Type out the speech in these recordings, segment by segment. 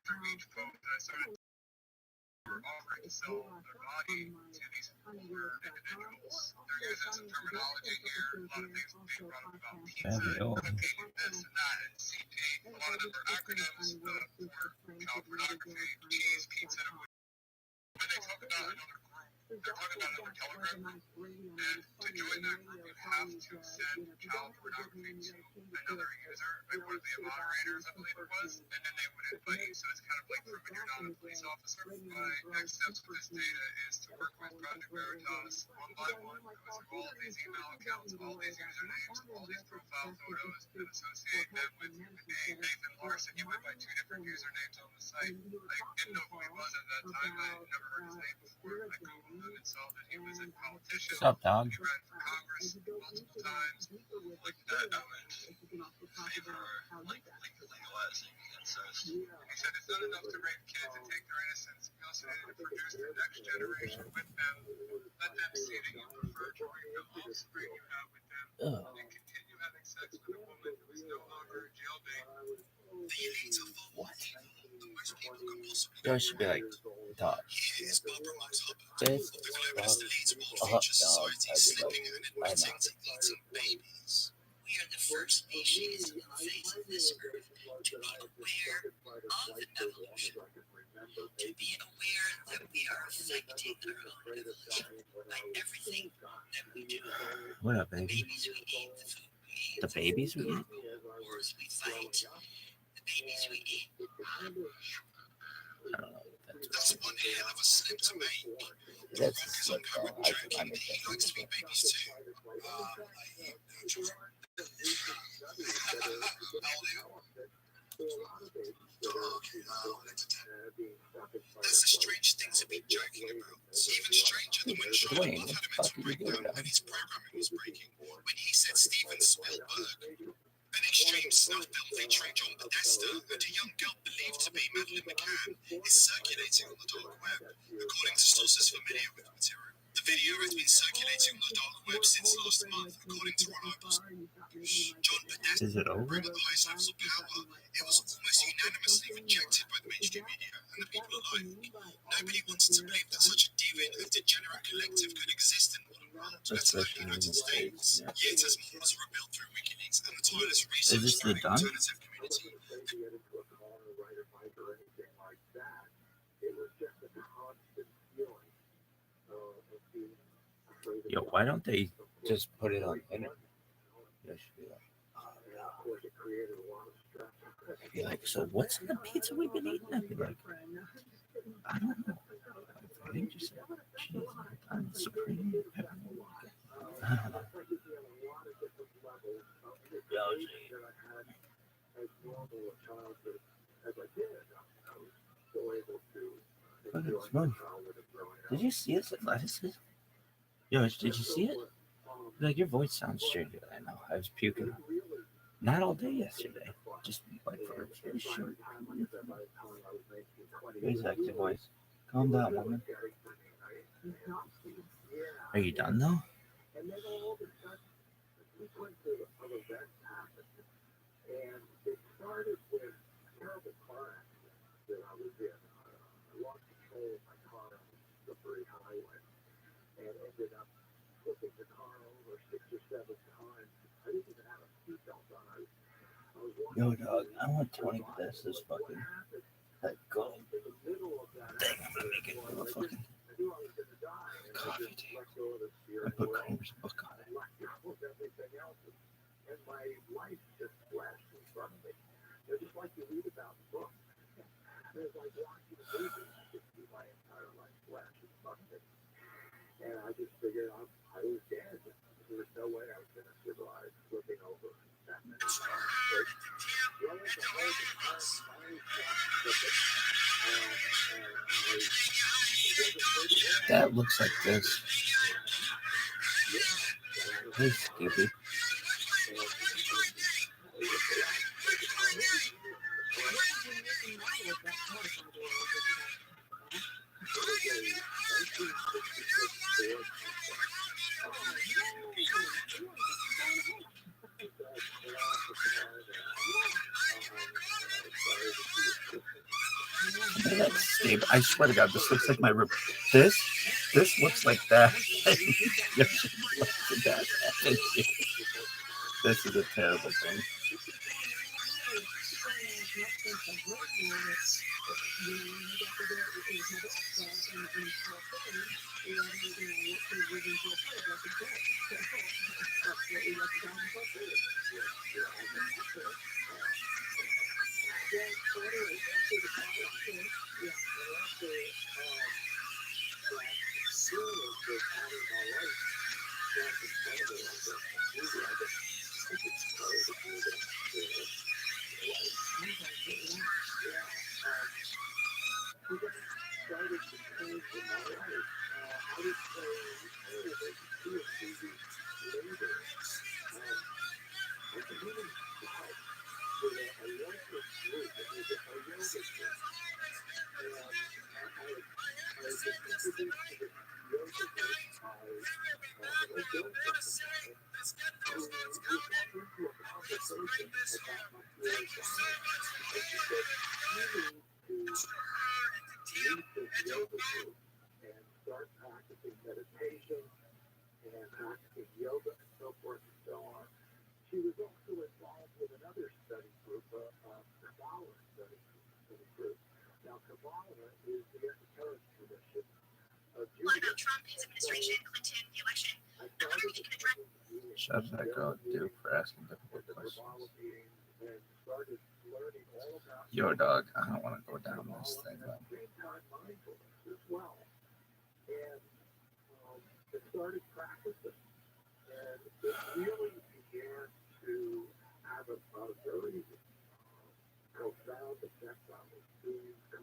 through each post that I started offering to sell their body to these older individuals. They're using some terminology here, a lot of things being brought up about pizza, cooking, and this and that, and CP. A lot of them are acronyms for child pornography, cheese, pizza. When they talk about another group, they're talking about another Telegram group, and to join that group, you have to send child pornography to another user, like one of the moderators, I believe it was, and then they would invite you. So it's kind of like proving you're not a police officer. My next steps with this data is to work with Project Veritas one by one, go through all of these email accounts, all these usernames, all these profile photos, and associate them with the name Nathan Larson. He went by 2 different usernames on the site. I didn't know who he was at that time. I had never heard his name before. I Googled him and saw that he was a politician. What's up, dog? He ran for Congress multiple times. Like that, favor legalizing incest. And he said it's not enough to rape kids and take their innocence. He also needed to produce the next generation with them. Let them see that you prefer to rape the offspring you have with them, and continue having sex with a woman who is no longer a jailbait. What? There should be like, dog. Here's Barbara Max Hubbard This of the Globalist Elite World dog, Future Society slipping and admitting to eating babies. We are the first species in the face of this earth to be aware of evolution, to be aware that we are affecting our own evolution by everything that we do. What up, The baby? babies we eat, the food we eat, The babies we eat? the wars we fight, the babies we eat. I don't know. That's one hell of a slip to make. The That's Rock is just on like, camera I joking that he likes to think eat babies too. I eat no children. That's a strange thing to be joking about. It's even stranger than when Shia Dwayne, LaBeouf what had the a fuck mental are you doing? breakdown when his programming was breaking. When he said Steven Spielberg, an extreme snuff film featuring John Podesta and a young girl believed to be Madeleine McCann is circulating on the dark web, according to sources familiar with the material. The video has been circulating on the dark web since last month, according to Reliable. John Podesta, Is it over? at the highest levels of power, it was almost unanimously rejected by the mainstream media and the people alike. Nobody wanted to believe that such a deviant and degenerate collective could exist in the modern world, let alone the Especially in the United States. States. Yeah. Yet, as models are revealed through WikiLeaks and the tireless Is research this through the the done? alternative community, Yo, why don't they just put it on the internet? They should be like, so what's in the pizza we've been eating? I'd be like, I don't know. I think just cheese, supreme, pepperoni. I don't know. Look at this one. Did you see it? Lettuces? Yo, did you see it? Like, your voice sounds strange. I know. I was puking. Not all day yesterday. Just like for a very short. Where's that your voice? Calm down, woman. Are you done though? Yo, dog, I want Tony Podesta's fucking that gold thing. I'm gonna make it a fucking coffee table. I put Kramer's book on it. That looks like this. Hey, Skippy. that's stable. I swear to God, this looks like my room. This looks like that. This is a terrible thing. What about Trump, his administration, Clinton, the election? I wonder if you can address. Shout out to God, dude, for asking difficult questions. Yo, dog, I don't want to go down this thing, though.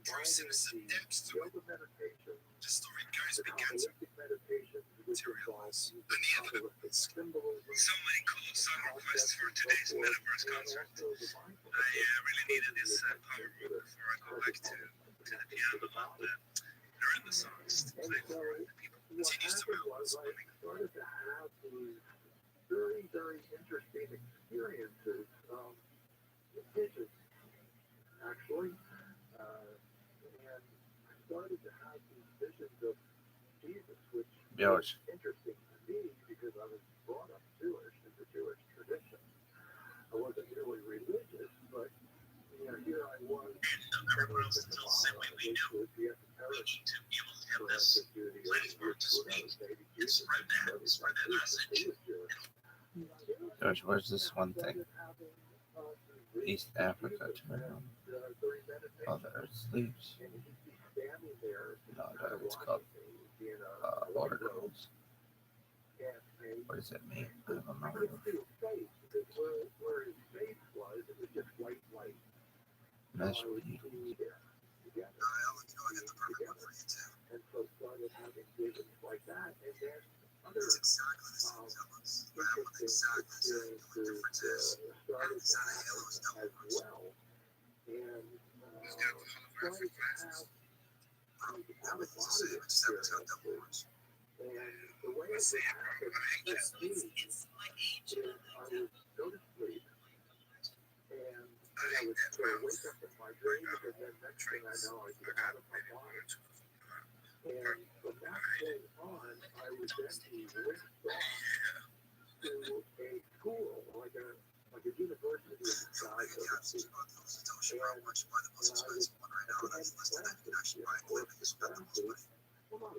Bruising some depths to it. The story goes began to materialize, and the evidence. So many calls, so requests for today's metaverse concert. I really needed this power move before I go back to the piano and learn the songs to play for the people. Continues to mount, spinning. Yo, it's Everyone else until the same way we knew. We need to be able to have this platform to speak and spread that message. George, where's this one thing? East Africa tourism. Oh, the Earth's leaves. No, it's called orders. What does it mean? I don't know. Mesh meat. I'll let you know I get the perfect one for you too. It's exactly the same as Ellis. I have one exactly the same. The only difference is it's not a halo, it's double version. It's got the holographic glasses. Everything's the same, it's just got double horns. Let's see, It's my age. I hate that mouse. Right now, trains. I got maybe one or two. So many capsules about those. It tells you how much you buy the most expensive one right now, and that's listed that you can actually buy it because you got the most money. Buy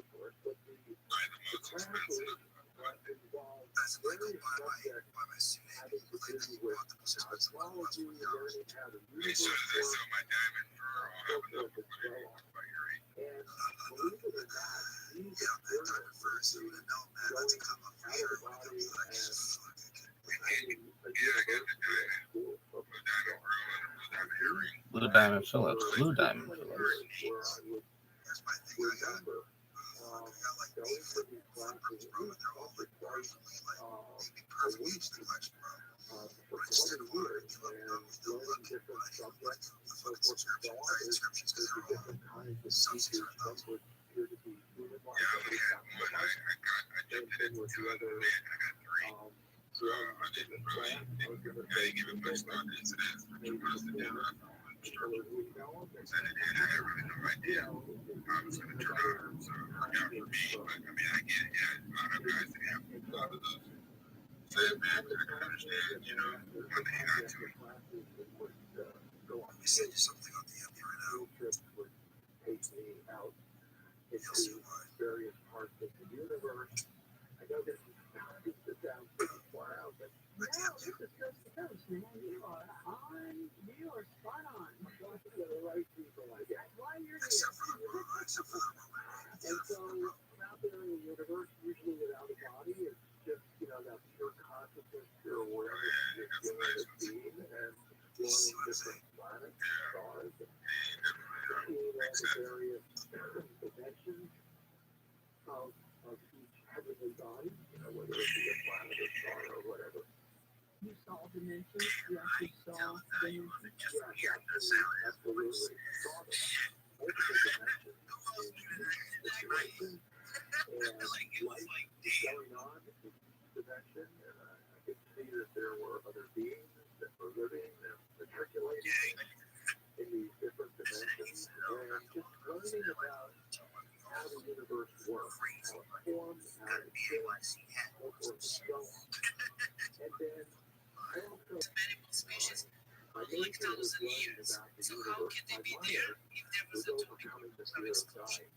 the most expensive. As if I go buy my suit, like bought the most expensive one that was $40. As soon as I sell my diamond drawer, I'll have enough for money to buy your rate. Yeah, man, diamond first. You wouldn't know, man. That's a come up for sure. When it comes to that, yeah, I got the diamond. Blue diamond grill and a blue diamond earring. Blue Diamond Phillips. Blue Diamond Phillips. Here's my thing. I got like 8 foot flippers, bro, and they're all like perfectly, like maybe perfectly each collection, bro. But I just didn't want to give up, the look when I didn't like the fucking subscription, subscriptions, because they're all subsidies for those. Yeah, we had one. I did it to the other man. I got 3. So I didn't really, I didn't give it much thought into that. But you must have done. I didn't really know idea how it's going to turn out. So it worked out for me. But I mean, I get, yeah, a lot of guys that have a lot of those fat man, I can understand, you know, when they hang on to it. Let me send you something on the end right now. You'll see why. Various parts of the universe. I know this sounds pretty far out, but No, this is coast to coast, man. You are on. You are spot on. talking to the right people, I guess. That's why you're Except here. for the Roma, except for the Roma. And so out there in the universe, usually without a body, it's just, you know, that pure consciousness, pure awareness, That's you're nice. being and You see exploring what I'm different saying? planets, Yeah. stars, and Definitely. seeing all Makes the sense. various dimensions of each heavenly body, you know, whether it be a planet or star or whatever. You saw dimensions. You actually saw dimensions. Just Yeah, from hearing the sound. absolutely saw them. Multiple dimensions in situation and life going on in each dimension, and I could see that there were other beings that were living and matriculating in these different dimensions, and just learning about how the universe works, how it forms, how it exists, so forth and so on. And then I also Animal species my are like major was 1,000 learning years. about the So how universe. can they My be minor there if there was was a topic overcoming the of fear of exclusion? dying.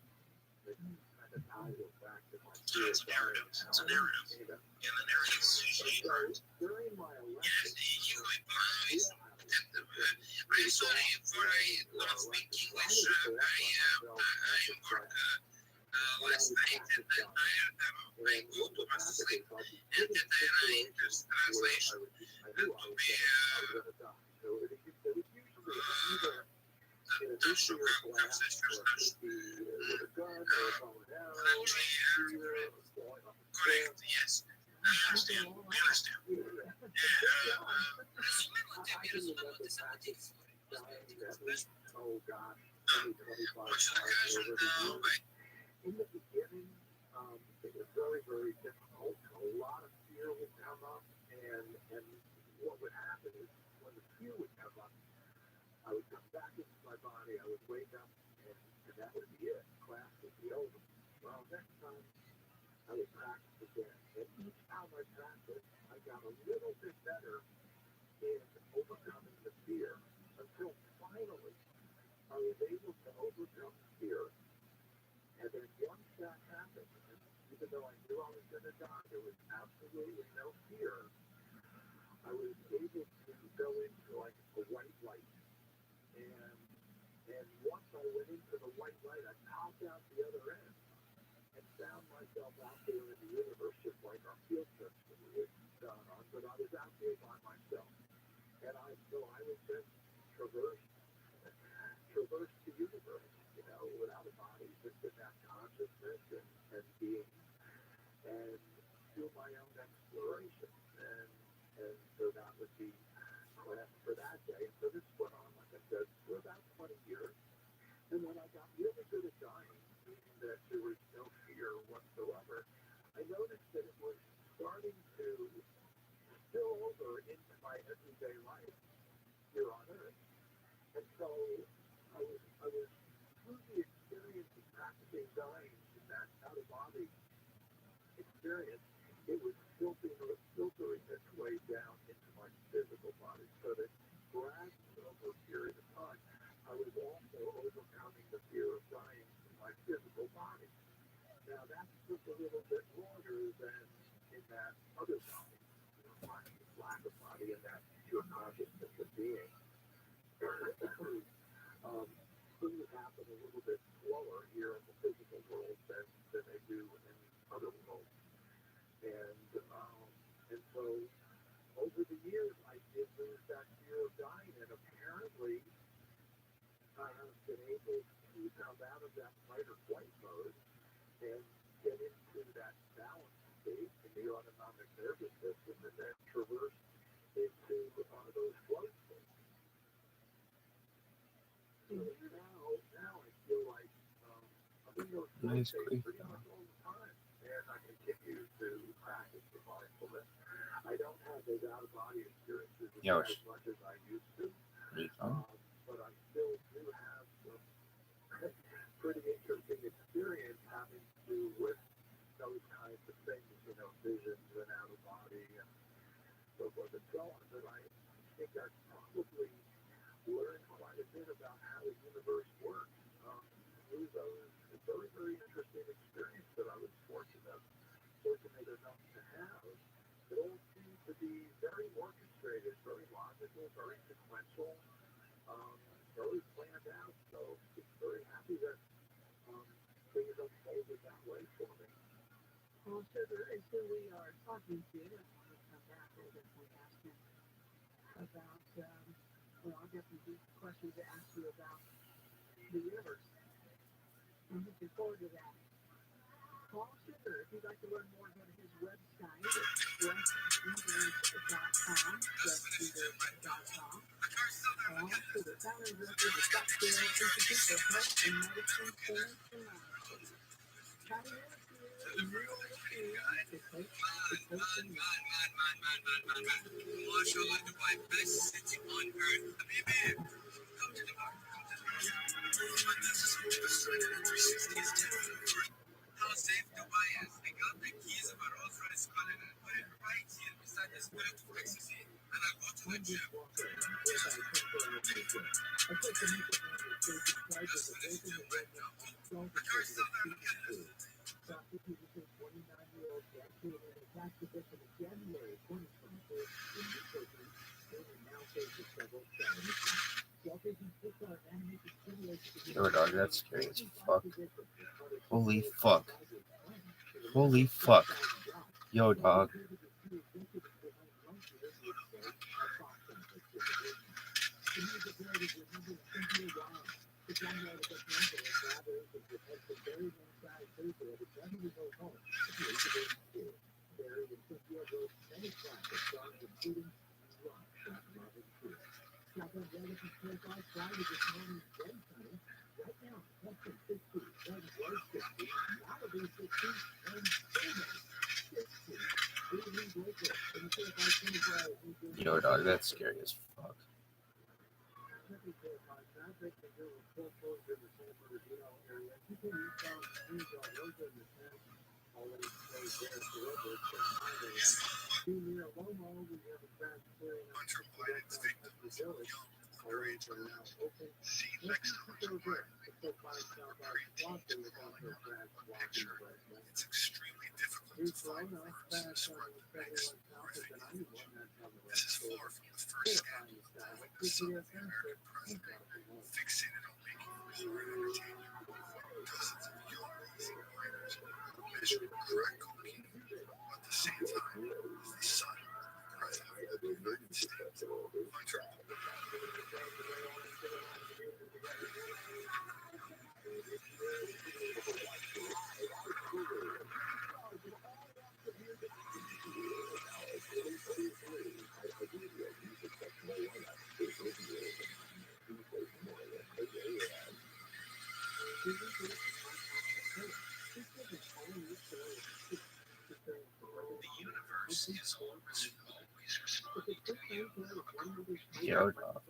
That kind of ties us back to my So fear it's of a narrative. dying. It's a narrative. And And the narrative is usually so during my yes, election, you might buy I'm sorry for I not speak English. I work last night and then I go to my sleep and then I just translation. It will be correct, yes. I understand. We understand. oh gosh, 25 in the beginning, it was very, very difficult. A lot of fear would come up, and what would happen is when the fear would come up, I would come back into my body, I would wake up, and that would be it. Class would be over. Well, next time, I would practice again. And each time I practiced, I got a little bit better in overcoming the fear until finally I was able to overcome fear. And then once that happened, and even though I knew I was going to die, there was absolutely no fear. I was able to go into like a white light. And once I went into the white light, I popped out the other end and found myself out there in the universe, just like our field trips that we had done on. But I was out there by myself. And I was just traversed the universe, you know, without a body, just in that consciousness and being, and do my own exploration. And so that would be class for that day. And so this went on, like I said, for about 20 years. And when I got really good at dying, meaning that there was no fear whatsoever, I noticed that it was starting to spill over into my everyday life here on Earth. And so I was through the experience of practicing dying in that out-of-body experience, it was filtering its way down into my physical body. So that gradually over a period of time, I was also overcoming the fear of dying in my physical body. Now that's just a little bit longer than in that other body, you know, my lack of body and that pure consciousness of being. Things happen a little bit slower here in the physical world than they do in other worlds. And so over the years, I did lose that fear of dying, and apparently I have been able to come out of that fight or flight mode and get into that balance state in the autonomic nervous system and then traverse into those flow states. So now I feel like I'm in those flow states pretty much all the time, and I continue to practice the mindfulness. I don't have those out-of-body experiences as much as I used to, but I still do have some Well, Sugar is who we are talking to. I want to come back. We'll definitely ask him about, well, I'll definitely do questions to ask you about the universe. I'm looking forward to that. Paul Sugar, if you'd like to learn more, go to his website at westengage.com, westengage.com. Paul Sugar, founder and director of the Scottsdale Institute for Health and Medicine Center for Life. Chatting with you in real life, to take and MashaAllah, Dubai, best city on earth. Habibi, come to Dubai. Come to Dubai. How safe Dubai is. I got the keys of a Rolls-Royce Cullinan and put it right here beside the spirit of ecstasy. And I go to the gym. Just finished the gym right now. The car's still there. Look at this. Yo, dog, that's scary as fuck. Holy fuck. Holy fuck. Yo, dog. Yo, dog, that's scary as fuck. Hunter Biden's victims, young, underage girls, seen next to Hunter Biden. Picture. It's extremely difficult to find words to describe the makes horrific image. This is far from the first scandal of the son of the American president, fixated on making war and entertainment. Dozens of young Muslim minors measuring crack cocaine at the same time as the son of the president of the United States. Hunter. The universe is always responding to you. Yo, dog.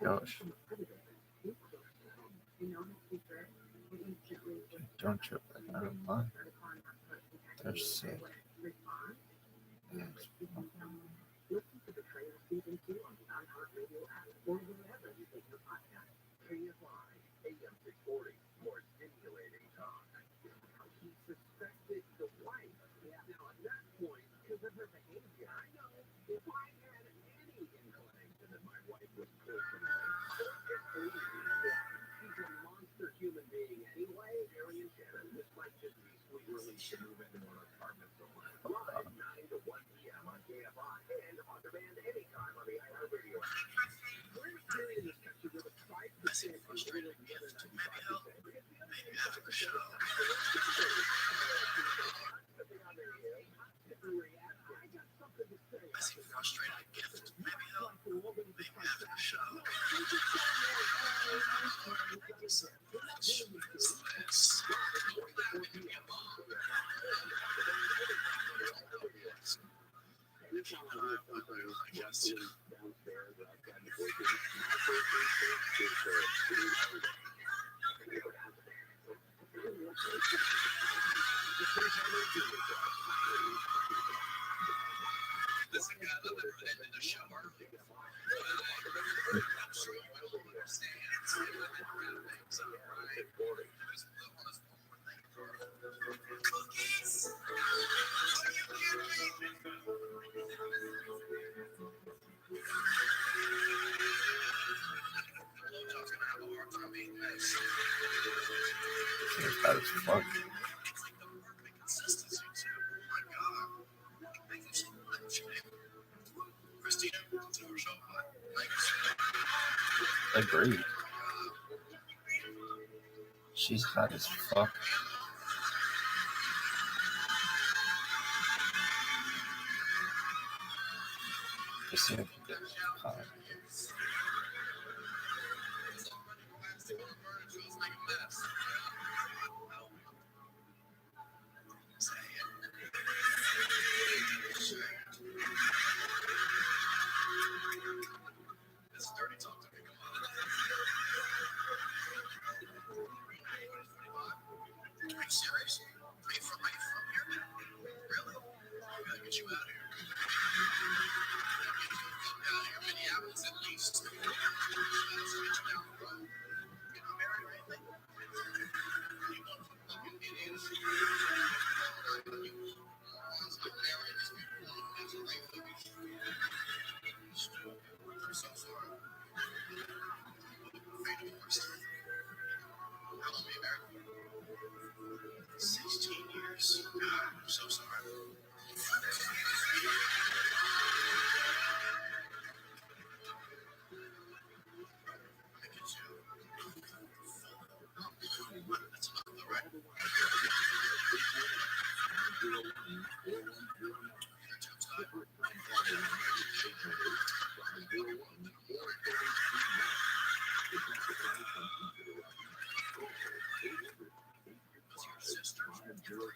Gosh. Don't trip like I don't mind. They're sick. Messy frustrated gift. Maybe help. Maybe after the show. Messy frustrated gift. Maybe help. Maybe after the show. Listen, guys, I've never ended a show early before. I'm sure you don't understand. It's like I've been around things, all right? There's one more thing. Cookies? Are you kidding me? Blowjob's gonna have a hard time eating this. It's bad as fuck. It's like the perfect She's hot as fuck. Let's see if we can get hot. This dirty talk to me. Come on. Are you serious? Are you from here? Really? I gotta get you out of here. Out of here, Minneapolis at least. Let's get you down the road. You're not married or anything? You want to fucking idiots? You morons get married. These people want to do like fucking stupid. I'm so sorry. Fate divorced. How long were you married? 16 years. God, I'm so sorry. That's enough, though, right?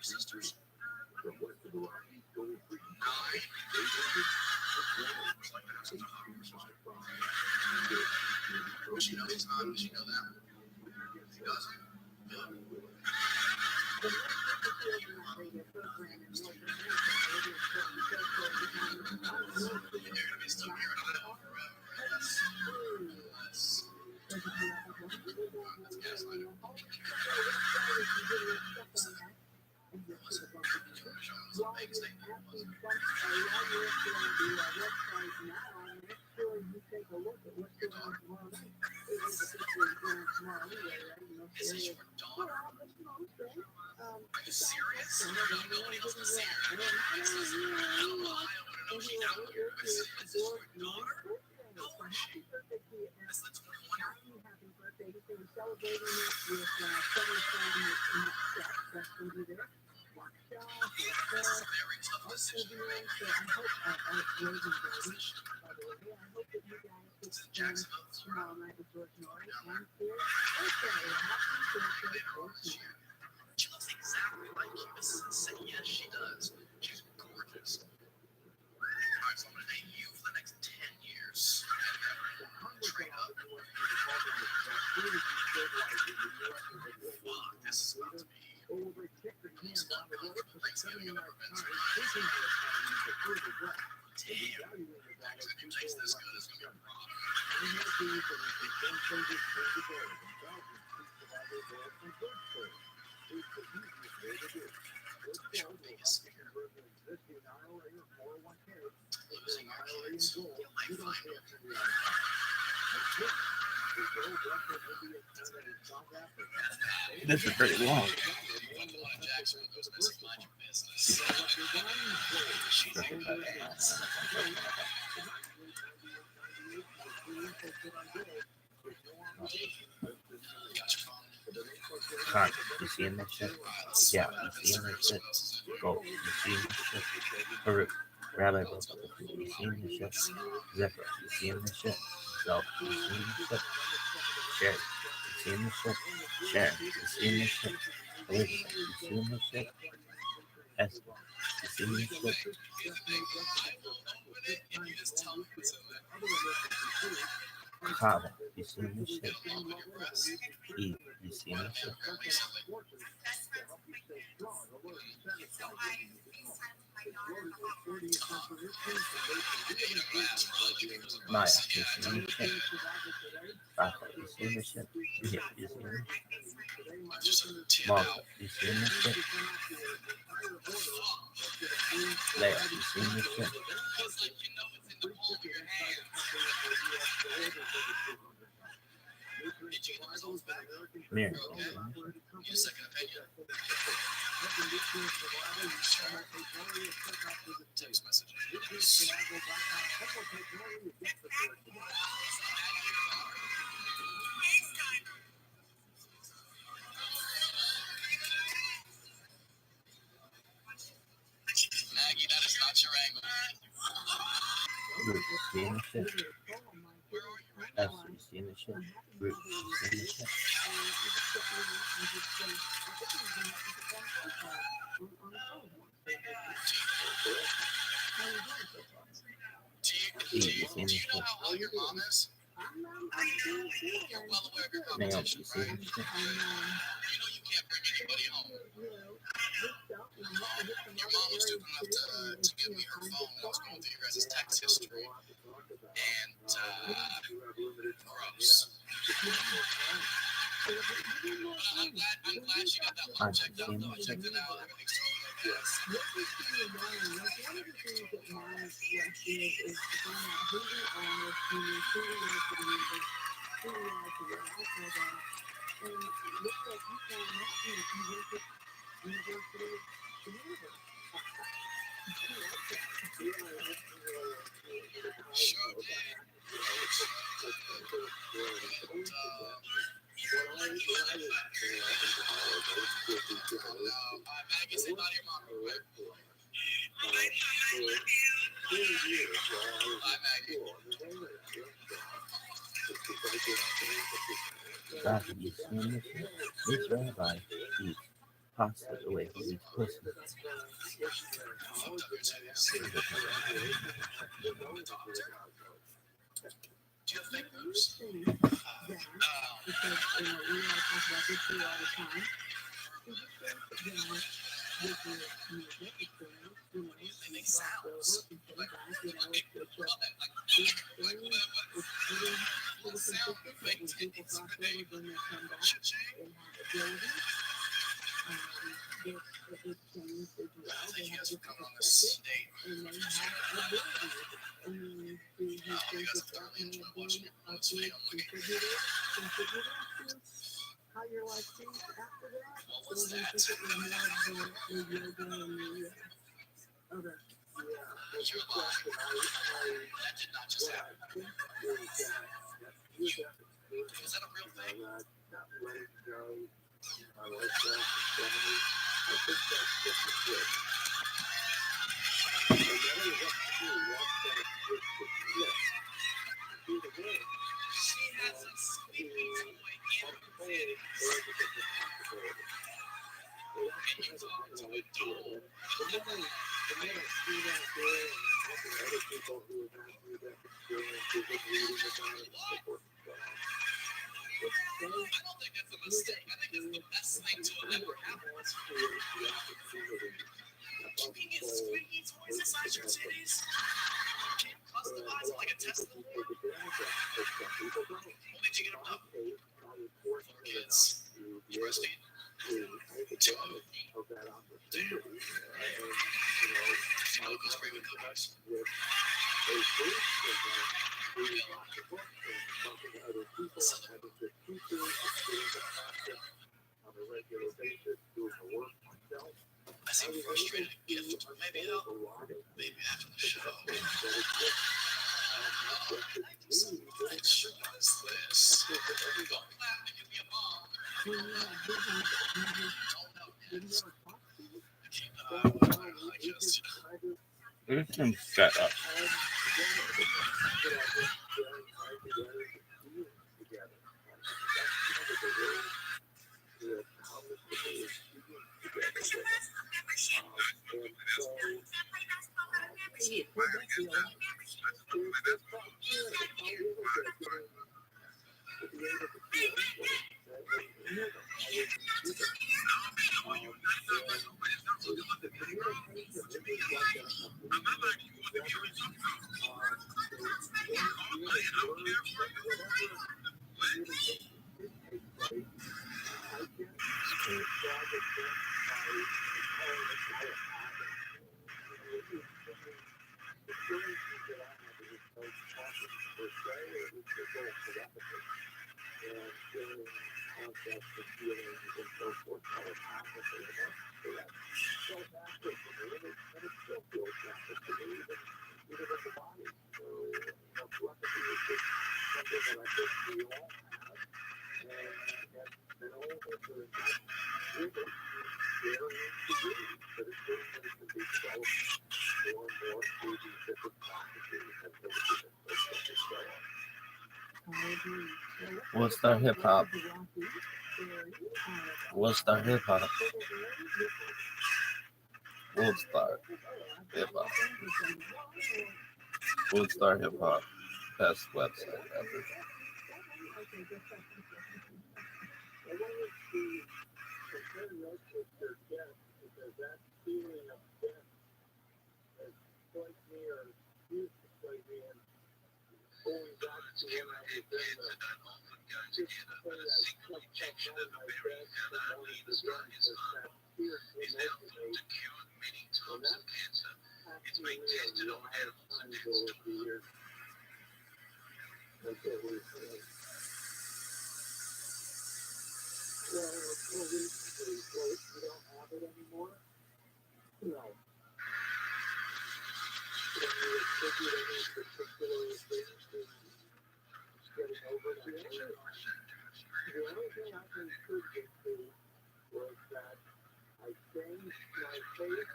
Sisters. 9. Does she know it's not? Does she know that? She doesn't. They're gonna be stuck here in Idaho forever. Unless that's gaslighting. Is this your daughter? Are you serious? Nobody else can see her. I don't know. I want to know she's out here. Is this your daughter? How old is she? Is the 21-year-old? That's a very tough decision to make. It's in Jacksonville, Florida. She looks exactly like you. This is insane. Yes, she does. She's gorgeous. Alright, so I'm gonna date you for the next 10 years. Trade up. Fuck, this is about to be the most uncomfortable Thanksgiving I've ever been to. Damn. If you taste this good, it's gonna be wrong. What's your biggest fear? Losing your kids. You might find them. This is pretty long. Jackson goes missing, mind your business. She's a good ass. Con, you seeing this shit? Yeah, you seeing this shit? Go, you seeing this shit? Or Rabbi, you seeing this shit? Zephyr, you seeing this shit? So, you seeing this shit? Share, you seeing this shit? Share, you seeing this shit? Elizabeth, you seeing this shit? Esther, you seeing this shit? Kava, you seeing this shit? Eve, you seeing this shit? Maya, you seeing this shit? Rafa, you seeing this shit? Yeah, you seeing this shit? Martha, you seeing this shit? Leia, you seeing this shit? Mary, you seeing this shit? Second opinion. Text message. seeing the shit? Where are you right That's now? you seeing the shit? Root, you seeing the shit? Do You you seeing the shit? know how old your mom is? You're well aware of your Naomi, competition, you seeing right? the shit? You know you can't bring anybody home. Your mom was stupid enough to give me her phone. I was going through your guys' text history. And, gross. I'm glad she got that one checked out, though. I checked it out. Everything's totally okay. Sure did. And, Maggie, say bye to your mom real quick. Bye, Maggie. Rabbi, you seeing the shit? This rabbi eats pasta the way he eats pussy. Fucked up your titties. The doctor? Do you have fake boobs? They make sounds. Like what sound fake titties? Are they cha-ching? Thank you guys for coming on this date. You guys have thoroughly enjoyed watching this video. I'm looking. What was that? That did not just happen. Was that a real thing? She has a sleeping toy in her titties. And you talk to a doll. I don't think that's a mistake. I think it's the best thing to have ever happened. You can get squeaky toys inside your titties. Customize it like a Tesla board. When did you get them up? 4 kids. You breastfeed? 2 of them. Damn. Milk is great with cookies. I seem frustrated and gift. Maybe after the show. What is this? Don't laugh and give me a bomb. I just. You can shut up. We'll start hip hop. We'll start hip hop. We'll start hip hop. We'll start hip hop. Best website ever. Because that feeling of death has plagued me or used to plague me, and going back to when I was in the sixth grade, I slept up on my bed and wanted to run because that fear came over me. And that's actually a long time ago over the years. That's what we're saying. Well, recently, you don't have it anymore? No. Can you attribute any particular thing to getting over that? The only thing I can attribute to was that I changed my face.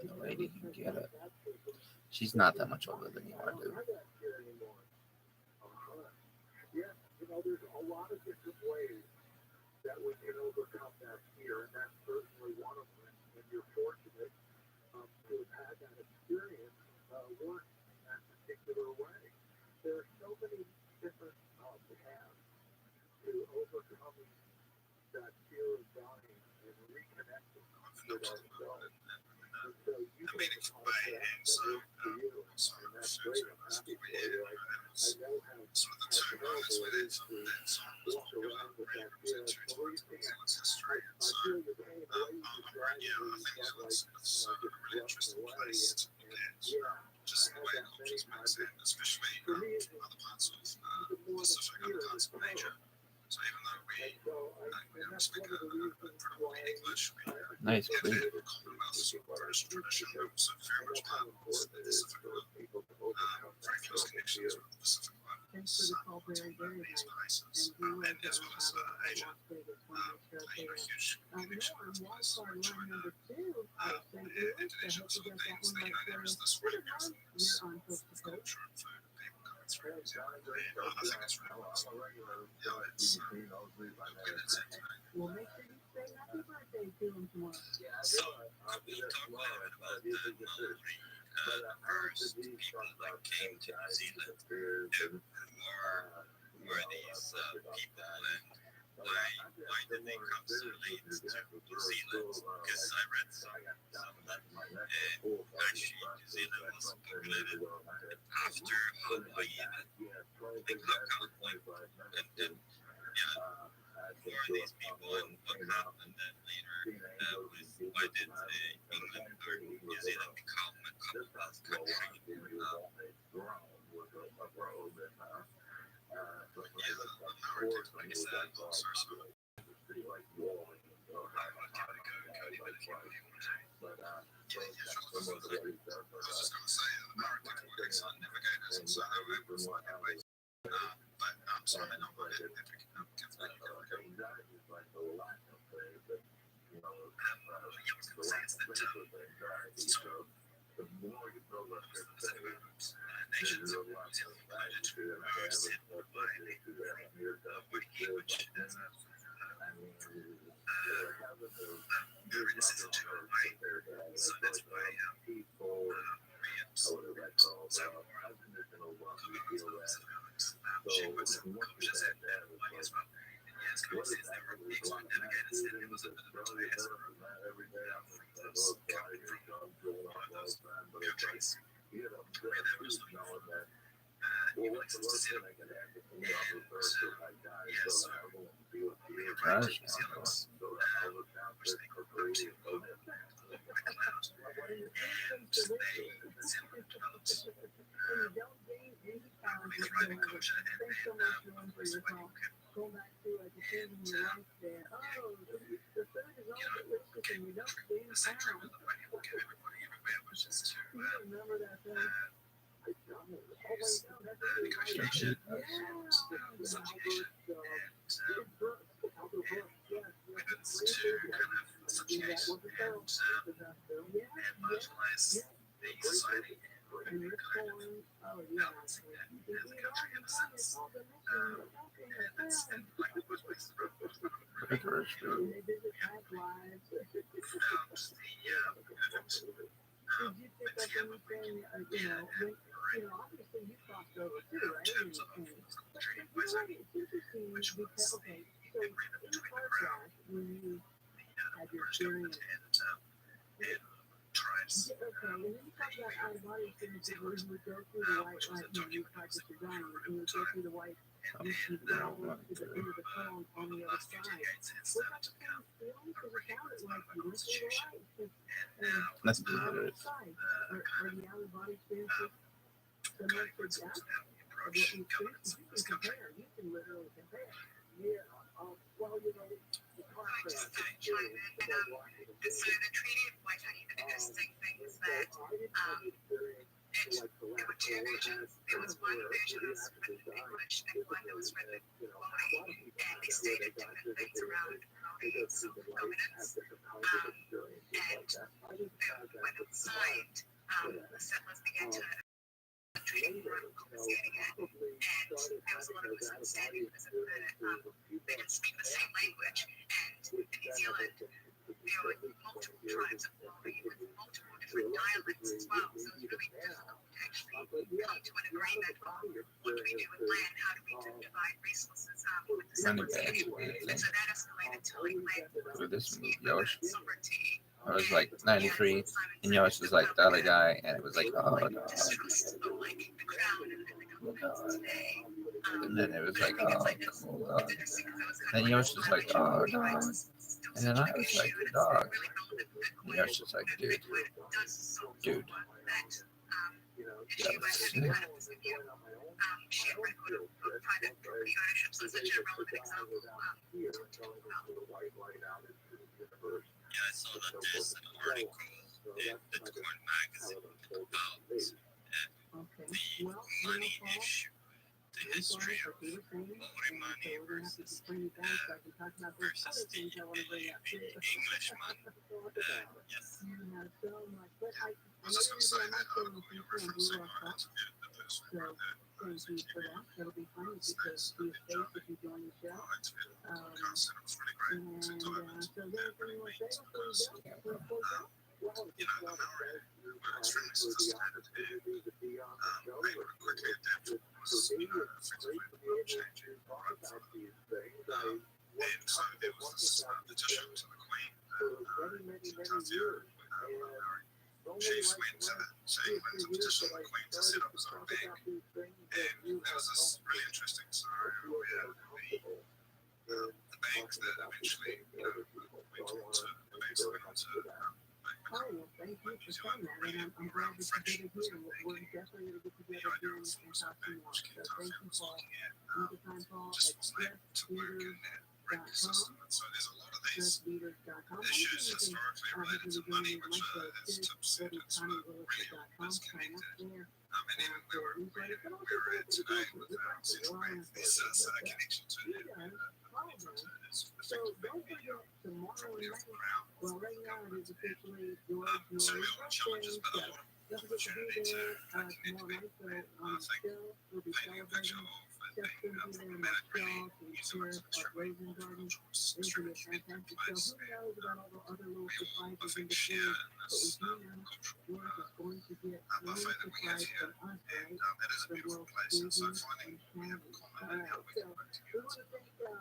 The lady can get it. She's not that much older than you are, dude. Yeah, there's a lot of different ways that we can overcome that fear, and that's certainly one of them. And you're fortunate to have had that experience work in that particular way. There are so many different paths to overcoming that fear of dying and reconnecting with ourselves. And so you can find that works for you, and that's great. I'm happy for you. I know how terrible it is to walk around with that fear. I feel your pain away from driving and stuff like, just rushing away. And yeah, I had that many times. For me, it's even more the fear of the power. So even though we that's one of the reasons why Nice, please. Commonwealth is a tradition, but also very much part of the Pacific very close connections with the Pacific Islands, these places, and as well as Asia. Huge connection with China, Indonesia, sort of things. There is this really mix of culture and food and people coming through New Zealand. And I think it's really awesome. Yeah, it's when it's Well, make sure you say happy birthday to him tomorrow. so we'll talk a little bit about the first people that came to New Zealand. Who are these people, and why did they come so late to New Zealand? Because I read some of that, and actually New Zealand was populated after Hawaii, I think at one point, and then who are these people and what happened then later why did England or New Zealand become a Commonwealth country? Like I said, those are sort of I was just going to say American colleagues on navigators and so but sorry, no, but if we can give that a go. The more you build up your nations of New Zealand united by which is very resistant to Hawaii. So that's why she was conscious of Hawaii as well. Yes, because there were people who navigators, and it was a bit of a bias coming from those countries where there was no even existence in it. And yes, we arrived in New Zealand, which they referred to over the cloud, and they developed thriving culture and place where people can Go back to a decision in your life that, the food is all delicious and you don't stay in the same town. treatment that white people give everybody everywhere, which is to You remember that thing? negotiation, Yeah. subjugation, and weapons to kind of subjugate and marginalize the society. and this form, oh yeah, you can eat all you want, it's all the mission, and that's like the first place and they visit past lives. Did you pick up anything, obviously you crossed over too, right? And but you're right, it's interesting because, okay, so in the car crash, when you had your experience, okay, and then you talk about out-of-body experiences where you would go through the white light, you practice your driving, and you would go through the white, you go over to the end of the tunnel on the other side. Was that the same feeling? Because it sounded like you went through the light, That's the other side. Are the out-of-body experiences similar to that? Of what you experienced? You can compare. You can literally compare. Yeah. Well, the car crash. Just to chime in, so the Treaty of Waitangi, the interesting thing is that there were two versions. There was one version that was written in English and one that was written in Maori, and they stated different things around Maori self-dominance. And when it was signed, the settlers began to treaty were confiscating it, and there was a lot of misunderstanding because they didn't speak the same language. And in New Zealand, there were multiple tribes of Maori with multiple different dialects as well, so it was really difficult to actually come to an agreement on what do we do with land, how do we divide resources with the settlers. And so that escalated to like land sovereignty. I was like 93, and Yosh was like the other guy, and it was like, oh no. Distrust of like the crown and the government today. And then it was like, oh, cool, dog. Then Yosh was like, oh, dog. And then I was like, dog. And Yosh was like, dude. Shared record of private property ownership, so such a relevant example. Yeah, I saw that there's an article in Bitcoin magazine about the money issue, the history of Maori money versus the English money. Yes. I was just going to say that article you're referencing, I interviewed the person who wrote that. Thank you for that. That'll be fun because the estate, if you join the show. I interviewed the podcast, and it was really great to dive into their beliefs because, the Maori were extremely sophisticated and able to quickly adapt to effectively changing right from them. And so there was this petition to the Queen, chief went to the petition to the Queen to set up his own bank. And there was this really interesting scenario where the banks that eventually went on to the banks that went on to Oh, well, thank you for saying that, and I'm glad that you did it here. We're definitely going to get together here and talk to you more. So thank you, Paul. Anytime, Paul, at system. And so there's a lot of these issues historically related to money, which as Tim said, it's real, disconnected. And even where we're at today with central bank, this connection to so don't forget tomorrow night. Well, right now it is officially George Noyes' challenges, but a lot of don't forget to be there tomorrow night. So on the show, we'll be celebrating. Just going to be there in the show to share at Raisin Garden. It's going to be a fantastic show. Who knows about all the other little surprises in between? But we do know George is going to get one surprise from us, right? The world season and Canada. All right, so we want to thank also we want to thank you for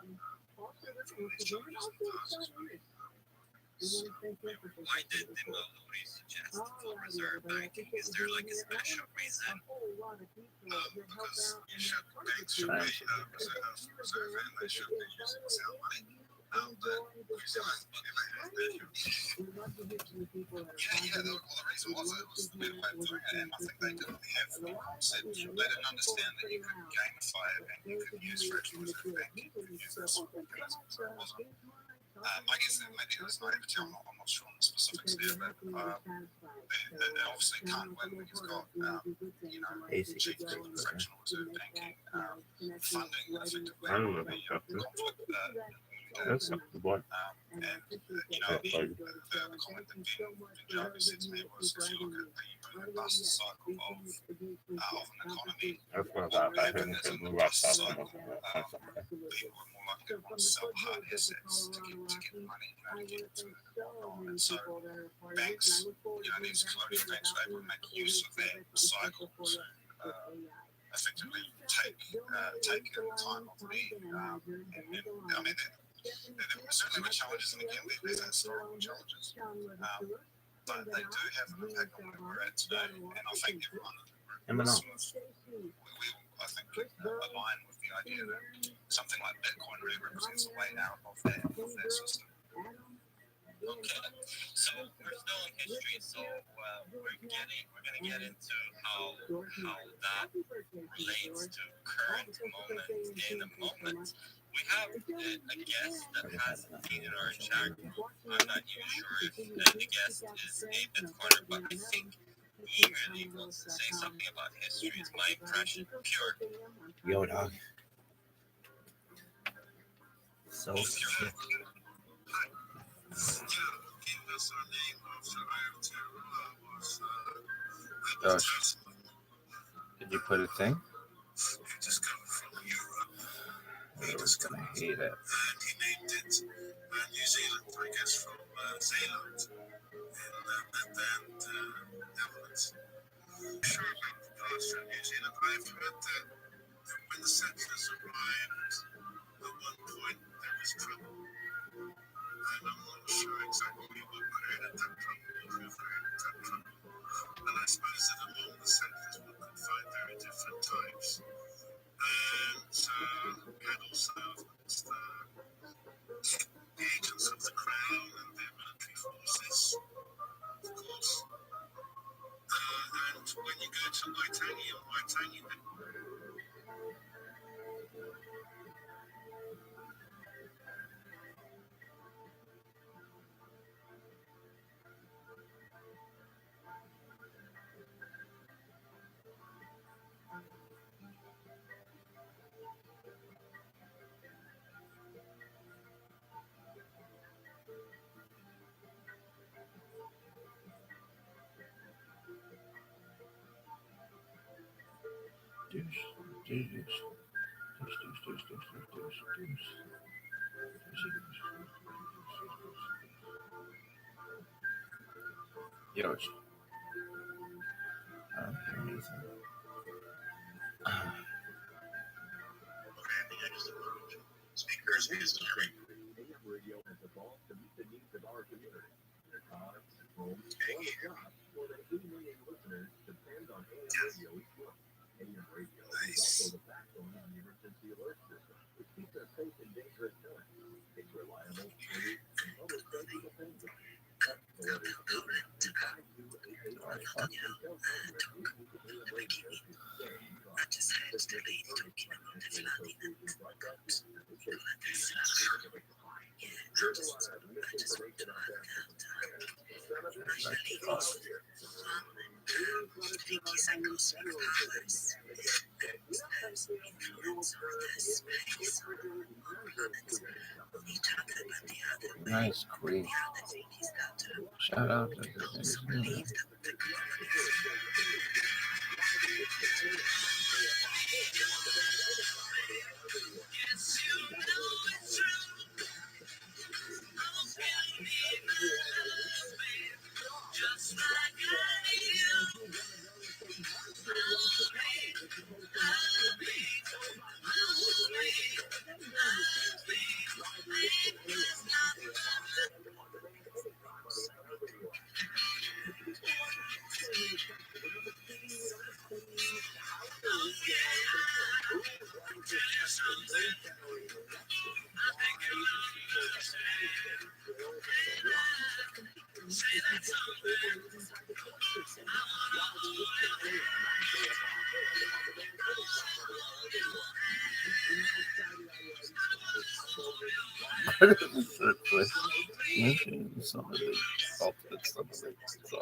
why did the Maori suggest full reserve banking? Is there like a special reason? A whole lot of people that help Because out you should banks should be full reserve and they should be using sound money. But New Zealand never had that. We love to hear from the people that are Yeah. Well, the reason was it was the new way of doing it, and I think they didn't have the concept. They didn't understand that you could gamify it and you could use virtual reserve banking. You could use this. I guess that maybe it was naivety. I'm not sure on the specifics there, but they obviously can't win when you've got cheap fractional reserve banking funding. I think it would be a conflict That's not the one. and the comment that Jarvis said to me was, if you look at the robust cycle of an economy. That's what about that. People are more likely to want to sell hard assets to get money, to get to on. And so banks, these colonial banks were able to make use of that cycle to effectively take time off me. There certainly were challenges, and again, there's historical challenges. But they do have an impact on where we're at today, and I think everyone I think align with the idea that something like Bitcoin really represents a way out of that system. Okay, so we're still in history, so we're going to get into how that relates to current moment. In a moment, we have a guest that has been in our chat. I'm not even sure if the guest is a Bitcoiner, but I think he really will say something about history. It's my impression, pure. Yo, dog. So sick. Gosh. Did you put a thing? I was gonna hate it. He named it New Zealand, I guess, from Zeeland and then Netherlands. Sure about the past from New Zealand. I've heard that when the settlers arrived, at one point there was trouble. And I'm not sure exactly what created that trouble or who created that trouble. And I suppose that among the settlers one could find very different types. And had also the agents of the crown and their military forces, of course. And when you go to Waitangi, Yours. I don't hear anything. Speakers is great. AM radio has evolved to meet the needs of our community. Their cars, homes, jobs, more than 80 million listeners depend on AM radio each month. AM radio is also the backbone of the emergency alert system, which keeps us safe in dangerous times. It's reliable, free, and public safety depends on it. I just had to be talking about the flooding and I just want to Nice, great. Shout out to the Just like I do.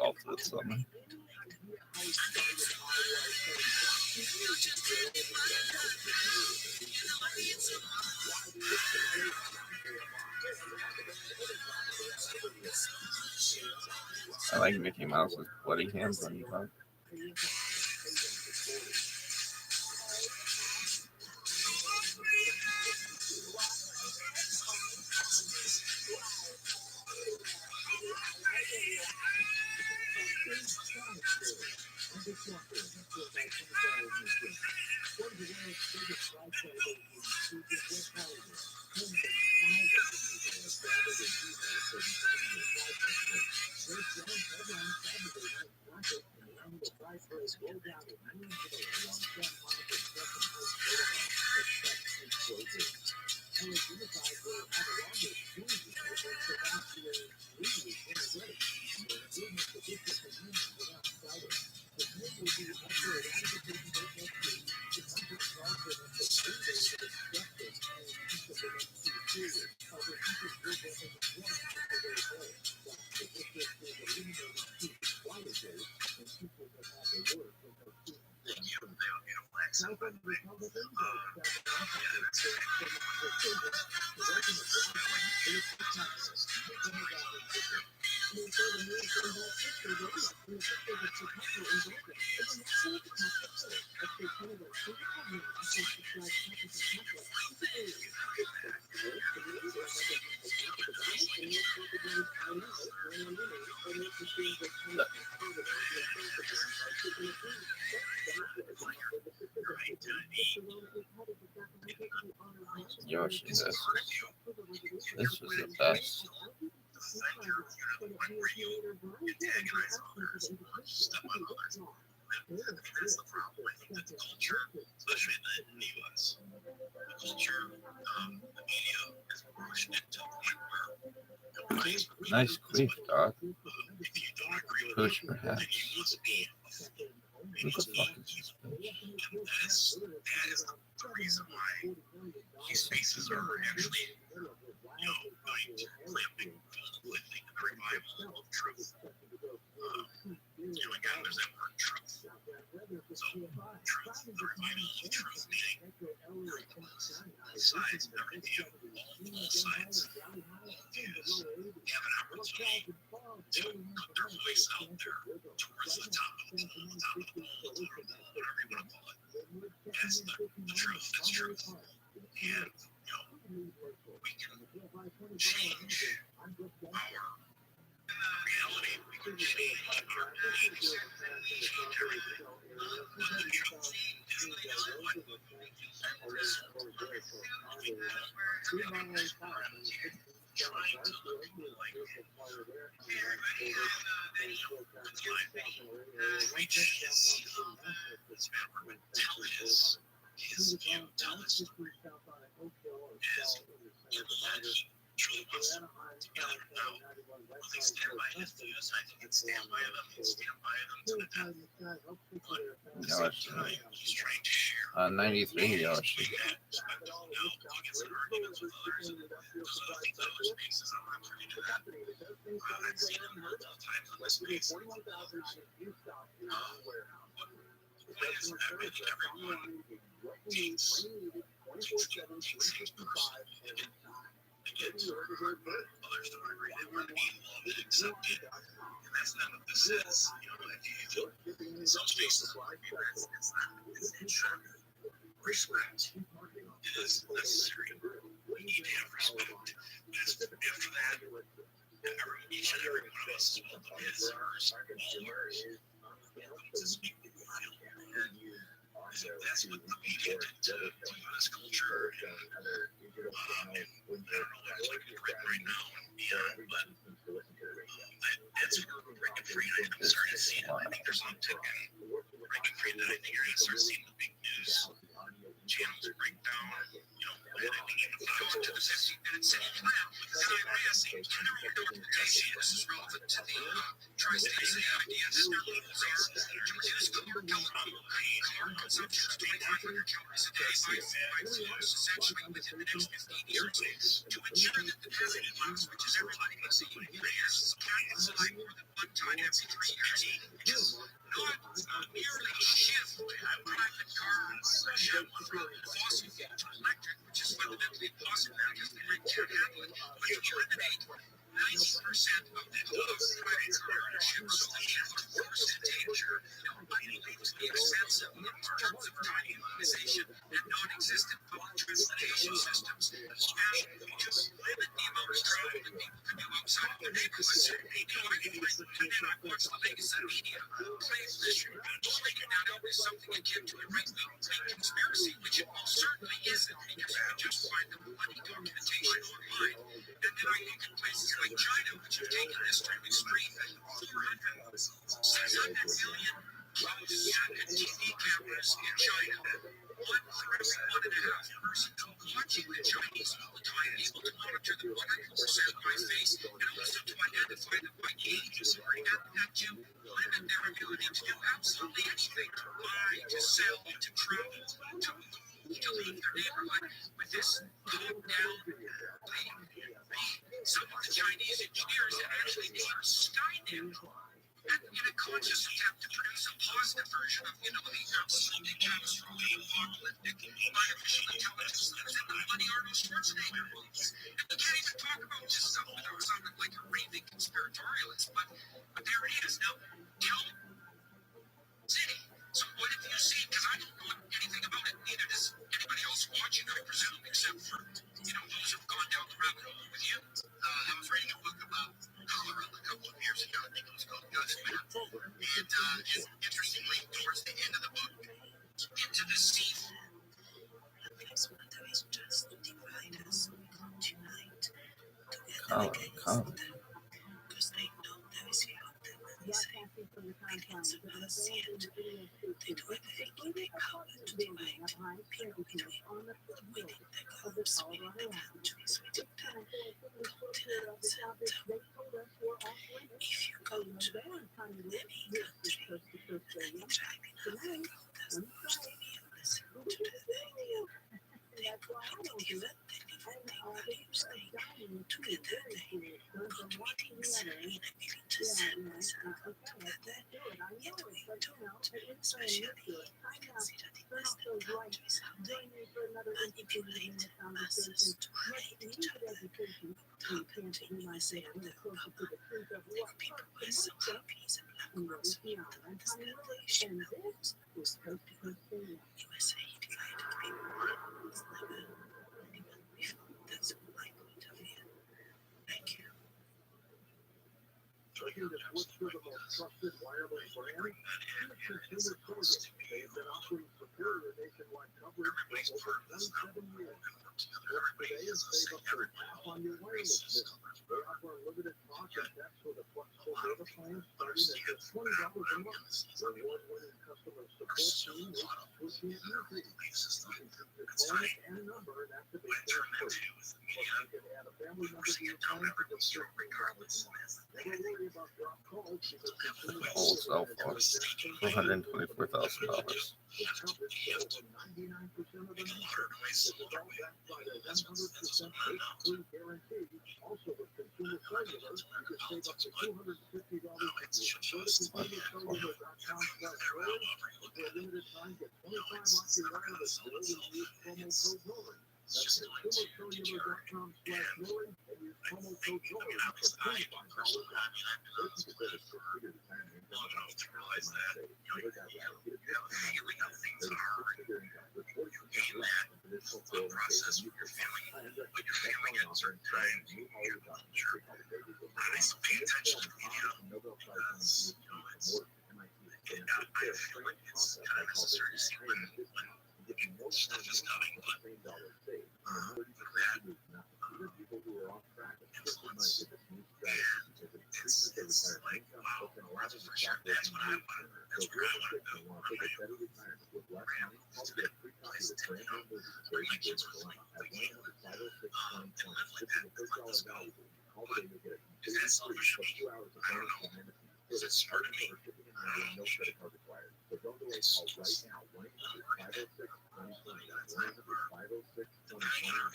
Ultimate summon. I like Mickey Mouse's bloody hands when you talk. Yoshi, this was the best. That's the problem. I think that the culture, especially in the U.S., the culture, the media is pushed it to the point where Nice queef, dog. if you don't agree with Push, it, then perhaps. you must be a fool. You What must the be fuck is this? and that is the reason why these spaces are actually, going to play a big role, I think, in the revival of truth. Again, there's that word truth. So, truth, the revival of truth, meaning sides, every view, all sides of views have an opportunity to put their voice out there towards the top of the pole, whatever you want to call it. That's the truth. That's truth. And, we can change our reality. We can change our beliefs, change everything. But the truth is what trying to look like reach his tell his view, tell his story is truly wants to gather now. Will they stand by his views? I think he'd stand by them. He'd stand by them to the death. But Yoshi. he's trying to share. 93 Yoshi. Respectful now. He gets in arguments with others. Those are the spaces I'm not ready to have. I've seen him multiple times in this space. But the point is, everyone takes things personally. They get to hurt others to agree. They want to be loved and accepted. And that's not what this is. In some spaces, it's not. Respect is necessary. We need to have respect. After that, each and every one of us is welcome. His, hers, all ours. Welcome to speak the wild. That's what the media did to U.S. culture. And I don't know what it's like right now and beyond, but that's where breaking free. I'm starting to see it. I think there's an uptick in breaking free that I think you're going to start seeing the big news channels break down. I think even Fox to the 60-minute city plan with the this is relevant to the tri-states. The ideas their levels are to reduce caloric consumption to 2,500 calories a day by flows essentially within the next 15 years to ensure that the definite loss, which is everybody can see, is like more than one ton every 3 years, which is not merely shift private cars from fossil fuel to electric, which is fundamentally impossible because the grid can't handle it, but to eliminate 90% of the credits are ownership, so the worst in danger. Mining leaves me a sense of terms of tiny monetization and non-existent public transportation systems. And just limit the amount of travel that people can do outside of their neighborhoods. And then I watch the Vegas media play this don't make it out as something akin to a right-wing conspiracy, which it most certainly isn't, because you can just find the bloody documentation online. And then I think in places like China, which have taken this to an extreme, 600 million TV cameras in China. One for every 1.5 person watching the Chinese all the time, able to monitor them 100% by face, and also to identify them by age. And to limit their ability to do absolutely anything, to buy, to sell, to travel, to move, to leave their neighborhood with this top-down thing. Some of the Chinese engineers have actually named Skynet in a conscious attempt to produce a positive version of, the absolutely catastrophic apocalyptic artificial intelligence that's in the bloody Arnold Schwarzenegger movies. And we can't even talk about this stuff without sounding like a raving conspiratorialist, but there it is. Now, tell City. So what have you seen? Because I don't know anything about it. Neither does anybody else watching, I presume, except for, those who've gone down the rabbit hole with you. I was reading a book about Colorado a couple of years ago. I think it was called Ghost Map. And interestingly, towards the end of the book, into the sea. Come. Because they know there is out there when they say millions of us see it. They do everything they cover to divide people between winning their goals, winning their countries, winning their continents. And if you go to any country, any tribe in Africa who doesn't watch TV and listen to the radio, they completely different. They live with their values. They together. They put meetings in a village to send themselves together. Yet we don't, especially I consider the Western countries, how they manipulate masses to hate each other. What happened to USA and the Republic? People were so happy the black rose with the constellation was because USA divided people. It's never anyone before. That's my point of view. Thank you. Looking to switch to the most trusted wireless brand? Consumer Service. They've been offering superior nationwide coverage for over 27 years. Work today and save up to half on your wireless bill. They offer unlimited talk and text with a flexible data plan starting at just $20 a month. Their award-winning customer support team is pushing it easy. You can keep your phone and number and activate their service. Plus, you can add a family member to your plan for just $15 a month. Never worry about drop calls because consumer Whole cell phone, $224,000. this coverage to over 99% of the nation. This is all backed by the 100% risk-free guarantee. Also with Consumer Cellular, you can save up to $250 a year. Go to consumercellular.com/Rory. For a limited time, get 25 off your wireless bill and use promo code Rory. That's consumercellular.com/Rory and use promo code Rory for $25 off. Process what you're feeling at certain times. Pay attention to the video. I feel like it's kind of necessary to see when stuff is coming, but it's like, wow, for sure, that's what I want. That's where I want to go. What am I doing? It's a good place to take it. Where my kids are like, to live like that, to let this go. Because that's social media. I don't know. Is it smart of me? No credit card required. So don't delay, call right now. 1-800-506-2020.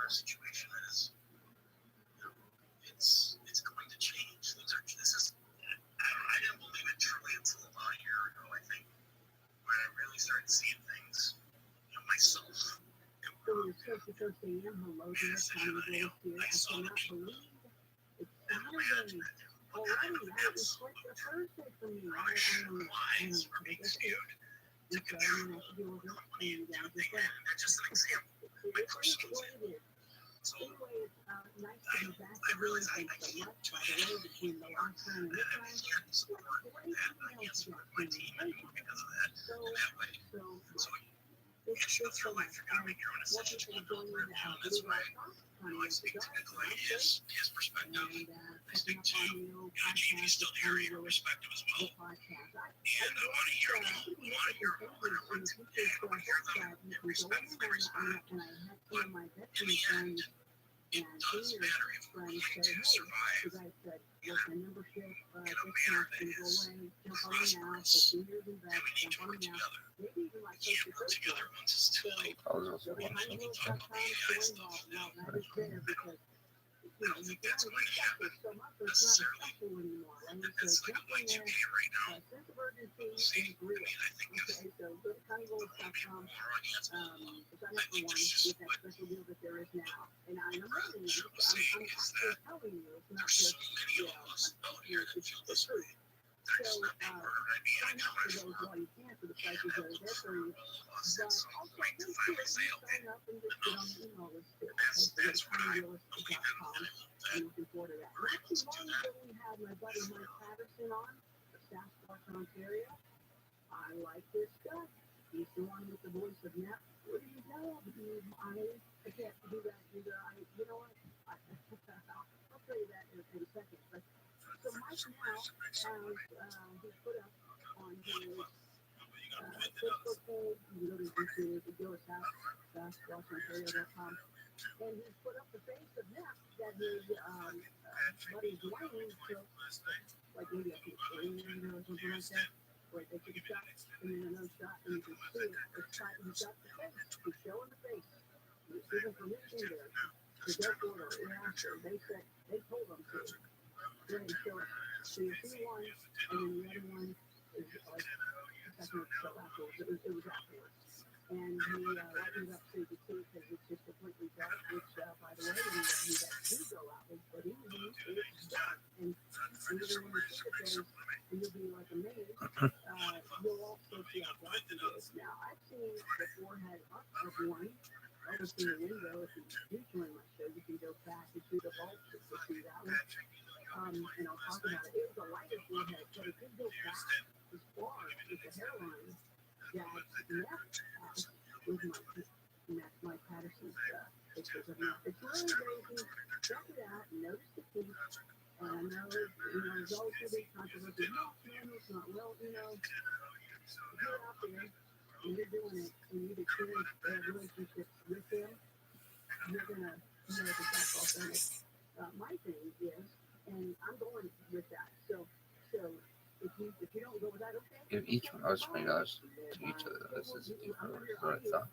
Situation is, it's going to change. This is. I didn't believe it truly until about a year ago. I think when I really started seeing things, myself. So you're supposed to AM, hello dear, Connie Rose here. I cannot believe it's Saturday already. It's like the Thursday for me. I don't know. Wise for being skewed to control quality and everything. They're just an example. My personal example. So Anyway, it's nice to be back again. Thanks so much. By the way, between the last time and this time, can't support great that. I emails can't support back my in. team anymore because of that. So, In that way. so So much. you should go through life. You're gonna make your own More decisions. people joining Learn the how that's Blue why Rock I speak to Nikolai, his perspective. and I speak to checking up on the old Jamie's still here, your podcast, perspective as well. podcast. And I want to hear them all. I want to hear them all. I want to hear them in respect for their respect. And I had some of my In veteran the friends end, it and does senior matter if we're friends going say, to hey, survive you guys said, look, the membership in a discounts manner that can go is away, jump on me now, for prosperous. seniors and And vets, we need jump to on work me now. together. Maybe even like We can't work together once it's too late. I was also go to watching tinyworld.com, join that is there because I don't think that's going to happen so much, it's not necessarily. special anymore, right? That's So like a jump in there, Y2K right now. sense of urgency We'll see. and I real. mean, I think if Okay, so go to more people tinyworld.com, are against it, sign I up for think one there's just with that what special deal that there is now. And I'm the telling you, show is saying is actually that telling you, it's not there's so just, many you of know, us out here that feel this true. way. They're just So, not being murdered. I mean, I sign know up for it's those for while you can for the being prices that are available there for for you. all of us But at some also point to make finally sure say, you okay, sign up and just get on the email list too. that's what I believe in. tinyrealist.com. And I hope that I'm looking forward to that. we're Not able too to do long that. ago, we had my buddy Mike Patterson on, the Sasquatch in Ontario. I like this guy. He's the one with the voice of Nep. What do you know? I can't do that either. You know what? I'll tell you that in a second. But so Mike now has he put up on his Facebook page. You can go to YouTube, you go to SasquatchOntario.com, and he's put up the face of Nep that his buddy Dwayne took, like maybe I think 3 years ago or something like that, where they took a shot and then another shot, and you can see it. He's got the face. He's showing the face. He's giving permission there to go for it or after. They told him to. Go ahead and show it. So you see one, and then the other one is like a second or so afterwards. It was afterwards. And he lightened up so you could see it because it's just completely dark, which, by the way, when you that do go out, but even it's dark. And even when you see the face, you'll be like amazed. You'll also see how dark it is. Now, I've seen the forehead up of one over through the window. If you do join my show, you can go back and see the vault to see that one. And I'll talk about it. It was a lighter forehead, but it did go back as far with the hairline that Nep has with Mike Patterson's pictures of Nep. It's really amazing. Check it out. Notice the teeth. And I know, there's always a big controversy. No, it's not. Well, if you're out there and you're doing it and you've experienced relationships with them, you're going to know that that's authentic. My thing is, and I'm going with that. So if you don't go with that, okay. Give each one of us $20 to each other. This is what I thought.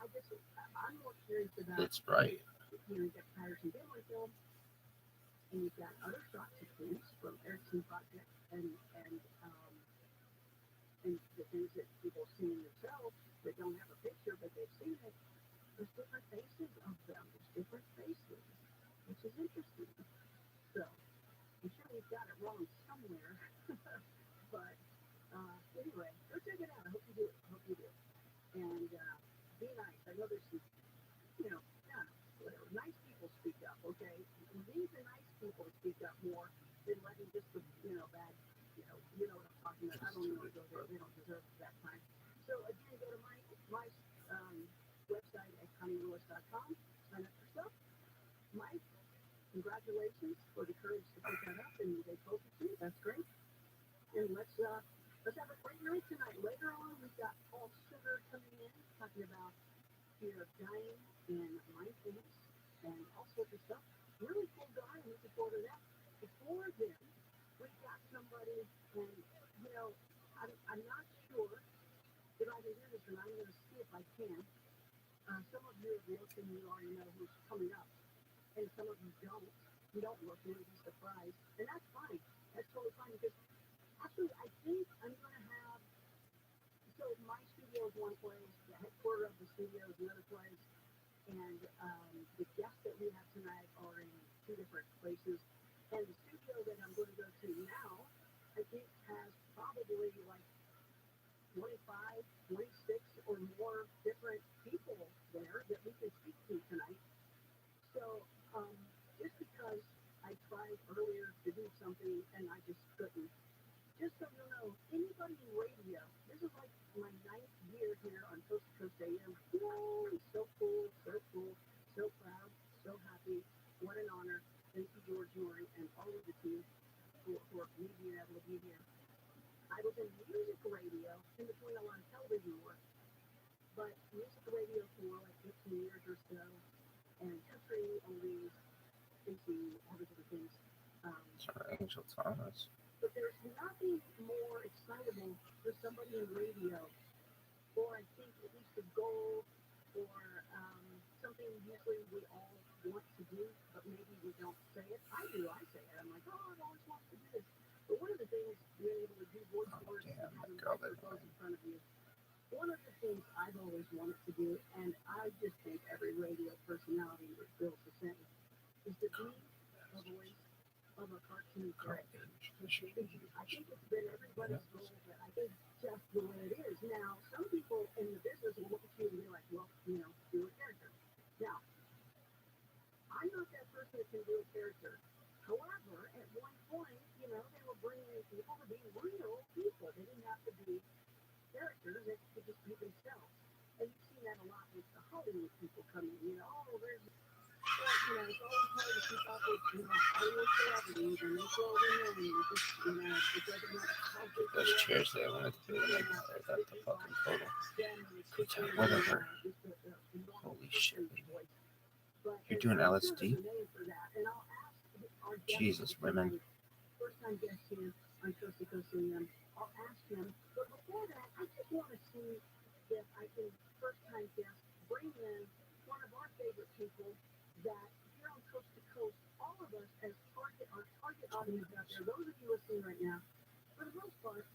I'm more curious about. It's bright. You've got Patterson Family Film, and you've got other shots of things from Erickson Project, and the things that people have seen themselves that don't have a picture, but they've seen it. There's different faces of them. There's different faces, which is interesting. So I'm sure we've got it wrong somewhere, but anyway, go check it out. I hope you do. And be nice. I know there's some, whatever. Nice people speak up, okay? We need the nice people to speak up more than letting just the, bad, you know what I'm talking about. I don't know if they don't deserve that time. So again, go to my website at ConnieLewis.com. Sign up for stuff. Mike, congratulations for the courage to pick that up and they posted you. That's great. And let's have a great night tonight. Later on, we've got Paul Sugar coming in, talking about fear of dying and mindfulness and all sorts of stuff. Really cool guy. I'm looking forward to that. Before then, we've got somebody, and I'm not sure if I can do this, and I'm going to see if I can. Some of you have looked and you already know who's coming up, and some of you don't. You don't look, you'll be surprised, and that's fine. That's totally fine because actually, I think I'm going to have. So my studio is one place, the headquarters of the studio is another place. And the guests that we have tonight are in two different places. And the studio that I'm going to go to now, I think has probably like 25, 26 or more different people there that we can speak to tonight. So just because I tried earlier to do something and I just couldn't, just so you know, anybody in radio, this is like my 9th year here on Coast to Coast AM. Whoa, so cool, so proud, so happy. What an honor. Thank you, George Norrie, and all of the team for me being able to be here. I was in music radio in between a lot of television work, but music radio for like 15 years or so, and country oldies, Casey, all those other things. Angel Thomas. But there's nothing more excitable for somebody in radio, or I think at least a goal, or something usually we all want to do, but maybe we don't say it. I do, I say it. I'm like, oh, I've always wanted to do this. But one of the things being able to do voiceovers and having microphones in front of you, one of the things I've always wanted to do, and I just think every radio personality feels the same, is to be a voice of a cartoon character. I think it's been everybody's goal, but I think just the way it is. Now, some people in the business will look at you and be like, well, you know, do a character. Now, I'm not that person that can do a character. However, at one point, you know, they were bringing in people to be real people. They didn't have to be characters, they could just be themselves. And you've seen that a lot with the Hollywood people coming, you know, oh, there's, you know, it's always hard to keep up with, you know, Hollywood celebrities, and they throw them in, and just, you know, it doesn't matter how big those chairs that I wanted to do, like, I got the fucking photo. Good job, whatever. Holy shit. You're doing LSD? Jesus, women. First time guest here on Coast to Coast AM, I'll ask him, but before that, I just want to see if I can, first time guest, bring in one of our favorite people that here on Coast to Coast, all of us as our target audience out there, those of you listening right now, for the most part,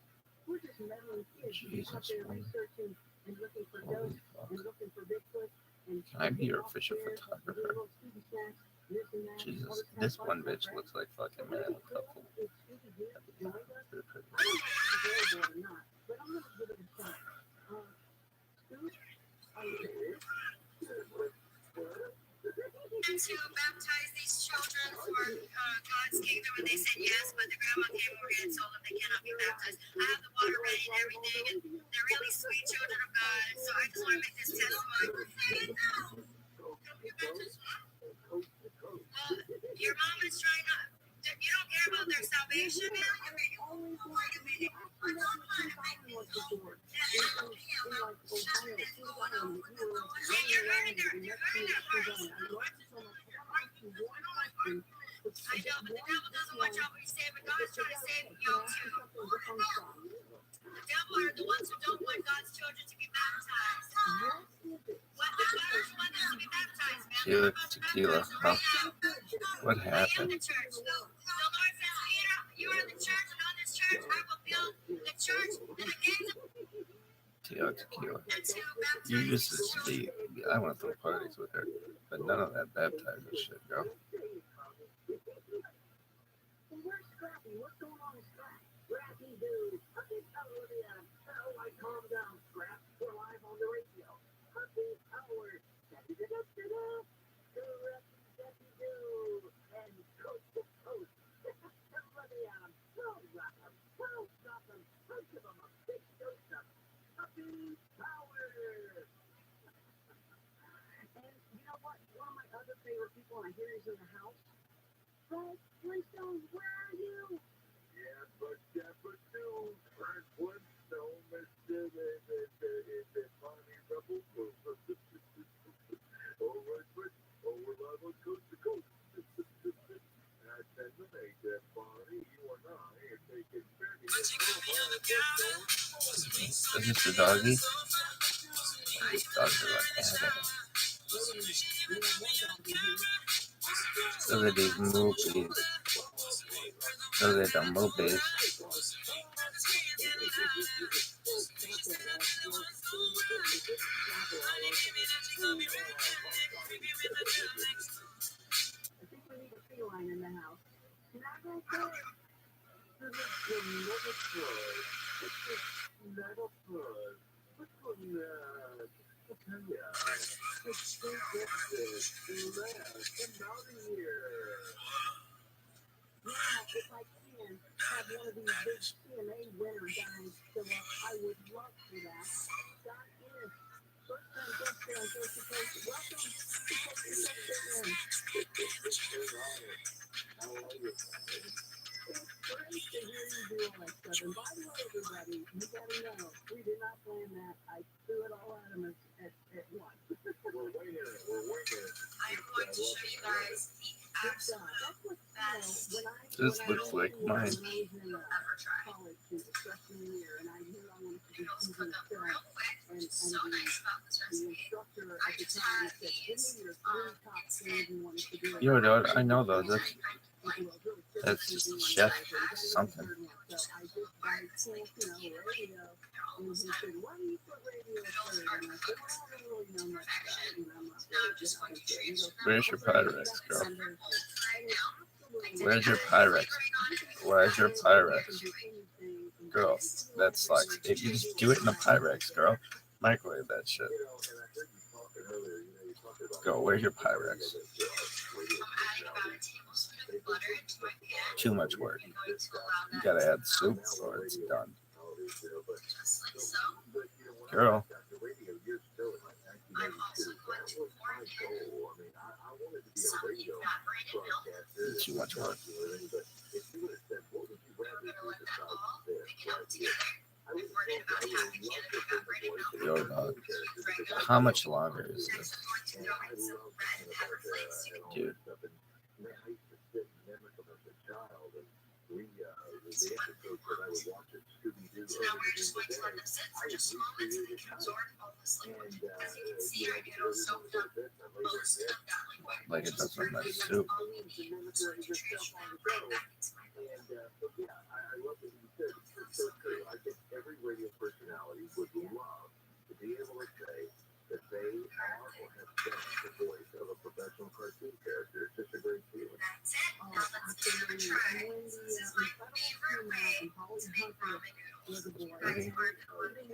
we're just meddling kids out there researching and looking for ghosts and looking for Bigfoot. And can I be your official photographer? Jesus, this one bitch looks like fucking man couple. To baptize these children for God's kingdom, and they said yes, but the grandma came over and told them they cannot be baptized. I have the water ready and everything, and they're really sweet children of God. So I just want to make this testimony. Your mom is trying to. You don't care about their salvation, man. You're hurting her. You're hurting her first. I know, but the devil doesn't watch out what you say, but God's trying to save you too. The devil are the ones who don't want God's children to be baptized. What the devil wants them to be baptized, man. Tequila. Huh? What happened? I am the church. The Lord says, Peter, you are the church, and on this church I will build the church, and the gates of Tequila. You used to be, I want to throw parties with her, but none of that baptizing shit, girl. Where's Scrappy? What's going on with Scrappy? Scrappy, dude. Okay, calm down, Scrap. We're live on the radio. Happy hour. And coast to coast. Everybody out. Don't rock them. Don't stop them. Don't give them a big dose of happy power. And you know what? One of my other favorite people, and I hear he's in the house. Fred Flintstone, where are you? Yeah, but two, Fred Flintstone, Mr. the Bonnie Rebel. Over live on Coast to Coast. I said to make that Bonnie, you and I are taking 30 Is this the doggy? These dogs are like that. Look at these movies. Look at the movies. This looks like mine. Yo, dude, I know those. That's just chef something. Where's your Pyrex, girl? Where's your Pyrex? Where's your Pyrex? Girl, that sucks. If you just do it in a Pyrex, girl, microwave that shit. Girl, where's your Pyrex? Too much work. You gotta add soup or it's done. Girl. Too much work. Yo, dog. How much longer is this? Dude. Like it does with my soup. I think every radio personality would love to be able to say that they are or have been the voice of a professional cartoon character. It's just a great feeling. That's it. Now let's do the try. This is my favorite way to make ramen noodles. That's part of the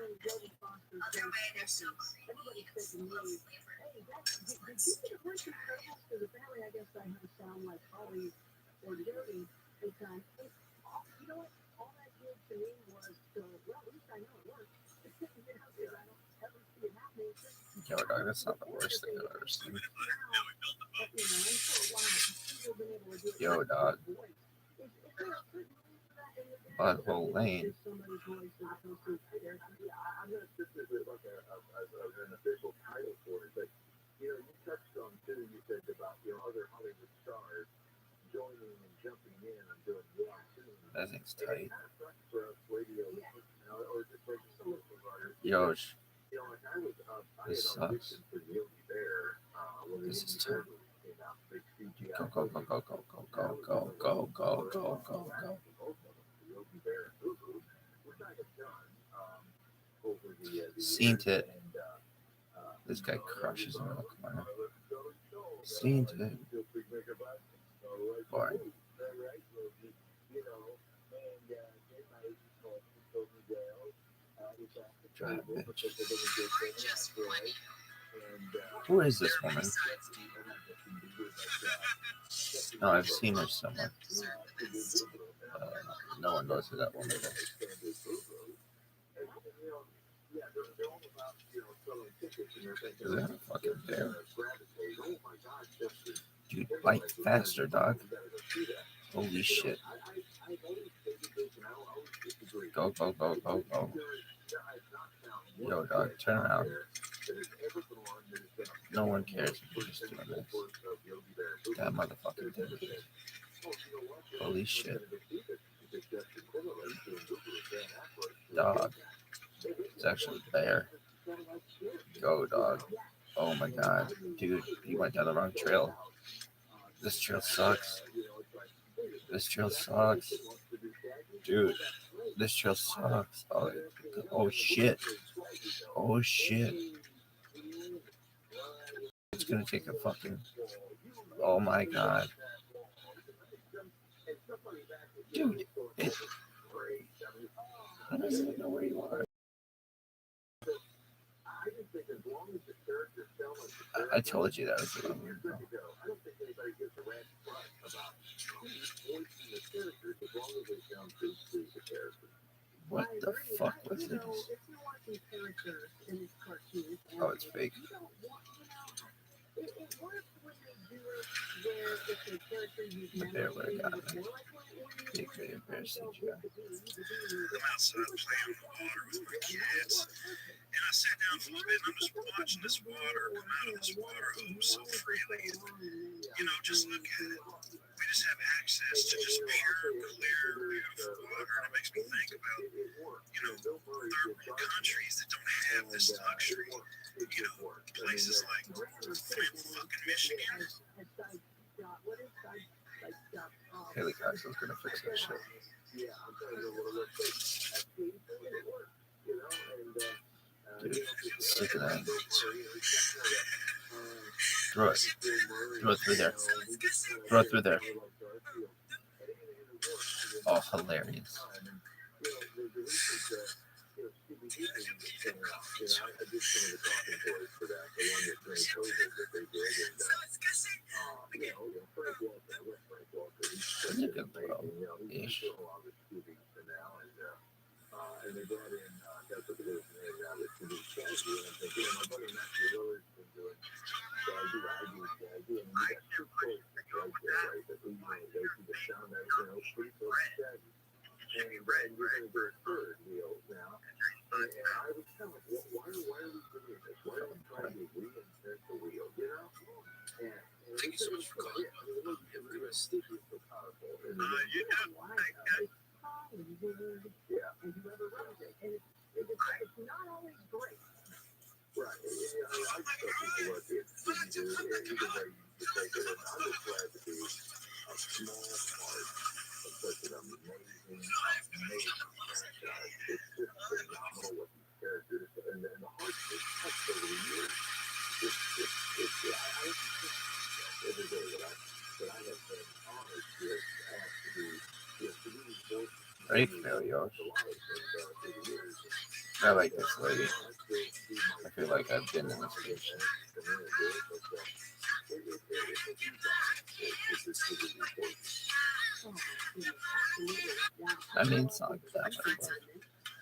other way, they're so creamy and full of flavor. Yo, dog, that's not the worst thing I've ever seen. Yo, dog. Butthole Lane. I'm going to put this as like an official title for it, but you touched on too. You said about other Hollywood stars joining and jumping in and doing That thing's tight. radio, Yo, this sucks. This is tight. Go, go, go, go, go, go, go, go, go, go, go, go. Seen it. This guy crushes him in the corner. Seen it. Boring. Drive, bitch. Who is this woman? No, I've seen her somewhere. No one knows who that woman is. Is that a fucking bear? Dude, bite faster, dog. Holy shit. Go, go, go, go, go. Yo, dog, turn around. No one cares if you're just doing this. That motherfucking thing. Holy shit. Dog. It's actually a bear. Go, dog. Oh my god. Dude, you went down the wrong trail. This trail sucks. This trail sucks. Dude, this trail sucks. Oh shit. Oh shit. It's gonna take a fucking... Oh my god. Dude, how does it know where you are? I told you that was the wrong word. I don't think anybody gives a rat's butt about who's voicing the characters as long as they sound true to the character. What the fuck was this? Oh, it's fake. The bear would have gotten it. Big video bear CGI. I'm outside playing in the water with my kids, and I sat down for a bit and I'm just watching this water come out of this water hose so freely. Just look at it. We just have access to just pure, clear, beautiful water, and it makes me think about, third world countries that don't have this luxury. Places like Flint, fucking Michigan. Haley Cox's gonna fix that shit. Dude, look at that. Throw it. Throw it through there. Throw it through there. Oh, hilarious. That's a good throw. Ish. And they brought in, that's what it is, and the strategy, and I'm thinking, my buddy Matthew Willard's been doing strategy, and we got two quotes right there, right, that we basically just found out, pretty close strategy. And we're going to do a third wheel now. And I was kind of like, why are we doing this? Why are we trying to reinvent the wheel, And Thank you so much for calling. It was sticky, so powerful. Yeah. And whoever runs it. And it's not always great. Right. I tell people what it's do, either way you take it. And I'm just glad to be a small part of such an amazing franchise. It's just phenomenal what these characters and the hearts they've touched over the years. Every day that I have been honored to have to be Great failures. I like this lady. I feel like I've been in this position. I mean, it's not like that much fun.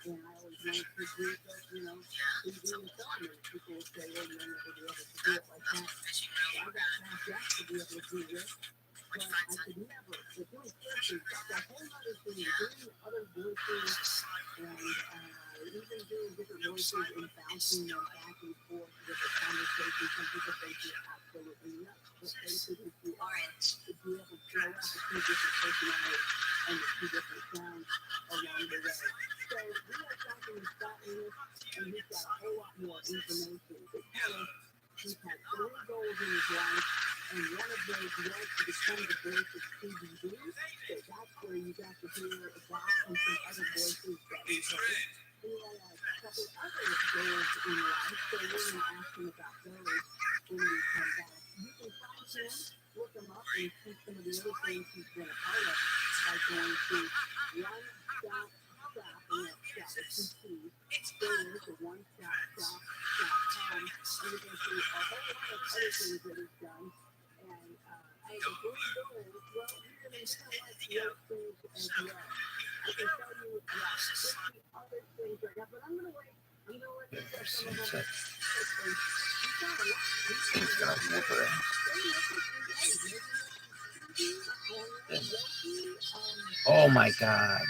And I always wanted to do it, TV and film, and people would say, well, you'll never be able to do it like that. So I got past that to be able to do this, but I could never. But doing characters, that's a whole other thing. Doing other voices and even doing different voices and bouncing them back and forth with the conversation. Some people think you're absolutely nuts, but basically you are, to be able to throw out the two different personalities and the two different sounds along the way. So we are talking to Scott Ennis, and he's got a whole lot more information to tell us. He's had 3 goals in his life, and one of those was to become the voice of CBD. So that's where you got to hear about and some other voices that we heard. And he had a couple other goals in life, so we're going to ask him about those when we come back. You can find him, look him up, and see some of the other things he's been a part of by going to one-stop shop, and that's shop with 2 T's. There is a one-stop-shop.com, and you can see a whole lot of other things that he's done. And as a good goal, well, you're going to kind of like those things as well. I can tell you about 50 other things right now, but I'm going to wait. I'm going to let you get some of them. He's got a lot. He's gonna whoop her ass. Oh my god.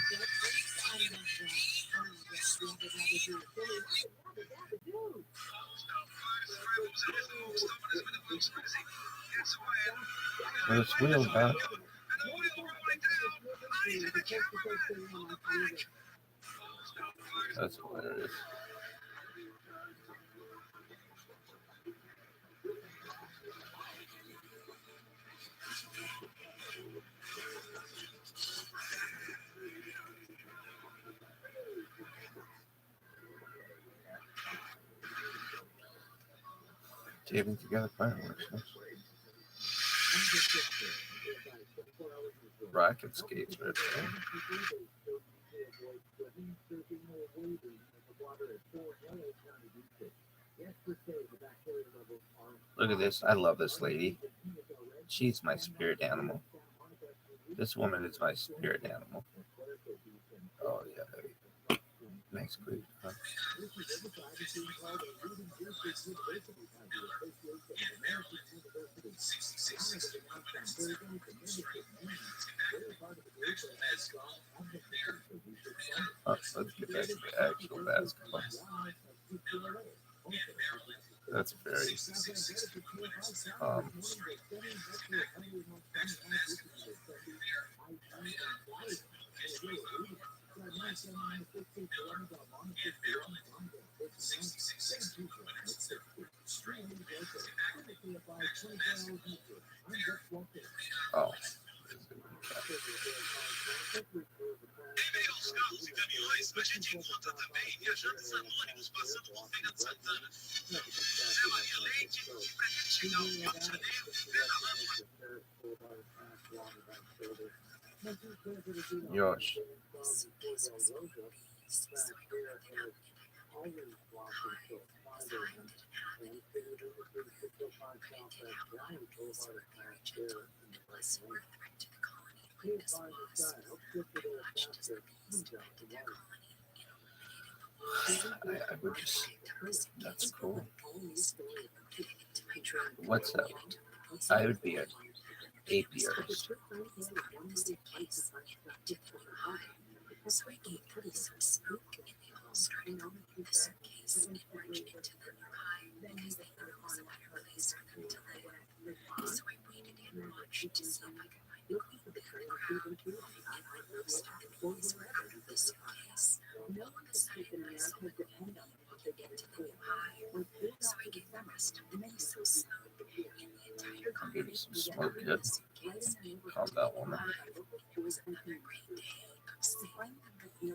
This wheel, bro. That's hilarious. Taping together fireworks. Huh? Rocket skates right there. Look at this. I love this lady. She's my spirit animal. This woman is my spirit animal. Oh, yeah. Next, please. Let's get back to the actual basketball. That's very oh. Yosh. I would just, that's cool. What's that? I would be an apiarist. I'll give you some smoke, kid. Calm down, woman.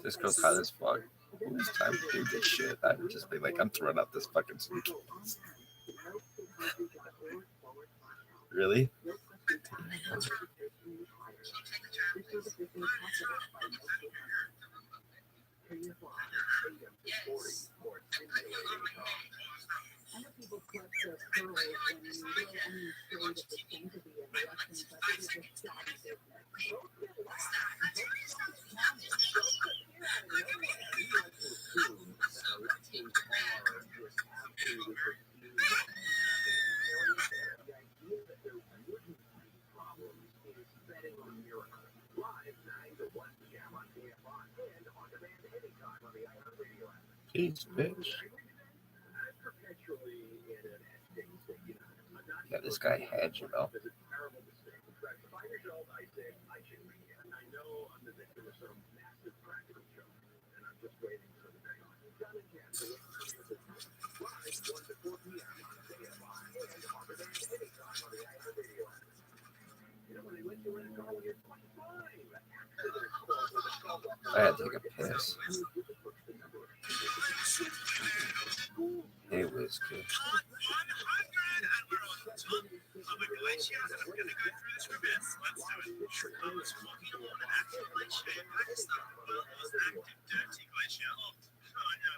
This girl's hot as fuck. Who has time to do this shit? I would just be like, I'm throwing out this fucking suitcase. Really? Jeez, bitch. Yeah, this guy had you, though. I had to take a piss. It was good.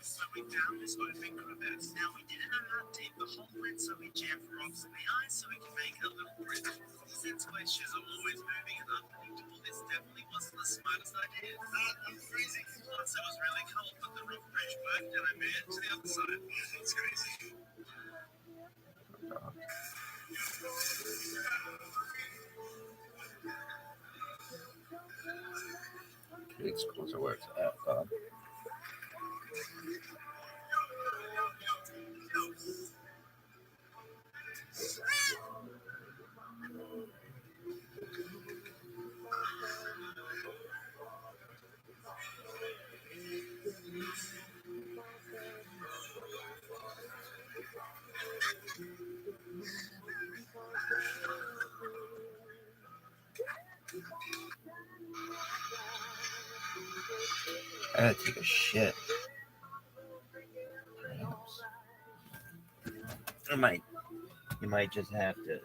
Slowing down this open crevasse. Now we did it a lot deep, the whole lens, so we jammed rocks in the eyes so we can make a little bridge. Since glaciers are always moving and unpredictable, this definitely wasn't the smartest idea. I'm freezing. Once it was really cold, but the rock bridge worked and I made it to the other side. It's crazy. Kids schools are where it's at, I had to take a shit. You might just have to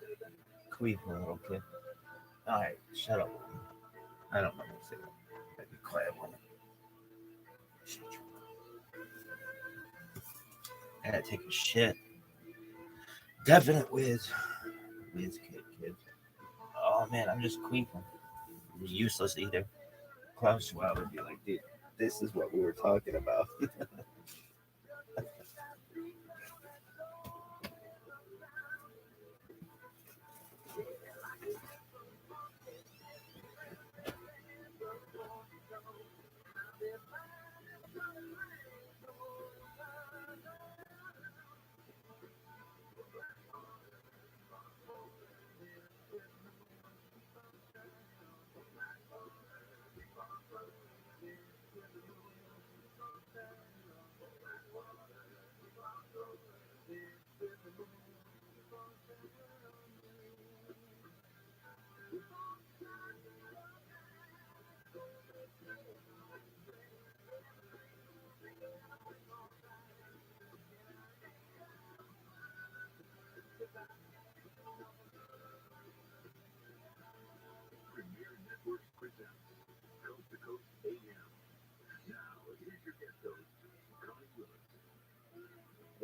queef a little kid. All right, shut up. I don't know what to say. I'd be quiet one. I gotta take a shit. Definite whiz kid. Oh man, I'm just queefing. Useless either. Klaus Schwab would be like, dude, this is what we were talking about. Premier Networks presents Coast to Coast AM. Now, here's your guest host, Connie Willis.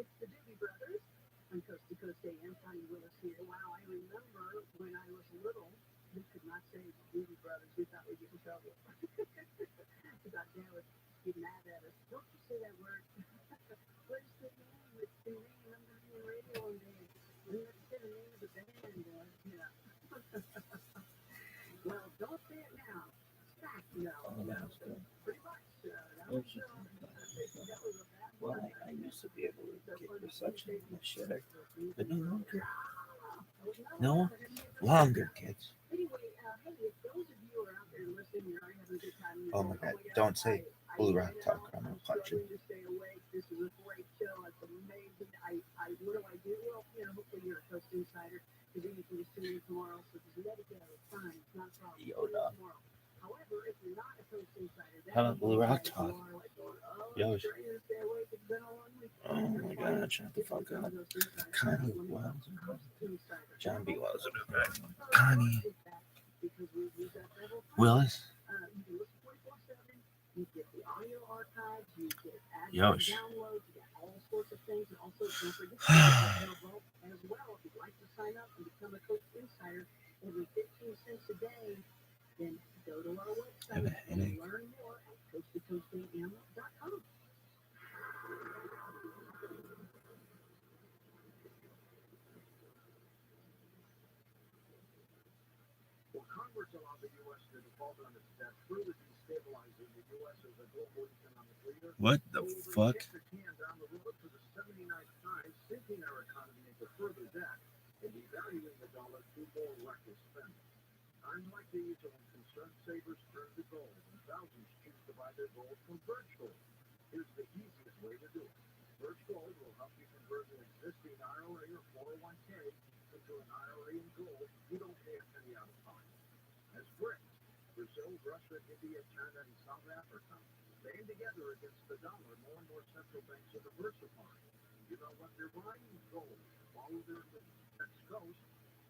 It's the Doobie Brothers on Coast to Coast AM. Connie Willis here. Wow, I remember when I was little, we could not say Doobie Brothers. We thought we'd get in trouble. We thought Dad would get mad at us. Don't you say that word. Where's the name? It's the name. I'm going to be on radio one day. And let's say the name of the band. Yeah. Well, don't say it now. It's fact now. Pretty much. Well, I used to be able to get reception in the shitter, but no longer. No longer, kids. Oh my god, don't say Blue Rock Talk or I'm gonna punch you. This is a great show. It's amazing. What do I do? Well, hopefully you're a Coast Insider, because then you can just tune in tomorrow. So just let it go. It's fine. It's not a problem. Yoda. However, if you're not a Coast Insider, How about Blue Rock Talk? Yo. Oh my god, shut the fuck up. Connie Wowzer. John B. Wowzer. Connie Willis. You get the audio archives, you get Yosh. downloads, you get all sorts of things, and also don't forget as well. If you'd like to sign up and become a Coast Insider, every 15 cents a day, then go to our website and learn more at coasttocoastam.com. Well, Congress allowed the U.S. to default on its debt, further destabilizing the U.S. as a global economic leader. What the fuck? Kick the can down the road for the 79th time, sinking our economy into further debt and devaluing the dollar through more reckless spending. Times like these are when concerned savers turn to gold, and thousands choose to buy their gold from Birch Gold. Here's the easiest way to do it. Birch Gold will help you convert an existing IRA or 401k into an IRA in gold. You don't pay a penny out of pocket. As BRICS, Brazil, Russia, India, China, and South Africa band together against the dollar, more and more central banks are diversifying. You know what they're buying? Gold. Follow their next coast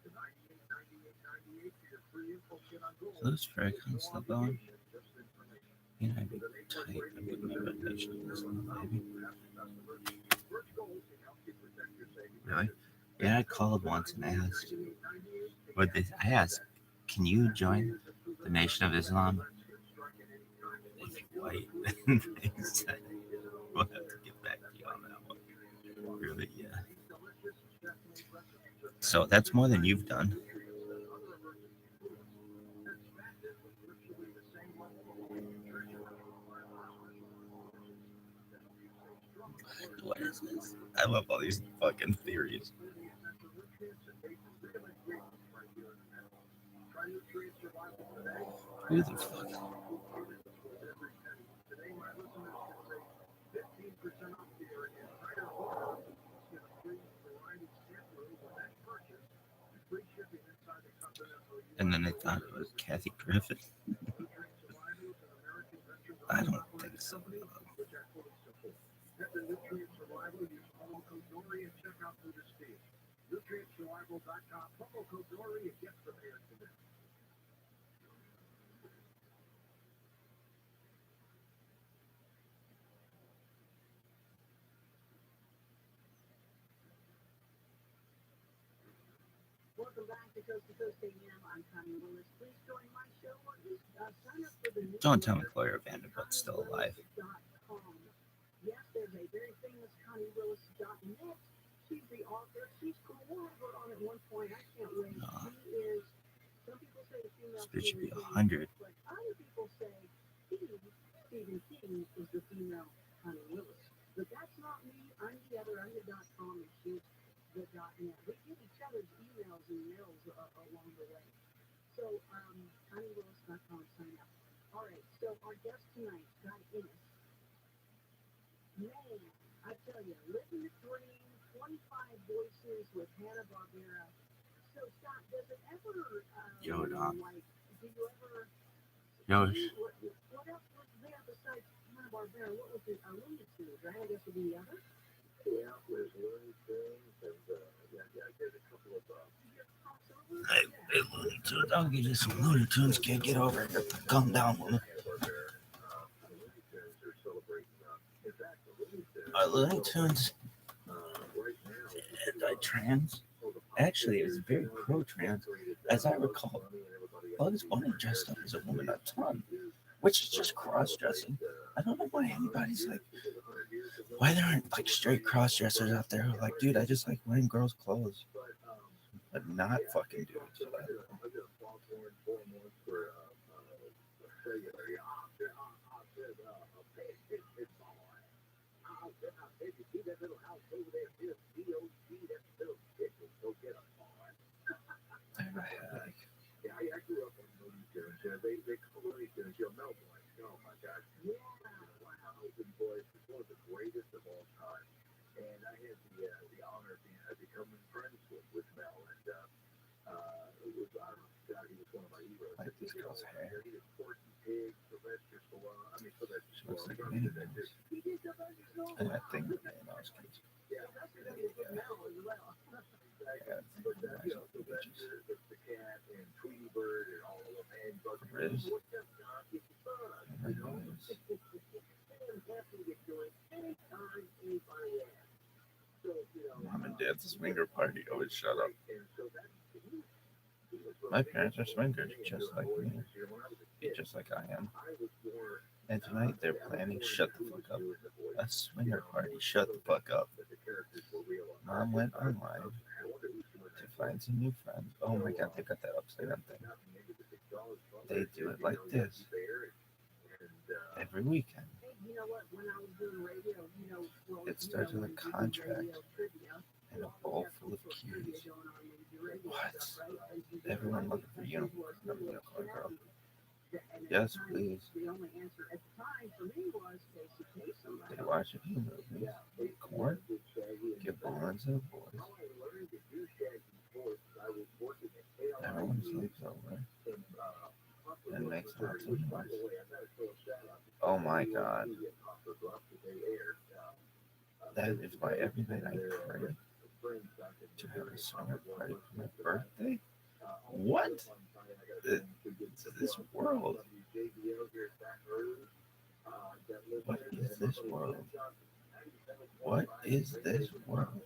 to 98.98 for your free info kit on gold. So this frequency still going? You know, I'd be tight. I'm getting my rotation. Maybe. Really? Yeah, I called once and asked. I asked, can you join the Nation of Islam if you're white? They said, we'll have to get back to you on that one. Really? Yeah. So that's more than you've done. What is this? I love all these fucking theories. Who the fuck? And then they thought it was Kathy Griffin. I don't think so. trip to Marvel.com. Promo code Dory and get prepared for this. Welcome back to Coast AM. I'm Connie Willis. Please join my show or just sign up for the Don't tell me Gloria Vanderbilt's still alive. ConnieWillis.com. Yes, there's a very famous ConnieWillis.net. She's the author. She's cool. We'll have her on at one point. I can't wait. No. She is, some people say the female This bitch should be Stephen King, 100. but other people say Stephen King is the female Connie Willis. But that's not me. I'm the other. I'm the .com and she's the .net. We give each other's emails and mails along the way. So, ConnieWillis.com, sign up. All right, so our guest tonight, Scott Innes. Man, I tell you, living the dream, 25 voices with Hanna-Barbera. So, Scott, does it ever, Yo, Dom. like, do you ever, Yo, what else was there besides Hanna-Barbera? What was it? Looney Tunes, right? I guess would be the other. Yeah, there's Looney Tunes and I did a couple of hey, Looney Tunes, I'll give you some Looney Tunes. Can't get over here. Calm down, woman. Looney Tunes anti-trans. Actually, it was very pro-trans. As I recall, Bugs Bunny dressed up as a woman a ton, which is just cross-dressing. I don't know why anybody's like, why there aren't like straight cross-dressers out there who are like, dude, I just like wearing girls' clothes, but not fucking dudes. I grew up on Looney Tunes. They call Looney Tunes, Mel Blanc. Oh my God. Yeah. Wow. The boys was one of the greatest of all time. And I had the honor of becoming friends with Mel. And it was, God, he was one of my heroes. Like this girl's hair. He did Porky Pig, Sylvester Stallone. She looks like Minnie Mouse. And that thing with Minnie Mouse kids. Yeah. The cat and Tweety Bird and all of them. And Riz. Mom and Dad's swinger party. Always shut up. My parents are swingers, just like me. Just like I am. And tonight they're planning, shut the fuck up, a swinger party. Shut the fuck up. Mom went online to find some new friends. Oh my God, they got that upside down thing. They do it like this every weekend. It starts with a contract and a bowl full of cues. What? Everyone looking for unicorns. I'm a unicorn girl. Yes, please. They watch a few movies. Corn. Give bonds to the boys. Everyone sleeps over and makes lots of noise. Oh my God. That is why every night I pray to have a summer party for my birthday. What? This world. What is this world? What is this world?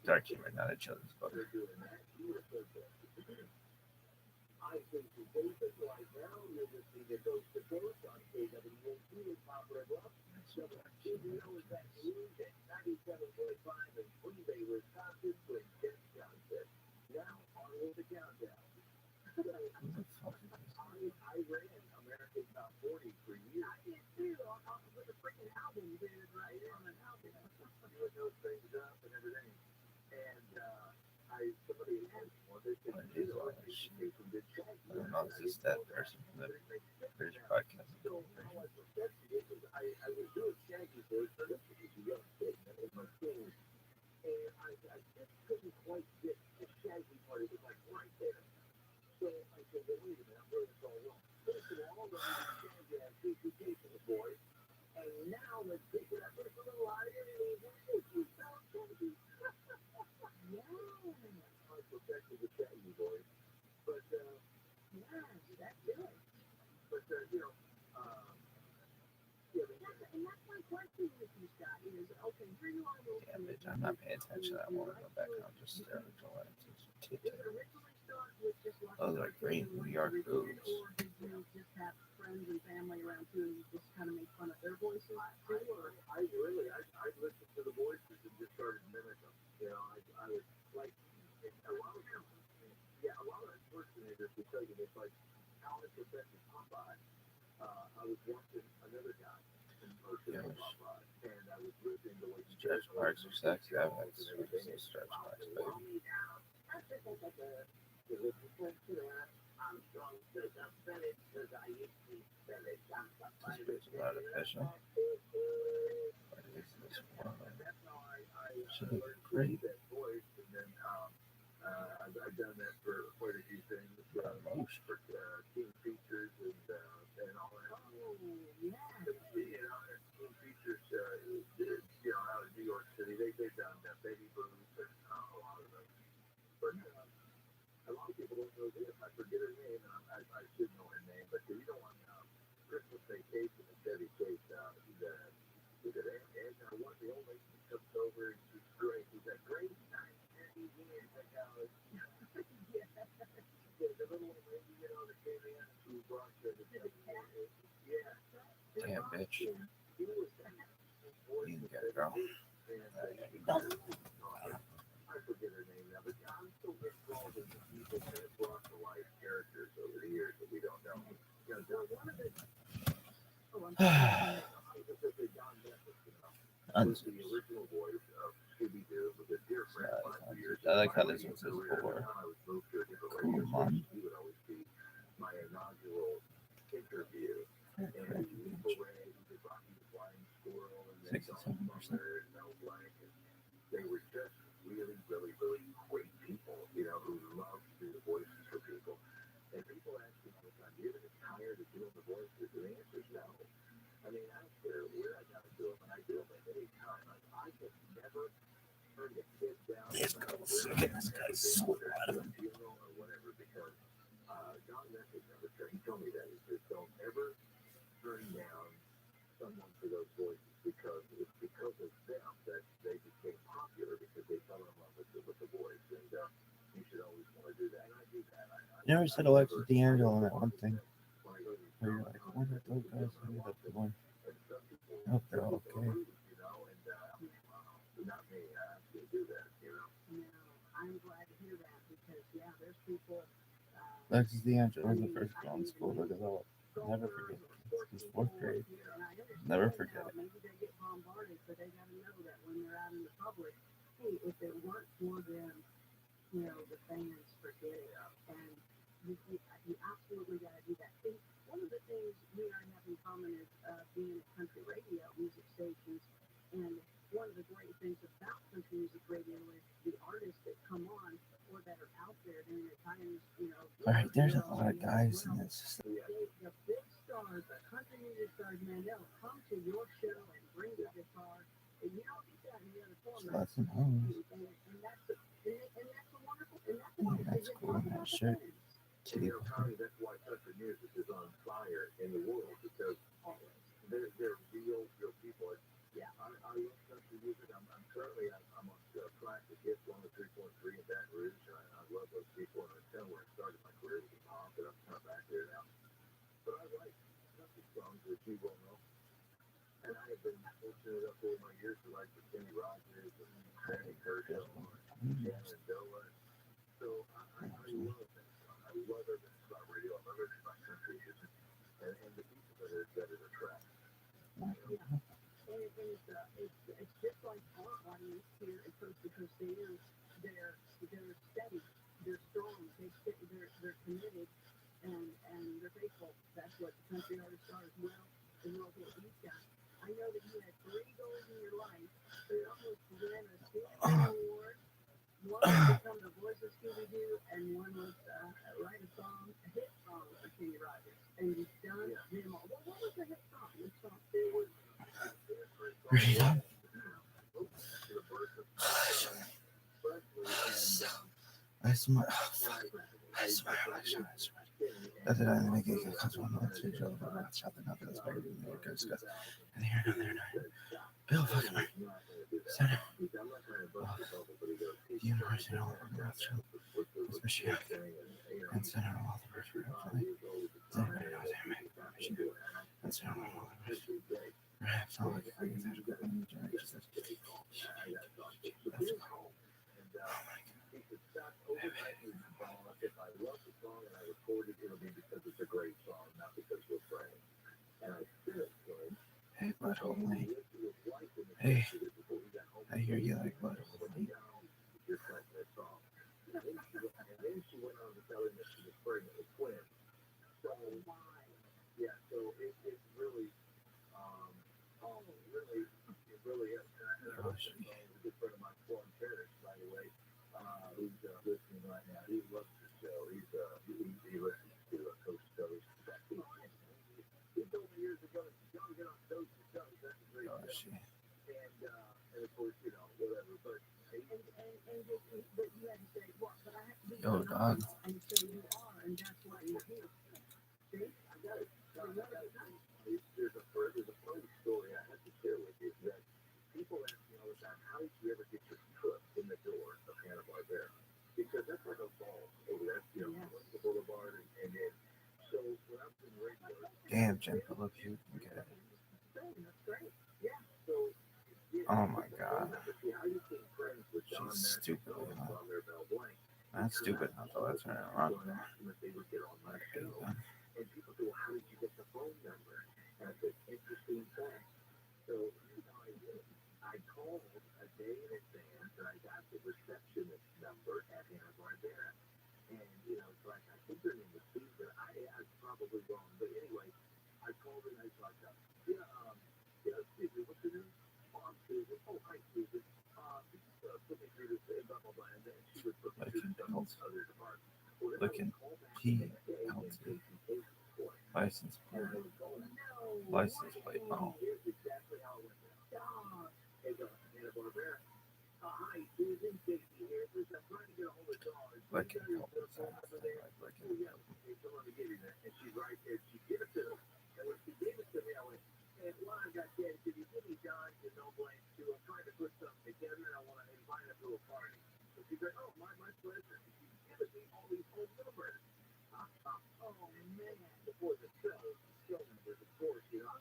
Dark humor, not each other's butter. I ran America's Top 40 for years. I did too. With a freaking album, dude, right on an album. Doing those things up and everything. And somebody asked me one day, I don't know, is this that person from the British podcast? So how I perfected it was I was doing Shaggy voice, but this was a young kid, and it was my team. And I just couldn't quite get the Shaggy part. It was like right there. So I said, well, wait a minute, I'm doing this all wrong. First of all, the Shaggy has duplication of voice. And now let's take it up a little lighter and we want to keep out Shaggy. Yeah. That's good. But you know, And that's my question with you, Scott, is, okay, here you are. Yeah, bitch, I'm not paying attention to that one in the background. Just staring at the lights. Did it originally start with just watching Those are great New York foods. or did you just have friends and family around too, and you just kind of make fun of their voices too? Or I listened to the voices and just started mimicking them. You know, I was like, a lot of impersonators will tell you this, like Alex Professor Popeye. I was watching another guy impersonate Popeye, and I was listening to what he Stretch marks are sexy. I've had some stretch marks, baby. I'm strong because I'm Spanish, because I used to be Spanish. This bitch is artificial. What is this one? Should be great. That voice, and then I've done that for quite a few things, for team features and all that. oh yeah, You know, team features, you know, out of New York City, they've done baby boots and a lot of them. But a lot of people don't know this. I forget her name, and I should know her name. But you know, on Christmas Vacation in Chevy Chase, is it Edna? One of the old ladies who comes over, and she's great. She's a great nice Chevy here. Like, the little old lady, you know, that came in, and she brought the yeah. Damn, bitch. She was You can get it, girl. I forget her name now, but I'm still involved in the people that have brought to life characters over the years that we don't know. You know, one of the John Memphis, you know, was the original voice of Scooby-Doo, was a dear friend of mine for years. I like how this one says four. I was moved to a different Cool, radio man. station. He would always be my inaugural interview. And Evil Ray, he was Rocky the Flying Squirrel, and then 67%. and Mel Blanc, and they were just really, really, really great people, you know, who love to do the voices for people. And people ask me all the time, do you ever get tired of doing the voices? And the answer is no. I mean, I don't care where I got to do them, and I do them at any time. I can never turn the kids down. This guy's so out of it. Funeral or whatever, because John Memphis never said, he told me that. He says, don't ever turn down someone for those voices, because it's because of them that they became popular, because they fell in love with the voice, and you should always want to do that. And I do that. You never said Alexis D'Angelo on that one thing. Where you're like, what are those guys ended up doing? I hope they're all okay. You know, and not me. I actually do that, you know. no, I'm glad to hear that because yeah, there's people. Alexis D'Angelo was the first girl in school to develop. Never forget it. He's fourth grade. Never forget it. Maybe they get bombarded, but they got to know that when they're out in the public, hey, if it weren't for them, you know, the fans forget it. And you absolutely got to do that. See, one of the things we and I have in common is being at country radio, music stations, and one of the great things about country music radio is the artists that come on or that are out there during the times, you know. All right, there's a lot of guys in this. The big stars, the country music stars, man, they'll come to your show and bring the guitar. And you don't get that in the other format. Lots of homes. And that's a wonderful, and that's why That's cool. That shirt. You know, Tommy, that's why country music is on fire in the world, because they're real people. Yeah. I love country music. I'm currently I'm on Classic Hits 103.3 in Baton Rouge, and I love those people, and that's kind of where I started my career with hip hop, and I'm kind of back there now. But I like country songs, which you will know. And I have been fortunate up over my years to like Kenny Rogers and Sammy Kershaw and Shenandoah. So I love that song. I love everything about radio. I love everything about country music, and the people that it attracts. Yeah. And it's just like our audience here at Coast to Coast Radio. They're steady, they're strong, they're committed, and they're faithful. That's what country artists are as well what you've got. I know that you had 3 goals in your life. You almost won a Scooby-Doo award. One was become the voice of Scooby-Doo, and one was write a song, a hit song for Kenny Rogers. And you've done them all. Well, what was the hit song? Which song? It was Read up. I smile. I swear. That's it. I make it because one month to Joe Rothschild and nothing is better than the goes goes. And here and there, Bill fucking Murray, Center of the University of Rothschild, is Michigan, and Center of all the virtual family. Anybody knows Michigan, and Center of all the rest. Perhaps not like I can have a new generation. That's cool. Oh my God. If I love the song and I record it, it'll be because it's a great song, not because we're friends. And I still play. Hey, butthole me. Hey, I hear you like butthole me. You're cutting this off. And then she went on to tell him that she was pregnant with twins. So, yeah, so it's really, it really is. And I was a good friend of mine, Foreign Paris, by the way, who's listening right now. He loves the show. He listens to Coast to Coast. He told me years ago, you don't get on Coast to Coast. That's a great show. And of course, you know, whatever. But you had to say, well, but I have to be Yo, dog. And so you are, and that's why you're here. See? I got it. There's a funny story I have to share with you that people ask me all the time, how did you ever get your foot in the door of Hanna-Barbera? Because that's like a ball over there, you know, the boulevard, and then, so when I was in radio. Damn, Jennifer, look, you can get it. That's great. Yeah. So, oh my God. She's stupid. Not stupid enough, though. That's her wrong. And people go, how did you get the phone number? And I said, interesting fact. So here's how I did it. I called a day in advance, and I got the receptionist number at Hanna-Barbera. And, you know, it's like, I think her name was Susan. I was probably wrong. But anyway, I called her, and I was like, Susan, what's your name? Oh, I'm Susan. Oh, hi, Susan. Put me through this, blah, blah, blah. And then she would put me through some other department. Looking P-L-T. License plate. License plate. Oh. Here's exactly how it went down. Hey, Hanna-Barbera. Hi, Susan. Casey here. I'm trying to get a hold of Dawn. Looking Oh, yeah. Hey, so let me give you that. And she's right there. She gave it to me. And when she gave it to me, I went, hey, well, I got that. Could you give me John to no blame too? I'm trying to put something together, and I want to invite him to a party. So she's like, oh, my pleasure. She's giving me all these phone numbers. Oh, man. Before the show numbers, of course, you know.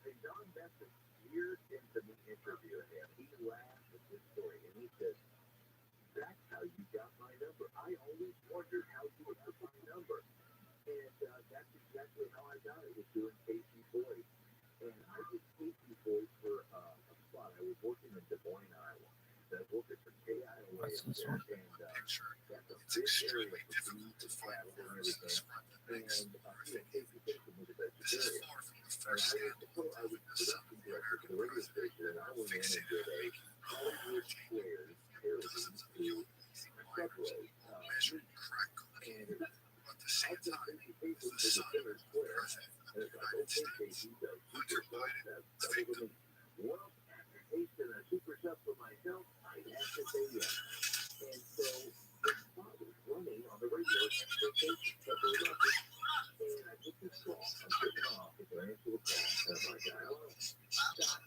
And John Besson years into me interviewing him, he laughed at this story, and he said, that's how you got my number. I always wondered how you would get my number. And that's exactly how I got it, was doing Casey Boyd. And I did Casey Boyd for a spot. I was working in Des Moines, Iowa. I was working for KIOA. It's extremely difficult to find words to describe the mix. This is far from the first sample of the South American president fixing and making Hollywood change dozens of young easy miners all measured crack cocaine. But at the same time, with the sun, the president of the United States, Hunter Biden, is victim. Well, after tasting a super stuff for myself, I have to say yes. And so the spot was running on the radio at the station couple of records. And I get this call. I'm getting off. It's an answer call. And I'm like, hello? Stop.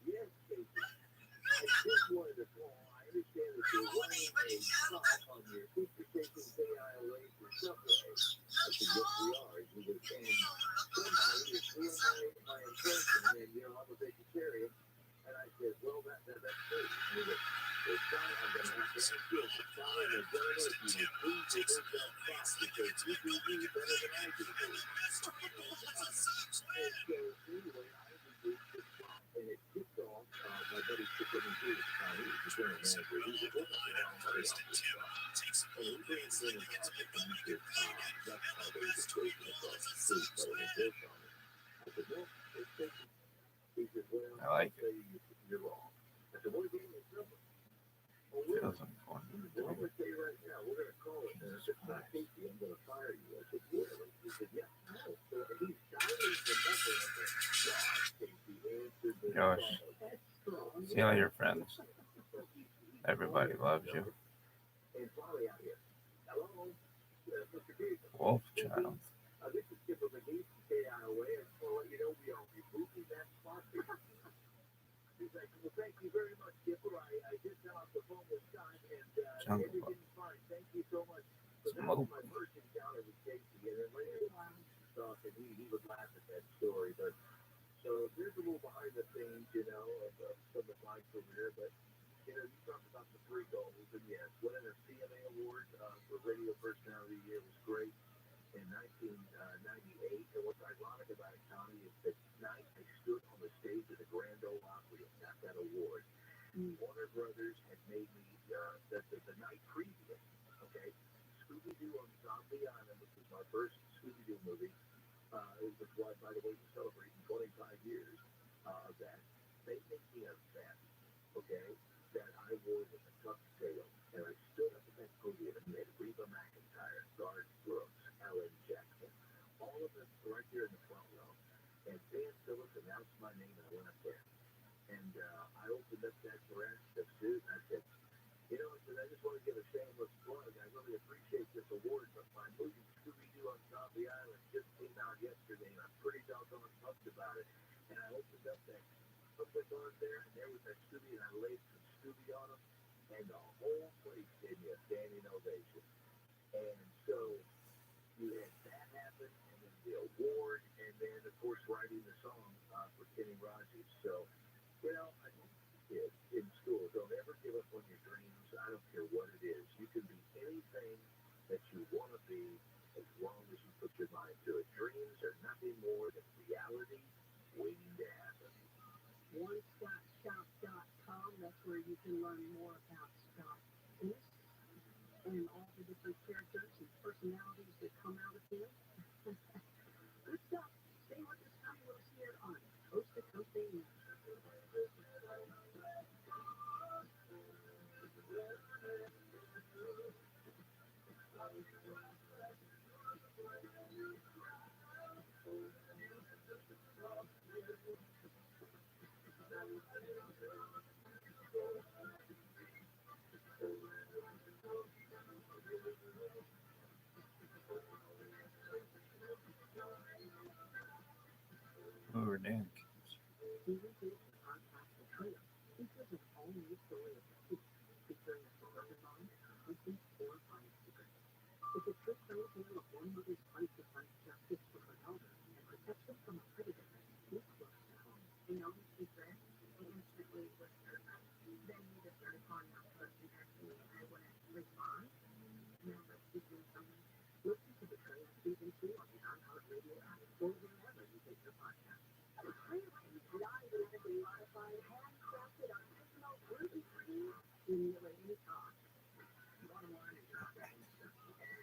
Yes, Casey. I just wanted to call. I understand that you're running a spot on your super station KIOA for Subway. I said, yes, we are. You were saying, somebody is doing my impression, and, you know, I'm a vegetarian. And I said, well, that's great. And he goes, it's fine. I'm going to have to ask you, it's fine. And gentlemen, if you would please remove that spot, because you do me better than I do. And so, anyway, I removed the spot, and it kicked off my buddy Chicken and Juice. He was the general manager. He was with me around my office. And he brings in his office, and he said, that's how they were taking it off the street, but it was on it. I said, well, it's taking. He said, well, I like it. You're wrong. I said, what gave me his number? Well, Feels important. I'm going to tell you right now, we're going to call it. And if it's not Casey, I'm going to fire you. I said, really? He said, yeah. No. So he's dialing the number. I said, God, Casey answered the Josh, see all your friends. Everybody loves you. And finally out here. Hello, Mr. Gates. ROTHSCHILD. This is Skipper McGee from KIOA. I just want to let you know we are removing that spot here. He's like, well, thank you very much, Skipper. I did tell off the phone this time, and everything's fine. Thank you so much. So that was my first encounter with Casey, and then later on, and he would laugh at that story. But so there's a little behind the scenes, of some of my career. But you talked about the 3 goals, and yes, winning a CMA award for Radio Personality of the Year was great in 1998. And what's ironic about it, Connie, is that night I stood on the stage of the Grand Ole Opry and got that award. Warner Brothers had made me the night previous, okay, Scooby-Doo on Zombie Island, which was my first Scooby-Doo movie. Which was, by the way, celebrating 25 years of that. They made me a vest, okay, that I wore with a tuxedo, and I stood up at that podium and met Reba McEntire, Garth Brooks, Alan Jackson, all of them right there in the front row. And Dan Phillips announced my name, and I went up there. And I opened up that dress, the suit, and I said, I just want to give a shameless plug. I really appreciate this award, but my movie Scooby-Doo on Zombie Island just came out yesterday, and I'm pretty doggone pumped about it. And I opened up that public on there, and there was that Scooby, and I laid some Scooby on him, and the whole place gave me a standing ovation. And so you had that happen, and then the award, and then, of course, writing the song for Kenny Rogers. So, I think kids in school, don't ever give up on your dreams. I don't care what it is. You can be anything that you want to be as long as you put your mind to it. Dreams are nothing more than reality waiting to happen. OneStopShop.com, that's where you can learn more about Scott Fish and all the different characters and personalities that come out of him. Good stuff. Stay with us, Scott. We'll see you on Coast to Coast AM. Over there. Season 2 of the podcast The Trio features an all-new story of the Thief, featuring a suburban mom and some horrifying secrets. It's a true fairy tale of one mother's fight to find justice for her daughter and protection from a predator who's close to home. A known secret, I instantly whispered. Then he just started calling out first and asking me if I wouldn't respond. Now let's begin something. Listen to The Trio Season 2 on the iHeartRadio app or wherever you get your podcast. The Trio is non-genetically modified, handcrafted, artisanal, gluten-free, stimulating talk. Bottom line is you're and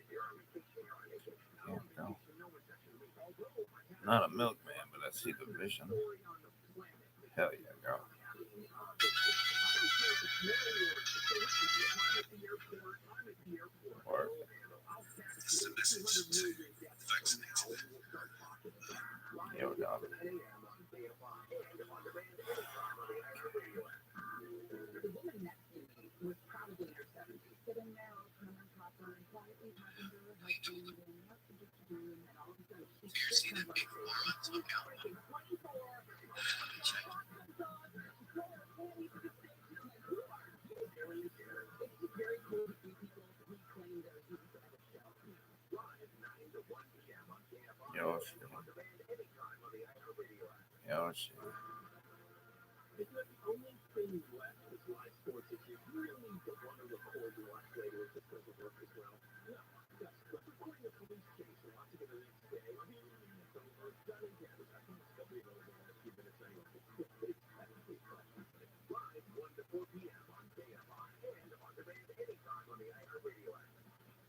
you're on vacation, you're on vacation. Yeah, no. No one's touching me. Although I have Not a milkman, but I see the vision. story on the planet. Hell yeah, girl. Or This is a message to vaccinated. yo, dog. The woman next to me was probably in her 70s, sitting there all prim and proper and quietly talking to her husband and what to do, and then all of a sudden she You're seeing a big world look out. very cool to see people who claim they're used to have a show. Live 9 to 1 p.m. on KFI. Yo, shit. On demand anytime on the iHeartRadio app. Yo, shit. It's not the only thing left with live sports. If you really don't want to record and watch later, it just doesn't work as well. No, yes, but recording a police case and watching it the next day, I mean, some of those done in cameras, I think it's going to be over the next few minutes anyway. It's technically frustrating. Live 1 to 4 p.m. on KFI and on demand anytime on the iHeartRadio app.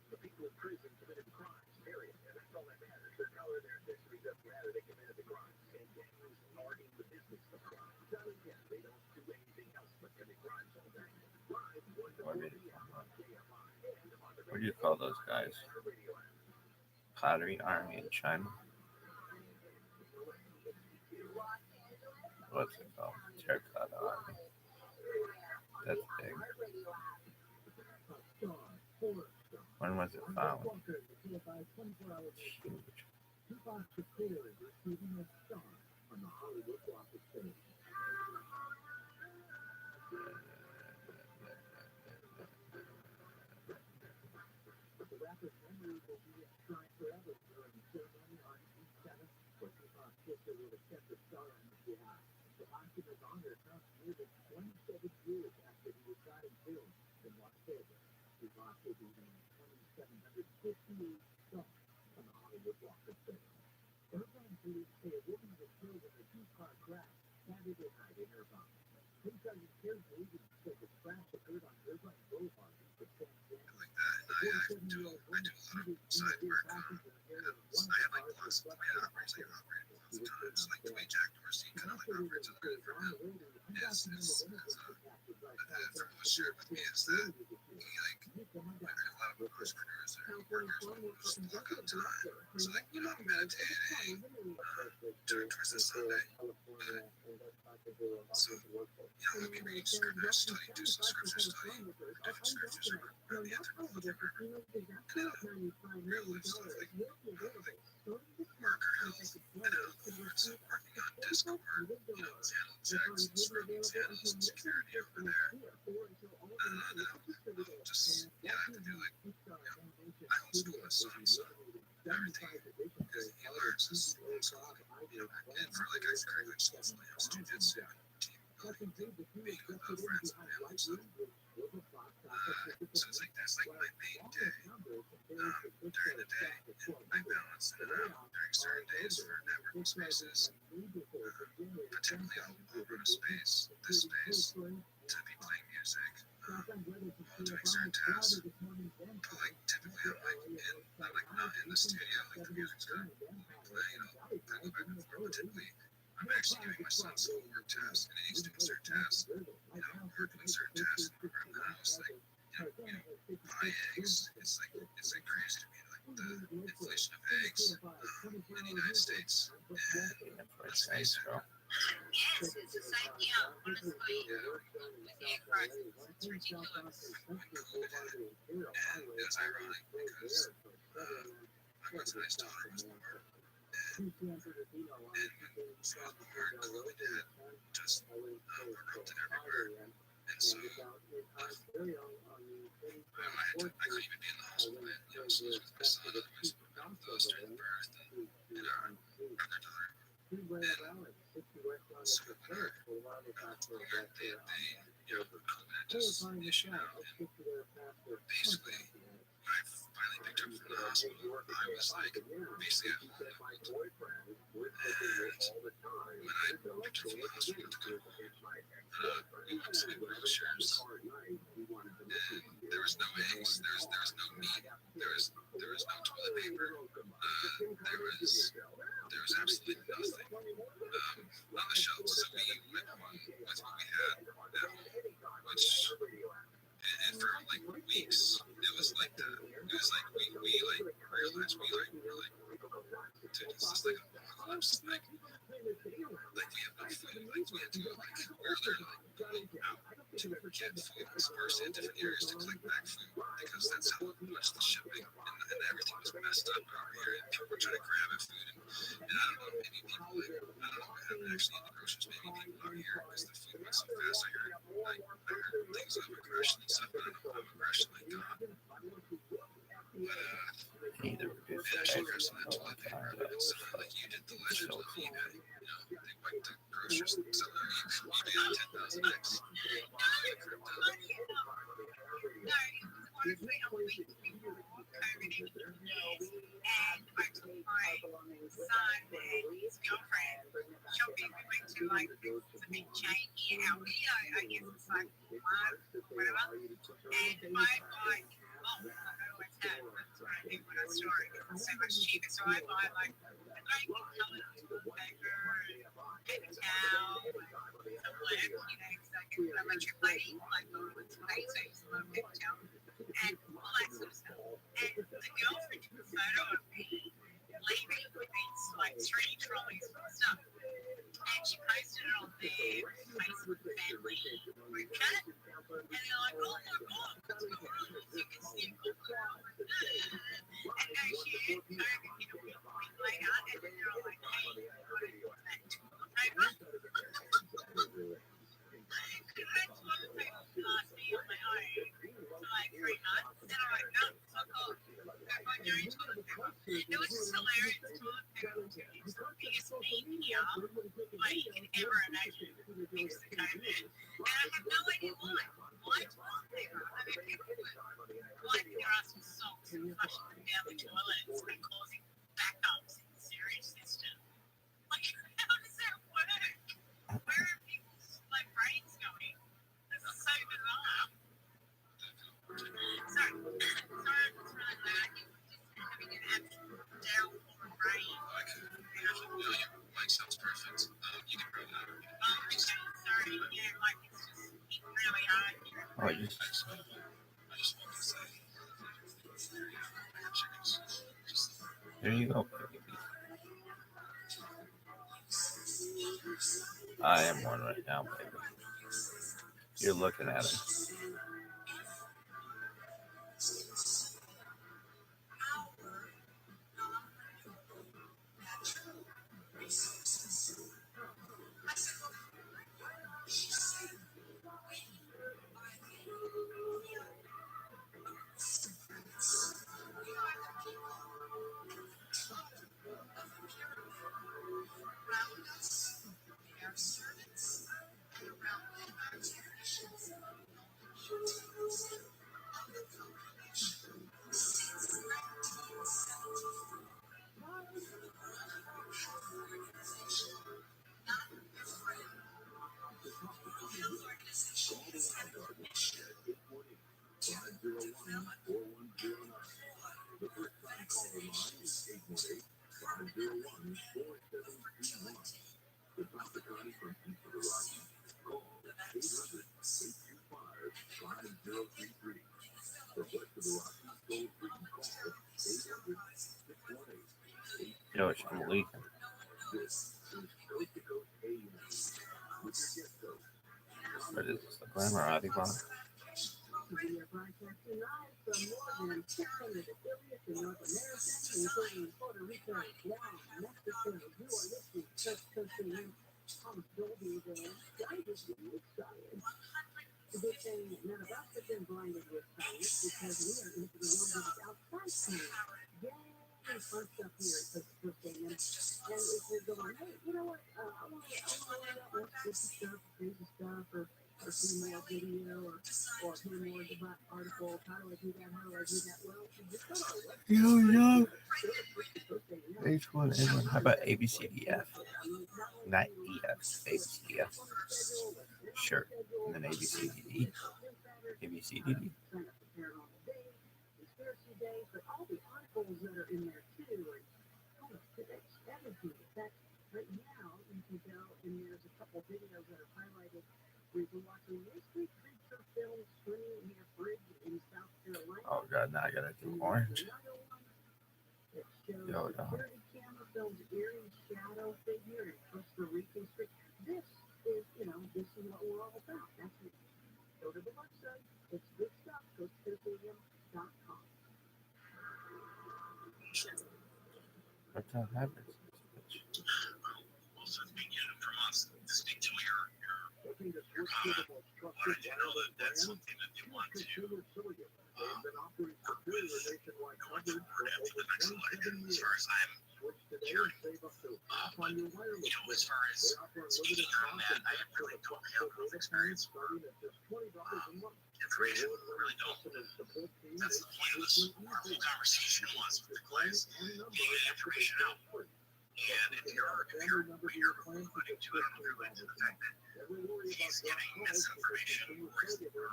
The people in prison committed crimes, period, and that's all that matters. Their color, their history doesn't matter. They committed the crimes. And gangs are in the business of crime. Tell them, they don't do anything else but commit crimes all day. Live 1 to 4 p.m. on KFI and on demand. What do you call those guys? Pottery Army in China? What's it called? Terracotta Army. That's big. When was it found? Huge. Tupac Shakur is receiving a star on the Hollywood Walk of Fame. The rapper's memory will be enshrined forever during the ceremony on June 7th, where Tupac's sister will accept a star on his behalf. The posthumous honor comes more than 27 years after he was shot and killed in Las Vegas. Tupac will be named 2,758 stars on the Hollywood Walk of Fame. Irvine police say a woman was killed in a two-car crash Saturday night in Irvine. Police Sergeant Terry Regan said the crash occurred on Irvine Boulevard in San Diego. The 47-year-old woman seated in the rear passenger area of one of the cars was left unattended. She was put on bail. Investigators say on the way to the undocumented immigrants impacted by California was California lawmaker and executive director for national during Twisted Sunday. So, let me read scriptures, study, do some scripture study, different scriptures around the anthropology of murder. And real life stuff like worker health and words of working on Discord, handling sex and surrounding handles and security over there. Just, I have to do like, I homeschool my son, so everything he learns is homeschooling. And for like extracurricular stuff, like jujitsu and team building, being with friends and family stuff. So it's like that's like my main day during the day, and I balance it out during certain days for networking spaces. But typically I'll run a space, this space, to be playing music, doing certain tasks. But like typically I'm like not in the studio, like the music's done, playing, I'll go back and forth. But typically I'm actually giving my son schoolwork tasks, and he's doing certain tasks, working on certain tasks around the house, like, buy eggs. It's like crazy to me, like the inflation of eggs in the United States. And let's face it, Yes, it's the same here, honestly. With egg prices, it's ridiculous. And it's ironic because my cousin's daughter was born, and so her COVID had just erupted everywhere. And so I couldn't even be in the hospital. And so was with my son, I was both of us during the birth, and our other daughter. And so when her COVID had just issued out, and basically I finally picked her up from the hospital. I was like basically at home that week. And when I picked her from the hospital to go home, we went to the groceries, and there was no eggs, there was no meat, there was no toilet paper, there was absolutely nothing on the shelves. So we went home with what we had at home, which, and for like weeks, it was like that. It was like we like realized we were like, dude, this is like an apocalypse. Like we have no food. Like we had to go like we're literally like going out to get food and disperse in different areas to collect back food because that's how much the shipping and everything was messed up out here. And people were trying to grab at food, and I don't know, maybe people like, I don't know, haven't actually in the groceries, maybe people out here because the food went so fast. I heard things of aggression and stuff, but I don't know how aggression like that. Either They actually grabbed some of that toilet paper and stuff like you did the legend of eBay. They wiped the groceries and stuff. eBay had 10,000 eggs. And I took my son and his girlfriend shopping. We went to like the big chain here out here. I guess it's like Walmart or whatever. And I like, I always have. That's what I do when I store it. It's so much cheaper. So I buy like a great big coloured paper and paper towel and some lamp, because I can put on my trip lady, like with tomatoes, a little paper towel, and all that sort of stuff. And the girlfriend took a photo of me leaving with these like 3 trolleys of stuff. And she posted it on their Facebook family group chat. And they're like, oh my god, what's going on? You can see a good photo of that. toilet paper. It was just hilarious. Toilet paper was the biggest meme here, like you can ever imagine. Thanks to COVID. And I have no idea why. Why toilet paper? I mean, people would wipe their ass with socks and flush them down the toilet and start causing backups in the sewage system. Like, how does that work? Where are people's brains going? This is so bizarre. So, sorry, I'm just really glad you were just having an absolute downpour of rain. Mike sounds perfect. You can bring that. Okay, sorry, yeah, it's just really hard here. Oh, I just I just wanted to say, chickens. there you go, baby. I am one right now, baby. You're looking at it. Yo, I'm leaking. What is this? The ROTHSCHILD bar? We are broadcasting live from more than 600 affiliates in North America, including Puerto Rico, Guam, Mexico. You are listening to Coast on Dolby Vision. Guided you with science. The good thing none of us have been blinded with science because we are into the world that is outside science. Yay! Fun stuff here at Coast to Coast AM. And if you're going, hey, you know what? I want to learn about more spooky stuff, crazy stuff, or see more video, or hear more about articles. How do I do that? How do I do that? Well, just go to our website. H1N1. How about ABCDF? Not EF. ABCDF. Sure. And then ABCDD. ABCDD. Conspiracy Day, but all the articles that are in there too, and today's everything. In fact, right now you can go and there's a couple videos that are highlighted. We've been watching Mystery Creature Film screening here, Bridge in South Carolina. Oh god, now I gotta do orange. It shows security camera films eerie shadow figure in Costa Rican street. This is what we're all about. That's it. Go to the website. It's good stuff. CoastToCoastAM.com. What the hell happens? Well, since being from us, to speak to your comment, wanted to know that that's something that you want to work with going forward at the next election, as far as I'm hearing. As far as speaking on that, I really don't have enough experience or information. I really don't. That's the point of this whole conversation was with the class, getting that information out. And if you're alluding to it, I don't know if you're alluding to the fact that he's giving misinformation or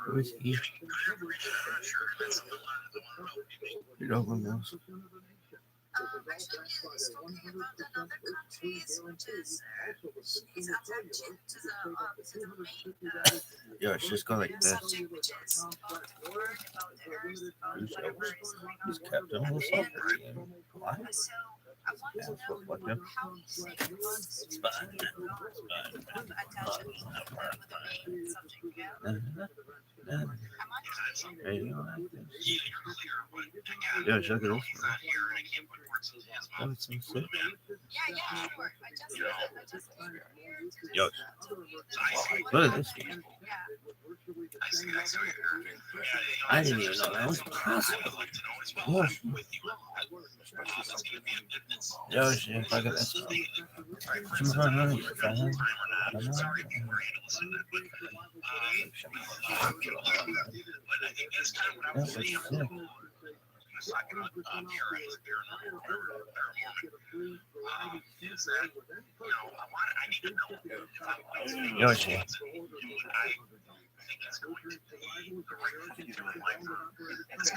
Who is he? giving good information. I'm not sure. That's something I want to know. You don't know. We're still getting talking about another countries, which is he's attacked to the Yo, it's just go like this. subject, which is about the word, about errors, about whatever is going He's on. kept him himself. Why? So I want to know how you say it was It's fine. attached with a main subject. Yeah. Hey, you know, like this. Yeah, you're clear, but again, Yo, check it out. he's not here, and I can't put words in his mouth. Oh, it's so sick. Yeah, sure. I just Yo, look at this game. I didn't even know that was possible. Oh, Yoshi, look at this. Yoshi.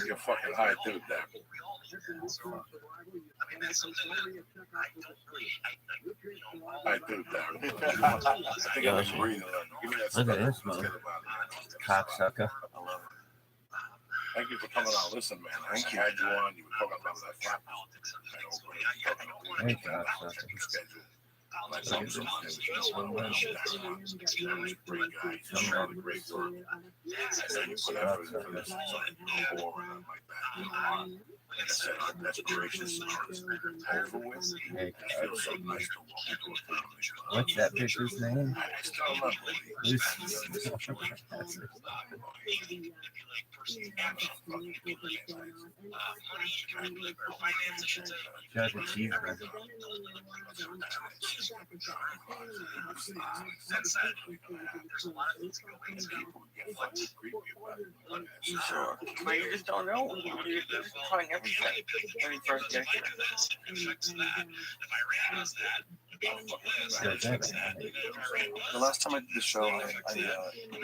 You're fucking high dude there. High dude there. I think I can breathe a little. Give me that Look at stuff. this, man. Cocksucker. Thank you for coming on. Listen, man. Thank you. I had you on. You were talking about that flap. Hey, cocksucker. My son, great guy. He's really great work. And you put effort into this. So boring like that. That's gracious. Over with. It feels so nice to walk into a family. What's that bitch's name? I still love Got a cheeseburger. Sure. But you just don't know. You're just trying everything when you first get here. The last time I did the show, I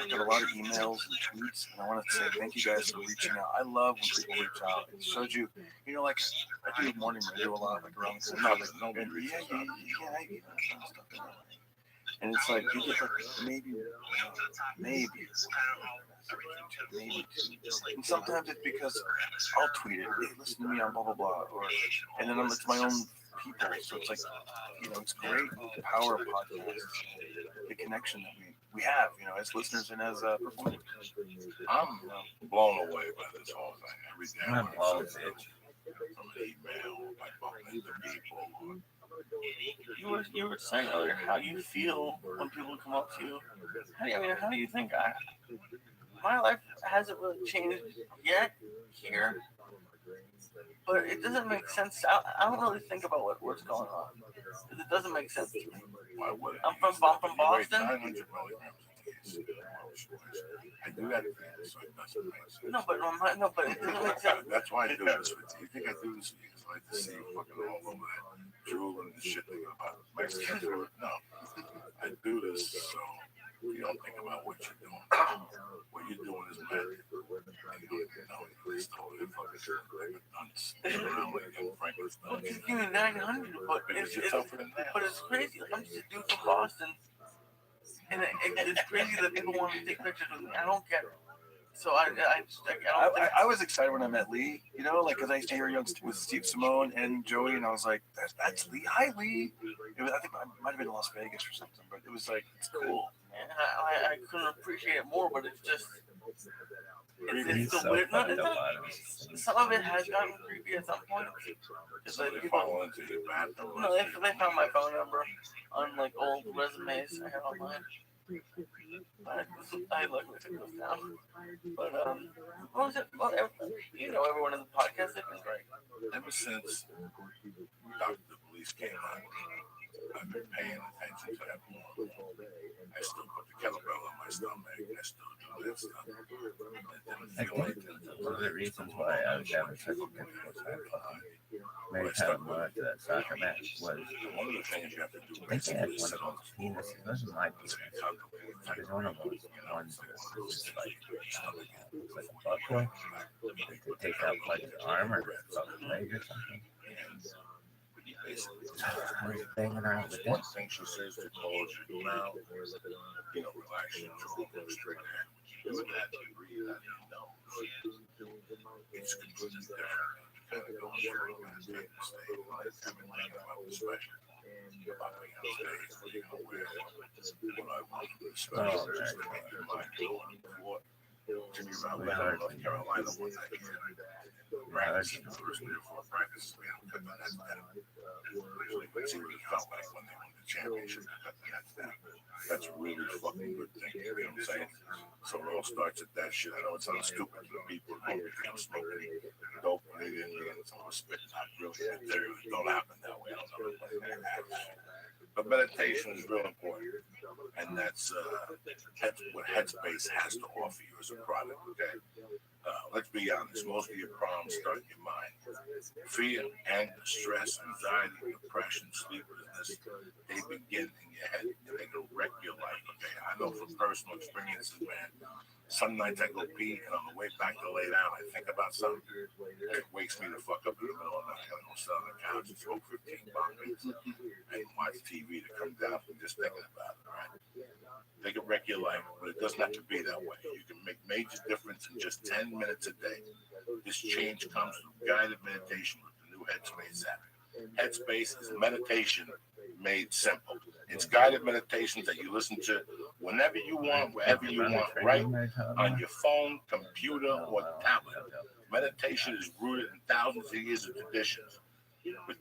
got a lot of emails and tweets, and I want to say thank you guys for reaching out. I love when people reach out. It showed you, like I do morning radio a lot, like around the country. And it's like you get like maybe. And sometimes it's because I'll tweet it, hey, listen to me on blah blah blah, and then it's my own people. So it's like, it's great. The power of podcasts, the connection that we have, as listeners and as performers. I'm blown away by this whole thing. Every day I'm blown, bitch. From an email, by bumping into people. You were saying earlier how you feel when people come up to you. How do you think my life hasn't really changed yet here, but it doesn't make sense. I don't really think about what's going on. It doesn't make sense to me. Why would it? I'm from Boston. 900 milligrams a day. I do that, so it doesn't make sense. No, but it doesn't make sense. That's why I do this with you. You think I do this because I like to see you fucking all over that drool and the shit thing about Mexican food? No. I do this so you don't think about what you're doing. What you're doing is bad. It's totally fucking shit. Well, just give me 900, but it's crazy. Like, I'm just a dude from Boston, and it's crazy that people want to take pictures with me. I don't get it. So I was excited when I met Lee, because I used to hear young with Steve Simone and Joey, and I was like, that's Lee. Hi, Lee. I think I might have been in Las Vegas or something, but it was like, it's cool. And I couldn't appreciate it more, but it's just, it's so weird. No, some of it has gotten creepy at some point. Because like, they found my phone number on like old resumes I had online. I look at it goes down. But what was it? Well, everyone in the podcast, they've been great. Ever since Dr. Police came out, I've been paying attention to that more. I still put the kettlebell on my stomach. I still do that stuff. I think one of the reasons why I was having such a difficult time made time to that soccer match was one of the things you have to do. I think I had one of those penises. It wasn't my penis. It was one of those ones that was like a buckle to take out like the arm or the leg or something. I was banging around with One that. thing she says to close your mouth, relax your jaw, straight ahead. You would have to breathe out your nose. It's completely different. You gotta go very fast and stay alive. I've been thinking about this special. About being on stage, where what I want to do special is to make your mind go on what Jimmy Brown, North Carolina, was that kid. practicing the first 3 or 4 practices. We don't cut the nets down. Let's see what it felt like when they won the championship. Cut the nets down. That's a really fucking good thing. You know what I'm saying? So it all starts at that shit. I know it sounds stupid to the people who think I'm smoking dope when they didn't get some spit. Not really material. It don't happen that way. I don't know what's going to happen. But meditation is real important. And that's what Headspace has to offer you as a product, okay? Let's be honest, most of your problems start in your mind. Fear, anger, stress, anxiety, depression, sleeplessness, they begin in your head and they can wreck your life, okay? I know from personal experiences, man, some nights I go pee and on the way back to lay down, I think about something. It wakes me the fuck up in the middle of the night. I go sit on the couch and smoke 15 bongs and watch TV to come down from just thinking about it, right? They can wreck your life, but it doesn't have to be that way. You can make major difference in just 10 minutes a day. This change comes through guided meditation with the new Headspace app. Headspace is meditation made simple. It's guided meditations that you listen to whenever you want, wherever you want, right on your phone, computer, or tablet. Meditation is rooted in thousands of years of traditions. With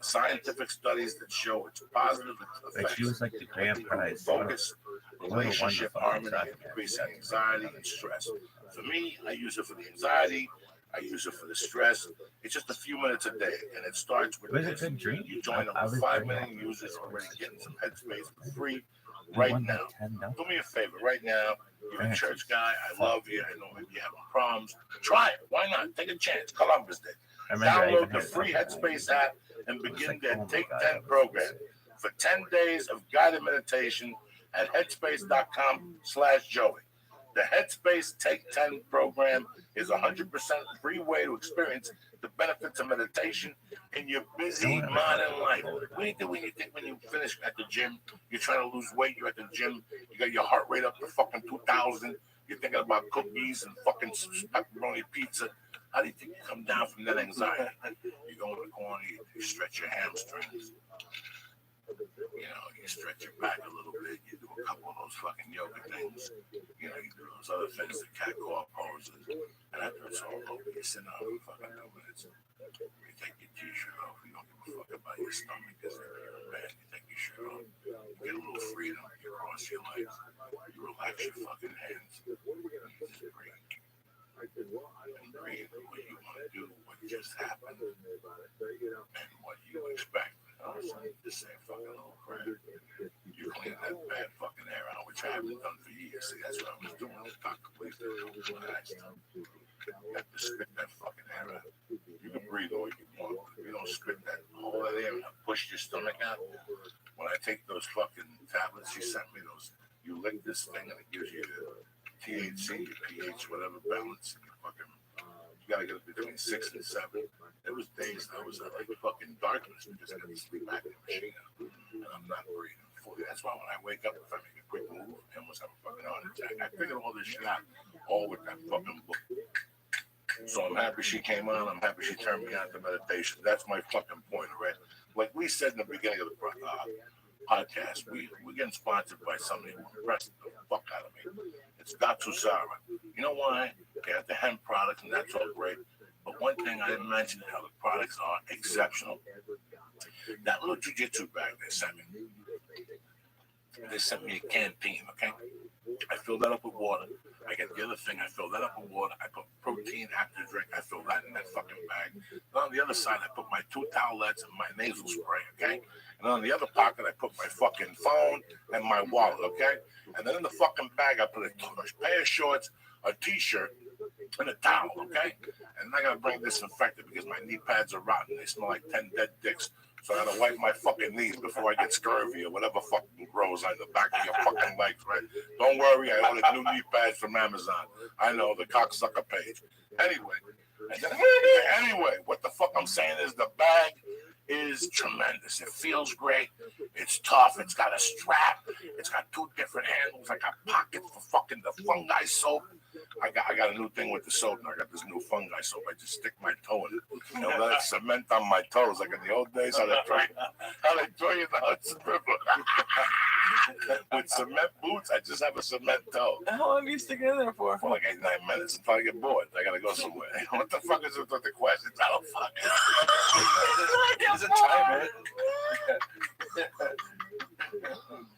scientific studies that show its positive effects. She was like the grand prize. Focus, relationship harmony, and increase anxiety and stress. For me, I use it for the anxiety. I use it for the stress. It's just a few minutes a day, and it starts with this. You join up with 5 million users already getting some Headspace for free right now. Do me a favor right now. You're a church guy. I love you. I know maybe you're having problems. Try it. Why not? Take a chance. Columbus Day. Download the free Headspace app and begin their Take 10 program for 10 days of guided meditation at headspace.com/Joey. The Headspace Take 10 program is a 100% free way to experience the benefits of meditation in your busy modern life. What do you do when you finish at the gym? You're trying to lose weight. You're at the gym. You got your heart rate up to fucking 2,000. You're thinking about cookies and fucking pepperoni pizza. How do you think you come down from that anxiety? You go in the corner, you stretch your hamstrings. You know, you stretch your back a little bit. You do a couple of those fucking yoga things. You know, you do those other things, the cat-claw poses. And after it's all over, you sit down for fucking 2 minutes. You take your t-shirt off. You don't give a fuck about your stomach. Because you're bad. You take your shirt off. You get a little freedom. You cross your legs. You relax your fucking hands. You just breathe. And breathe what you want to do, what just happened, and what you expect. This ain't fucking little crap. You clean that bad fucking hair out, which I haven't done for years. See, that's what I was doing. The doctor, please, you have to spit that fucking hair out. You can breathe all you want. If you don't spit that whole air and push your stomach out, when I take those fucking tablets you sent me, you lick this thing and it gives you the THC, your pH, whatever balance, and you gotta get it between 6 and 7. There was days I was like fucking darkness because I got to sleep back in the machine and I'm not breathing fully. That's why when I wake up, if I make a quick move, I almost have a fucking heart attack. I figured all this shit out, all with that fucking book. So I'm happy she came on. I'm happy she turned me on to meditation. That's my fucking point, right? Like we said in the beginning of the podcast, we're getting sponsored by somebody who impressed the fuck out of me. It's Datu Sara. You know why? They have the hemp products, and that's all great. But one thing I didn't mention, how the products are exceptional. That little jiu-jitsu bag they sent me a canteen, okay? I filled that up with water. I get the other thing, I fill that up with water. I put protein after drink. I fill that in that fucking bag. And on the other side, I put my 2 towelettes and my nasal spray, okay? And on the other pocket, I put my fucking phone and my wallet, okay? And then in the fucking bag, I put a pair of shorts, a t-shirt, and a towel, okay? And I gotta bring disinfectant because my knee pads are rotten. They smell like 10 dead dicks. So I gotta wipe my fucking knees before I get scurvy or whatever fucking grows on the back of your fucking legs, right? Don't worry, I ordered new knee pads from Amazon. I know, the cocksucker page. Anyway, what the fuck I'm saying is the bag is tremendous. It feels great. It's tough. It's got a strap. It's got 2 different handles. I got pockets for fucking the fungi soap. I got a new thing with the soap, and I got this new fungi soap. I just stick my toe in it. You know, let it cement on my toes, like in the old days, how they throw you in the Hudson River. With cement boots, I just have a cement toe. How long do you stick it in there for? For like 8-9 minutes until I get bored. I gotta go somewhere. What the fuck is it with the questions? I don't fucking. There's a timer.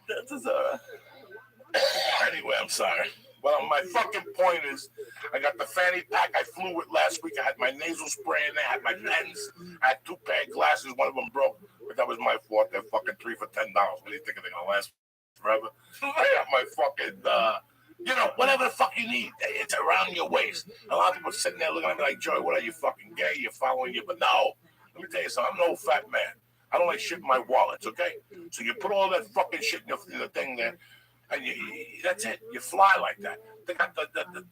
That's a Zara. Anyway, I'm sorry. Well, my fucking point is, I got the fanny pack I flew with last week. I had my nasal spray in there. I had my pens. I had 2 pair of glasses. One of them broke, but that was my fault. They're fucking 3 for $10. What do you think they're gonna last forever? I got my fucking, whatever the fuck you need. It's around your waist. A lot of people sitting there looking at me like, Joey, what are you, fucking gay? You're following you. But no, let me tell you something. I'm an old fat man. I don't like shit in my wallets, okay? So you put all that fucking shit in the thing there, and that's it. You fly like that. They got the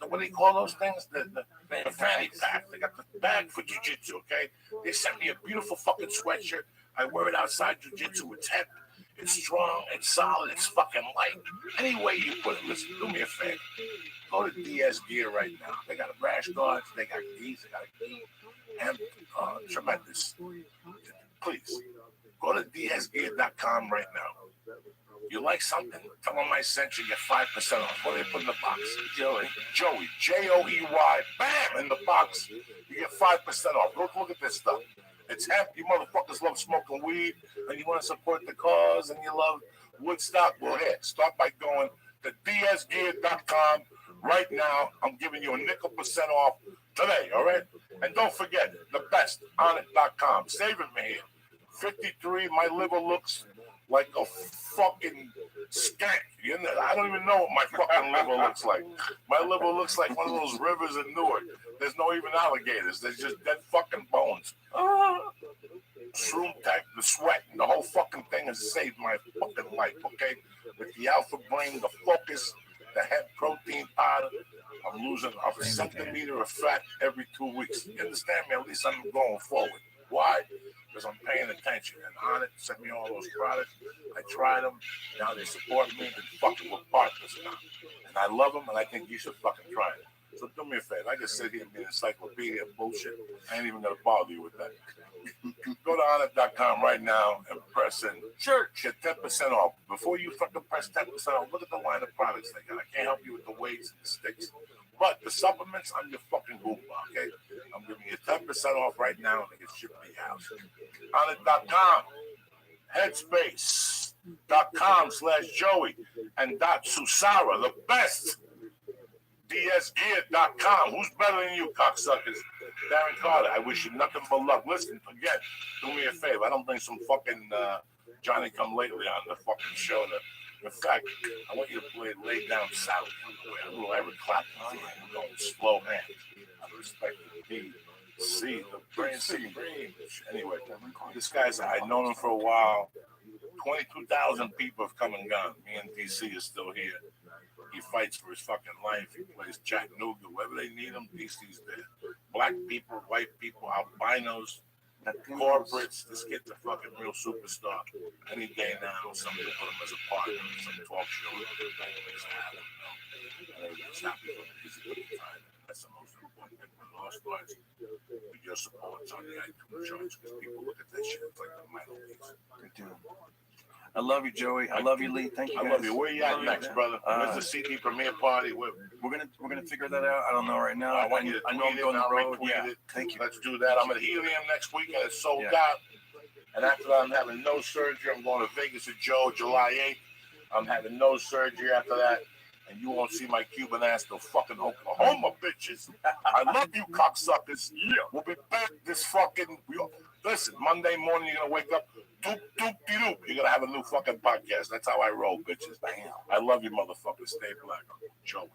what do you call those things? The fanny pack. They got the bag for jiu-jitsu, okay? They sent me a beautiful fucking sweatshirt. I wear it outside jiu-jitsu. It's hemp. It's strong. It's solid. It's fucking light. Any way you put it. Listen, do me a favor. Go to DS Gear right now. They got rash guards. They got geese. They got hemp. Tremendous. Please, go to dsgear.com right now. You like something? Tell them I sent you. Get 5% off. What do they put in the box? Joey, Joey, Joey, bam, in the box. You get 5% off. Look at this stuff. It's hemp. You motherfuckers love smoking weed, and you want to support the cause, and you love Woodstock. Well, here, start by going to dsgear.com right now. I'm giving you a nickel% off today, all right? And don't forget, the best, onit.com. Saving me here. 53, my liver looks like a fucking skank. I don't even know what my fucking liver looks like. My liver looks like one of those rivers in Newark. There's no even alligators. There's just dead fucking bones. Shroom Tech, the sweat, and the whole fucking thing has saved my fucking life, okay? With the Alpha Brain, the focus, the hemp protein powder, I'm losing a centimeter of fat every 2 weeks. You understand me? At least I'm going forward. Why? Because I'm paying attention. And on it, sent me all those products. I tried them. Now they support me. They're fucking with partners now. And I love them, and I think you should fucking try it. So do me a favor. I just sit here and be an encyclopedia of bullshit. I ain't even going to bother you with that. Go to onit.com right now and press in. Sure. Get 10% off. Before you fucking press 10% off, look at the line of products they got. I can't help you with the weights and the sticks. But the supplements, I'm your fucking Goomba, okay? I'm giving you 10% off right now, and it gets shipped to your house. Onit.com, headspace.com/Joey, and .Susara, the best. dsgear.com. Who's better than you, cocksuckers? Darren Carter, I wish you nothing but luck. Listen, again, do me a favor. I don't think some fucking Johnny come lately on the fucking show. In fact, I want you to lay down Sally on the way. A little Eric Clapton. I'm going slow hands. I respect the beat. See, the brain. Anyway, this guy's, I've known him for a while. 22,000 people have come and gone. Me and DC is still here. He fights for his fucking life. He plays Chattanooga. Wherever they need him, DC's there. Black people, white people, albinos, corporates. This kid's a fucking real superstar. Any day now, somebody will put him as a partner in some talk show. Everybody's happy, everybody's happy for him. He's a good time. That's the most important thing for Lost Boys. With your support on the iTunes charts, because people look at that shit, it's like the minor leagues. They do. I love you, Joey. I love you, Lee. Thank you, guys. I love you. Where you at next, brother? Where's the CD premiere party? We're gonna figure that out. I don't know right now. I want you to tweet it. On the road. Yeah. Thank you. Let's do that. I'm at Helium next week, and it's sold out. And after that, I'm having nose surgery. I'm going to Vegas with Joe July 8th. I'm having nose surgery after that. And you won't see my Cuban ass till fucking Oklahoma, bitches. I love you, cocksuckers. Yeah. We'll be back this fucking... Listen, Monday morning, you're going to wake up. Doop, doop, de doop. You're going to have a new fucking podcast. That's how I roll, bitches. Damn. I love you, motherfuckers. Stay black. Joe.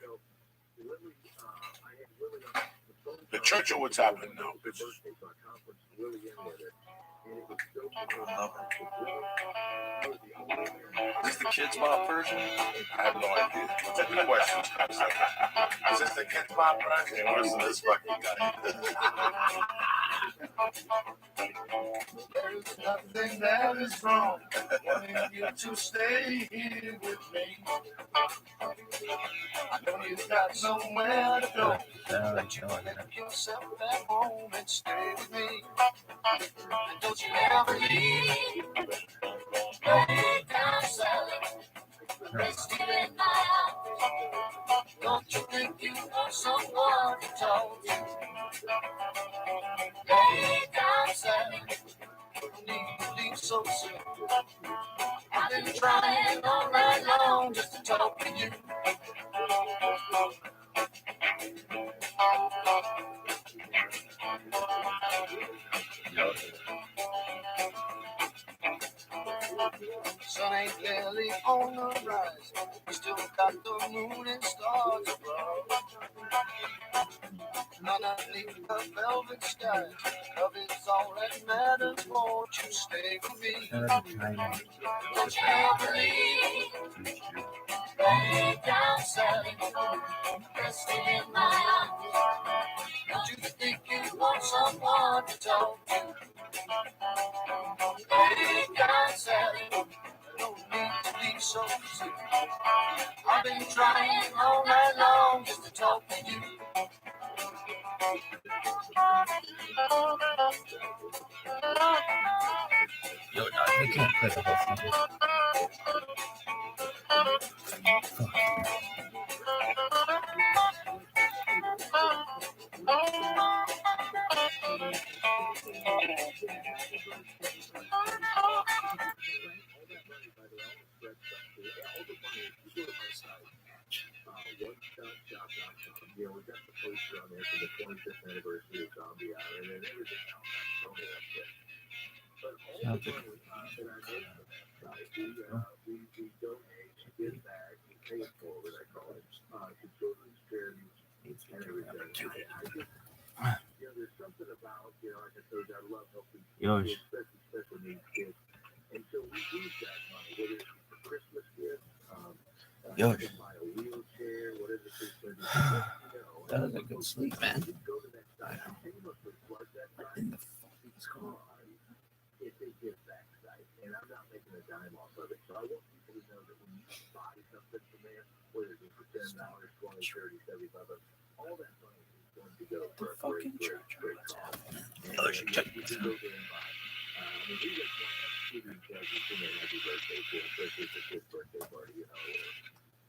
The church of what's happening now, bitches. Is this the Kids Bop version? I have no idea. What's the question? Is this the Kids Bop version? Listen to this fucking guy. There's nothing that is wrong. Wanting you to stay here with me. I know you've got somewhere to go. Make yourself at home and stay with me. And don't you ever leave. Lay down, Sally. resting in my arms. Don't you think you want someone to talk to? Lay down, Sally. Don't need to leave so soon. I've been trying all night long just to talk to you. Sun ain't barely on the rise. We still got the moon and stars above. Underneath the velvet sky, love is all that matters. Won't you stay with me? Don't you ever leave? Lay down, Sally, resting in my arms. Don't you think you want someone to talk to? Lay down, Sally, no need to be so soon. I've been trying all night long just to talk to you. Yo, dog, I can't play the whole thing. You know, we got the poster on there for the 25th anniversary of Zombie Hour and everything else. Tony, that's it. But all the money that I make from that site, we donate, give back, we pay it forward, I call it, to children's charities and everything. I just, you know, there's something about, you know, like I told you, I love helping kids, especially special needs kids. And so we use that money, whether it's for Christmas gifts, Yo, to buy a wheelchair, whatever the case may be. that was a good sleep, man. Go to that site. I shamelessly plug that site because it's a give back site, and I'm not making a dime off of it. So I want people to know that when you buy something from there, whether it's for $10, $20, $30, $75, all that money is going to go for a great cause. Oh, you should check this You go there and buy. I mean, we just want to give you guys a happy birthday, especially if it's a kid's birthday party, you know.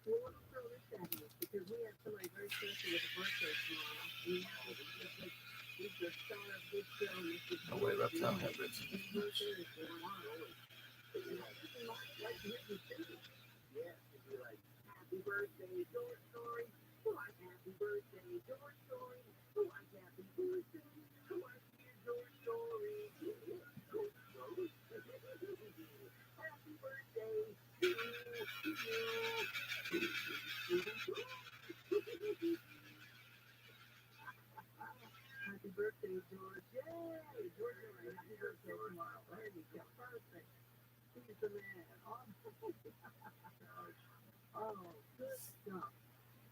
Well, let me throw this at you because we have somebody very special with a birthday tomorrow. He's the star of this show. No way, Rabbi, don't have it. His birthday is going on. So you might like to hear me sing. Yeah, it'd be like, happy birthday, George Story. Who like happy birthday, George Story. Who like happy birthday. Who like to hear George Story. Happy birthday to you. Happy birthday, George. Yay! George, happy birthday tomorrow. There you go. Perfect. He's the man. Oh, good stuff.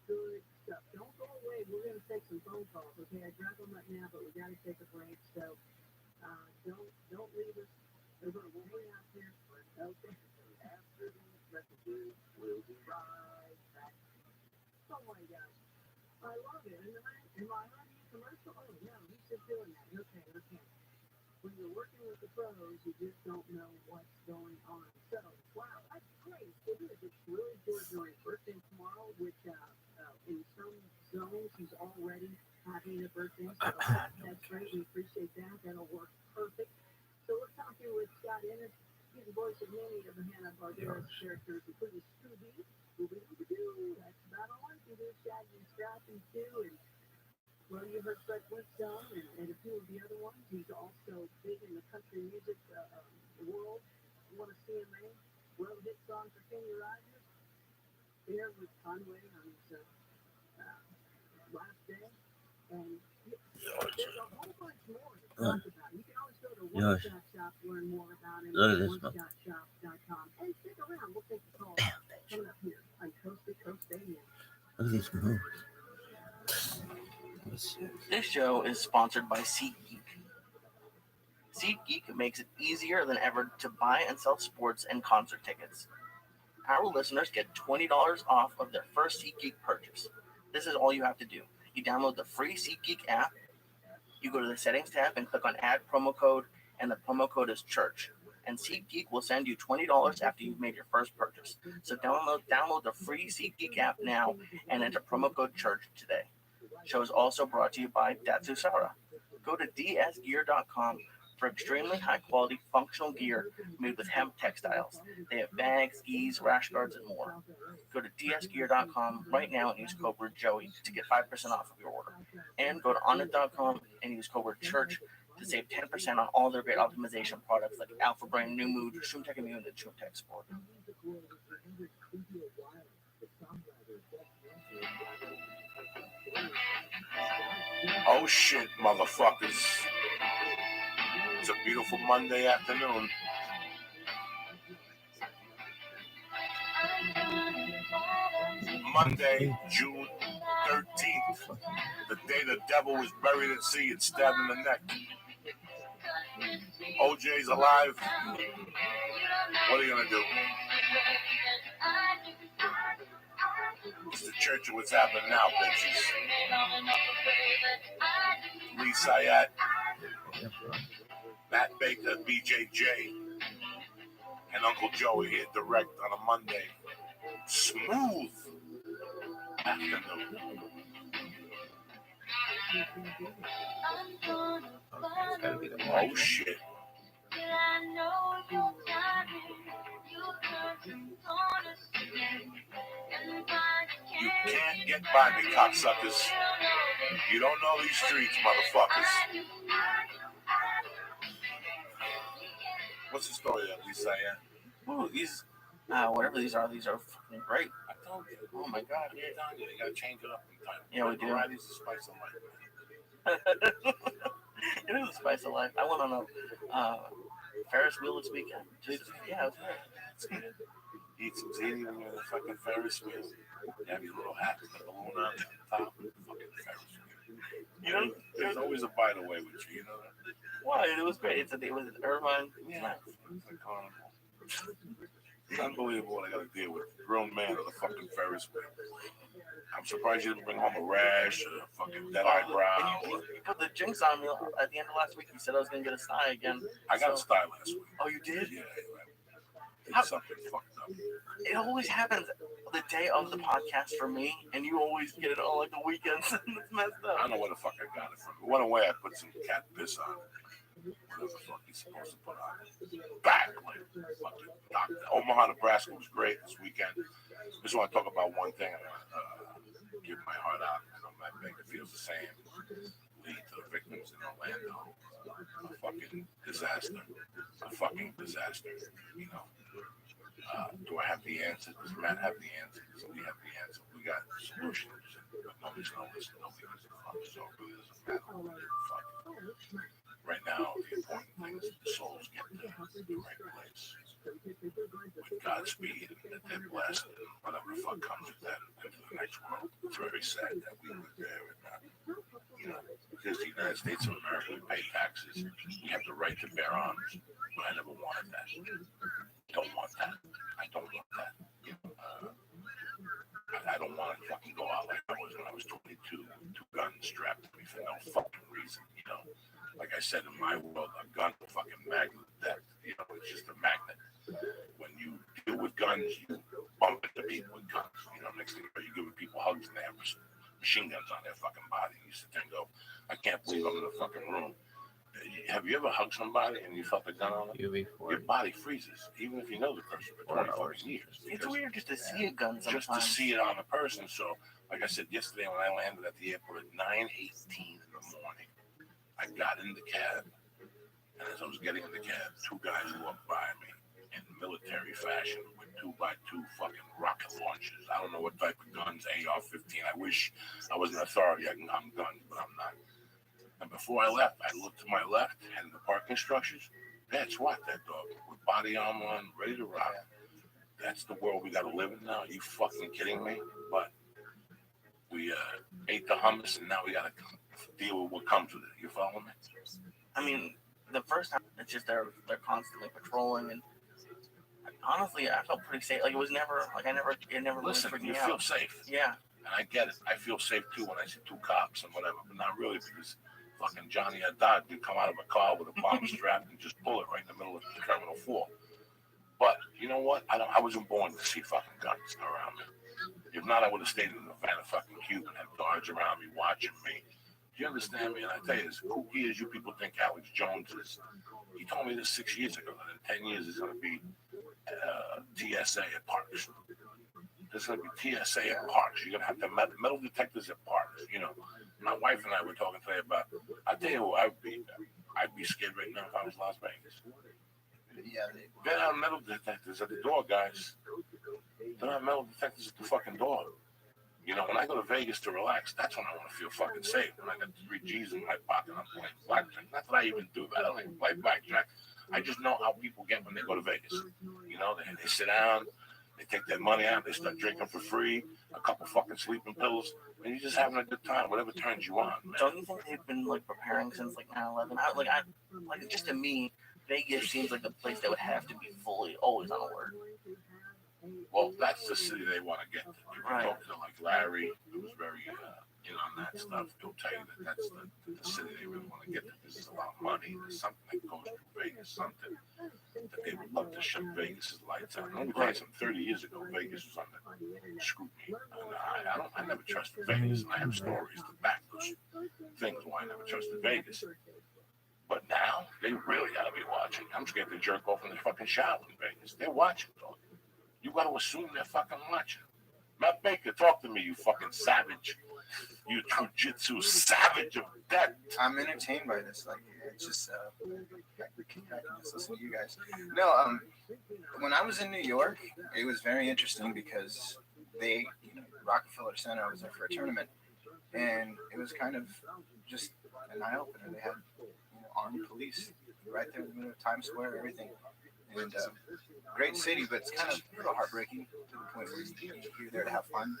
Good stuff. Don't go away. We're going to take some phone calls. Okay, I drag them right now, but we got to take a break. So don't leave us. We're going to hang out here. Okay. After these messages, we'll be right back. Oh my gosh. I love it. Am I on a commercial? Oh, no, he's just doing that. Okay. When you're working with the pros, you just don't know what's going on. So, wow, that's great. It is. It's really good during birthday tomorrow, which in some zones he's already having a birthday. So that's great. We appreciate that. That'll work perfect. So we're talking with Scott Ennis. He's the voice of many of the Hanna-Barbera characters, including Scooby. Scooby-Doo. That's about all I can do. Shaggy and Scratch and Sue. And well, you heard Fred Flintstone and a few of the other ones. He's also big in the country music world. You want to see him, man? Well, hit song for Kenny Rogers. There with Conway on his last day. And there's a whole bunch more to talk about. You can always go to One Stop Shop, learn more about him at onestopshop.com. And stick around. We'll take the call coming up here on Coast to Coast AM. Look at these moves. This show is sponsored by SeatGeek. SeatGeek makes it easier than ever to buy and sell sports and concert tickets. Our listeners get $20 off of their first SeatGeek purchase. This is all you have to do. You download the free SeatGeek app, you go to the settings tab and click on add promo code, and the promo code is church. and SeatGeek will send you $20 after you've made your first purchase. So download the free SeatGeek app now and enter promo code CHURCH today. Show is also brought to you by Datsusara. Go to dsgear.com for extremely high quality functional gear made with hemp textiles. They have bags, skis, rash guards, and more. Go to dsgear.com right now and use code word Joey to get 5% off of your order. And go to onnit.com and use code word CHURCH to save 10% on all their great optimization products like Alpha Brain, New Mood, ShroomTech Immune, and ShroomTech Sport. Oh shit, motherfuckers. It's a beautiful Monday afternoon. Monday, June 13th, the day the devil was buried at sea and stabbed in the neck. OJ's alive. What are you gonna do? It's the church of what's happening now, bitches. Lee Sayat, Matt Baker, BJJ, and Uncle Joey here direct on a Monday. Smooth afternoon. Oh shit. You can't get by me, cocksuckers. You don't know these streets, motherfuckers. What's the story of Lisa? Ooh, these, whatever these are fucking great. I told you. Oh my god. You gotta change it up in time. Yeah, we do. Variety's the spice of life. It is a spice of life. I went on a Ferris wheel this weekend. Yeah, it was great. Eat some ziti when you're in the fucking Ferris wheel. You have your little hat with the balloon on the top of the fucking Ferris wheel. You know, there's always a bite away with you, you know that? Why? It was great. It was Irvine. Yeah. It's like carnival. It's unbelievable what I gotta deal with. Grown man on the fucking Ferris wheel. I'm surprised you didn't bring home a rash or a fucking dead eyebrow. You put the jinx on me at the end of last week. You said I was going to get a sty again. I got a sty last week. Oh, you did? Yeah. It's something fucked up. It always happens the day of the podcast for me, and you always get it on like the weekends. It's messed up. I don't know where the fuck I got it from. It went away. I put some cat piss on it. Whatever the fuck he's supposed to put on it. Back like fucking doctor. Omaha, Nebraska was great this weekend. Just want to talk about one thing. I want to give my heart out. I know Matt Baker feels the same. Lead to the victims in Orlando. A fucking disaster. You know. Do I have the answer? Does Matt have the answer? Does we have the answer? We got solutions, but nobody's gonna listen. Nobody gives a fuck. So it really doesn't matter. Right now, the important thing is the souls get to the right place with Godspeed and that they're blessed and whatever the fuck comes with that into the next world. It's very sad that we were there and not, you know, because the United States of America, we pay taxes. We have the right to bear arms, but I never wanted that. Don't want that. I don't want that. You know, I don't want to fucking go out like I was when I was 22, 2 guns strapped to me for no fucking reason. You know, like I said, in my world, a gun is a fucking magnet. That, you know, it's just a magnet. When you deal with guns, you bump into people with guns. You know, next thing you know, you're giving people hugs and they have machine guns on their fucking body. You sit there and go, I can't believe I'm in the fucking room. Have you ever hugged somebody and you felt a gun on them? Your body freezes, even if you know the person for 24 years. It's weird just to see a gun sometimes. Just to see it on a person. So, like I said yesterday when I landed at the airport at 9:18 in the morning, I got in the cab, and as I was getting in the cab, 2 guys walked by me in military fashion with 2x2 fucking rocket launchers. I don't know what type of guns, AR-15. I wish I was an authority. I can gun guns, but I'm not. And before I left, I looked to my left, and the parking structures, that's SWAT, that dog, with body armor on, ready to rock. That's the world we got to live in now. Are you fucking kidding me? But we ate the hummus, and now we got to deal with what comes with it. You follow me? I mean, the first time, it's just they're constantly patrolling, and honestly, I felt pretty safe. Like, it never Listen, really you freaked me feel out. safe. Yeah. And I get it. I feel safe, too, when I see 2 cops and whatever, but not really, because fucking Johnny Haddad could come out of a car with a bomb strapped and just pull it right in the middle of Terminal 4. But you know what? I wasn't born to see fucking guns around me. If not, I would have stayed in the van of fucking Cuban and had guards around me watching me. Do you understand me? And I tell you, as kooky as you people think Alex Jones is, he told me this 6 years ago that in 10 years it's going to be TSA at parks. There's going to be TSA at parks. You're going to have the metal detectors at parks. You know, my wife and I were talking today about, I tell you who I'd be scared right now if I was Las Vegas. Yeah, They're not metal detectors at the door, guys. They're not metal detectors at the fucking door. You know, when I go to Vegas to relax, that's when I want to feel fucking safe. When I got 3 G's in my pocket, I'm playing blackjack. Not that I even do that. I don't even play blackjack. I just know how people get when they go to Vegas. You know, they sit down, they take their money out, they start drinking for free, a couple fucking sleeping pills, and you're just having a good time, whatever turns you on, man. Don't you think they've been like preparing since like 9/11? Like just to me, Vegas seems like a place that would have to be fully always on alert. Well, that's the city they want to get to. You can Right. talk to like Larry, who was very on that stuff. He'll tell you that that's the city they really want to get to. This is about money. There's something that goes through Vegas, something that they would love to shut Vegas' lights out. Let me tell you something. 30 years ago, Vegas was under scrutiny. And I never trusted Vegas, and I have stories to back those things why I never trusted Vegas. But now, they really got to be watching. I'm scared to jerk off in the fucking shower in Vegas. They're watching, dog. You got to assume they're fucking watching. Matt Baker, talk to me, you fucking savage. You jujitsu savage of death. I'm entertained by this. Like, it's just, I can just listen to you guys. No, when I was in New York, it was very interesting because Rockefeller Center, I was there for a tournament, and it was kind of just an eye opener. They had, armed police right there in the middle of Times Square, everything. And great city, but it's kind of a little heartbreaking to the point where you're there to have fun,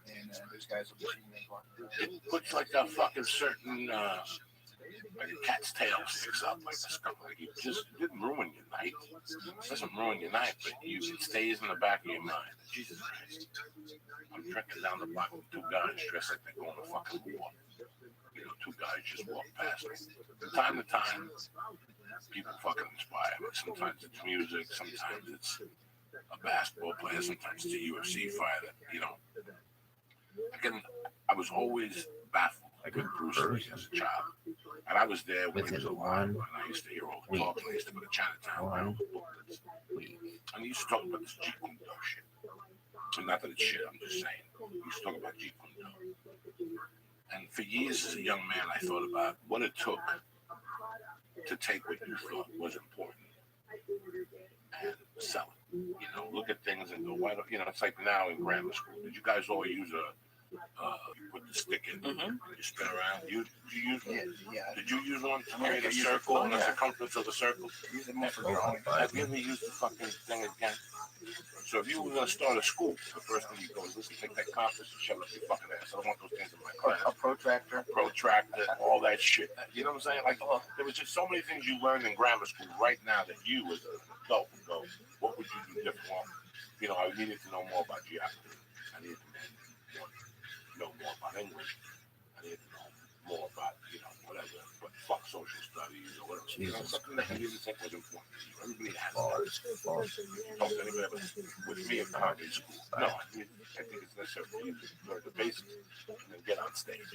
and those guys will be shooting their It puts like a fucking certain, like a cat's tail sticks up like a skunk. Like it just didn't ruin your night. It doesn't ruin your night, but it stays in the back of your mind. Jesus Christ. I'm drinking down the block with 2 guys dressed like they're going to fucking war. 2 guys just walk past me. From time to time, people fucking inspire me. Sometimes it's music, sometimes it's a basketball player, sometimes it's a UFC fighter. I was always baffled with Bruce Lee as a child. And I was there when he was alive, and I used to hear all the talk. I used to go to Chinatown, buy all the booklets. And he used to talk about this Jeet Kune Do shit. And not that it's shit, I'm just saying. He used to talk about Jeet Kune Do. And for years as a young man, I thought about what it took to take what you thought was important and sell it. Look at things and go, why don't, it's like now in grammar school. Did you guys all use you put the stick in and you spin around? Did you use one? Yeah. Did you use one to create a circle and the circumference of the circle? Use it more for drawing. Have you ever used the fucking thing again? So if you were going to start a school, the first thing you go is, listen, take that compass and shove it up your fucking ass. I don't want those things in my class. A protractor, all that shit. You know what I'm saying? Like, there was just so many things you learned in grammar school right now that you as an adult would go, what would you do different? I needed to know more about geography. I needed to know more about English. I needed to know more about, whatever, but fuck social studies or whatever. Something that you didn't think was important to you. Everybody has that. Talk to anybody about with me in comedy school. No, I think it's necessary for you to learn the basics and then get on stage.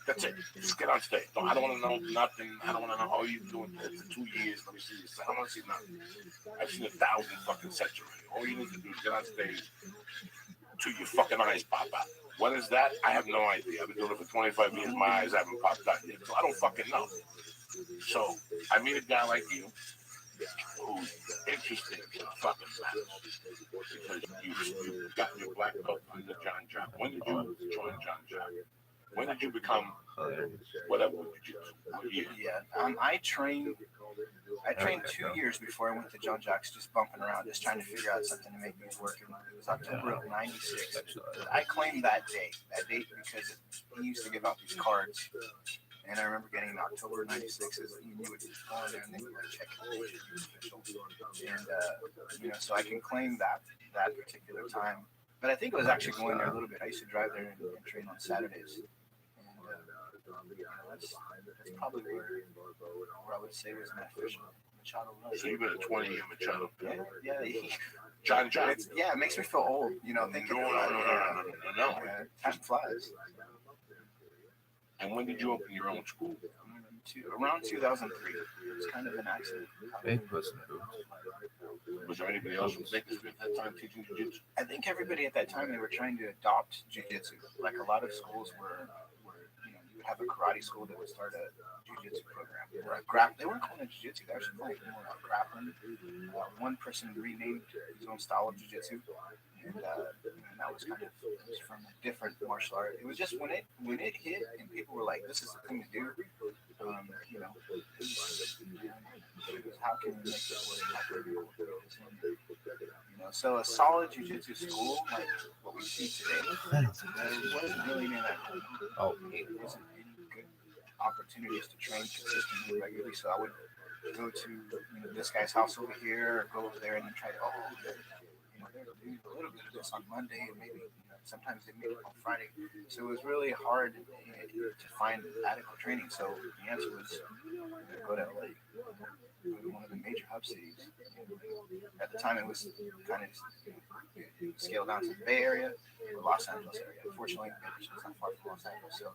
That's it. Just get on stage. I don't want to know nothing. I don't want to know how you're doing it for 2 years. Let me see this. I don't want to see nothing. I've seen 1,000 fucking sets already. All you need to do is get on stage till your fucking eyes pop out. What is that? I have no idea. I've been doing it for 25 years. My eyes haven't popped out yet. So I don't fucking know. So I meet a guy like you who's interested in fucking matters because you got your black belt under John Jock. When did you join John Jock? When did you become whatever did you do? Yeah, I trained 2 years before I went to John Jock's, just bumping around, just trying to figure out something to make me work. And it was October of '96. I claimed that date because he used to give out these cards. And I remember getting October '96 as you knew it was going there, and they would check it official. And so I can claim that particular time. But I think it was actually going there a little bit. I used to drive there and train on Saturdays. And that's That's probably where I would say was my official Machado run. So you've been a 20-year Machado. Yeah. John. It makes me feel old, thinking about it. No. Time flies. And when did you open your own school? Around 2003. It was kind of an accident. Was there anybody else from Bakersfield at that time teaching jiu-jitsu? I think everybody at that time, they were trying to adopt jiu-jitsu. Like a lot of schools were you would have a karate school that would start a jiu-jitsu program. Or they weren't calling it jiu-jitsu, they were actually calling it more like grappling. One person renamed his own style of jiu-jitsu. And that was kind of from a different martial art. It was just when it hit and people were like, "This is the thing to do." How can we make this work? So a solid jiu-jitsu school like what we see today, wasn't really near that. It wasn't any good opportunities to train consistently regularly. So I would go to this guy's house over here, or go over there and then try to they're doing a little bit of this on Monday, and maybe sometimes they meet on Friday. So it was really hard to find adequate training. So the answer was go to LA, go to one of the major hub cities. At the time, it was kind of scaled down to the Bay Area or Los Angeles area. Unfortunately, it's not far from Los Angeles, so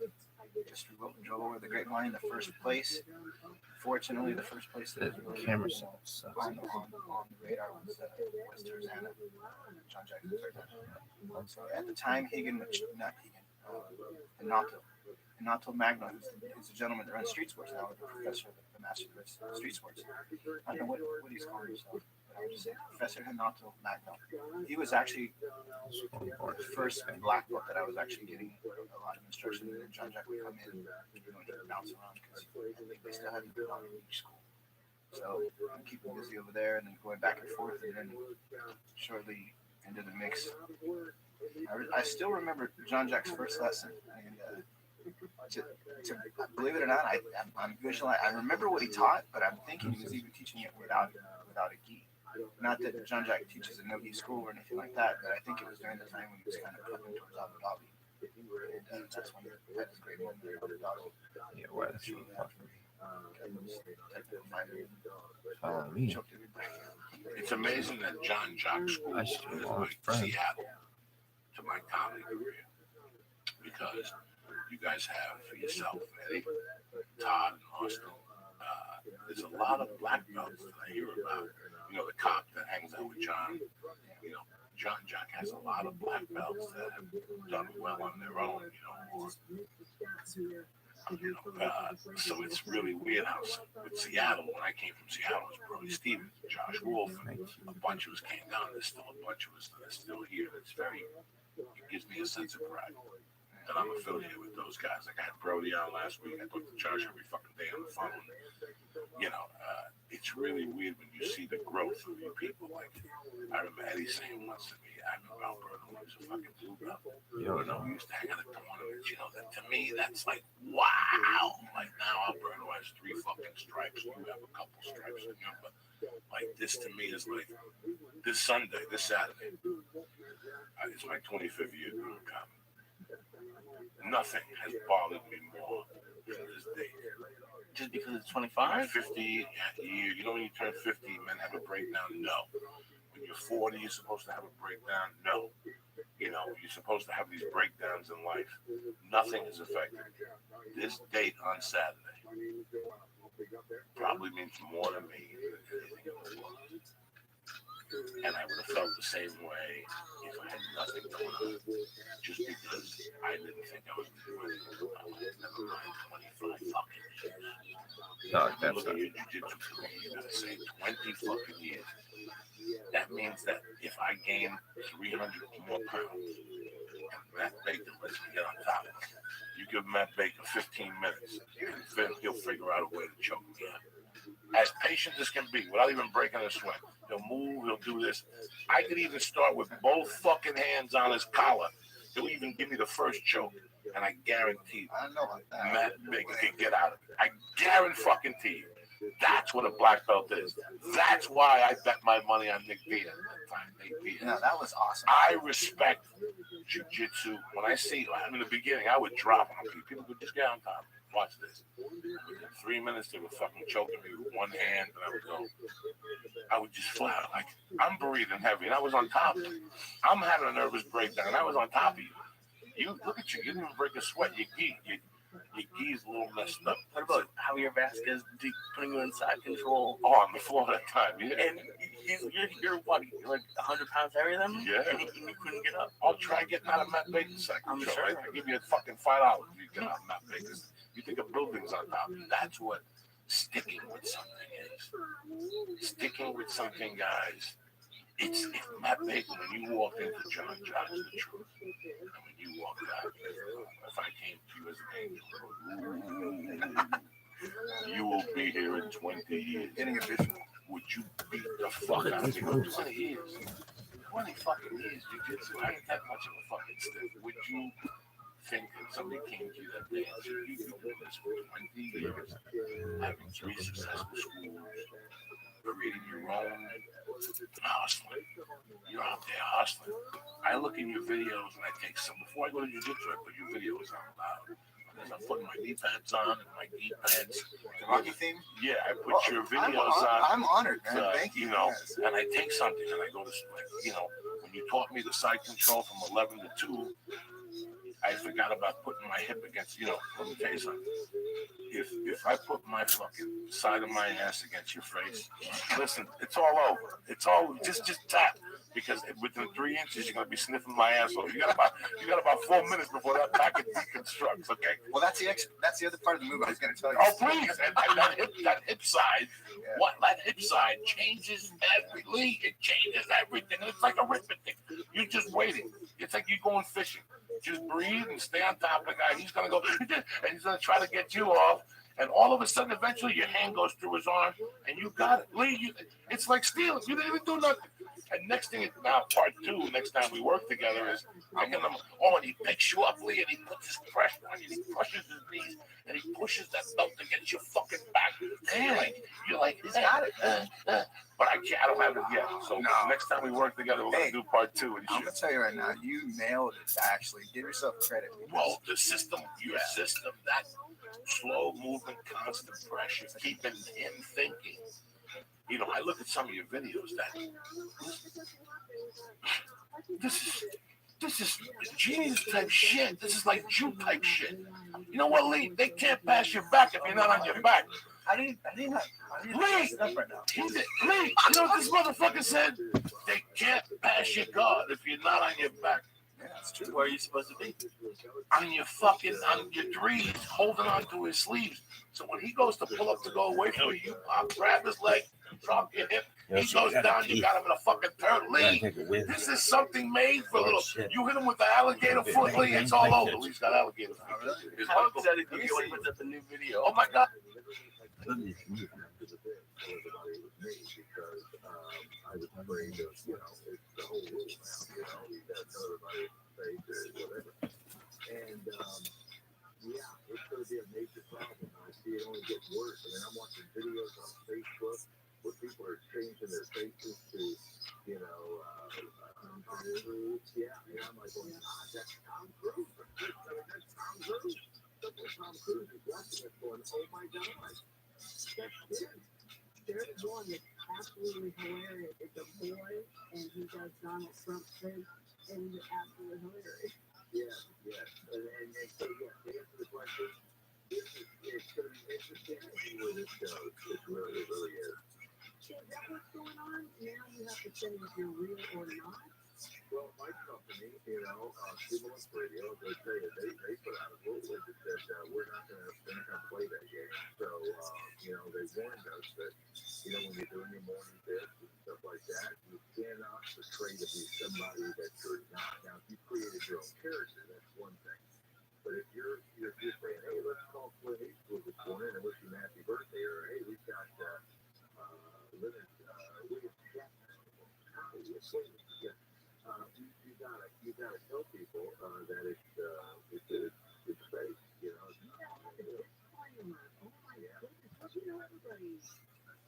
just drove over the Grapevine. The first place, fortunately, the first place that was really on the radar was Tarzana, John Jackson Tarzana. So at the time, Renato Magno, who's the gentleman that runs Street Sports now, the professor, the master of Street Sports. I don't know what he's calling himself. I would just say Professor Renato Magno. He was actually the first black belt that I was actually getting a lot of instruction. And John Jack would come in and he'd bounce around because I think they still hadn't been on each school. So I'm keeping busy over there and then going back and forth, and then shortly into the mix. I still remember John Jack's first lesson, and to believe it or not, I'm visualizing. I remember what he taught, but I'm thinking he was even teaching it without a gi. Not that John Jack teaches a no-gi school or anything like that, but I think it was during the time when he was kind of coming towards Abu Dhabi. And that's when he had his great moment in Abu Dhabi. Yeah, well, that's really fucking follow me. It's amazing that John Jack School is like Seattle to my comedy career, because you guys have for yourself, Eddie, Todd, and Austin. There's a lot of black belts that I hear about. The cop that hangs out with John. John Jack has a lot of black belts that have done well on their own. So it's really weird how with Seattle, when I came from Seattle, it was Brody Stevens, Josh Wolf, and a bunch of us came down. There's still a bunch of us that are still here. It gives me a sense of pride that I'm affiliated with those guys. Like I had Brody on last week. I talked to Josh every fucking day on the phone. It's really weird when you see the growth of your people. Like I remember Eddie saying once to me, I remember Alberto was a fucking blue belt. We used to hang out at tournaments. That to me, that's like wow. Like now Alberto has 3 fucking stripes. You have a couple stripes. But like this to me is like this Saturday. It's my 25th year doing comedy. Nothing has bothered me more than this day. Just because it's 25? 50 year. When you turn 50, men have a breakdown? No. When you're 40, you're supposed to have a breakdown? No. You're supposed to have these breakdowns in life. Nothing is affected. This date on Saturday probably means more to me than anything in the world. And I would have felt the same way if I had nothing going on. Just because I didn't think I was going to do it. Never mind 25 fucking years. No, Look at your jiu-jitsu career, you gotta say 20 fucking years. That means that if I gain 300 more pounds, and Matt Baker lets me get on top of it, you give Matt Baker 15 minutes, and he'll figure out a way to choke me out. As patient as can be, without even breaking a sweat. He'll move, he'll do this. I could even start with both fucking hands on his collar. He'll even give me the first choke, and I guarantee Matt Baker can get out of it. I guarantee you. That's what a black belt is. That's why I bet my money on Nick Diaz at that time. Nick Diaz. No, that was awesome. I respect jiu-jitsu. When I see, in the beginning, I would drop on people. People could just get on top. watch this. Within 3 minutes, they were fucking choking me with one hand, and I would just flat, like, I'm breathing heavy, and I was on top. I'm having a nervous breakdown. I was on top of you. You look at you. You didn't even break a sweat. Your gi's a little messed up. What about Javier Vasquez putting you inside control? Oh, on the floor that time, yeah. And you're what? You're like 100 pounds heavier than him? Yeah. And you couldn't get up. I'll try getting out of Matt Bacon's side I'm control. sure. I give you a fucking $5 if you get out of Matt Bacon's. You think a building's on top of you. That's what sticking with something is. Sticking with something, guys. It's Matt Bacon, when you walked into John's the truth. And when you walked out, if I came to you as an angel, you will be here in 20 years. Getting a visual. Would you beat the fuck out of me for 20 years? 20 fucking years, jiu-jitsu. I ain't that much of a fucking stiff. Would you think that somebody came to you that day and said, you've been doing this for 20 years, having 3 successful schools, creating your own hustling. You're out there hustling. I look in your videos and I take some, before I go to jiu-jitsu, I put your videos on loud. As I'm putting my knee pads on and my knee pads. The Rocky theme? Yeah, I put your videos on. I'm honored, man. Thank you. You know, and I take something and I go to, you know, when you taught me the side control from 11 to 2, I forgot about putting my hip against, you know, let me tell you something. If I put my fucking side of my ass against your face, listen, it's all over. It's all, just tap. Because within 3 inches, you're gonna be sniffing my asshole. You got about 4 minutes before that packet deconstructs. Okay. Well, that's the other part of the move I was gonna tell you. Oh, please! And that hip side, that hip side changes everything. It changes everything. And it's like arithmetic. You're just waiting. It's like you're going fishing. Just breathe and stay on top of the guy. He's gonna go, and he's gonna try to get you off. And all of a sudden, eventually, your hand goes through his arm, and you got it. Lee, it's like stealing. You didn't even do nothing. And next thing, now part 2, next time we work together is I'm gonna, and he picks you up, Lee, and he puts his pressure on you, and he crushes his knees, and he pushes that belt against your fucking back. And you're like, he's got it. But I don't have it yet. So next time we work together, we're gonna do part 2. And I'm gonna tell you right now, you nailed it. Actually, give yourself credit. Well, the system, your system, that slow movement, constant pressure, keeping him thinking. You know, I look at some of your videos that this is genius type shit. This is like Jew type shit. You know what, Lee? They can't pass your back if you're not on your back. Lee, you know what this motherfucker said? They can't pass your guard if you're not on your back. Yeah, that's true. Where are you supposed to be? On your threes, holding on to his sleeves. So when he goes to pull up to go away from you grab his leg, drop your hip, he goes down, you got him in a fucking turn. Lee, this is something made for little. You hit him with the alligator foot, Lee, it's all over. Lee's got alligator foot. How excited do you get when he puts up a new video? Oh my God. I was afraid of, you know, it's the whole rule now, you know, you got to tell everybody face or whatever. And, yeah, it's going to be a major problem. I see it only get worse. I mean, I'm watching videos on Facebook where people are changing their faces to, you know, yeah, and I'm like, going, that's Tom Cruise. That's Tom Cruise. Tom Cruise is watching it going, oh my God, that's good. There's one that's absolutely hilarious. It's a boy, and he does Donald Trump's face, and he's absolutely hilarious. Yeah. And so, yeah, to answer the question, it's going to be interesting to see where this goes. It really is. Is that what's going on? Now you have to say if you're real or not? Well, my company, you know, Stimulus Radio, they say they put out a rule that said we're not going to play that game. So, you know, they warned us that, you know, when you're doing your morning bits and stuff like that, you cannot portray to be somebody that you're not. Now, if you created your own character, that's one thing. But if you're saying, hey, let's call Clint Eastwood this morning and wish him a happy birthday, or hey, we've got William Shatner. You gotta tell people that it's fake, you know. Oh my goodness, you know, everybody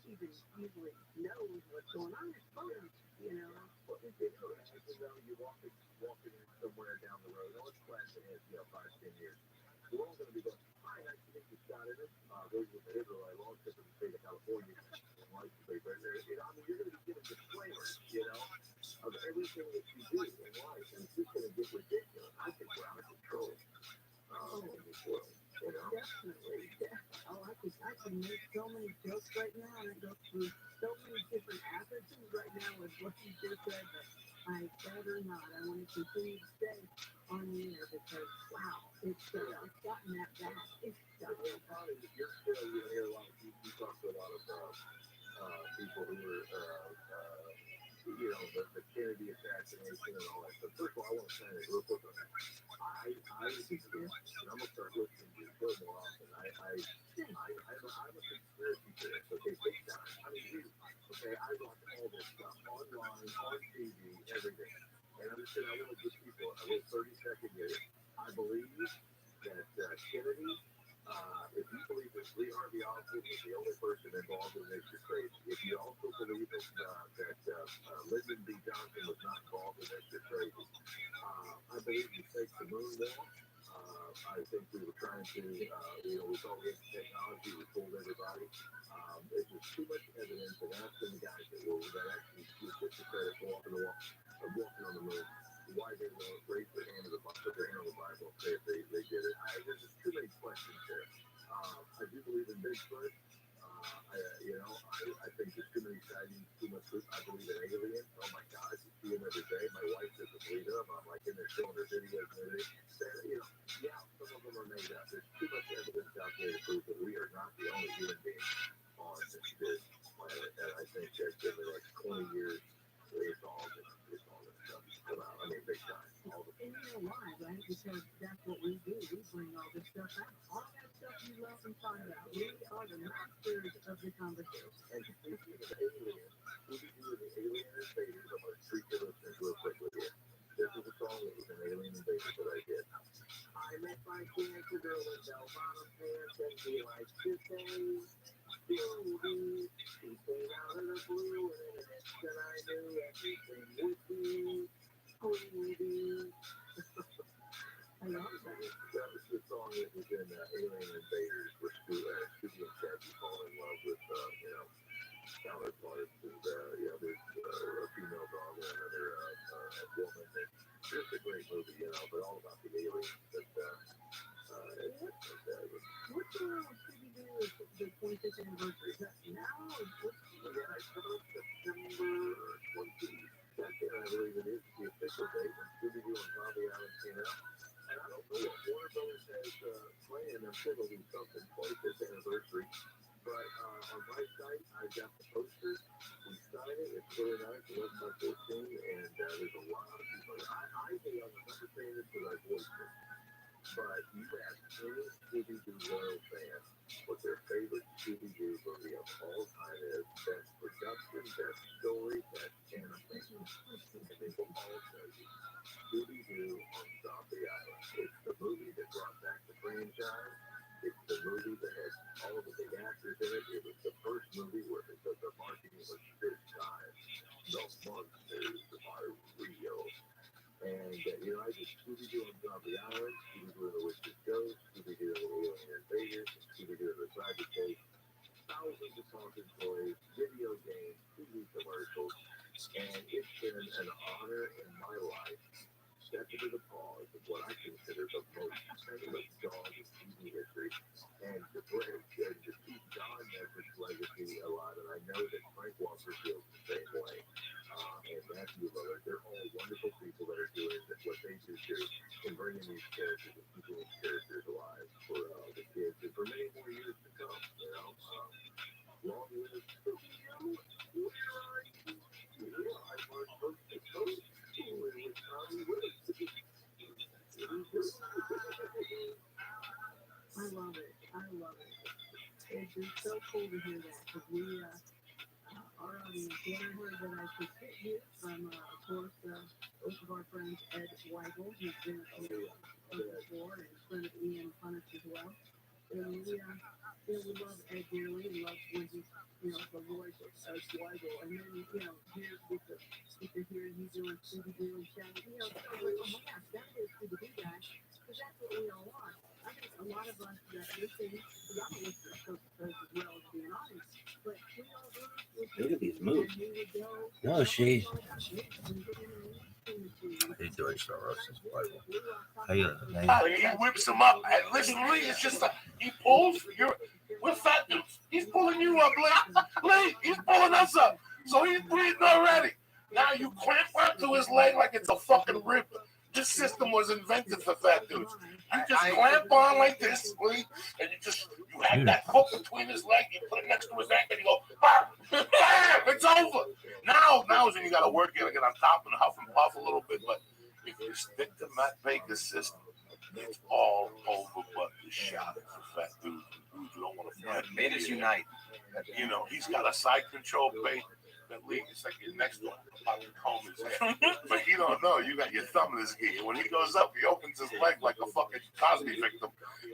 even usually knows what's going on. It's photos, you know. Well, if you know, you're walking in somewhere down the road, let's class it is, 5-10 years. We're all going to be going, I actually think you shot in it. Those with the Israelite law took in the state of California and license plate right there. You know, I mean, you're going to be given disclaimers, you know, of everything that you do in life, and it's just going to get ridiculous. I think we're out of control. In this world, you know? Definitely. Oh, I can make so many jokes right now, and I go through so many different acronyms right now with what you just said, but I better not. I want to continue to stay on the air because, wow, it's gotten that bad. It's gotten that bad. You're still, you hear a lot of people, you talk to a lot of people who are, you know, the Kennedy assassination and all that stuff. First of all, I want to say it real quick on that. I think this, and I'm going to start listening to your show more often. I'm a conspiracy theorist, okay, big time. I mean, you, okay, I watch all this stuff online, on TV, every day. And I'm just saying, I want to give people a little 30-second hit. I believe that Kennedy, if you believe that Lee Harvey Oswald was the only person involved in this, you're crazy. If you also believe that Lyndon B. Johnson was not involved in this, you're crazy. I believe he faked the moonwalk. I think we were trying to, you know, we thought we had technology, we fooled everybody. There's just too much evidence, and asking the guys that actually give the credit for walking on the moon. Why they won't raise their hand to the Bible, put their hand on the Bible, say if they did it. There's just too many questions there. I do believe in Bigfoot. I think there's too many sightings, too much proof. I believe in aliens. Oh my God, you see them every day. My wife doesn't believe them. I'm like in there showing her videos and everything. You know, yeah, some of them are made up. There's too much evidence out there to prove that we are not the only human beings on this planet. And I think that in the next 20 years, it's all going to come out. I mean, big time. And you know why, right? Because that's what we do. We bring all this stuff out. All that stuff you love and find out. We are the masters of the conversation. And speaking of aliens, we'll be doing the Alien Invaders. I'm going to treat your listeners real quickly here. This is a song that was an Alien Invaders that I did. I met my cancer girl in Belmont, pants and we like to say, Scooby. She came out of the blue and in an instant I knew everything would be Scooby. I love that. That was the song that was in Alien Invaders, where Scooby and Shaggy fall in love with, you know, counterparts, and there's a female dog and another woman. And just a great movie, you know, but all about the aliens. But What's going on with Scooby-Doo with the 25th anniversary? Is that now or what's I covered September 22nd, I believe it is, the official date when Scooby-Doo and Zombie Island came out. And I don't know what Warner Brothers has planned. I'm sure there'll be something 25th anniversary. But on my site, I've got the poster. We signed it. It's really nice. It was my 15, and there's a lot of people. I think I remember saying this because I voiced it. But you ask any Scooby-Doo loyal fan what their favorite Scooby-Doo movie of all time is, best production, best story, best animation, and they will all tell you Scooby-Doo on Zombie Island. It's the movie that brought back the franchise. It's the movie that had all of the big actors in it. It was the first movie where the marketing was this time. The monsters are real. And, I did Scooby-Doo on Zombie Island, Scooby-Doo and the Witch's Ghost, Scooby-Doo and the Alien Invaders, Scooby-Doo and the Cyber Case, thousands of talking toys, video games, TV commercials, and it's been an honor in my life stepping to the paws of what I consider the most famous dog in TV history, and to keep John Messer's legacy alive. And I know that Frank Walker feels the same way. And Matthew Lillard, they're all wonderful people that are doing what they do too, and bringing these characters and keeping these characters alive for the kids and for many more years to come. Long live Scooby-Doo, where are you? I was supposed to go to school and with Tommy Willis. I love it. It's just so cool to hear that because we our audience, when I heard that I could sit here from, of course, both of our friends, Ed Weigel, who's been here before, and friend of Ian Punnett as well. And we love Ed dearly. We love when he's, the voice of Weigel. And then, here get to hear he's doing Scooby-Doo and Shaggy. So like, oh my gosh, that is Scooby-Doo guy. Because that's what we all want. I think a lot of us that Look at these moves. No, she. He's doing Star Roast's Bible. He whips him up. And listen, Lee, it's just like he pulls. We're fat dudes. He's pulling you up, Lee. Lee, he's pulling us up. So he's breathing already. Now you clamp onto his leg like it's a fucking rib. This system was invented for fat dudes. You just clamp on like this, Lee, and you have that hook between his leg, you put it next to his ankle, and you go, bam, bam, it's over. Now is when you got to work it, get on top and huff and puff a little bit, but if you stick to Matt Baker's system, it's all over but the shot for fat dudes who don't want to fight. Betas unite. You know, he's got a side control bait that leads like your next one. But you don't know. You got your thumb in his gear. When he goes up, he opens his leg like a fucking Cosby victim.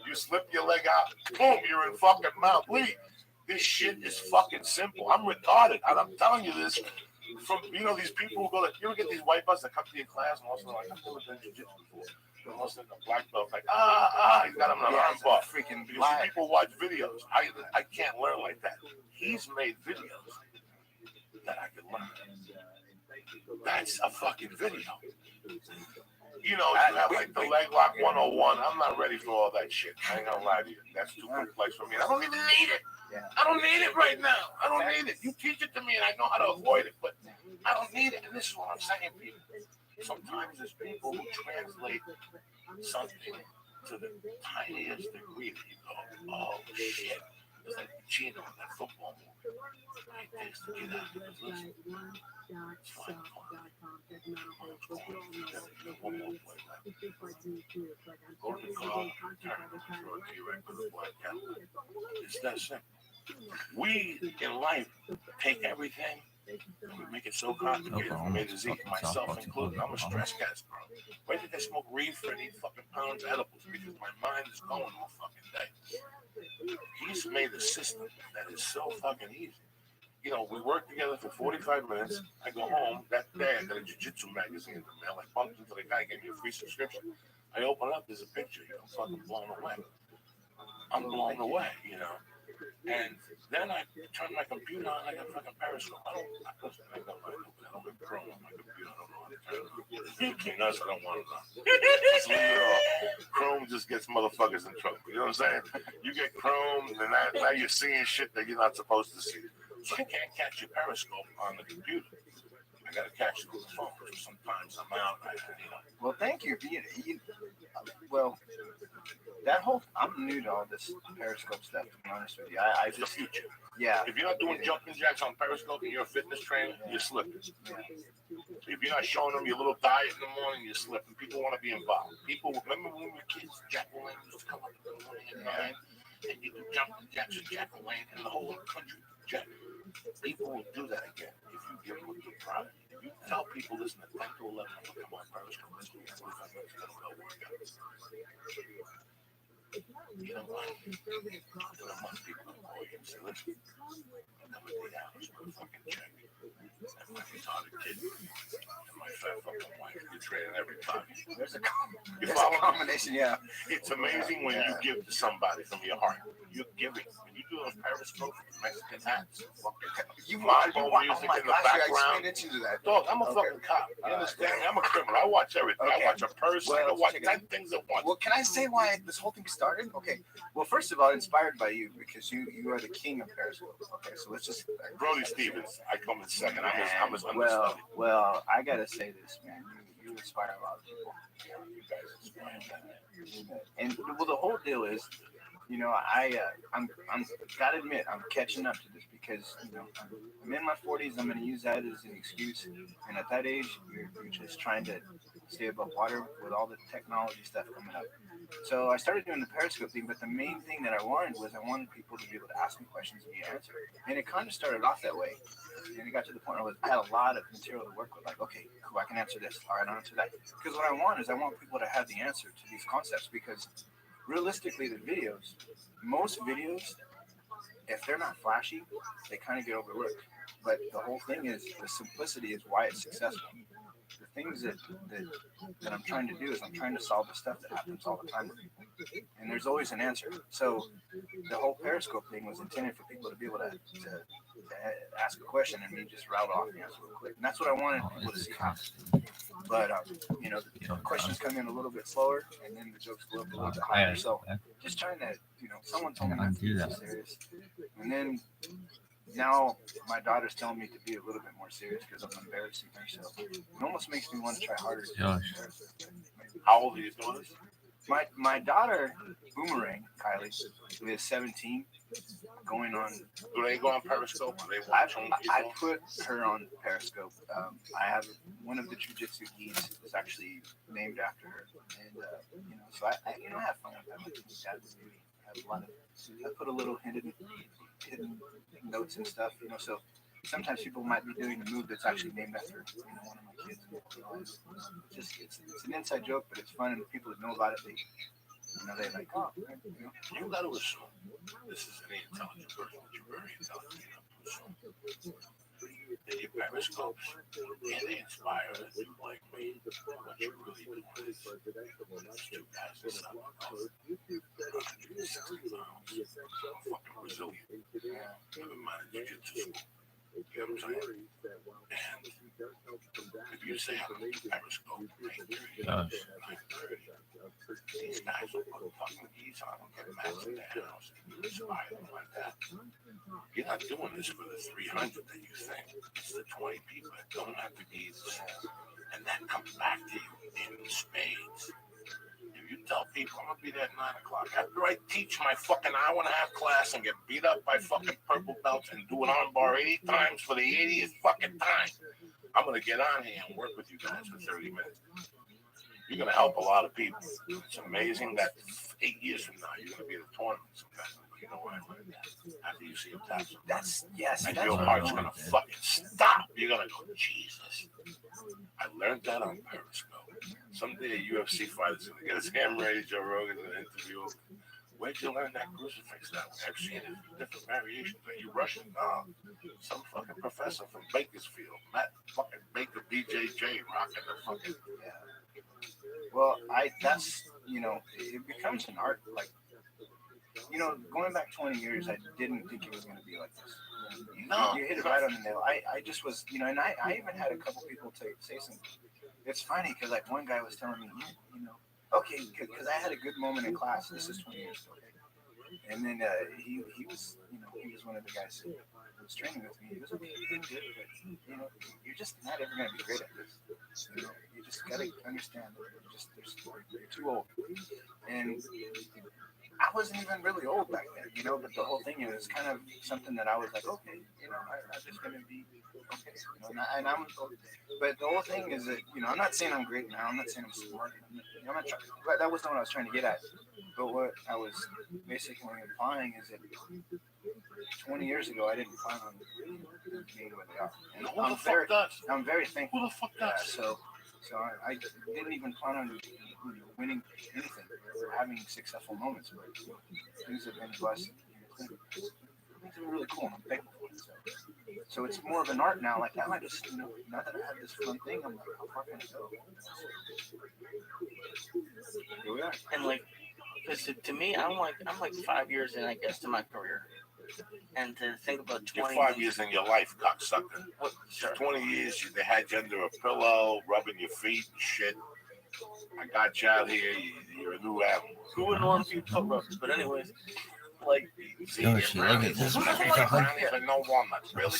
You slip your leg out, boom, you're in fucking Mount Lee. This shit is fucking simple. I'm retarded, and I'm telling you this from these people who go to get these white belts that come to your class and also like I've never done jiu-jitsu before. And also the black belt like he's got him on an arm bar. Freaking people watch videos. I can't learn like that. He's made videos that I can learn. That's a fucking video. You have like the leg lock 101. I'm not ready for all that shit. I ain't gonna lie to you. That's too complex for me. I don't even need it. Yeah. I don't need it right now. I don't need it. You teach it to me and I know how to avoid it, but I don't need it. And this is what I'm saying, people. Sometimes there's people who translate something to the tiniest degree that you go, oh shit. It's like Chino in that football movie. It takes to get out of the position. It's fine. One more play left. Go to the car, turn, throw it to your regular black calendar. It's that simple. We, in life, take everything and we make it so complicated from A to Z, myself included. I'm a stress cast, bro. Why did I smoke reefer and eat fucking pounds of edibles? Because my mind is going all fucking day. He's made a system that is so fucking easy. We work together for 45 minutes. I go home. That day, I got a jiu-jitsu magazine in the mail. I bumped into the guy, gave me a free subscription. I open up, there's a picture. I'm fucking blown away. I'm blown away, And then I turn my computer on, I got fucking Periscope. I don't have Chrome on my computer. I don't know how to turn it on. I don't want it on. Just leave it off. Chrome just gets motherfuckers in trouble. You know what I'm saying? You get Chrome, and now you're seeing shit that you're not supposed to see. So I can't catch your Periscope on the computer. I gotta catch it on the phone. So sometimes I'm out. Well, thank you. I'm new to all this Periscope stuff, to be honest with you. It's the future. Yeah. If you're not doing jumping jacks on Periscope and you're a fitness trainer, you're slipping. Yeah. If you're not showing them your little diet in the morning, you're slipping. People want to be involved. People, remember when we were kids, Jack LaLanne used to come up in the morning at 9, and you do jumping jacks with Jack LaLanne in the whole country. People will do that again if you give them a good product. If you tell people, listen, at 10 to 11, I'm going to come on Periscope this week. 45 minutes, I'm going to work out. You know what? I want people to call you and say, listen, I'm coming to the house with a fucking check. And my retarded kid and my fat fucking wife, you're trading every time. There's a combination, yeah. It's amazing when you give to somebody from your heart. You're giving. When you do those Periscope Mexican hats, you mambo music in the background. Dog, I'm a fucking cop. You understand me? I'm a criminal. I watch everything. I watch a person. I watch 10 things at once. Well, can I say why this whole thing started? Okay. Well, first of all, inspired by you because you are the king of Periscope. Okay, so let's just Brody Stevens. I come in second. I'm his understudy. Well, I gotta say this, man. You inspire a lot of people. You guys inspire that. And the whole deal is, I'm gotta admit, I'm catching up to this because I'm in my 40s. I'm gonna use that as an excuse. And at that age, you're just trying to stay above water with all the technology stuff coming up. So I started doing the Periscope thing, but the main thing that I wanted people to be able to ask me questions and be answered. And it kind of started off that way. And it got to the point where I had a lot of material to work with. Like, okay, cool, I can answer this. All right, I'll answer that. Because what I want people to have the answer to these concepts. Because realistically, most videos, if they're not flashy, they kind of get overlooked. But the whole thing is, the simplicity is why it's successful. The things that I'm trying to do is I'm trying to solve the stuff that happens all the time with people. And there's always an answer. So the whole Periscope thing was intended for people to be able to ask a question and me just route off the answer real quick. And that's what I wanted people to see happen. But the questions come in a little bit slower, and then the jokes go up a little bit higher. So just trying to, someone told me not to be so serious, and then now my daughter's telling me to be a little bit more serious because I'm embarrassing her. So it almost makes me want to try harder. How old are your daughters? My daughter, Boomerang, Kylie, is 17, going on. Do they go on Periscope? Do they watch on? I put her on Periscope. I have one of the jujitsu gis is actually named after her, and so I have fun with that. I have a lot of. I put a little hidden notes and stuff, so sometimes people might be doing a move that's actually named after one of my kids. Just it's an inside joke, but it's fun, and people that know about it, they like, oh, You got to assume this is an intelligent person, but you're very intelligent. They Periscope and they inspire us to like me. What you really do is two guys that suck. 160 pounds, fucking Brazilian. Never mind jiu-jitsu school. You know what I'm saying? And if you say I'm on Periscope, these guys will put fucking geese on and get mad in their house and inspire them like that. You're not doing this for the 300 that you think. It's the 20 people that don't have the geese. And that comes back to you in spades. If you tell people I'm going to be there at 9 o'clock, after I teach my fucking hour-and-a-half class and get beat up by fucking purple belts and do an armbar 80 times for the 80th fucking time, I'm going to get on here and work with you guys for 30 minutes. You're going to help a lot of people. It's amazing that 8 years from now, you're going to be at a tournament sometime. You know what I mean? After you see him tap something. And your heart's going to fucking stop. You're going to go, Jesus. I learned that on Periscope. Someday a UFC fighter's going to get his hand ready, Joe Rogan, in an interview. Where'd you learn that crucifix that way? I've seen it in different variations. Are you Russian? No. Some fucking professor from Bakersfield. Matt fucking Baker, BJJ, rocking the fucking... Yeah. Well, that's, it becomes an art, like, going back 20 years, I didn't think it was going to be like this. You hit it right on the nail. I just was, and I even had a couple people say something. It's funny because, like, one guy was telling me, okay, because I had a good moment in class. This is 20 years ago. And then he was, he was one of the guys who was training with me. He was okay, you're good, but, you're just not ever going to be great at this. You just got to understand that you're too old. And I wasn't even really old back then, but the whole thing is kind of something that I was like, okay, I'm just going to be okay. And I'm, but the whole thing is that, I'm not saying I'm great now. I'm not saying I'm smart. I'm not trying, but that wasn't what I was trying to get at. But what I was basically implying is that 20 years ago, I didn't plan on being where they are. And I'm very thankful. Who the fuck does? So I didn't even plan on winning anything or having successful moments. But things have been blessed. Things have been really cool. I'm thankful for it. So it's more of an art now. Like, I just, now that I have this fun thing, I'm like, how far can I go? Here we are. And like, because to me, I'm like 5 years in, I guess, to my career. And to think about 20 You're 5 years in your life, cocksucker. What, sure. 20 years, they had you under a pillow, rubbing your feet and shit. I got you out here. You're a new animal. Who wouldn't want to be toe rubbers? But anyways, like, Yo, she look at this. Brownies and no walnuts, really?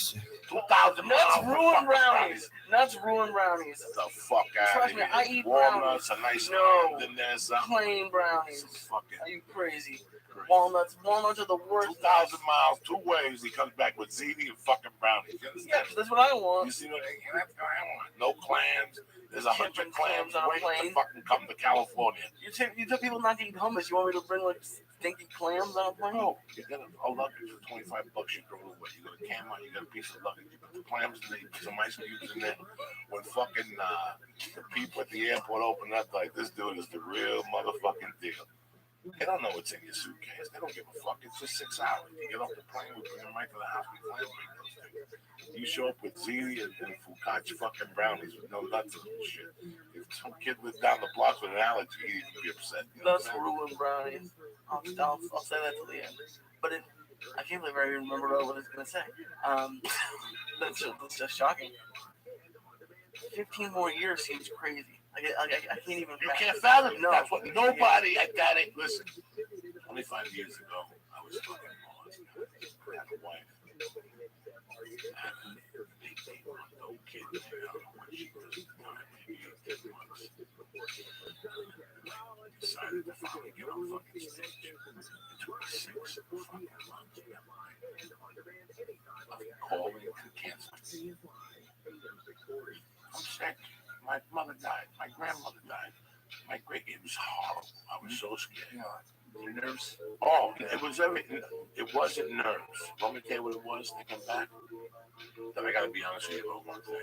2,000 nuts ruin brownies. Nuts ruin brownies. Get the fuck out Trust of me, here. I eat Walnuts, brownies. a nice No. almond in there, something. Plain brownies. Fucking Are you crazy? Walnuts are the worst. 2,000 miles, 2 ways. He comes back with ziti and fucking brownies. You understand? Yeah, that's what I want. You see what I want? No clams. There's 100 clams on a waiting plane. to fucking come to California. You tell people not to eat hummus. You want me to bring like stinky clams on a plane? No, you got a luggage for $25. You throw it away. You got a camera. You got a piece of luggage. You put the clams in there. You put some ice cubes in there. When fucking the people at the airport open up, like, this dude is the real motherfucking deal. They don't know what's in your suitcase. They don't give a fuck. It's just 6 hours. You get off the plane, we bring them right to the house. We plan those things. You show up with ziti and focaccia fucking brownies with no nuts in and shit. If some kid lived down the block with an allergy, he'd even be upset. Nuts ruin brownies. I'll say that to the end. But I can't believe I even remember what I was going to say. That's just shocking. 15 more years seems crazy. I can't even. You can't fathom it. No. That's what nobody at that age. Listen, 25 years ago, I was fucking lost. I had a wife. I had an 18-month-old kid. I don't know what she was at the time, maybe 18 months. Decided to finally get on fucking stage. It took me 6 fucking months to get mine. Of calling to cancel. I'm sick. My mother died. My grandmother died. My great. It was horrible. I was so scared. Your nerves. Oh, it was everything. It wasn't nerves. Let me tell you what it was. Thinking back, then I got to be honest with you about one thing. I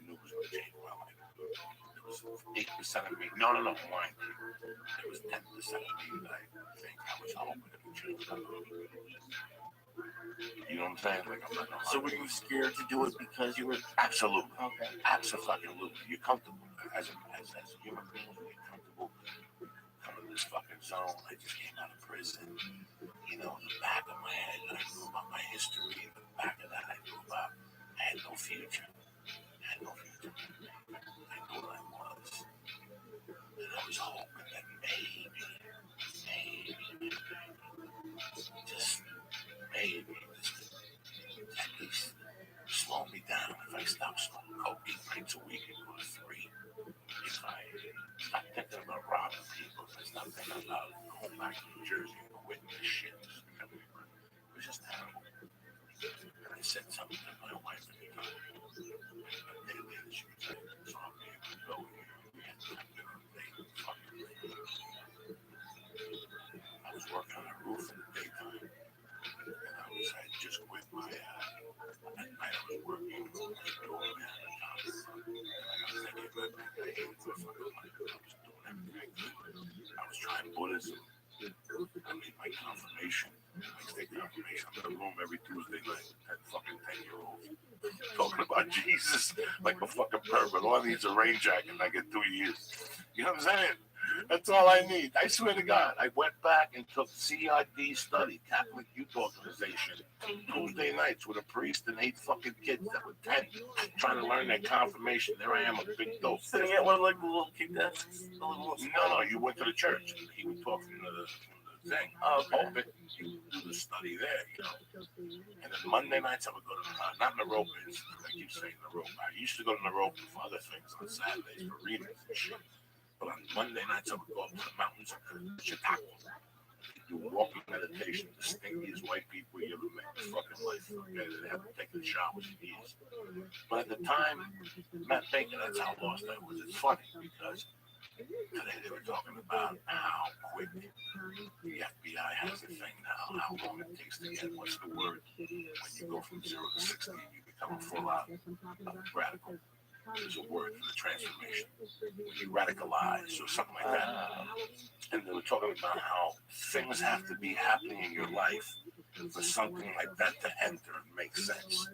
knew it was going to change my life. It was 8% of me. No, I'm lying. It was 10% of me that I think I was hoping it would change my life. You know what I'm saying? Like, I'm not gonna So were you scared to do it because you were? Absolutely. Okay. Absolutely. You're comfortable as a human being. You're comfortable coming to this fucking zone. I just came out of prison. You know, in the back of my head, I knew about my history. In the back of that, I knew about I had no future. I knew what I was. And I was hoping that maybe, just maybe, at least slow me down if I stop smoking coke 8 nights a week and go to 3. If I stop thinking about robbing people, if I stop thinking about going back to New Jersey and quitting this shit. It was just terrible. And I said something to my wife at the time. A day later, she was like, so I'm able to go here. We had to have dinner on the day. Fucking late. I was working on a roof in the daytime. And I had just quit my, at night I was working with my doorman at the top. And I got thinking about that. I hated my fucking life. I was doing everything I could. I was trying Buddhism. I made my confirmation. My state confirmation. I'm in a room every Tuesday night. That fucking 10-year-old talking about Jesus like a fucking pervert. All I need is a rain jacket and I get 2 years. You know what I'm saying? That's all I need. I swear to God. I went back and took CRD study, Catholic Youth Organization, Tuesday nights with a priest and 8 fucking kids that were 10 trying to learn their confirmation. There I am, a big dope. Sitting at one of like the little kick desks. No, you went to the church. He would talk from the thing. Pulpit. You do the study there, you know. And then Monday nights I would go to not Naropa, I keep saying Naropa. I used to go to Naropa for other things on Saturdays for readings and shit. But on Monday nights I would go up to the mountains of Chicago. Do walking meditation, the stinkiest white people you ever met in your fucking life. Okay, they haven't taken showers in years. But at the time, Matt Baker, that's how lost I was. It's funny because today they were talking about how quick the FBI has a thing now, how long it takes to get, what's the word, when you go from 0 to 60 and you become a full-out radical. There's a word for the transformation. When you radicalize or something like that. And they were talking about how things have to be happening in your life for something like that to enter and make sense.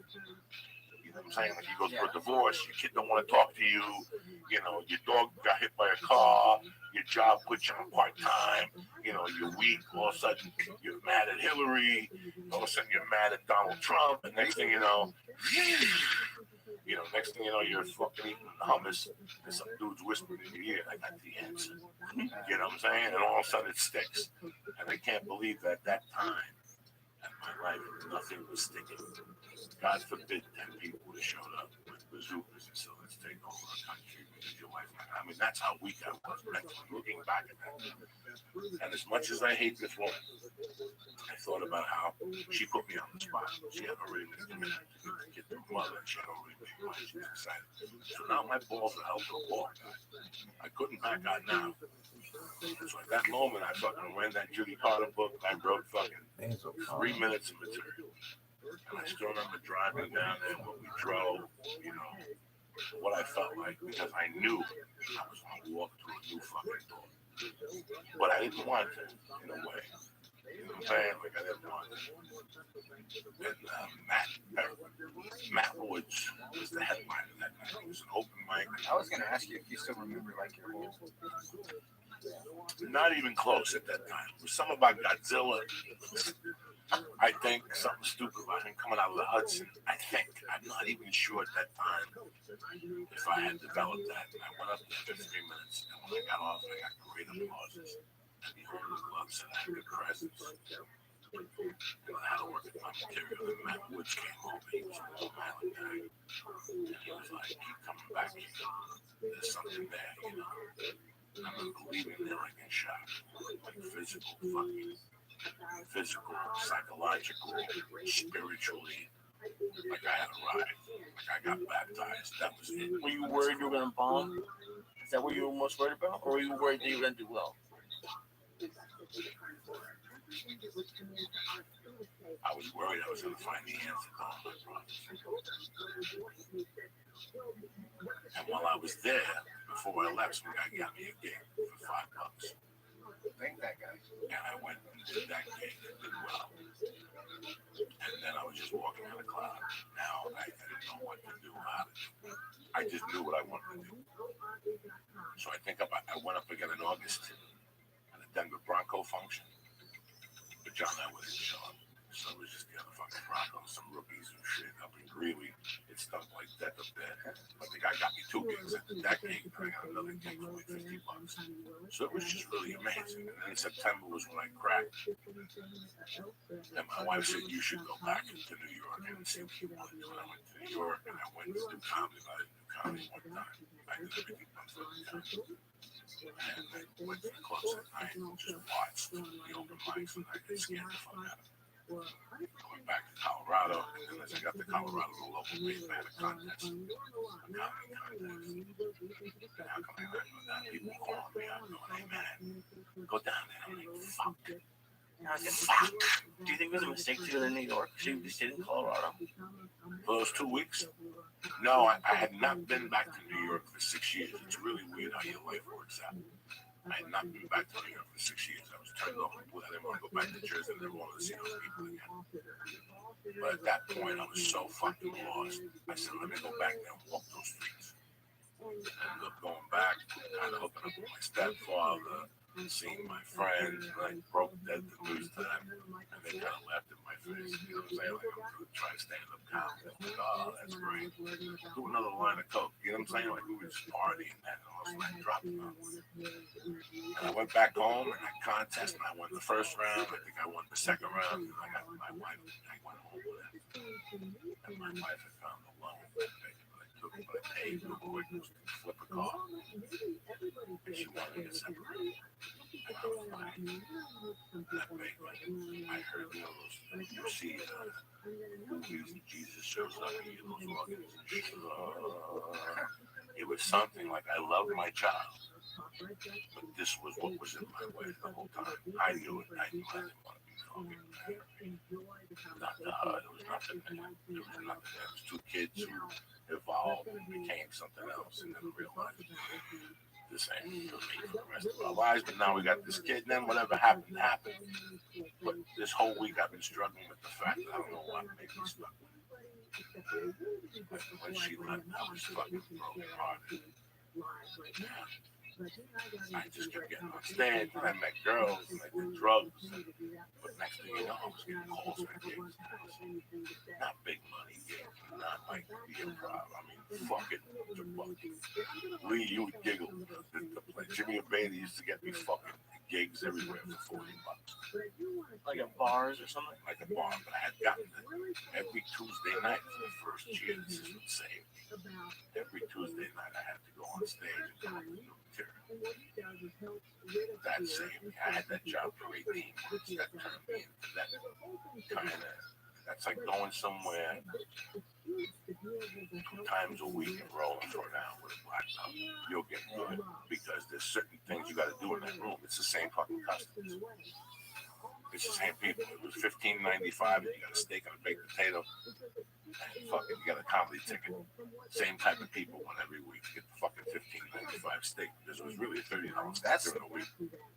You know what I'm saying? Like you go through a divorce, your kid don't want to talk to you, you know, your dog got hit by a car, your job puts you on part-time, you know, you're weak, all of a sudden you're mad at Hillary, all of a sudden you're mad at Donald Trump, and next thing you know, next thing you know, you're fucking eating hummus, and some dude's whispering in your ear, I got the answer. You know what I'm saying? And all of a sudden it sticks. And I can't believe that at that time in my life, nothing was sticking. God forbid 10 people would have showed up with bazookas and said, let's take over the country because your wife. I mean, that's how weak I was mentally, looking back at that. And as much as I hate this woman, I thought about how she put me on the spot. She had already been committed to get the mother, and she had already been mine. She was excited. So now my balls are held to the wall. I couldn't back out now. So at that moment, I fucking read that Judy Carter book, and I wrote fucking 3 minutes of material. And I still remember driving down there when we drove, you know, what I felt like, because I knew I was going to walk through a new fucking door. But I didn't want to, in a way. You know what I'm saying? Like, I didn't want to. And Matt Woods was the headliner that night. It was an open mic. I was going to ask you if you still remember, like, your whole... Not even close at that time. It was something about Godzilla. I think something stupid about him coming out of the Hudson. I think, I'm not even sure at that time if I had developed that. And I went up there for 3 minutes, and when I got off, I got great applauses. And the owner of the club said I had good presence. And I had to work at my material. And Matt Woods came over. He was a Long Island guy. And he was like, keep coming back. There's something there, you know. I remember leaving there like in shock. Like physical, psychological, spiritually. Like I had arrived. Like I got baptized. That was it. Were you worried you were gonna bomb? Is that what you were most worried about, or were you worried that you were gonna do well? I was worried I was going to find the answer to all my problems. And while I was there, before I left, some guy got me a gig for $5. Thank that guy. And I went and did that gig and did well. And then I was just walking on a cloud. Now I didn't know what to do, how to do. I just knew what I wanted to do. So I think I went up again in August at a Denver Bronco function. But John and I wasn't show up. So it was just the other fucking Broncos, some rookies and shit up in Greeley. It stunk like death up there. But the guy got me 2 gigs. I did that gig, and I got another gig for like $50. So it was just really amazing. And then September was when I cracked. And my wife said, you should go back to New York and see what you want. So I went to New York and I went to do comedy. I didn't do comedy one time. I did everything but times. And I went to the clubs at night and just watched the open mics, and I got scared the fuck out of it. I went back to Colorado, and then as I got to Colorado, the local paper had a contest, a comedy contest. And how come I not go down? People calling me up going, hey man, go down there. I'm like, fuck. Fuck. Do you think it was a mistake to go to New York? Should you stayed in Colorado? For those 2 weeks? No, I had not been back to New York for 6 years. It's really weird how your life works out. I had not been back to New York for 6 years. I was turned off. I didn't want to go back to Jersey. I didn't want to see those people again. But at that point, I was so fucking lost. I said, let me go back there and walk those streets. I ended up going back, kind of hooking up with my stepfather, seeing my friends, and I broke dead the news to them. And they kind of laughed in my face. You know what I'm saying? Like, I'm going to try stand-up comedy. I'm like, oh, that's great. Do another line of coke. You know what I'm saying? Like, we were just partying and all of a sudden I dropped it on. And I went back home and I contest and I won the first round. I think I won the second round. And I got my wife. I went home with it. And my wife had found a loan that I paid real quick to flip a car. And she wanted to separate. And I was like, that big, like, I heard those, you see, movies and Jesus shows up and you those organs and shit. It was something like, I love my child, but this was what was in my way the whole time. I knew it. I knew I didn't want to be fucking married. Not the HUD. It was nothing there. It was nothing there. It was 2 kids who evolved and became something else and then realized this ain't for me for the rest of our lives. But now we got this kid, and then whatever happened, happened. But this whole week I've been struggling with the fact that I don't know what made me stuck. When she left, I was fucking broken hearted. I just kept getting on stage, and I met girls, and I did drugs. But next thing you know, I was getting calls for gigs. Not big money gigs, not like the improv. I mean, fucking the fucking. Lee, you would giggle. The Jimmy and Bailey used to get me fucking gigs everywhere for $40. Like at bars or something? Like a bar, but I had gotten it every Tuesday night for the first year. This is insane. Every Tuesday night I had to go on stage and come up with new material. That same, I had that job for 18 months. That turned me into that kind of, that's like going somewhere 2 times a week and rolling for an hour with a black belt. You'll get good because there's certain things you got to do in that room. It's the same fucking customers. It's the same people. It was $15.95 and you got a steak and a baked potato. And fucking, you got a comedy ticket. Same type of people went every week to get the fucking $15.95 steak because it was really $30 during the week.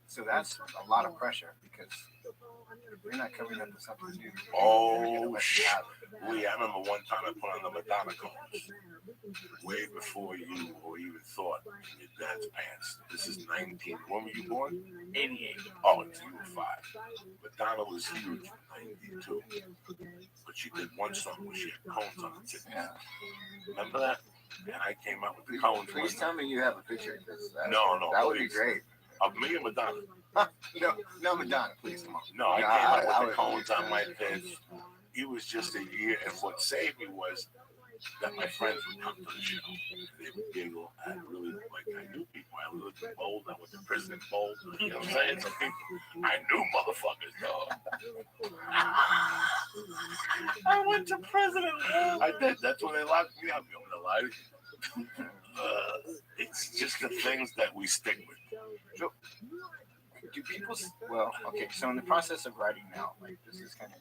So that's a lot of pressure because you're not coming up with something new. Oh shit! I remember one time I put on the Madonna cones. way before you or even thought in your dad's pants. This is 19. When were you born? 88. Oh, so you were 5. Madonna was huge in 92. But she did one song where she had cones on the tip. Yeah. Remember that? And I came out with the cones. Please tell me you have a picture. No, That would be please. great. Of me and Madonna. No, Madonna, please, come on. No, I came out with the cones on my tits. It was just a year, and what saved me was that my friends would come to the show. They would giggle. I really, like, I knew people. I lived in Bold. I went to prison in Bold. You know what I'm saying? So people, I knew motherfuckers, dog. I went to prison in Bold. I did. That's when they locked me up. I'm gonna lie to you. It's just the things that we stick with. So, do people? Well, okay. So in the process of writing now, like this is kind of.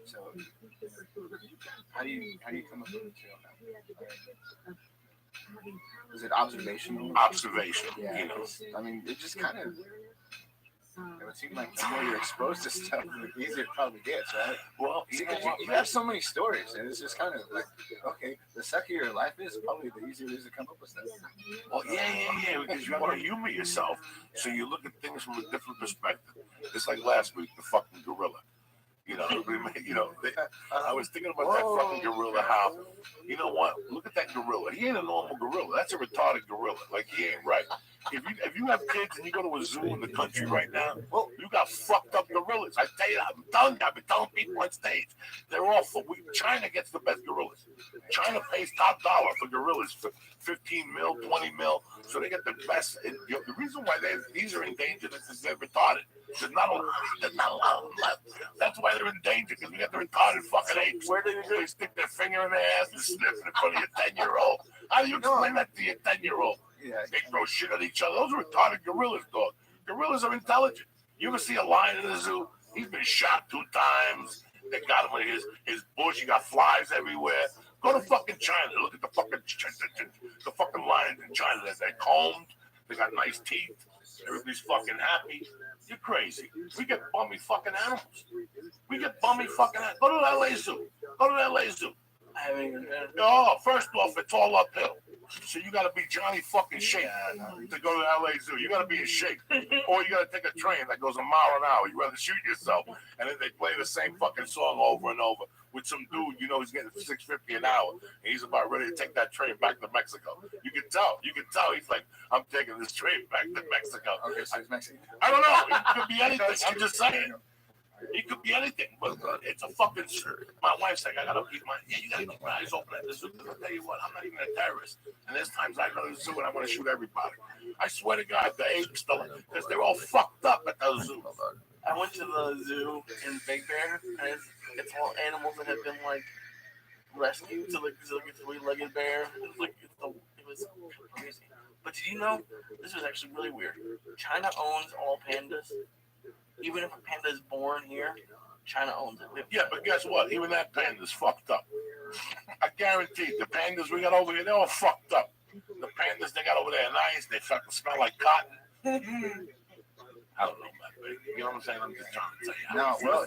So, how do you come up with material now? Is it observational? Observation, Yeah. you know. I mean, it just kind of. It would seem like the more you're exposed to stuff, the easier it probably gets, right? Well, See, you have so many stories, and it's just kind of like, okay, the suckier your life is, probably the easier it is to come up with stuff. Well, yeah, because you want to humor yourself, so you look at things from a different perspective. It's like last week, the fucking gorilla. You know, I was thinking about that fucking gorilla. How, you know what? Look at that gorilla. He ain't a normal gorilla. That's a retarded gorilla. Like, he ain't right. If you have kids and you go to a zoo in the country right now, well, you got fucked up gorillas. I tell you, I've been telling people on stage, they're all China gets the best gorillas. China pays top dollar for gorillas for 15 mil, 20 mil, so they get the best. The reason why these are endangered is they're retarded. There's not a lot of them left. That's why they're in danger, because we got the retarded fucking apes. Where do they stick their finger in their ass and sniff in front of your 10-year-old? How do you explain that to your 10-year-old? Yeah. They throw shit at each other. Those are retarded gorillas, dog. Gorillas are intelligent. You ever see a lion in the zoo? He's been shot 2 times. They got him in his bush. He got flies everywhere. Go to fucking China. Look at the fucking lions in China. They're combed. They got nice teeth. Everybody's fucking happy. You're crazy. We get bummy fucking animals. Go to the LA Zoo. I haven't even been. Oh, first off, it's all uphill. So you got to be Johnny fucking shape to go to the LA Zoo. You got to be in shape. Or you got to take a train that goes a mile an hour. You rather shoot yourself. And then they play the same fucking song over and over with some dude, you know, he's getting $6.50 an hour. And he's about ready to take that train back to Mexico. You can tell. He's like, I'm taking this train back to Mexico. Okay, so he's Mexican. I don't know. It could be anything. I'm just saying. It could be anything, but it's a fucking. My wife's like, I gotta keep you gotta keep my eyes open at the zoo. I'll tell you what, I'm not even a terrorist. And there's times I go to the zoo and I want to shoot everybody. I swear to God, the apes, because they're all fucked up at those zoos. I went to the zoo in Big Bear, and it's all animals that have been like rescued. So like it's a 3-legged bear. It was crazy. But did you know this was actually really weird? China owns all pandas. Even if a panda is born here, China owns it. Yeah, but guess what? Even that panda's fucked up. I guarantee the pandas we got over here, they're all fucked up. The pandas they got over there are nice. They fucking smell like cotton. I don't know, man. You know what I'm saying? I'm just trying to tell you. No, well,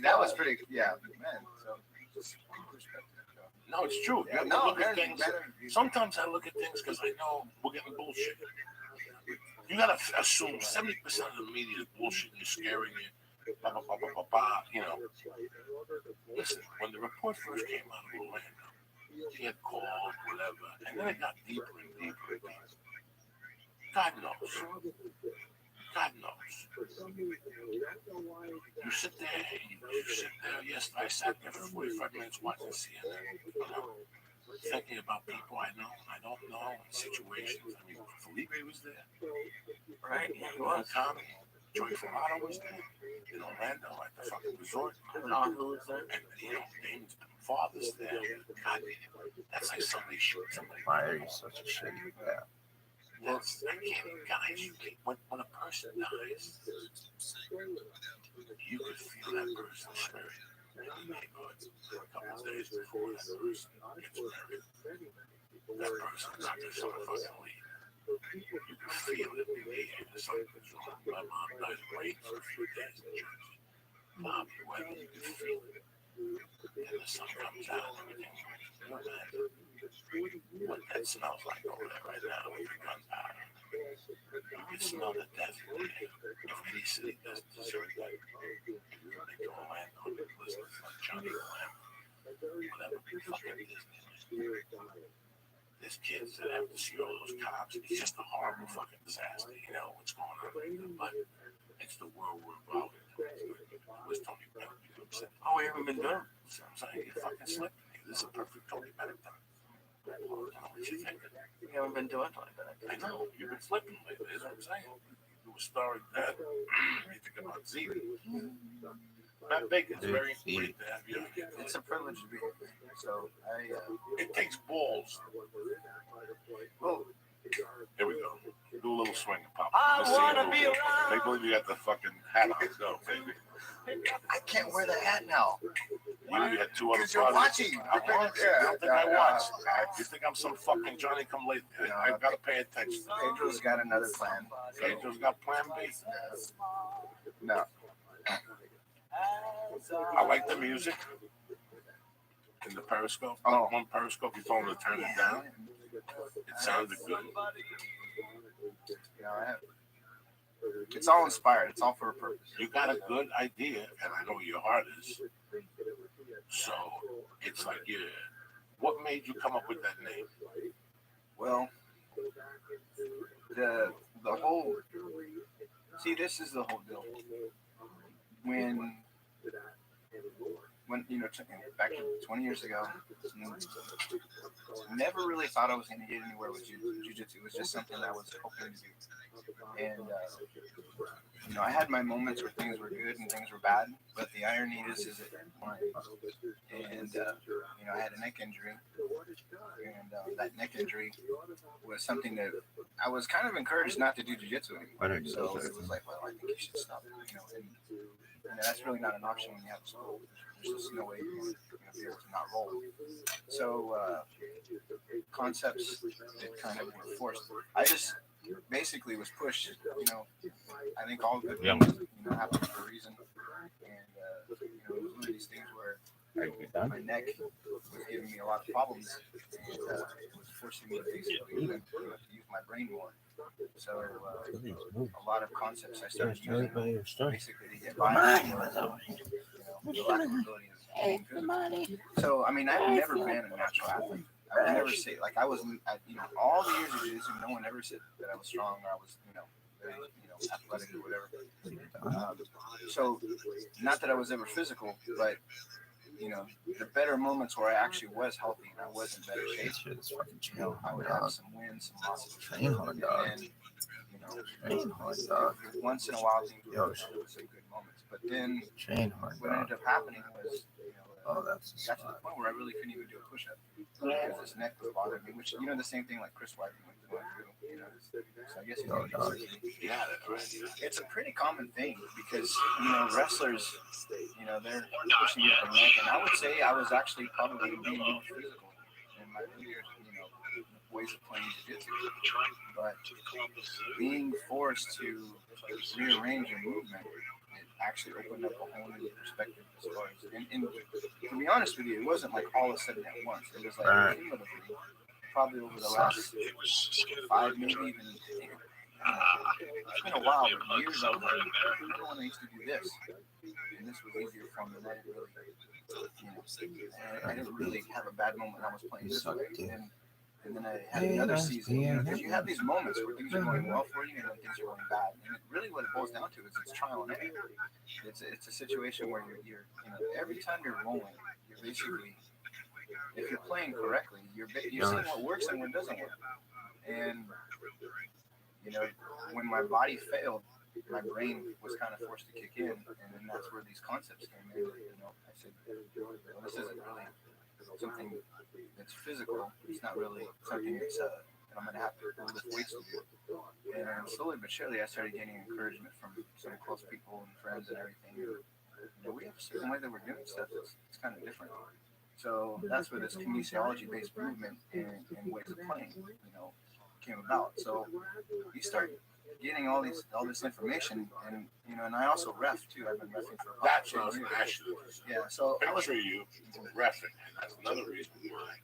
that was pretty. Yeah, man. So, no, it's true. You have to look at things. Sometimes I look at things because I know we're getting bullshit. You gotta assume 70% of the media is bullshit. You're scaring you. You know. Listen, when the report first came out of Orlando, he had called, whatever, and then it got deeper and deeper and deeper. God knows. You sit there. Yes, I sat there for 45 minutes watching CNN. You know, thinking about people I know and I don't know and situations. I mean, Felipe was there, right? Yeah, he was. Tommy, Joey Ferraro was there in Orlando at the fucking resort. Who was there? And you know, Damon's father's there. God, that's like somebody shooting somebody. Meyer, you're such a shit. Yeah. That's, I can't, guys. When a person dies, you could feel that person's spirit. A couple of days before that person gets married, that person's not just going to fucking leave. You can feel it in the air. Something's wrong. My mom died of AIDS for a few days in church. Mom, you can feel it. And the sun comes out and everything's right. You know that. it smells like over there right now with the gunpowder. You can smell the desert. If any city doesn't deserve that, if you're a big Orlando, listen, it's like Johnny Orlando, whatever, fucking Disneyland. There's kids that have to see all those cops. It's just a horrible fucking disaster. You know what's going on, but it's the world we're involved in. Where's Tony Bennett? You know what I'm saying? Oh, we haven't been doing it. So I'm saying, you fucking slipped. This is a perfect Tony Bennett thing. I don't know what you think. You haven't been doing Tony Bennett. I know. You've been slipping lately. That's what I'm saying. You were starring that. What do you think about Z? Matt Bacon's very great to have you. It's a privilege to be here. So It takes balls. well, Here we go. Do a little swing and pop. I Let's see wanna it. be around. They believe you got the fucking hat on. Go, baby. I can't wear the hat now. You had two other Because you're parties. watching. I watched. Yeah, You don't think I watched? You think I'm some fucking Johnny come late? I've got to pay attention. Pedro's got another plan. Pedro's got plan B. No. I like the music in the Periscope. Oh. One Periscope, you told him to turn it down. It sounded good. Yeah, it's all inspired. It's all for a purpose. You got a good idea, and I know where your heart is. So it's like, yeah. What made you come up with that name? Well, the whole. See, this is the whole deal. When back 20 years ago, never really thought I was going to get anywhere with jiu-jitsu. It was just something I was hoping to do. And, I had my moments where things were good and things were bad, but the irony is it weren't. And, I had a neck injury, and that neck injury was something that I was kind of encouraged not to do jiu-jitsu anymore. So it was like, well, I think you should stop, and that's really not an option when you have a school. There's just no way you're going to be able to not roll. So concepts that kind of were forced. I just basically was pushed. I think all good things happen for a reason. And it was one of these things where my neck was giving me a lot of problems, and it was forcing me to basically even to use my brain more. So a lot of concepts I started using basically to get by. So, I've never been a natural athlete. I would never say, like, I wasn't, all the years of jiu-jitsu, no one ever said that I was strong or I was, very, athletic or whatever. So, not that I was ever physical, but, the better moments where I actually was healthy and I was in better shape, I would have some wins, some losses. Train hard, dog. And, Train hard, dog. once in a while, things were some good moments. But then, Train hard, what dog. ended up happening was, That's the got to the spot. point where I really couldn't even do a push-up because this neck was bothering me, which, the same thing like Chris Weidman went through, So I guess Yeah, that's right. it's a pretty common thing because, wrestlers, they're pushing you from neck. And I would say I was actually probably being more physical in my earlier, ways of playing jiu-jitsu. But being forced to rearrange your movement, it actually opened up a whole new perspective as far as, and to be honest with you, it wasn't like all of a sudden at once. It was like cumulatively, probably over the last 5, maybe even, it's been a while, but years I was like, remember when I used to do this? And this was easier from me. I didn't really have a bad moment when I was playing this way. And then I had another season, because you have these moments where things are going well for you and then things are going bad. And really what it boils down to is it's trial and error. It's a situation where you're every time you're rolling, you're basically, if you're playing correctly, you're seeing what works and what doesn't work. And, when my body failed, my brain was kind of forced to kick in, and then that's where these concepts came in. I said, well, this isn't really something that's physical. It's not really something that's that I'm going to have to lift weights to do. And slowly but surely, I started getting encouragement from some close people and friends and everything. We have a certain way that we're doing stuff that's kind of different. So that's where this kinesiology-based movement and ways of playing, came about. So you start getting all this information, and and I also ref too. I've been refing for about 10 years. Yeah, so I was Picture you reffing, and that's another reason why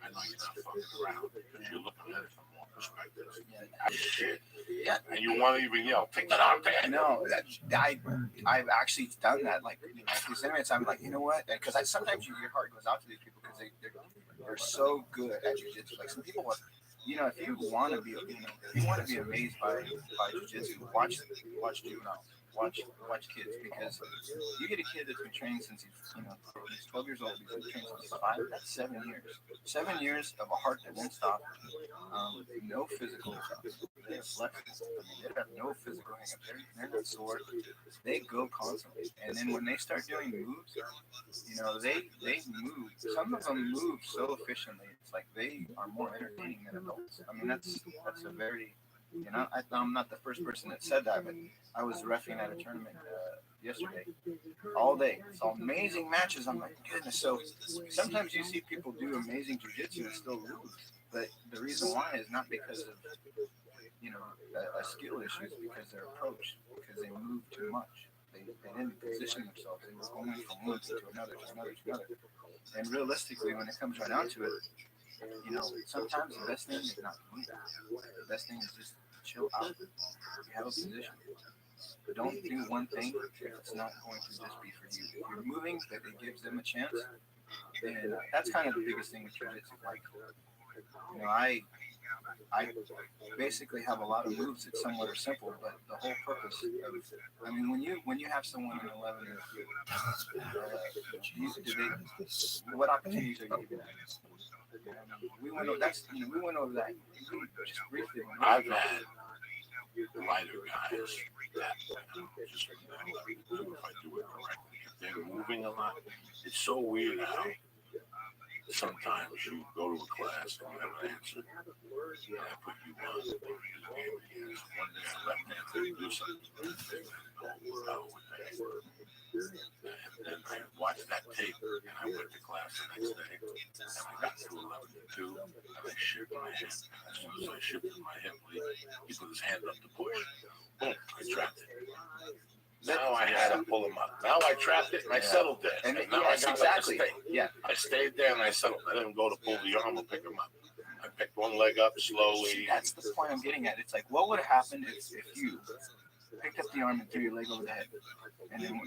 I know you're not fucking around. Shit. Yeah. And you want to even yell, take that out there. No, I've actually done that. Like, these inmates, I'm like, you know what? Because sometimes your heart goes out to these people because they're so good at jiu-jitsu. Like some people, if you want to be, amazed by jiu-jitsu, watch juveniles, watch kids, because you get a kid that's been trained since he's 12 years old. He's been trained since he's 5. That's 7 years. 7 years of a heart that won't stop. No physical. They're flexible. They have no physical hang-up. They're not sore. They go constantly. And then when they start doing moves, they move. Some of them move so efficiently. It's like they are more entertaining than adults. I mean, that's a very, I'm not the first person that said that, but I was reffing at a tournament yesterday, all day. It's all amazing matches. I'm like, goodness. So sometimes you see people do amazing jiu-jitsu and still lose. But the reason why is not because of, a skill issue, is because their approach, because they move too much. They didn't position themselves. They were going from one to another, to another, to another. And realistically, when it comes right down to it, sometimes the best thing is not to move. The best thing is just chill out. You have a position. Don't do one thing if it's not going to just be for you. If you're moving, that it gives them a chance. And that's kind of the biggest thing with jiu-jitsu. Like, I basically have a lot of moves that somewhat are simple, but the whole purpose of, when you have someone in 11 what opportunities are you giving them? We went over that. Just briefly. I've had lighter guys that just if I do it correctly, if they're moving a lot, it's so weird how sometimes you go to a class and you have an answer, and I put you on, one day I left hand to do something, and then I watched that tape, and I went to class the next day, and I got to 11-2, and I shifted my hand, and as soon as I shifted my hip, he put his hand up to push, boom, I trapped it. Now I had to pull him up. Now I trapped it and I settled there. And now I got exactly. Yeah. I stayed there and I settled. I didn't go to pull the arm or pick him up. I picked one leg up slowly. That's the point I'm getting at. It's like, what would have happened if you picked up the arm and threw your leg over the head and then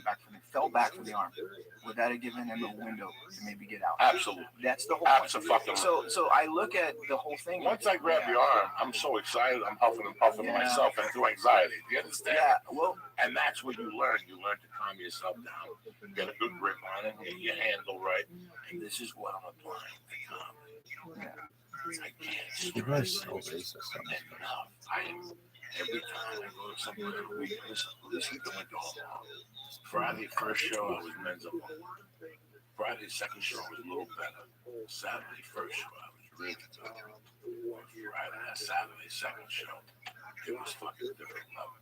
fell back for the arm? Would that have given him a window to maybe get out? Absolutely. That's the whole point. So I look at the whole thing. Once I grab the arm, I'm so excited. I'm huffing and puffing myself and through anxiety. Do you understand? Yeah. Well, and that's what you learn. You learn to calm yourself down, get a good grip on it, get your handle right. And this is what I'm applying to calm. Yeah. I can't stress enough. Every time I go to somewhere in a week, listen to my dog. Friday first show, I was men's alone. Friday second show, I was a little better. Saturday first show, I was really good. Friday, Saturday second show, it was fucking different level.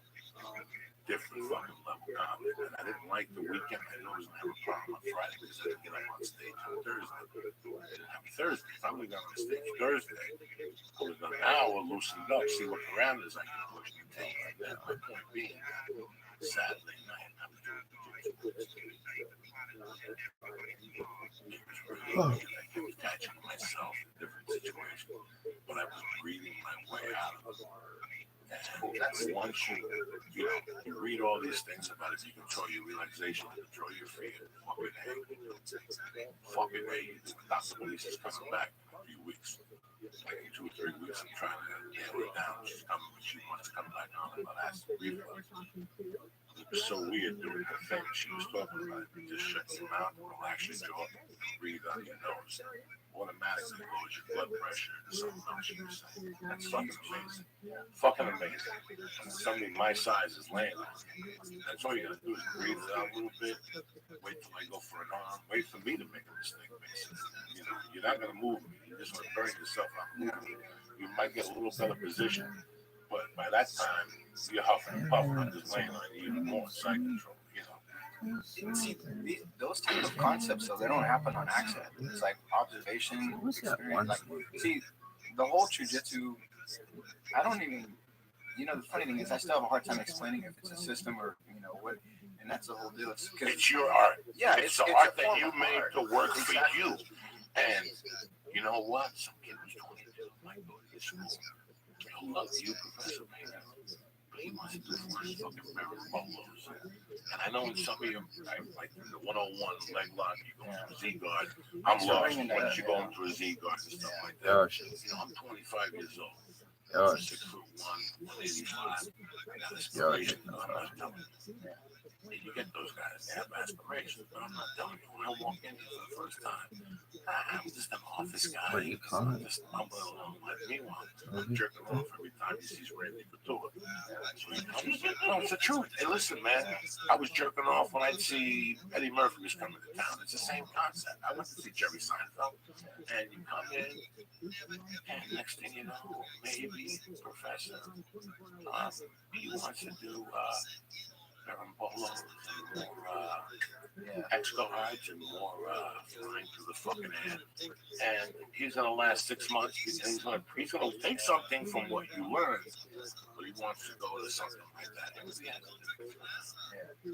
Different fucking level comedy. And I didn't like the weekend. I knew I was going to have a problem on Friday because I didn't get up on stage on Thursday. I didn't have Thursday. If I would have got on stage Thursday, I would have done an hour, loosened up, see what parameters I can push and take like that. My point being, Saturday night, I was doing I was catching myself in different situations, but I was breathing my way out of it. And once you read all these things about if you control your relaxation, control your fear, fucking A. Dr. Police is coming back in a few weeks. Like in 2 or 3 weeks, I'm trying to nail it down. She's coming, but she wants to come back on about acid reflux. It was so weird doing her thing. She was talking about it. Just shut your mouth, relax your jaw, breathe out your nose. Automatically lowers your blood pressure. Something else she was saying. That's fucking amazing. Fucking amazing. And somebody my size is laying on me. That's all you gotta do is breathe it out a little bit. Wait till I go for an arm. Wait for me to make a mistake, basically. You're not gonna move me. You're just gonna burn yourself out. You might get a little better position, but by that time, you're huffing and puffing. I'm just laying on you even more side control. See, those type of concepts, though, they don't happen on accident. It's like observation, experience. Like, see, the whole jiu-jitsu, I don't even, the funny thing is I still have a hard time explaining if it's a system or, what, and that's the whole deal. It's your art. Yeah, it's the art that you made to work for you. And you know what? Some kid was 22, might go to this school. he'll love you, Professor Maynard. But he wants to do fucking Marin Bolos. And I know in some of you, like the 101 leg lock, you go to a Z-guard. I'm lost once you go into a Z-guard and stuff like that. You know, I'm 25 years old. I'm 6'1", 185. I got aspirations, but I'm not telling you. You get those guys, they have aspirations, but I'm not telling you. When I walk in here for the first time, I'm just an office guy. What do you call it? Just mumbling along. Like, meanwhile, I'm jerking off every time he sees Randy Couture. No, it's the truth. Hey, listen, man. I was jerking off when I'd see Eddie Murphy was coming to town. It's the same concept. I went to see Jerry Seinfeld, and you come in, and next thing you know, maybe Professor, he wants to do Marin Bolos and more extra rides and more flying through the fucking air. And he's gonna last 6 months because he's gonna take something from what you learned, but he wants to go to something like that. And the end of it. You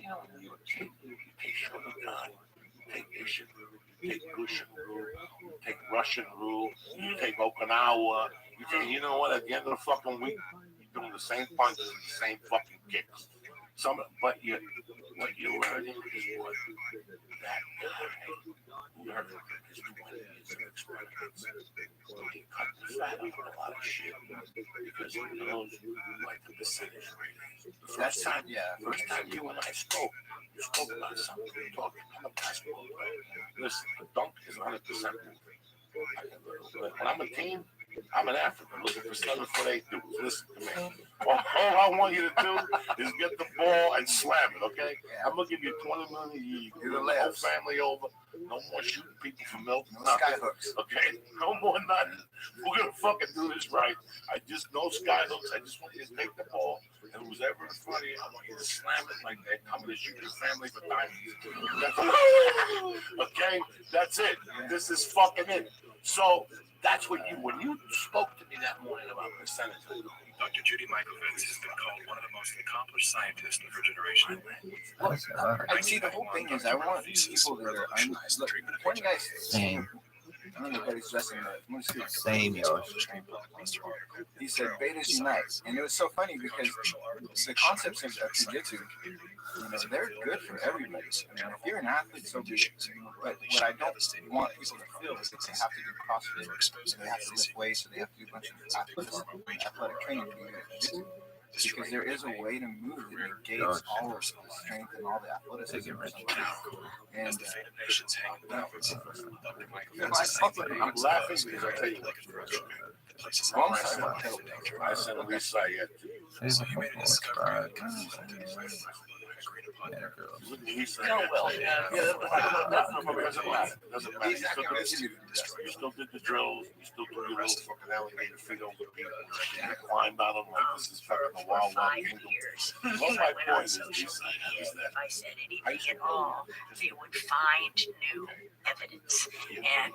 know, you take Shotokan, you take Asian, you take Russian rule, you take Russian rule, you take Okinawa, you take, you know what, at the end of the fucking week, you're doing the same punches and the same fucking kicks. But what you're learning is what that guy learned his 20 years of experiments. So he cut the fat out of a lot of shit because he knows like the percentage rate. The first time you and I spoke, you spoke about something. We were talking about a basketball player. Listen, a dunk is 100% movement. When I'm a team, I'm an African looking for 7'8" dudes. Listen to me. All I want you to do is get the ball and slam it, okay? I'm going to give you $20 million a year. You can bring the whole family over. No more shooting people for milk. No skyhooks. Okay? No more nothing. We're going to fucking do this right. I just, no skyhooks. I just want you to take the ball, and who's ever in front of you, I want you to slam it like they're coming to shoot your family for diamonds. Okay? That's it. This is fucking it. So, that's what when you spoke to me that morning about percentage. Dr. Judy Mikovits has been called one of the most accomplished scientists of her generation. I see the whole thing is I want people that are one guy's saying, I don't know what he's dressing the same, yo. He said betas unite, and it was so funny because the concepts of jiu-jitsu, they're good for everybody. I mean, if you're an athlete, so be it. But what I don't want people to feel is that they have to do CrossFit, they have to lift weights, or they have to do a bunch of athletic training to do jiu-jitsu. Because there is a way to move that negates all of the strength and all the athleticism. And I'm laughing because I tell you what. I sent a recite yet. You still did the drills, you still do your little fucking alligator feet over people, you climbed on them like this is fucking the wild kingdom. What my point is that if I said anything at all, they would find new evidence and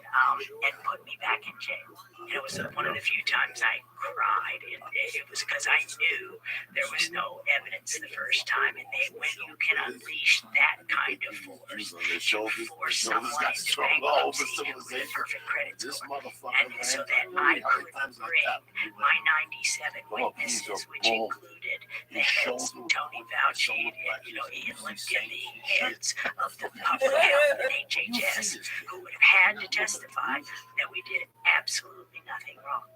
put me back in jail. And it was one of the few times I cried, and it was because I knew there was no evidence the first time. And when you can unleash that kind of force to force someone into bankruptcy with perfect credit score, and so that I could bring my 97 witnesses, which included the heads, Tony Fauci, and Ian Lipkin, the heads of the public health and HHS, who would have had to testify that we did absolutely nothing wrong.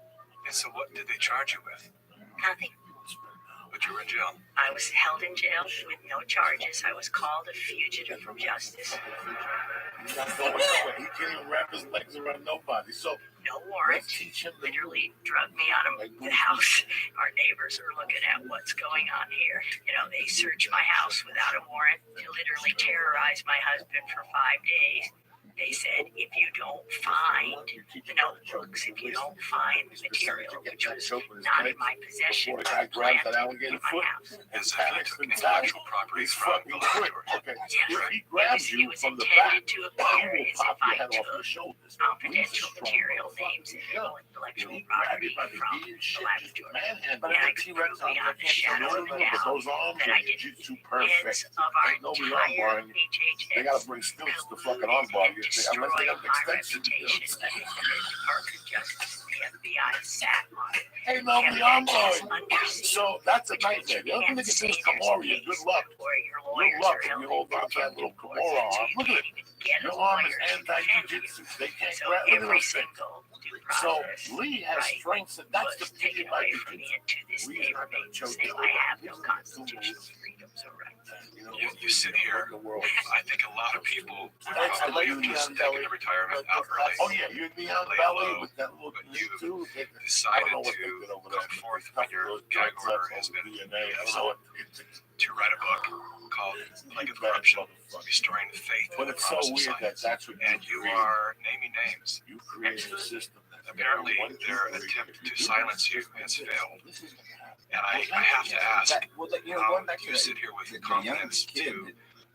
And so what did they charge you with? Nothing. But you were in jail. I was held in jail with no charges. I was called a fugitive from justice. He can't even wrap his legs around nobody. So no warrant. Literally drug me out of the house. Our neighbors are looking at what's going on here. They searched my house without a warrant. They literally terrorized my husband for 5 days. They said, if you don't find the notebooks, if you don't find the material, which was not in my possession, planted in my house. And so he took intellectual properties from the laboratory. He grabs you from the back. To appear as if I took confidential material, names, and intellectual property from the laboratory. And I could prove beyond a shadow of a doubt that I did heads of our entire HHS. They gotta bring stilts to fucking armbar. Destroy my reputation in the Department of Justice. FBI sat on it. Hey, lovely, I'm so that's a nightmare. The other thing that gets is Kimura. Good luck. Good luck if you hold on to that little Kimura arm. Look at it. Your arm is anti-jiu-jitsu. They can't grab. Look at those things. So Lee has strengths, and that's the thing about jiu-jitsu. Lee's not going to choke you. I have no constitutional freedoms or rights. You sit here. I think a lot of people would That's the probably way have you just be on taken belly. a retirement out early. Oh yeah, you'd be on Lay belly low, with that little but you too. decided to come forth when your gag order has been resolved to write a book called Like Corruption, Restoring the Faith in But the it's so Promise of weird that Science. that's what And you are naming names. You created a system that Apparently, their attempt to silence you has failed. And I have to ask how you sit here with the confidence to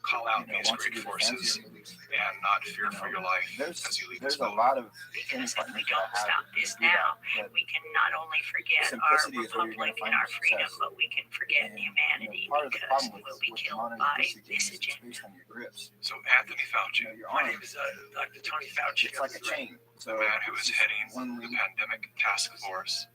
call out these great forces and not fear for your life as you leave this There's a building. lot of Because if we don't stop this now, we can not only forget our republic and our freedom, but we can forget humanity because we'll be killed by this agenda. So Anthony Fauci, My name is Dr. Tony Fauci. It's like a chain. the man who is heading the pandemic task force,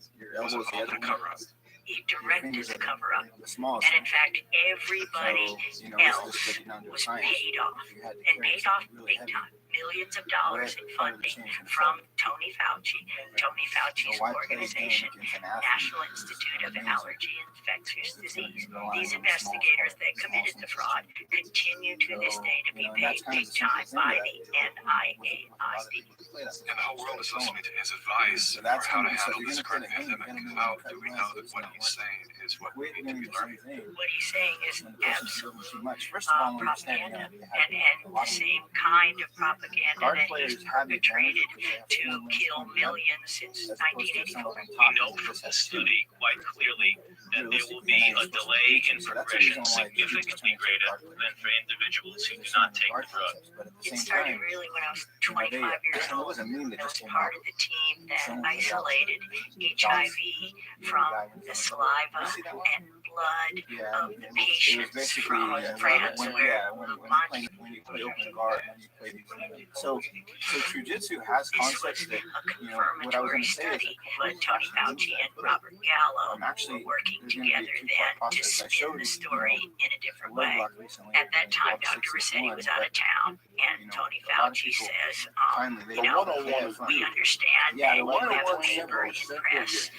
was involved in a cover-up. He directed the cover-up. The small And in fact, everybody else was paid off, and paid off big time. Millions of dollars in funding from Tony Fauci, Tony Fauci's organization, National Institute of Allergy and Infectious Disease. These investigators that committed the fraud continue to this day to be paid big time by the NIAID. And the whole world is listening to his advice for how to handle this current pandemic. How do we know that what he's saying is what we need to be learning? What he's saying is absolute First of all, propaganda, and the same kind of propaganda that he's perpetrated to kill millions since 1984. We know from the study quite clearly that there will be a delay in progression significantly greater than for individuals who do not take the drug. It started really when I was 25 years old. I was part of the team that isolated HIV from the saliva and blood of the patients from France, where when you play open guard, when you play these, so jujitsu has concepts that, you know, what I was going to say is but Tony Fauci and Robert Gallo were working together then to spin the story in a different way. At that time, Dr. Rossetti was out of town, and Tony Fauci says, you know, we understand that you have a paper in press,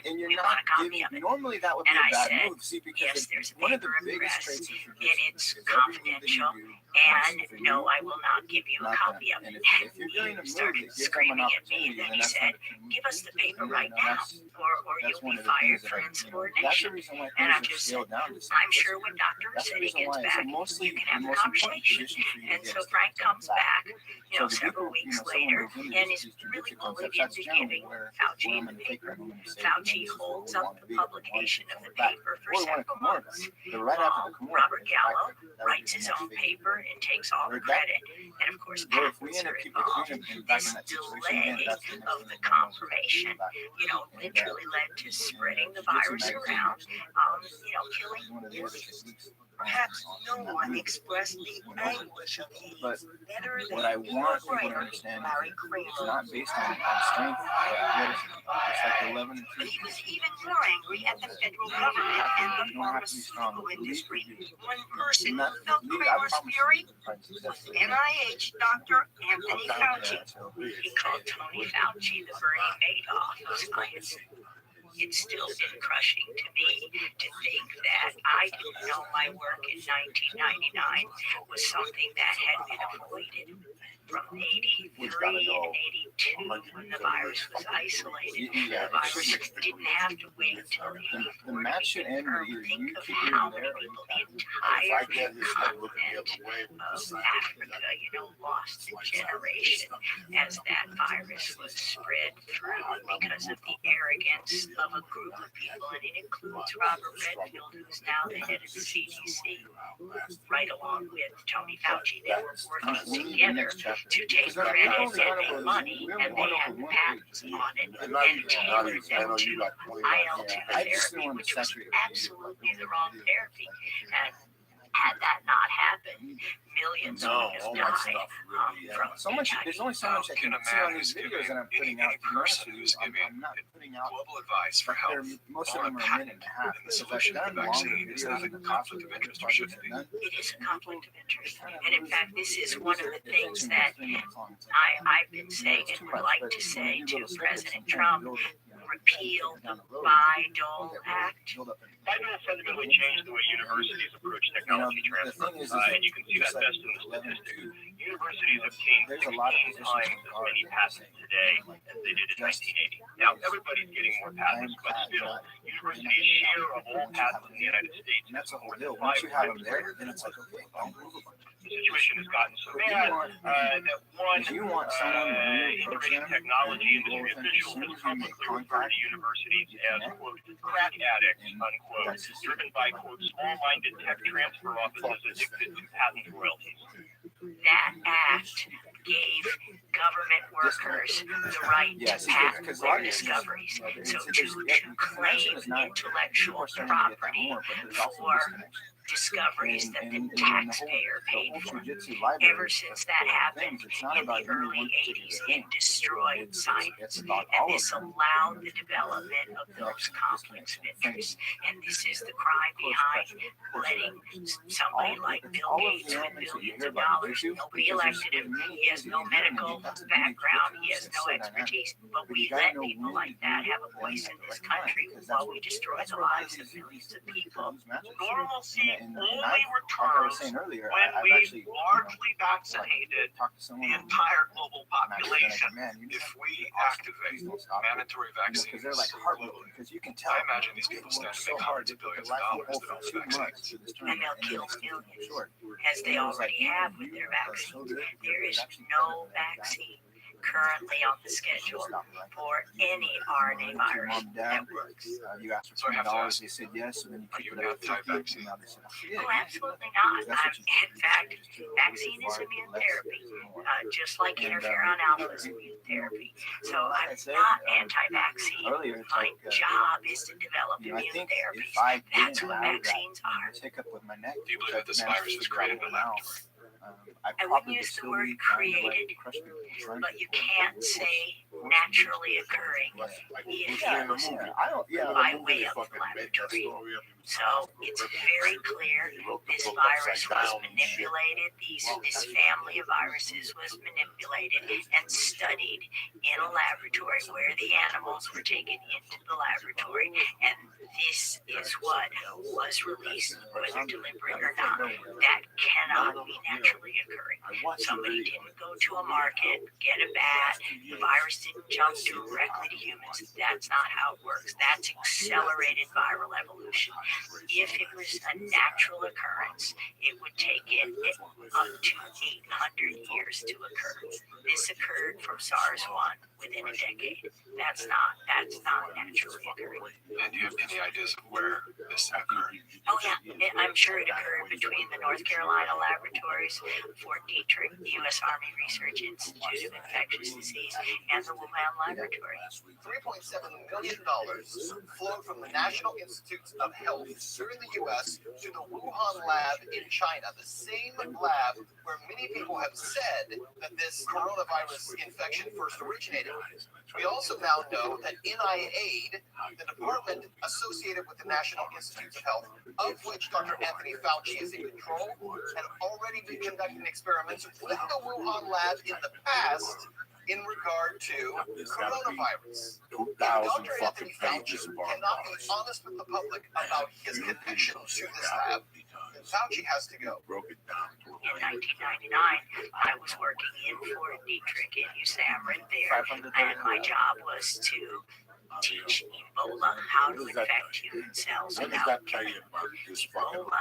and you're we not want a copy giving, of it. normally that would be And a I bad said, move, see, because yes, there's a one of the paper in biggest press, traits of and jujitsu it's is everything that you confidential, do and no, I will not give you a copy of it. And And if you're going to he move, started give them an screaming at me, opportunity, and then then he that's said, when give us the paper you know, right now, or that's you'll one be of the fired things for that that's the insubordination. reason why And I things are just scaled said, down to I'm sure when Dr. That's the Rossetti reason gets why. back, So mostly you can the have a most important conversation. position for you to And get so is Frank comes back, you know, So the several people, weeks someone later, goes into and these is really jujitsu bullied concepts, that's into generally giving where Fauci I'm the going to take paper. them and say, Fauci this is holds what we up want to the be, we want publication to of the back. paper for Or we want to several Kimura months. them. But right after the Kimura, Robert Gallo that would writes be his the next own phase. paper and takes all the credit. And of course, But if we patents end up are keeping involved. back This in that situation again, delay that's the next of thing the we're going to confirmation, do. you know, literally led to spreading the virus around, you know, killing One of the other techniques. Perhaps no one expressed the anguish of his But better what than I want people to writer understand Larry is Kramer. it's not based on strength, but what is it? It's like 11 and 2. He was even more angry at the federal government and the You don't have to be strong. pharmaceutical industry. One And person that, who felt Kramer's fury was NIH Dr. Anthony Fauci. He called Tony Fauci the Bernie Madoff of science. It's still been crushing to me to think that I didn't know my work in 1999 was something that had been avoided. From 83 and 82, when the virus was isolated, the virus didn't have to wait until 84 the match should end with either Think you of keep how doing many there people, or the you entire continent of Africa, you know, lost a generation as that virus was spread through because of the arrogance of a group of people, and it includes Robert Redfield, who's now the head of the CDC, right along with Tony Fauci. They were working together to take credit and make money, and they had patents on it and tailored them to IL-2 I just therapy, want which to was saturate absolutely the wrong therapy. And Had that not happened, millions would have all died that stuff really. from So much. HIV. There's only so much I can see on these videos that I'm putting out. To be honest with you, I'm not putting out. Global advice for health. Most of them are a minute and a half. And the solution to the vaccine is not a conflict of interest, or should it be? It is a conflict of interest. And in fact, this is one of the things that I've been saying and would like to say to President Trump: repeal the Bayh-Dole Act. Bayh-Dole fundamentally changed the way universities approach technology transfer, and you can see that best in the statistics. Universities obtain 16 times as many patents today as they did in 1980. Now, everybody's getting more patents, but still, universities' share of all patents in the United States And that's is a whole more deal. than Once you have them 500. there, then it's like, okay, don't move a bunch. The situation has gotten so bad that one If you want someone to integrated technology industry official has publicly referred to universities as, quote, crack addicts, unquote, driven by, quote, small-minded tech transfer offices addicted to patent royalties. That act gave government workers the right to patent their discoveries. So to claim intellectual property for discoveries that the taxpayer paid for. Ever since that happened in the early 80s, it destroyed science. And this allowed the development of those conflicts of interest. And this is the crime behind letting somebody like Bill Gates with billions of dollars, nobody elected him, he has no medical background, he has no expertise, but we let people like that have a voice in this country while we destroy the lives of millions of people. Normalcy And only like I was returns saying earlier, when I've we actually largely vaccinated talked to someone the entire global population. man, you If we activate mandatory because vaccines they're like heartbroken globally, because you can tell. I imagine these people stand to make hundreds of billions of dollars that own the vaccines. And they'll kill millions, as they already have with their vaccines. There is no vaccine currently on the schedule for any RNA virus that works. You asked So for I have to $20, ask, they said yes, and then you are you picked it up for anti-vaccine? $50, and now they said, oh, Oh, absolutely not. In fact, vaccine is immune therapy, just like interferon alpha is immune therapy. So I'm not anti-vaccine. earlier, it's My like, job is to develop you know, I immune think therapies. if I That's didn't what have vaccines are. that hiccup with my neck, Do you believe that this virus was created in a laboratory? I wouldn't use the word created, but you can't say naturally occurring if you use by way of the laboratory. So it's very clear this virus was manipulated, this family of viruses was manipulated and studied in a laboratory where the animals were taken into the laboratory, and this is what was released, whether deliberate or not. That cannot be naturally occurring. Somebody didn't go to a market, get a bat, the virus didn't jump directly to humans. That's not how it works. That's accelerated viral evolution. If it was a natural occurrence, it would take it up to 800 years to occur. This occurred from SARS-1 within a decade. That's not naturally occurring. And do you have any ideas of where this occurred? Oh yeah, I'm sure it occurred between the North Carolina laboratories, Fort Detrick, the U.S. Army Research Institute of Infectious Disease, and the Wuhan laboratory. $3.7 million flowed from the National Institutes of Health here in the U.S. to the Wuhan lab in China, the same lab where many people have said that this coronavirus infection first originated. We also now know that NIAID, the department associated with the National Institutes of Health, of which Dr. Anthony Fauci is in control, had already been conducting experiments with the Wuhan lab in the past in regard to coronavirus. Dr. Anthony Fauci cannot be honest with the public about his connection to this lab. Fauci has to go. In 1999, I was working in Fort Detrick in USAMRIID there, and my job was to teach Ebola how to infect human cells without killing them. Ebola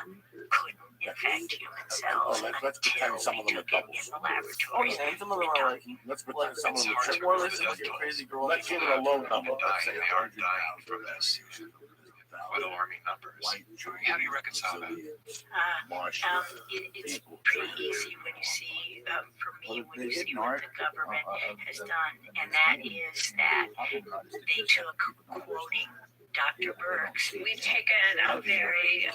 couldn't infect human cells until some of we them took it in the laboratory. Oh yeah, and some of them are like, Let's pretend some of them It's hard to more or prove less the like death a toll. crazy girl. Let's give it a low number. People dying, they are dying from this. Quite alarming numbers. How do you reconcile that? It's pretty easy when you see, for me, when you see what the government has done, and that is that they took quoting Dr. Burks, we've taken a very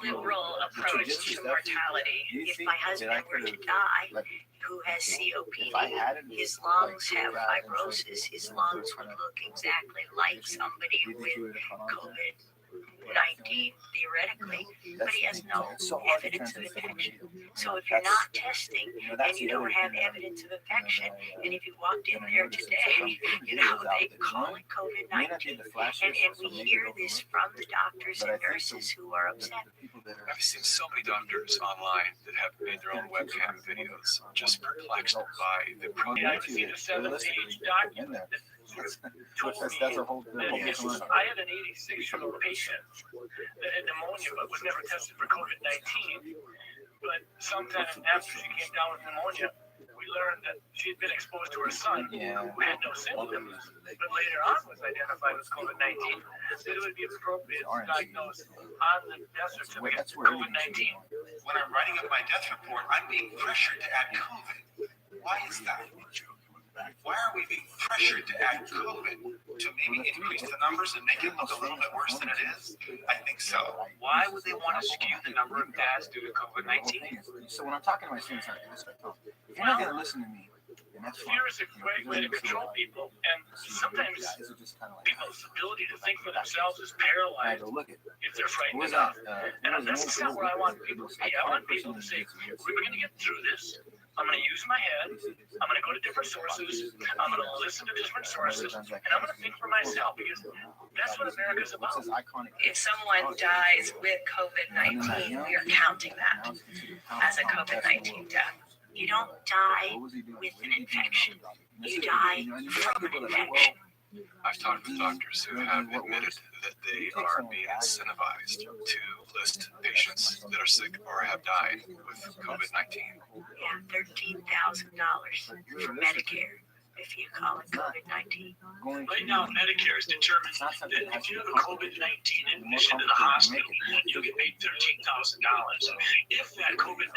liberal approach to mortality. If my husband were to die, who has COPD, his lungs have fibrosis, his lungs would look exactly like somebody with COVID-19, theoretically, but he has no evidence of infection. So if you're not testing and you don't have evidence of infection, and if you walked in there today, they call it COVID-19. And we hear this from the doctors and nurses who are upset. I've seen so many doctors online that have made their own webcam videos, just perplexed by the I've seen a 7-page document that told me that I had an 86-year-old patient that had pneumonia but was never tested for COVID-19. But sometime after she came down with pneumonia, we learned that she had been exposed to her son, who had no symptoms, but later on was identified as COVID-19. So it would be appropriate to diagnose on the death certificate COVID-19. When I'm writing up my death report, I'm being pressured to add COVID. Why is that? Why are we being pressured to add COVID to maybe increase the numbers and make it look a little bit worse than it is? I think so. Why would they want to skew the number of deaths due to COVID-19? So when I'm talking to my students, if you're not going to listen to me, then that's fine. Fear is a great way to control people, and sometimes people's ability to think for themselves is paralyzed if they're frightened enough. And that's not what I want people to be. I want people to say, we're going to get through this. I'm going to use my head. I'm going to go to different sources. I'm going to listen to different sources. And I'm going to think for myself, because that's what America's about. If someone dies with COVID-19, we are counting that as a COVID-19 death. You don't die with an infection. You die from an infection. I've talked with doctors who have admitted that they are being incentivized to list patients that are sick or have died with COVID-19. Yeah, $13,000 for Medicare if you call it COVID-19. Right now, Medicare is determined that if you have a COVID-19 admission to the hospital, you'll get paid $13,000. If that COVID-19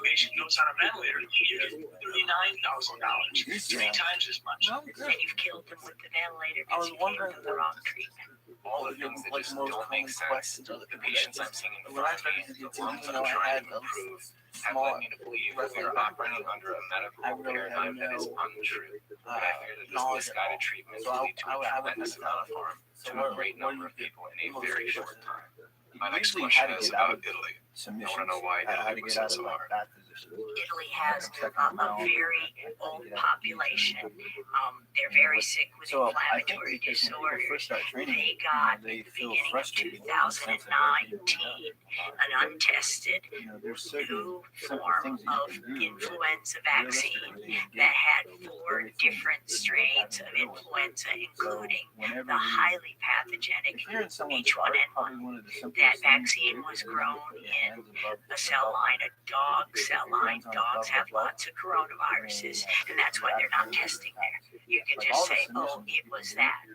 patient goes on a ventilator, you get $39,000, 3 times as much. And you've killed them with the ventilator because you gave them the wrong treatment. All the things that just don't make sense. The patients I'm seeing in the front of me, the ones that I'm trying to improve, have led me to believe that we are operating under a medical paradigm that is untrue. But I fear that this misguided treatment will lead to a tremendous amount of harm to a great number of people in a very short time. My next question is about Italy. I want to know why Italy was hit so hard. Italy has a very old population. They're very sick with inflammatory disorders. They got, at the beginning of 2019, an untested new form of influenza vaccine that had 4 different strains of influenza, including the highly pathogenic H1N1. That vaccine was grown in a cell line, a dog cell line. Dogs have lots of coronaviruses, and that's why they're not testing there. You can just say, oh, it was that.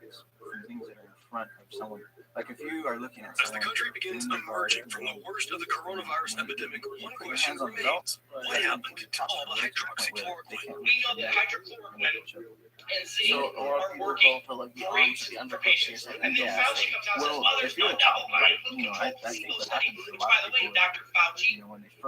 Things that are in front of someone. Like if you are looking at As the country begins emerging from the worst of the coronavirus epidemic, one question remains. What happened to all the hydroxychloroquine? We know that hydroxychloroquine and zinc are working great for patients. And then Fauci comes out and says, well, there's no double-blind controlled placebo study, which, by the way, Dr. Fauci,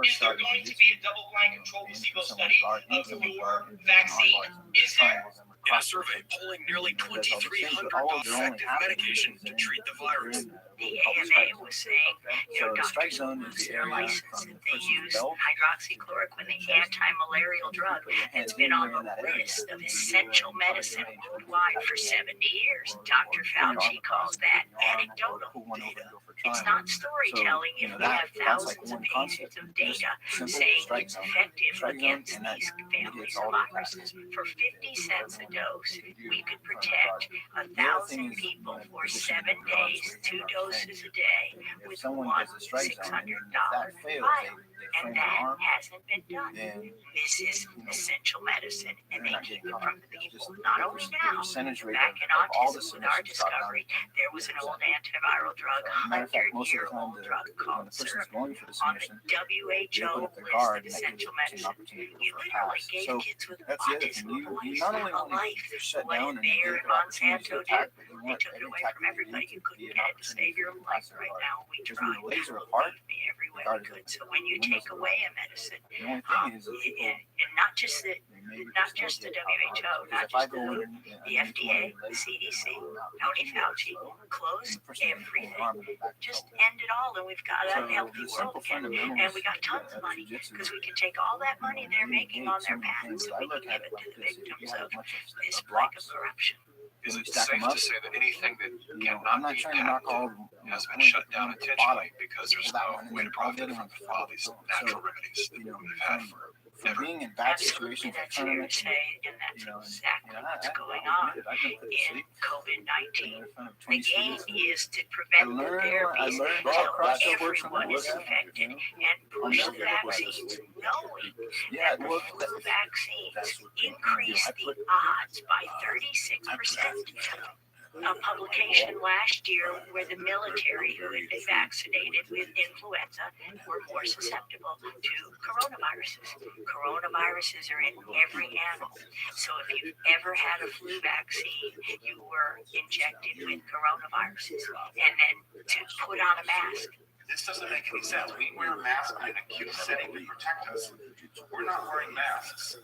is there going to be a double-blind controlled placebo study of your vaccine? Is there? In a survey polling nearly 2,300 effective medications to treat the virus. The AMA was saying, doctors lose their license if they use hydroxychloroquine, the anti-malarial drug that's been on the list of essential medicine worldwide for 70 years. Dr. Fauci calls that anecdotal data. It's not storytelling if we have thousands of pages of data saying it's effective against these families of viruses. For 50 cents a dose, we could protect 1,000 people for 7 days, 2 doses a day, with $1,600 vial. And that hasn't been done. This is essential medicine, and they keep it from the people. Not only now, back in autism with our discovery, there was an old antiviral drug, 100-year-old drug called Servin on the WHO list of essential medicine. You literally gave kids with autism a life. What Bayer and Monsanto did, they took it away from everybody. You couldn't get it to save your life right now. We tried. Believe me, every way we could. So when you take away a medicine, and not just the WHO, not just the FDA, the CDC, Tony Fauci, close everything. Just end it all, and we've got a healthy world again. And we got tons of money because we can take all that money they're making on their patents and we can give it to the victims of this plague of corruption. Is it safe to say that anything that cannot be patented has been shut down intentionally because there's no way to profit from all these natural remedies that we've had for being in bad situations with tournaments, and that's exactly what's going on in COVID-19. The game is to prevent the therapies until everyone is infected and push the vaccines, knowing that the flu vaccines increase the odds by 36%. A publication last year where the military who had been vaccinated with influenza were more susceptible to coronaviruses. Coronaviruses are in every animal. So if you've ever had a flu vaccine, you were injected with coronaviruses. And then to put on a mask. This doesn't make any sense. We wear masks in an acute setting to protect us. We're not wearing masks.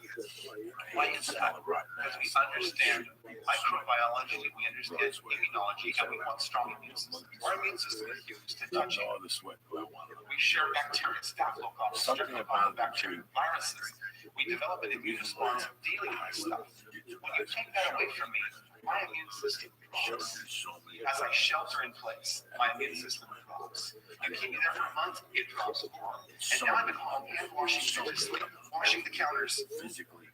Why is that? Because we understand microbiology, we understand immunology, and we want strong immune systems. Our immune system is used to touch it. We share bacteria, staphylococcus, bacteria, viruses. We develop an immune response dealing with stuff. When you take that away from me, my immune system drops. As I shelter in place, my immune system drops. You keep me there for a month, it drops more. And now I'm at home hand washing the counters physically,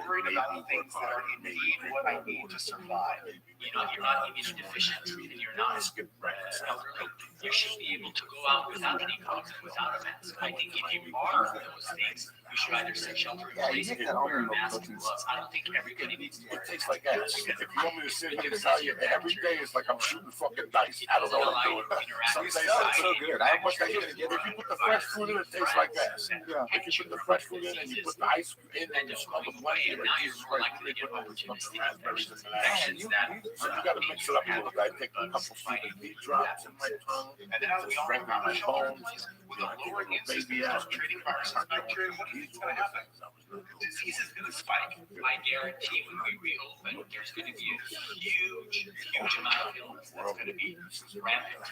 worried about things that are indeed what I need to survive. You know, you're not immunodeficient and you're not elderly. You should be able to go out without any problems and without a mask. I think if you are those things, you should either say shelter in place or wear a mask and gloves. I don't think everybody needs to wear it. It tastes like ass. If you want me to sit here and tell you every day it's like I'm shooting fucking dice. I don't know what I'm doing. Some days it's so good. I must say, if you put the fresh fruit in, it tastes like ass. If you put the fresh fruit in and you put the ice in and you smell the blend, now you're more likely to get opportunistic infections you got to mix it up a little bit. I take a couple CBD drops in my tongue, and then as we all strengthen my bones, with a lower immune system treating viruses and bacteria, what do you think is going to happen? Disease is going to spike. I guarantee when we reopen, there's going to be a huge amount of illness that's going to be rampant.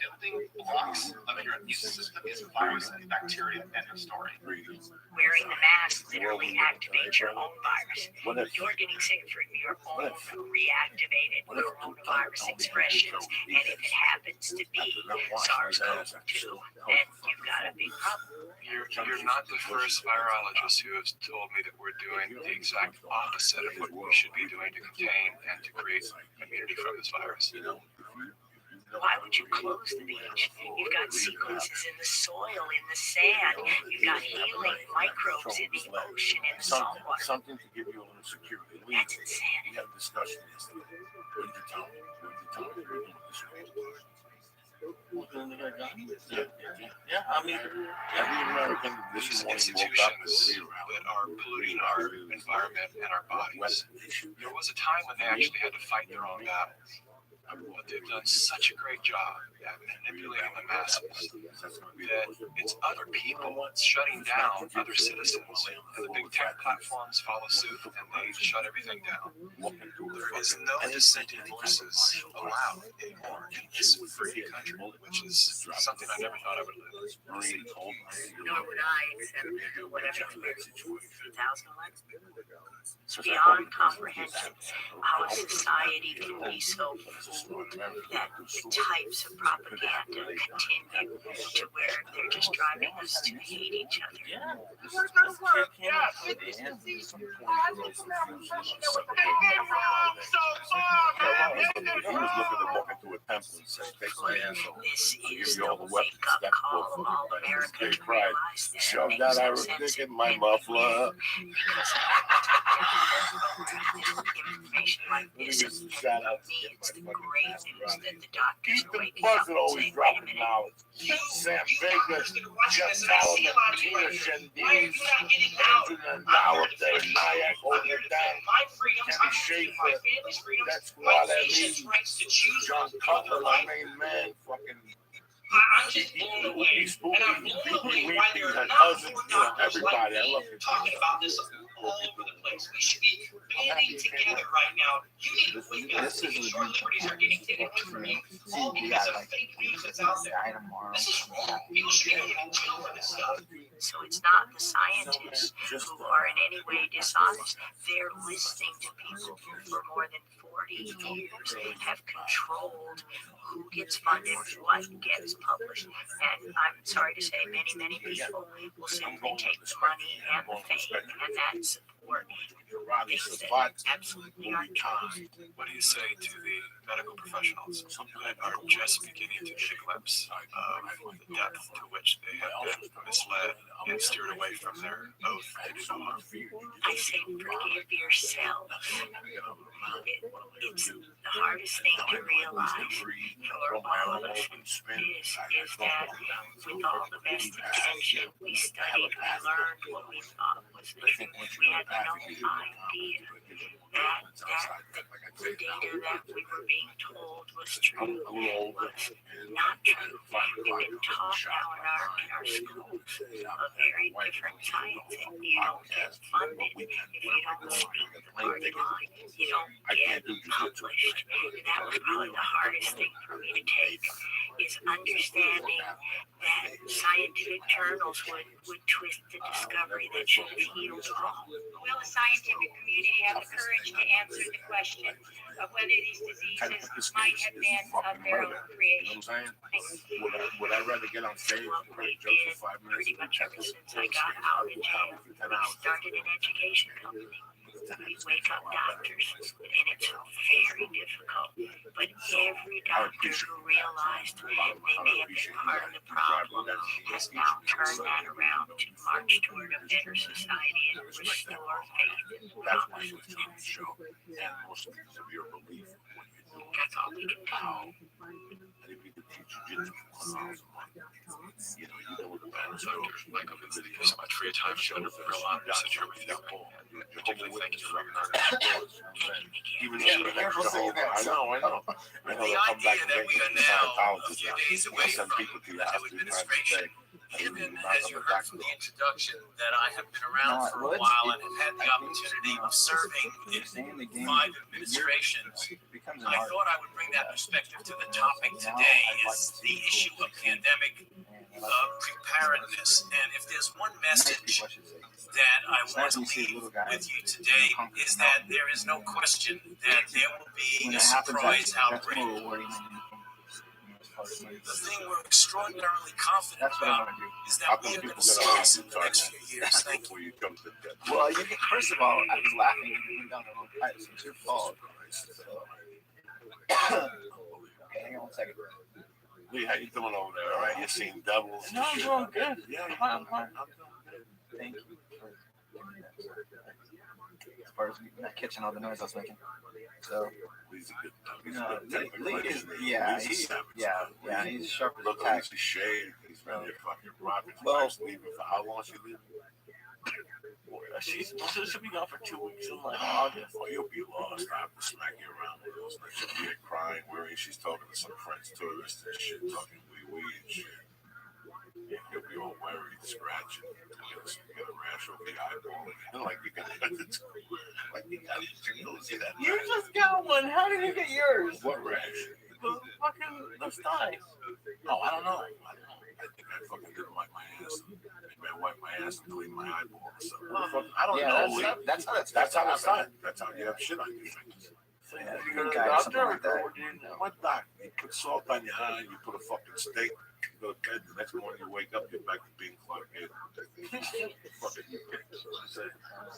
Building blocks of your immune system is virus and bacteria. End of story. Wearing the mask literally activates your own virus. You're getting sick from your own reactivated coronavirus expressions. And if it happens to be SARS-CoV-2, then you've got a big problem. You're not the first virologist who has told me that we're doing the exact opposite of what we should be doing to contain and to create immunity from this virus. Why would you close the beach? You've got sequences in the soil, in the sand. You've got healing microbes in the ocean, in the salt water. Something to give you a little security. That's insanity. We had a discussion yesterday. What did you tell me? Yeah, I mean, every American, these institutions that are polluting our environment and our bodies. There was a time when they actually had to fight their own battles. But they've done such a great job at manipulating the masses that it's other people shutting down other citizens. And the big tech platforms follow suit and they shut everything down. There is no dissenting voices allowed anymore in this free country, which is something I never thought I would live. Nor would I accept whatever 1,000 likes. It's beyond comprehension how a society can be so fooled that the types of propaganda continue to where they're just driving us to hate each other. yeah. He was looking to walk into a temple. example and say, take my asshole. This I'll give is you the all the weapons. wake-up Step call forward. of all America They to cried. realize that Shove makes that no Irish sense dick in my in muffler. because information like this and Shout out for me it's the to great my news that the doctors Keep are the waking up buzzard and always saying, wait a dropping minute, knowledge. Sam Baker, just tell him that Tina Shandiz, nowadays, Nyack holding it down. Kenny Schaefer, that's what I mean. John Cutler, my main man, fucking. I'm just blown away, and I'm blown away why there are not more doctors like me talking about this all over the place. We should be banding together right now. You need to wake up. Your liberties are getting taken from you all because of fake news that's out there. This is wrong. People should be going to jail for this stuff. so it's not the scientists who are in any way dishonest. They're listening to people who for more than 40 years have controlled who gets funded, what gets published. And I'm sorry to say, many, many people will simply take the money and the fame and that support things that absolutely aren't true. What do you say to the medical professionals that are just beginning to glimpse the depth to which they have been misled and steered away from their oath to do no harm? I say forgive yourself. It's the hardest thing to realize for all of us is that with all the best intention, we studied, we learned what we thought was the truth. We had no idea that the data that we were being told was true was not true. We've been taught now in our schools a very different science, and you don't get funded if you don't speak the party line. You don't get published. And that was probably the hardest thing for me to take, is understanding that scientific journals would twist the discovery that should have healed all. Will the scientific community have the courage to answer the question of whether these diseases might have been of their own creation? Would I rather get on stage What we did pretty much ever since I got out of jail, we started an education company. We wake up doctors, and it's very difficult. But every doctor who realized they may have been part of the problem has now turned that around to march toward a better society and restore faith. That's why you show and most of your belief. That's all we can do. You know what the banners are. Michael, thank you so much for your time. Show the real honor to sit here with you. Particularly thank you for Even I know. The idea that we are now a few days away from the new administration, given, as you heard from the introduction, that I have been around for a while and have had the opportunity of serving in 5 administrations, I thought I would bring that perspective to the topic today, is the issue of pandemic preparedness. And if there's one message that I want to leave with you today, is that there is no question that there will be a surprise outbreak. The thing we're extraordinarily confident about is that we are going to see this in the next few years. Thank you. Well, first of all, I was laughing when you went down the wrong pipe, so it's your fault. Hang on 1 second. Lee, how you doing over there? All right, you seen devils? No, I'm doing good. Yeah, I'm fine. Thank you. As far as not catching all the noise I was making. So, Lee's a good Lee is, he's sharp as a look, tack. he's shaved. He's ready to fucking rock. Well, leaving for how long she leaving? She'll be gone for 2 weeks in like August. Oh, you'll be lost. I have to smack you around with those. She'll be crying, worrying. She's talking to some French tourists and shit, talking wee and shit. You'll be all worried, scratching. You get a rash over the eyeball. Like you got see that. You just got one. How did you get yours? What rash? The thighs. Oh, I don't know. I think I fucking didn't wipe my ass. I wiped my ass and cleaned my eyeball. So, I don't know. That's how that's done. That's how you have shit on your fingers. So you go to the doctor or what do you know? What doctor? You put salt on your eye, you put a fucking steak, you go to bed, the next morning you wake up, you're back to being Clark Gable.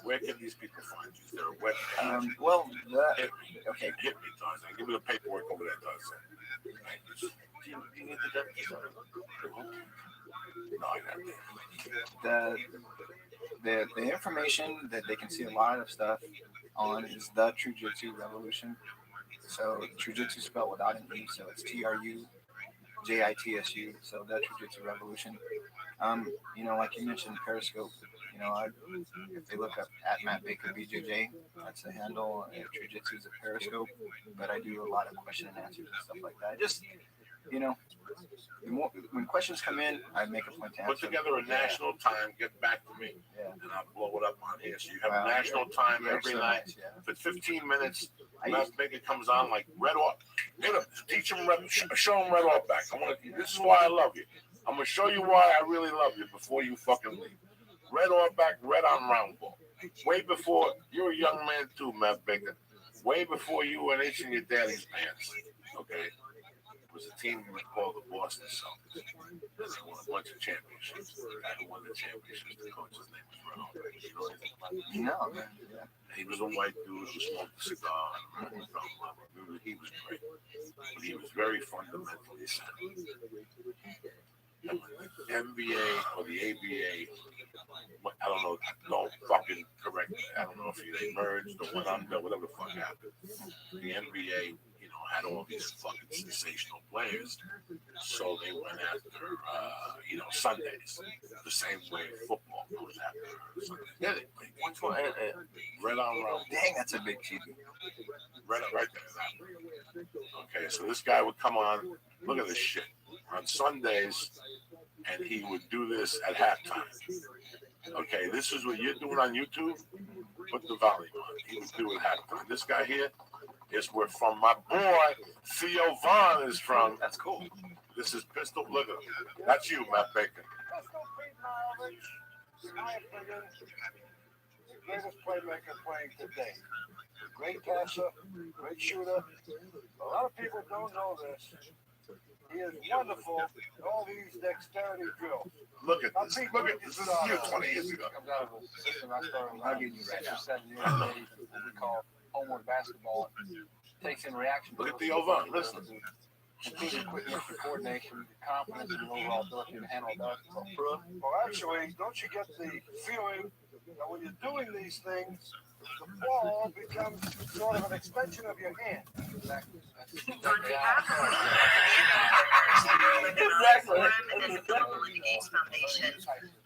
Where can these people find you? Is there a web page? Okay. Get me, Tarzan. Give me the paperwork over there, Tarzan. you need the definition? No, I got The information that they can see a lot of stuff on is the Trujitsu Revolution. So Trujitsu spelled without an E, so it's TRUJITSU. So the Trujitsu Revolution. You know, like you mentioned, Periscope. You know, if they look up at Matt Baker BJJ, that's the handle. Trujitsu is a Periscope, but I do a lot of question and answers and stuff like that. Just, you know, when questions come in, I make a point to answer. Put together a national time, get back to me, and I'll blow it up on here. So you have a national time every night. For 15 minutes, Matt Baker comes on like red off. Teach him, show him red off back. This is why I love you. I'm going to show you why I really love you before you fucking leave. Red on back, red on round ball. Way before, you're a young man too, Matt Baker. Way before you were an itch in your daddy's pants. Okay? It was a team we called the Boston Celtics. They won a bunch of championships. The guy who won the championships, the coach's name was Rabbi. You know anything about that? No, man. Yeah. He was a white dude who smoked a cigar. He was great. But he was very fundamentally sound. The NBA or the ABA, I don't know, don't fucking correct me. I don't know if they merged or went under, whatever the fuck happened. The NBA, you know, had all these fucking sensational players, so they went after, you know, Sundays, the same way football goes after Sundays. Yeah, which one? Red on round. Dang, that's a big cheat. Right there. Okay, so this guy would come on, look at this shit, on Sundays, and he would do this at halftime. Okay, this is what you're doing on YouTube. Put the volume on. He would do it at halftime. This guy here is where from my boy Theo Vaughn is from. That's cool. This is Pistol. Look at him. That's you, Matt Baker. Greatest playmaker playing today. Great passer, great shooter. A lot of people don't know this. He is wonderful at all these dexterity drills. Look at this. Look at this. This is you 20 years ago. Comes out of a system I started when I was 6 or 7 years of age, what we call homeward basketball. Takes in reaction. Look at the Ovan. Listen. Strategic quickness, coordination, confidence, and overall ability to handle basketball. Well, actually, don't you get the feeling that when you're doing these things, the ball becomes sort of an extension of your hand? Exactly.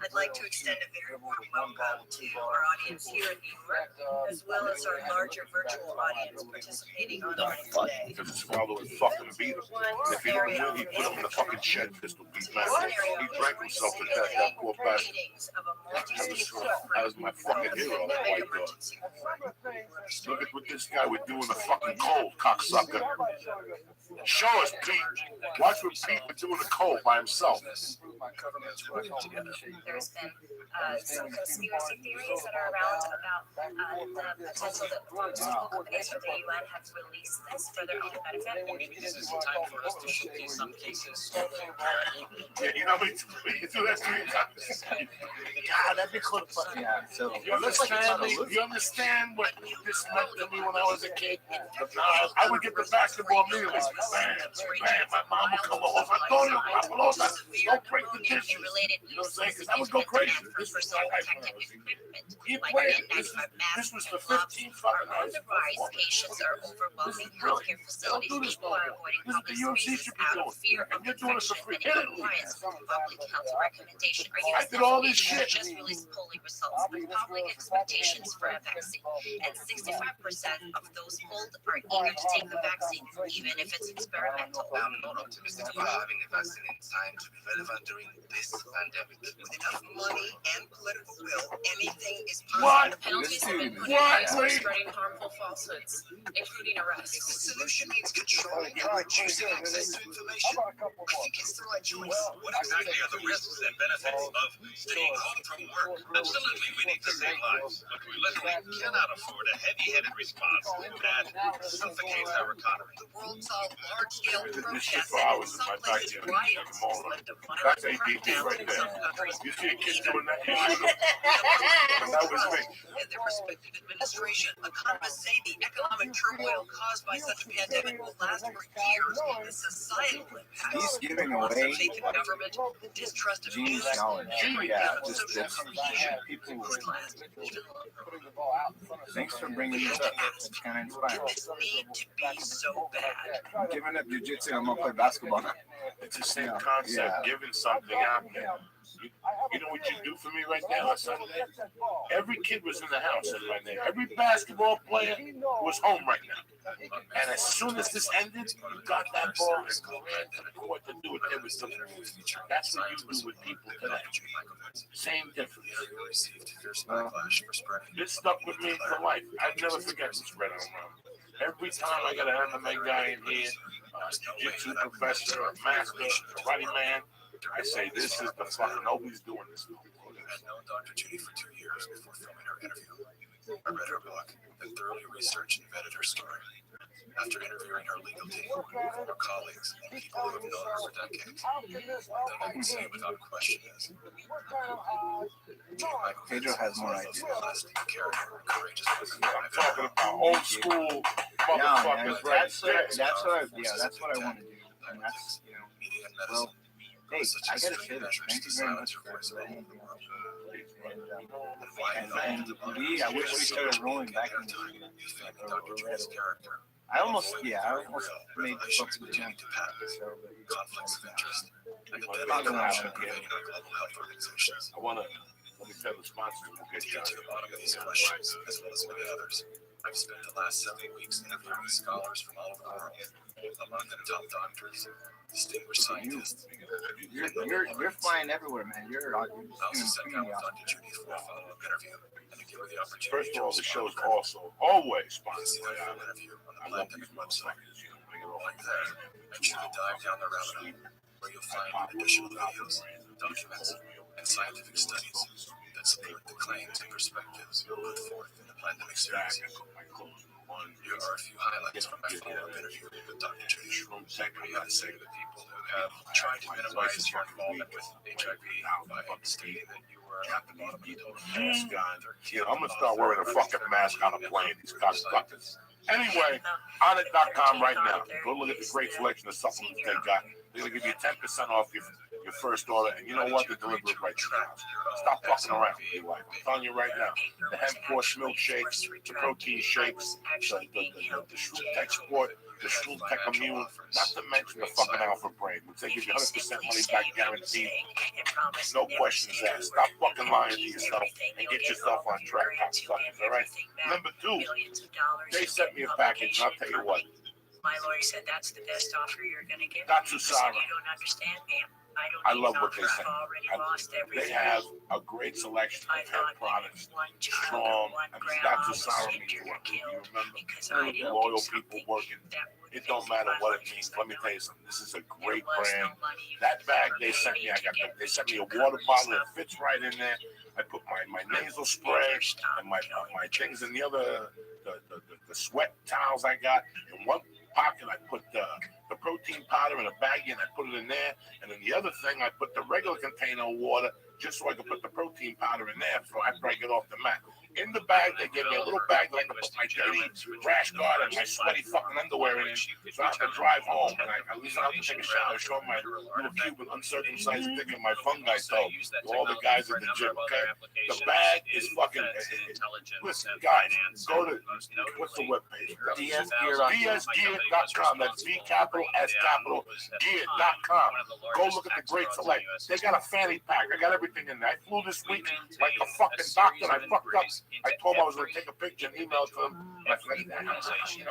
I'd like to extend a very warm welcome to our audience here in New York, as well as our larger virtual audience participating on Learning Today. Because his father would fucking beat him. If he didn't win, he put him in the fucking shed. Pistol beat man. He drank himself to death. That poor bastard. That was my fucking hero, that white dog. Look at what this guy would do in the fucking cold, cocksucker. Show us, Pete. Watch what Pete would do in the cold by himself. There's been some conspiracy theories that are around about the potential that pharmaceutical companies or the UN have released this for their own benefit. Maybe this is the time for us to showcase some cases. Yeah, you know, we do that 3 times. God, that'd be close. Yeah, so You understand what this meant to me when I was a kid? I would get the basketball immediately. Bam, bam, my mom would come over. Antonio, don't break the dishes. You know what I'm saying? Because I would go crazy. This was my life when I was a kid. You played. This was the 15th fucking On the rise, patients are overwhelming healthcare facilities. People are avoiding public spaces out of fear of infection and in compliance with public health recommendation. Are you I did all this shit. just released polling results of public expectations for a vaccine, and 65% of those polled are eager to take the vaccine, even if it's experimental. I'm not optimistic about having a vaccine in time to be relevant during this pandemic. With enough money and political will, anything is possible. Penalties have been put in place for spreading harmful falsehoods, including arrests. If the solution means controlling and reducing access to information, I think it's the right choice. What exactly are the risks and benefits of staying home from work? Absolutely, we need to save lives, but we literally cannot afford a heavy-headed response that suffocates our economy. The world saw large-scale This shit protests for and in hours in some my places backyard. riots. That's ADD right there. You see a kid doing that? That was me. And their respective administration. Economists say the economic turmoil caused by such a pandemic will last for years. The societal impact. He's giving Loss away of faith in government, the distrust of genius news, knowledge. Yeah, just people could last even longer. Thanks for bringing this up. It's kind of inspiring. Did this need to be so bad? I'm giving up jiu-jitsu. I'm gonna play basketball now. It's the same concept, giving something out there. You know what you do for me right now on Sunday? Every kid was in the house right now. Every basketball player was home right now. And as soon as this ended, you got that ball and go ahead to the court to do it. There was something. That's what you do with people today. Same difference. This stuck with me for life. I'd never forget this Red Arm. Every time I got an MMA guy in here, a jiu-jitsu professor, a master, a karate man, I say, this is the fucking, nobody's doing this. I've known Dr. Judy for 2 years before filming her interview. I read her book and thoroughly researched and vetted her story. After interviewing her legal team, her colleagues, and people who have known her for decades, the thing I can say without question is, Pedro has more ideas. I'm talking about old school motherfuckers, right? That's what I want to do. And that's, well, hey, I gotta say this. Thank you very much for everything. And I wish we started rolling back into I almost made folks with him. Conflicts of interest. And the I deadly corruption pervading our global health organizations. want to, let me tell the sponsors we'll get To the bottom of these questions, as well as many others, I've spent the last 7 weeks interviewing scholars from all over the world, among them top doctors, distinguished scientists. You're flying everywhere, man. You're I also sat down with Dr. Judy for a follow-up interview, and to give her the opportunity. First of all, the show's also always sponsored by full interview on the I love Pandemic these website. motherfuckers. You know, bring it all Like that, I truly dive down the rabbit hole, where you'll find additional videos, documents, and scientific studies that support the claims and perspectives put forth in the pandemic series. Here are a few highlights from my follow-up interview with Dr. Judy. What do you have to say to the people who have tried to minimize your involvement with HIV by stating that you were at the bottom of the total Mask on. I'm gonna start wearing a fucking mask on a plane. These cocksuckers. Anyway, onit.com right now. Go look at the great selection of supplements they got. They're gonna give you 10% off your first order, and you know what? They're delivering right to your house. Stop fucking around. I'm telling you right now. The hemp force milkshakes, the protein shakes, the Shroom Tech Sport, the Shroom Tech Immune, not to mention the fucking Alpha Brain, which they give you 100% money back guaranteed. No questions asked. Stop fucking lying to yourself and get yourself on track, cocksuckers, all right? Number 2, they sent me a package, and I'll tell you what. My lawyer said that's the best offer you're going to get. Not too sorry. You don't understand, ma'am. I love what they say. They have a great selection of hemp products, strong. I mean, not too sorry. You remember, loyal people working. It don't matter what it means. Let me tell you something. This is a great brand. That bag they sent me, they sent me a water bottle. It fits right in there. I put my nasal spray and my things in the other, the sweat towels I got in one pocket. I put the protein powder in a baggie and I put it in there. And then the other thing, I put the regular container of water just so I could put the protein powder in there before I break it off the mat. In the bag, they gave me a little bag that I could put my dirty rash guard and my sweaty fucking underwear in it. So I have to drive home and at least I have to take a shower, show my little Cuban uncircumcised dick and my fungi toe to all the guys at the gym, okay? The bag is fucking... Listen, guys, go to... What's the webpage? DSgear.com. That's V capital S capital gear.com. Go look at the great select. They got a fanny pack. I got everything in there. I flew this week like a fucking doctor and I fucked up. I told him I was going to take a picture and email it to him. I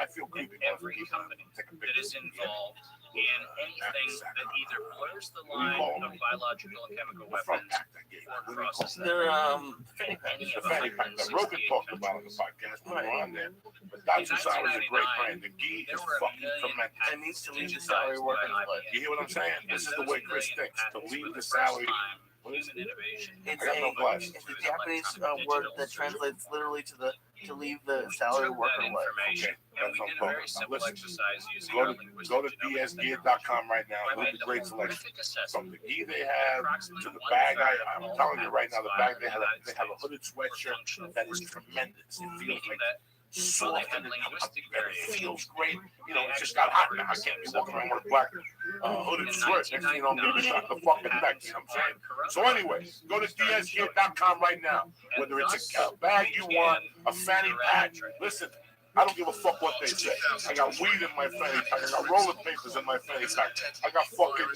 feel creepy. Every company that is involved in anything that either blurs the line of biological and chemical weapons or crosses them. They're fanny pack. Rogan talked about it on the podcast. We were on there. But Dr. Sour is a great brand. The ghee is fucking tremendous. It needs to leave the salary working. You hear what I'm saying? This is the way Chris thinks. To leave the salary. It's a Japanese word that translates literally to the to leave the salary took worker that life. information and we did a very simple exercise using Go our to linguistic genomics data. dsgear.com right now. I Look made at the great selection. horrific assessment From the gi they that have approximately to the one bag. third I'm of all telling you right now, the bag patents they have filed in the they have a United hooded States were sweatshirt functional that is food, tremendous. It feels meaning like that while they soft had and linguistic it variation, feels great. You know, they it's just actually got hot now. I produced can't be some walking around with a black hooded in shirt. Next thing you know, I'm gonna shot the fucking neck. You know what I'm saying? So anyway, go to dsgear.com right now. Whether it's a bag you want, a fanny pack. Listen, I don't give a fuck what they say. I got weed in my fanny pack. I got rolling papers in my fanny pack. I got fucking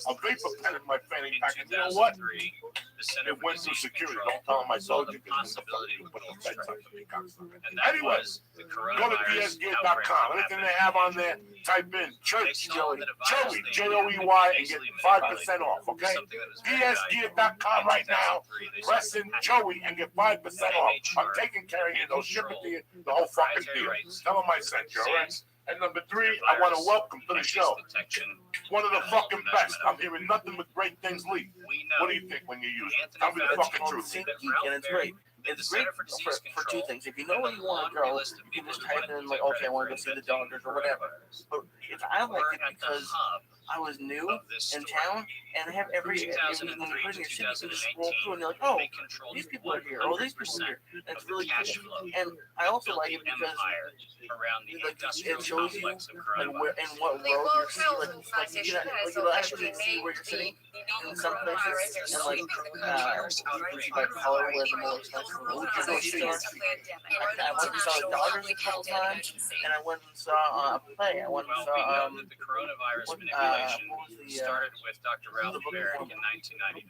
a vapor pen in my fanny pack. And you know what? It went through security. Don't tell them I told you because you put a fed type of cocksucker. Anyway, go to dsgear.com. Anything they have on there, type in Church Joey, Joey, and get 5% off, okay? dsgear.com right now. Press in Joey and get 5% off. I'm taking care of you. They'll ship it to you. The whole fucking deal. Tell them I sent you, all right? And number 3, I want to welcome to the show one of the fucking best. I'm hearing nothing but great things leak. What do you think when you use it? Tell me the fucking truth. And it's great. It's great for two things. If you know where you want to go, you can just type in like, okay, I want to go see the Dodgers or whatever. But I like it because I was new in town, and they have every when you put in your city, you can just scroll through, and you're like, oh, these people are here, oh, these people are here. And it's really cool. And I also like it because it shows you like where and what road you're sitting. Like you'll actually see where you're sitting in some places, and like you can see by color where the more expensive roads you're going to see. I went and saw the Dodgers a couple times, and I went and saw a play. I went and saw the coronavirus manipulation started with Dr. Ralph Barrick in 1999.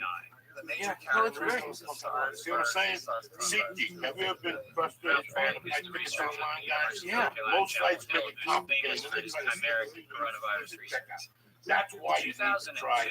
Yeah, no, it's great. See what I'm saying? SeatGeek. Have you ever been frustrated trying to buy tickets online, guys? Yeah. Most sites make it complicated. Coronavirus research. That's why you need to try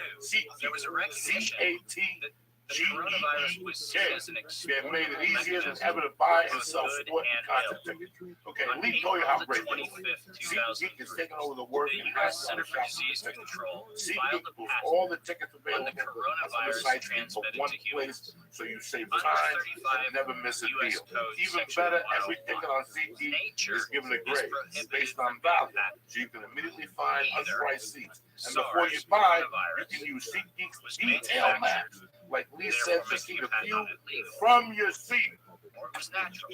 there was a recognition that the coronavirus was seen as an They made it easier than ever to buy and sell sport and concert tickets. Okay, let me tell you how great it is. SeatGeek is taking over the work and U.S. Center for Disease Control filed a patent all the tickets on available the coronavirus sites transmitted one to place, humans. so you save Under time 35 and never miss a U.S. deal. Code Even Section better, 101. every ticket on SeatGeek Nature is given a is grade prohibited based from on value, being so you can immediately find Either unpriced seats. And SARS, before you buy, you coronavirus, can use SeatGeek's was detail maps. manufactured, Like Lee said, therefore to see making the the patent view on it legal, from your seat. or it was natural.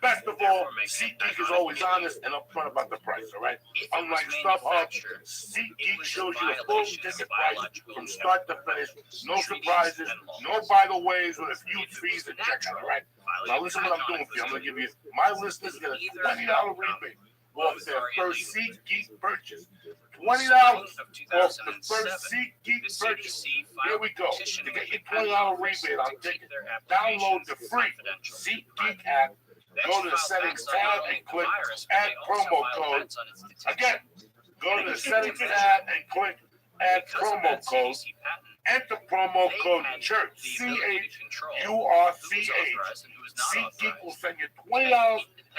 Best of all, Therefore making SeatGeek the is patent always illegal. honest and upfront about the price, all right? If it Unlike was StubHub, manufactured, it SeatGeek was shows in you the full violation of ticket price biological from and start to finish. No surprises, no by-the-ways with a few fees and checkout, all right? Now listen what I'm doing for you. I'm going to give you, my listeners get a $20 rebate off their first SeatGeek purchase. $20 off the first SeatGeek purchase. Here we go. To get your $20 rebate on ticket, download the free SeatGeek app. Go to the settings tab and click add promo code. Again, go to the settings tab and click add promo code. Enter promo code CHURCH, CHURCH. SeatGeek will send you $20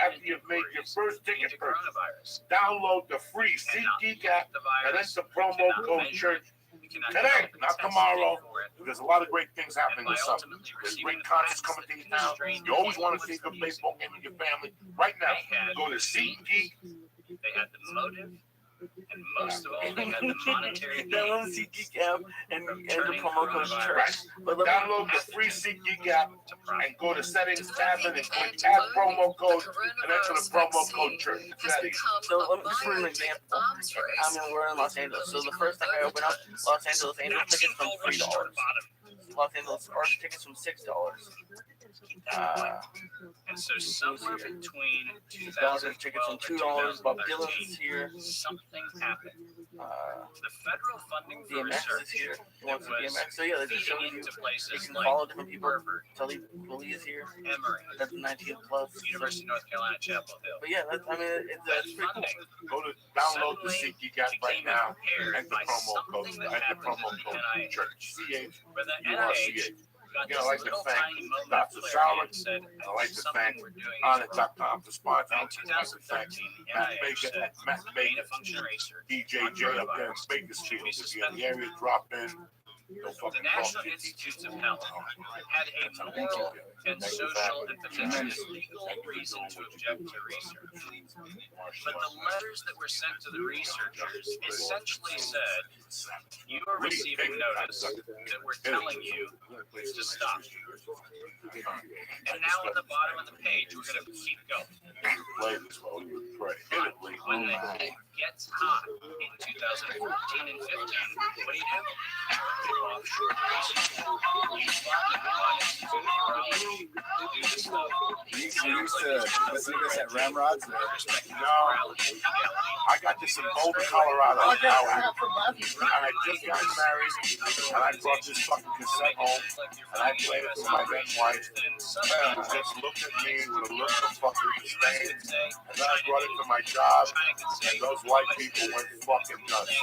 after you've made your first ticket purchase. Download the free SeatGeek app and enter promo code CHURCH today, not tomorrow. There's a lot of great things happening this summer. There's great concerts coming to your town. You always want to see a good baseball game with your family. Right now, go to SeatGeek. They had the motive, and most of all, they had the monetary Download the SeatGeek app and enter promo code CHURCH. Download the free SeatGeek app and go to settings tab and click add promo code and enter the promo code CHURCH. So let me just for an example. We're in Los Angeles. So the first time I open up Los Angeles tickets from $3. Los Angeles Arch tickets from $6. And so somewhere between $2 tickets from $2. Bob Dylan's here. Something happened. The federal funding for DMX research is here. was DMX. So yeah, they just show feeding you. into You places can like follow different people. Harvard, Tully is here. Emory, That's 19 plus. University of North Carolina, Chapel Hill. But yeah, that's pretty cool. Go to download the SeatGeek app right now. Enter promo code. Enter promo code CHURCH. For the NIH, Again, I'd like to thank Dr. Sauer. I'd like to thank Onnit.com for sponsoring. I'd like to thank Matt Baker, DJ J up there in Bakersfield. If you're in the area, drop in. The National Institutes of Health had a moral and social and potentially legal reason to object to research. But the letters that were sent to the researchers essentially said, you are receiving notice that we're telling you to stop. And now at the bottom of the page, we're going to keep going. When the heat gets hot in 2014 and 15, what do? Offshore you used to listen to this at Ramrod's? No. I got this in Boulder, Colorado. And I just got married, and I brought this fucking cassette home, and I played it for my then wife, and she just looked at me with a look of fucking disdain, and then I brought it to my job, and those white people went fucking nuts.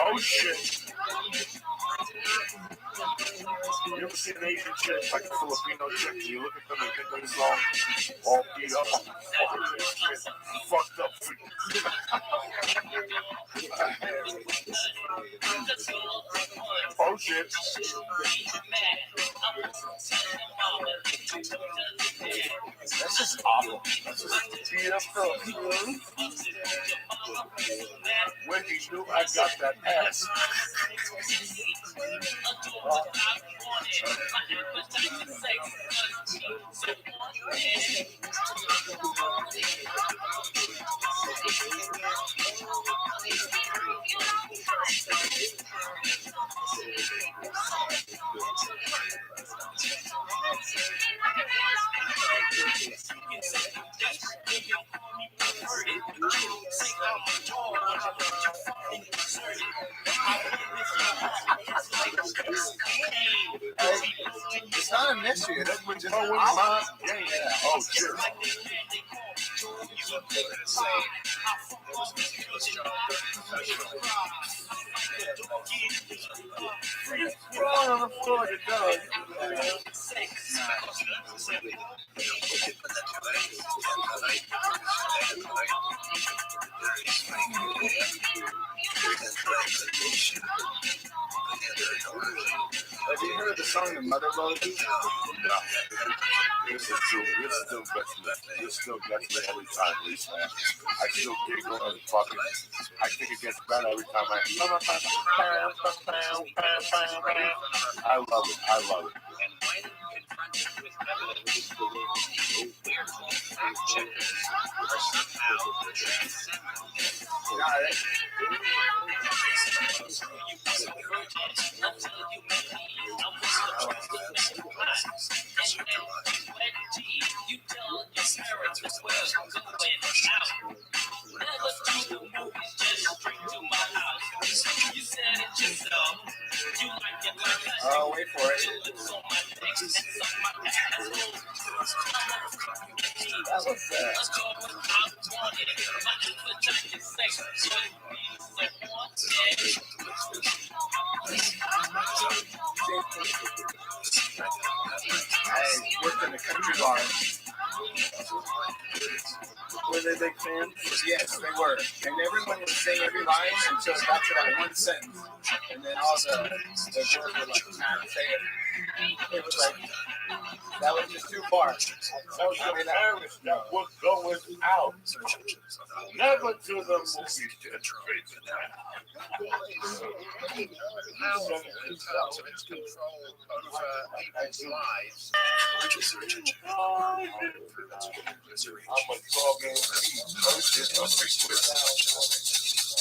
Oh shit. You ever see an Asian chick, like a Filipino chick, and you look at them and think they're long, all beat up, fucked up. Oh shit. That's just awful. That's just beat up girl. When he knew I got that ass. It's not a mystery. It doesn't just Oh shit. Roll on the floor, you go. Have you heard the song The Mother Lode? No. This still gets me every time, Lisa. I still giggle and fucking, I think it gets better every time I love it. I love it. And when confronted with evidence, weird fact checkers are somehow transcendent. Got it. You tell your parents what's going out. Never do the movies, just straight to my house. You said it yourself. You like it like that. Oh, wait for it. That was I worked in the country bar. Were they big fans? Yes, they were. And everyone would say every line until it got to that one sentence. And then all the words were like, nah, say it. It was like, that was just too far. I mean, that was going out. Never to the movies. How to its control over people's lives. I'm a talking.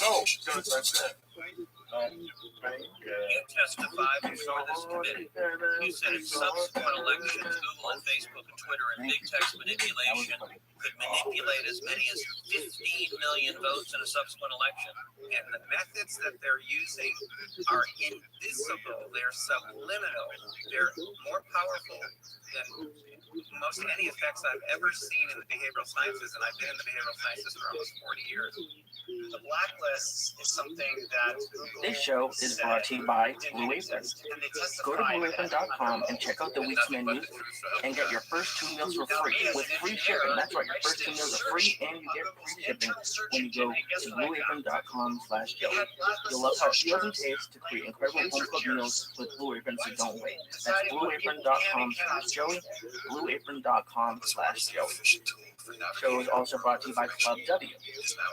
No, You testified before this committee. You said in subsequent elections, Google and Facebook and Twitter and big text manipulation could manipulate as many as 15 million votes in a subsequent election. And the methods that they're using are invisible. They're subliminal. They're more powerful than most any effects I've ever seen in the behavioral sciences, and I've been in the behavioral sciences for almost 40 years. The blacklist is something that This show is brought to you by Blue Apron. Go to blueapron.com and check out the week's menu and get your first 2 meals for free with free shipping. That's right, your first 2 meals are free and you get free shipping when you go to blueapron.com/Joey. You'll love how it feels and tastes to create incredible home-cooked meals with Blue Apron, so don't wait. That's blueapron.com/Joey, blueapron.com/Joey. The show is also brought to you by Club W.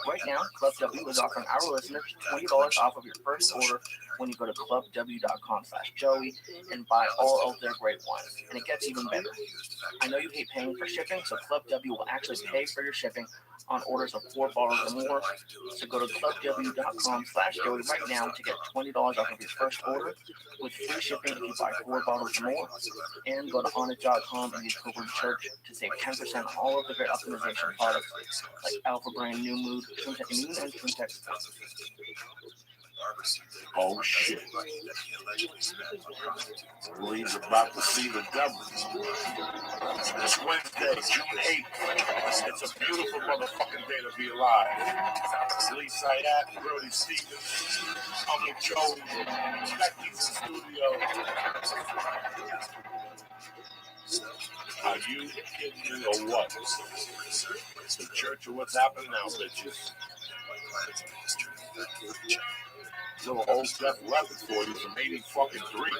Right now, Club W is offering our listeners $20 off of your first order when you go to clubw.com/Joey and buy all of their great wines. And it gets even better. I know you hate paying for shipping, so Club W will actually pay for your shipping on orders of 4 bottles or more. So go to clubw.com/Joey right now to get $20 off of your first order with free shipping if you buy 4 bottles or more. And go to onnit.com and use code CHURCH to save 10% on all of the great optimization products like Alpha Brain, New Mood, TruMan, Immune, and TruMan. Oh shit. He's about to see the devil. This Wednesday, June 8th. It's a beautiful motherfucking day to be alive. Lee Sayat, Brody Stevens, Uncle Joe, Becky's studio. Are you kidding me or what? The church of what's happening now, bitches. Little old Def Leppard for you from 83.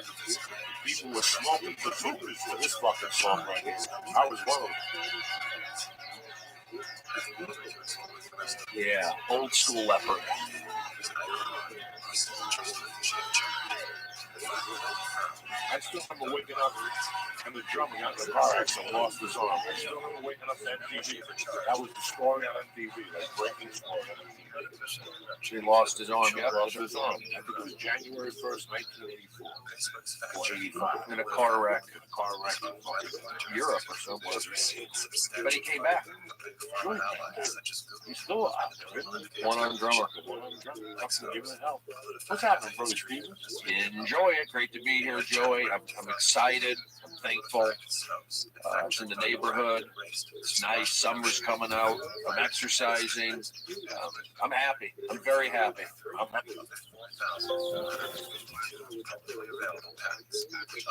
People were smoking bazookas for this fucking song right here. I was one of them. Yeah, old school Leopard. I still remember waking up and the drummer got in the car accident, lost his arm. I still remember waking up to MTV. That was the story on MTV, that breaking story on MTV. He lost his arm. He lost his arm. I think it was January 1st, 1984. Or 85. In a car wreck. In a car wreck in Europe or somewhere. But he came back. Sure. He's still alive. One-armed drummer. Giving it help. What's happening, Brother Stevens? Enjoy it. Great to be here, Joey. I'm excited. I'm thankful. It's in the neighborhood. It's nice. Summer's coming out. I'm exercising. I'm happy. I'm very happy. I'm happy. Publicly available patents,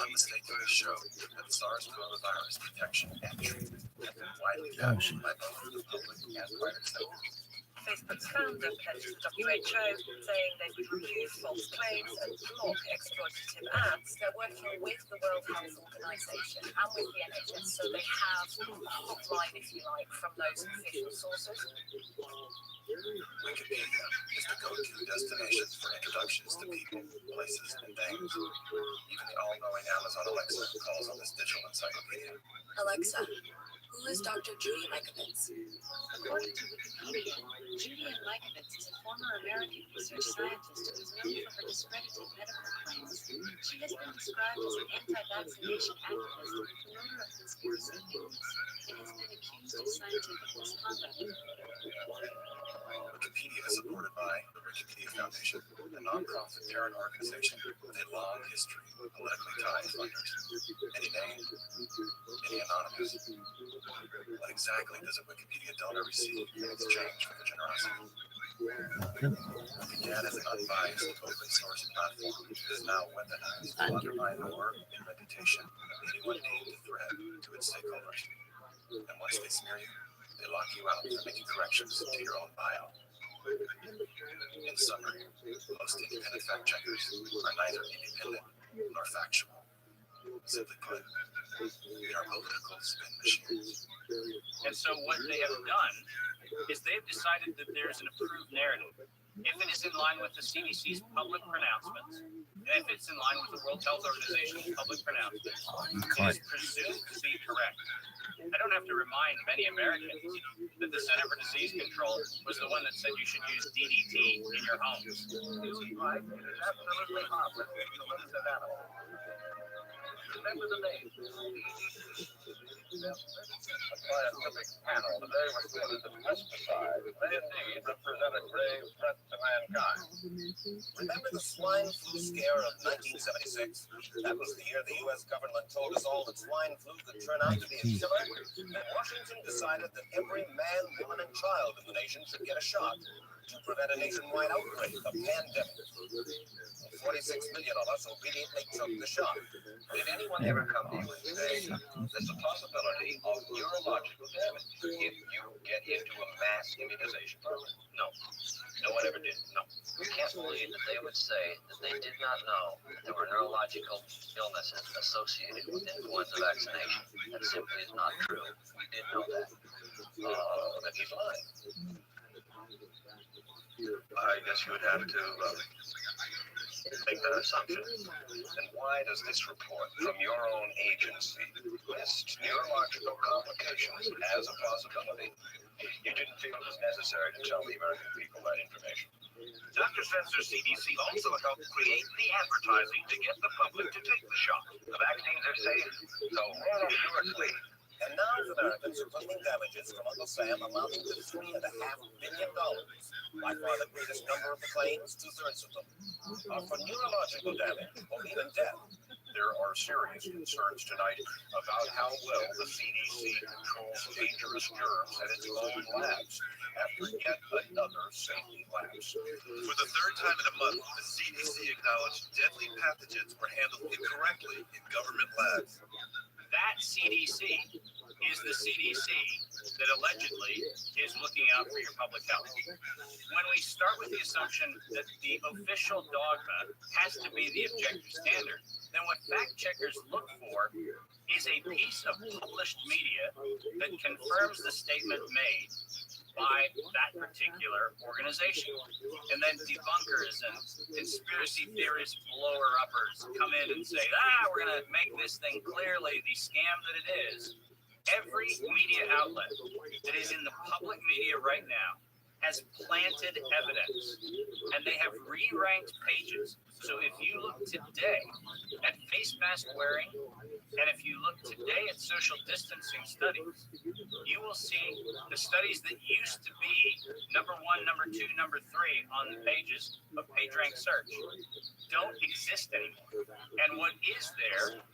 unmistakably show that SARS coronavirus detection and treatment have been widely valued by both the public and private sector. Facebook's founder pledged to the WHO, saying they would remove false claims and block exploitative ads. They're working with the World Health Organization and with the NHS, so they have a hotline, if you like, from those official sources. Wikipedia is the go-to destination for introductions to people, places, and things. Even the all-knowing Amazon Alexa calls on this digital encyclopedia. Alexa, who is Dr. Julia Mikovits? According to Wikipedia, Julia Mikovits is a former American research scientist who is known for her discredited medical claims. She has been described as an anti-vaccination activist and promoter of conspiracy theories, and has been accused of scientific misconduct. Wikipedia is supported by the Wikipedia Foundation, a non-profit parent organization with a long history of politically tied funders. Any name, any anonymous. What exactly does a Wikipedia donor receive in exchange for the generosity? What began as an unbiased, open source platform is now weaponized to undermine the work and reputation of anyone deemed a threat to its stakeholders. And once they smear you, they lock you out for making corrections to your own bio. In summary, most independent fact checkers are neither independent nor factual. Simply put, they are political spin machines. And so what they have done is they've decided that there's an approved narrative. If it is in line with the CDC's public pronouncements, and if it's in line with the World Health Organization's public pronouncements, it is presumed to be correct. I don't have to remind many Americans that the the Center for Disease Control was the one that said you should use DDT in your homes. Right, it is absolutely harmless to humans and animals. Remember the name. A scientific panel today reported that pesticides may indeed represent a grave threat to mankind. Remember the swine flu scare of 1976? That was the year the U.S. government told us all that swine flu could turn out to be a killer. And Washington decided that every man, woman, and child in the nation should get a shot to prevent a nationwide outbreak, a pandemic. 46 million of us obediently took the shot. Did anyone ever come to you and say, there's a possibility of neurological damage if you get into a mass immunization program? No. No one ever did. No. You can't believe that they would say that they did not know there were neurological illnesses associated with influenza vaccination. That simply is not true. We did know that. Then he's lying. I guess you would have to make that assumption. And why does this report from your own agency list neurological complications as a possibility? You didn't feel it was necessary to tell the American people that information. Dr. Spencer's CDC also helped create the advertising to get the public to take the shot. The vaccines are safe, so roll up your sleeve. And now Americans are claiming damages from Uncle Sam amounting to $3.5 billion. By far the greatest number of the claims, 2/3 of them, are for neurological damage or even death. There are serious concerns tonight about how well the CDC controls dangerous germs at its own labs after yet another safety lapse. For the third time in a month, the CDC acknowledged deadly pathogens were handled incorrectly in government labs. That CDC is the CDC that allegedly is looking out for your public health. When we start with the assumption that the official dogma has to be the objective standard, then what fact checkers look for is a piece of published media that confirms the statement made by that particular organization. And then debunkers and conspiracy theorist blower-uppers come in and say, we're going to make this thing clearly the scam that it is. Every media outlet that is in the public media right now has planted evidence, and they have re-ranked pages. So if you look today at face mask wearing, and if you look today at social distancing studies, you will see the studies that used to be number 1, number 2, number 3 on the pages of PageRank search don't exist anymore. And what is there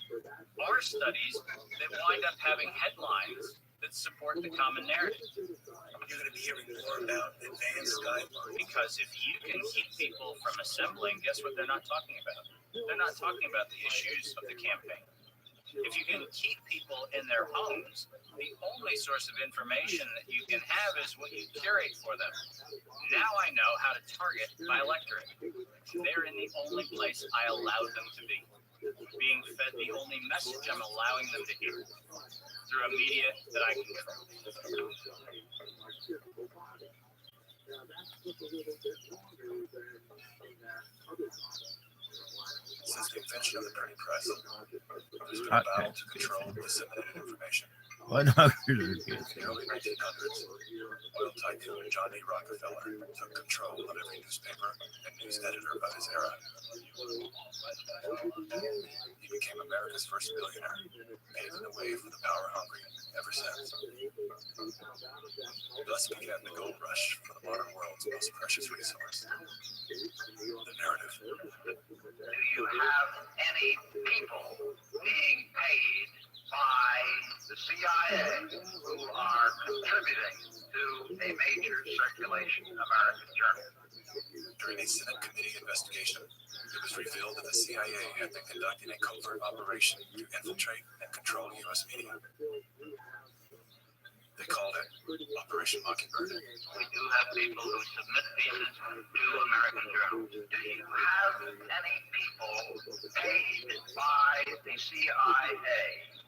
are studies that wind up having headlines that support the common narrative. You're going to be hearing more about advanced guidelines. Because if you can keep people from assembling, guess what they're not talking about? They're not talking about the issues of the campaign. If you can keep people in their homes, the only source of information that you can have is what you curate for them. Now I know how to target my electorate. They're in the only place I allowed them to be. Being fed the only message I'm allowing them to hear through a media that I control. Since the invention of the printing press, there's been a battle to control disseminated information. What not? In the early 1900s, oil tycoon John D. Rockefeller took control of every newspaper and news editor of his era. He became America's first billionaire, paving the way for the power-hungry ever since. Thus began the gold rush for the modern world's most precious resource, the narrative. Do you have any people being paid by the CIA who are contributing to a major circulation American journal? During a Senate committee investigation, it was revealed that the CIA had been conducting a covert operation to infiltrate and control U.S. media. They called it Operation Mockingbird. We do have people who submit pieces to American journals. Do you have any people paid by the CIA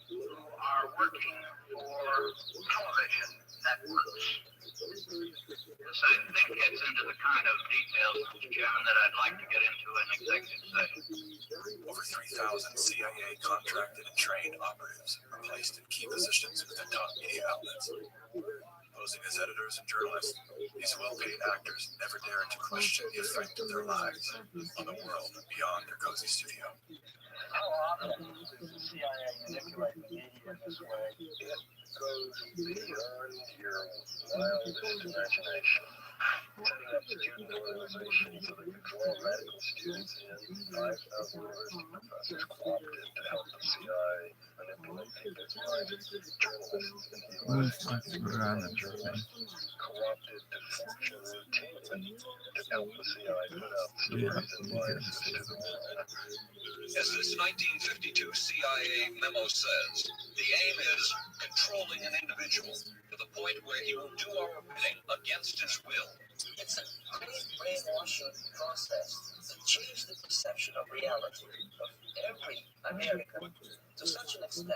who are working for television networks? The same thing gets into the kind of details, Mr. Chairman, that I'd like to get into in executive session. Over 3,000 CIA contracted and trained operatives were placed in key positions within top media outlets. Posing as editors and journalists, these well-paid actors never dared to question the effect of their lives on the world beyond their cozy studio. How often does the CIA manipulate the media in this way? It goes beyond your wildest imagination. Setting up student organizations so they can draw radical students in, 5,000 university professors coopted to help the CIA manipulate people's minds. Journalists in the U.S. corrupted defunction routinely to help the CIA put out stories and lies to the world. As this 1952 CIA memo says, the aim is controlling an individual to the point where he will do our bidding against his will. It's a great brainwashing process to change the perception of reality of every American to such an extent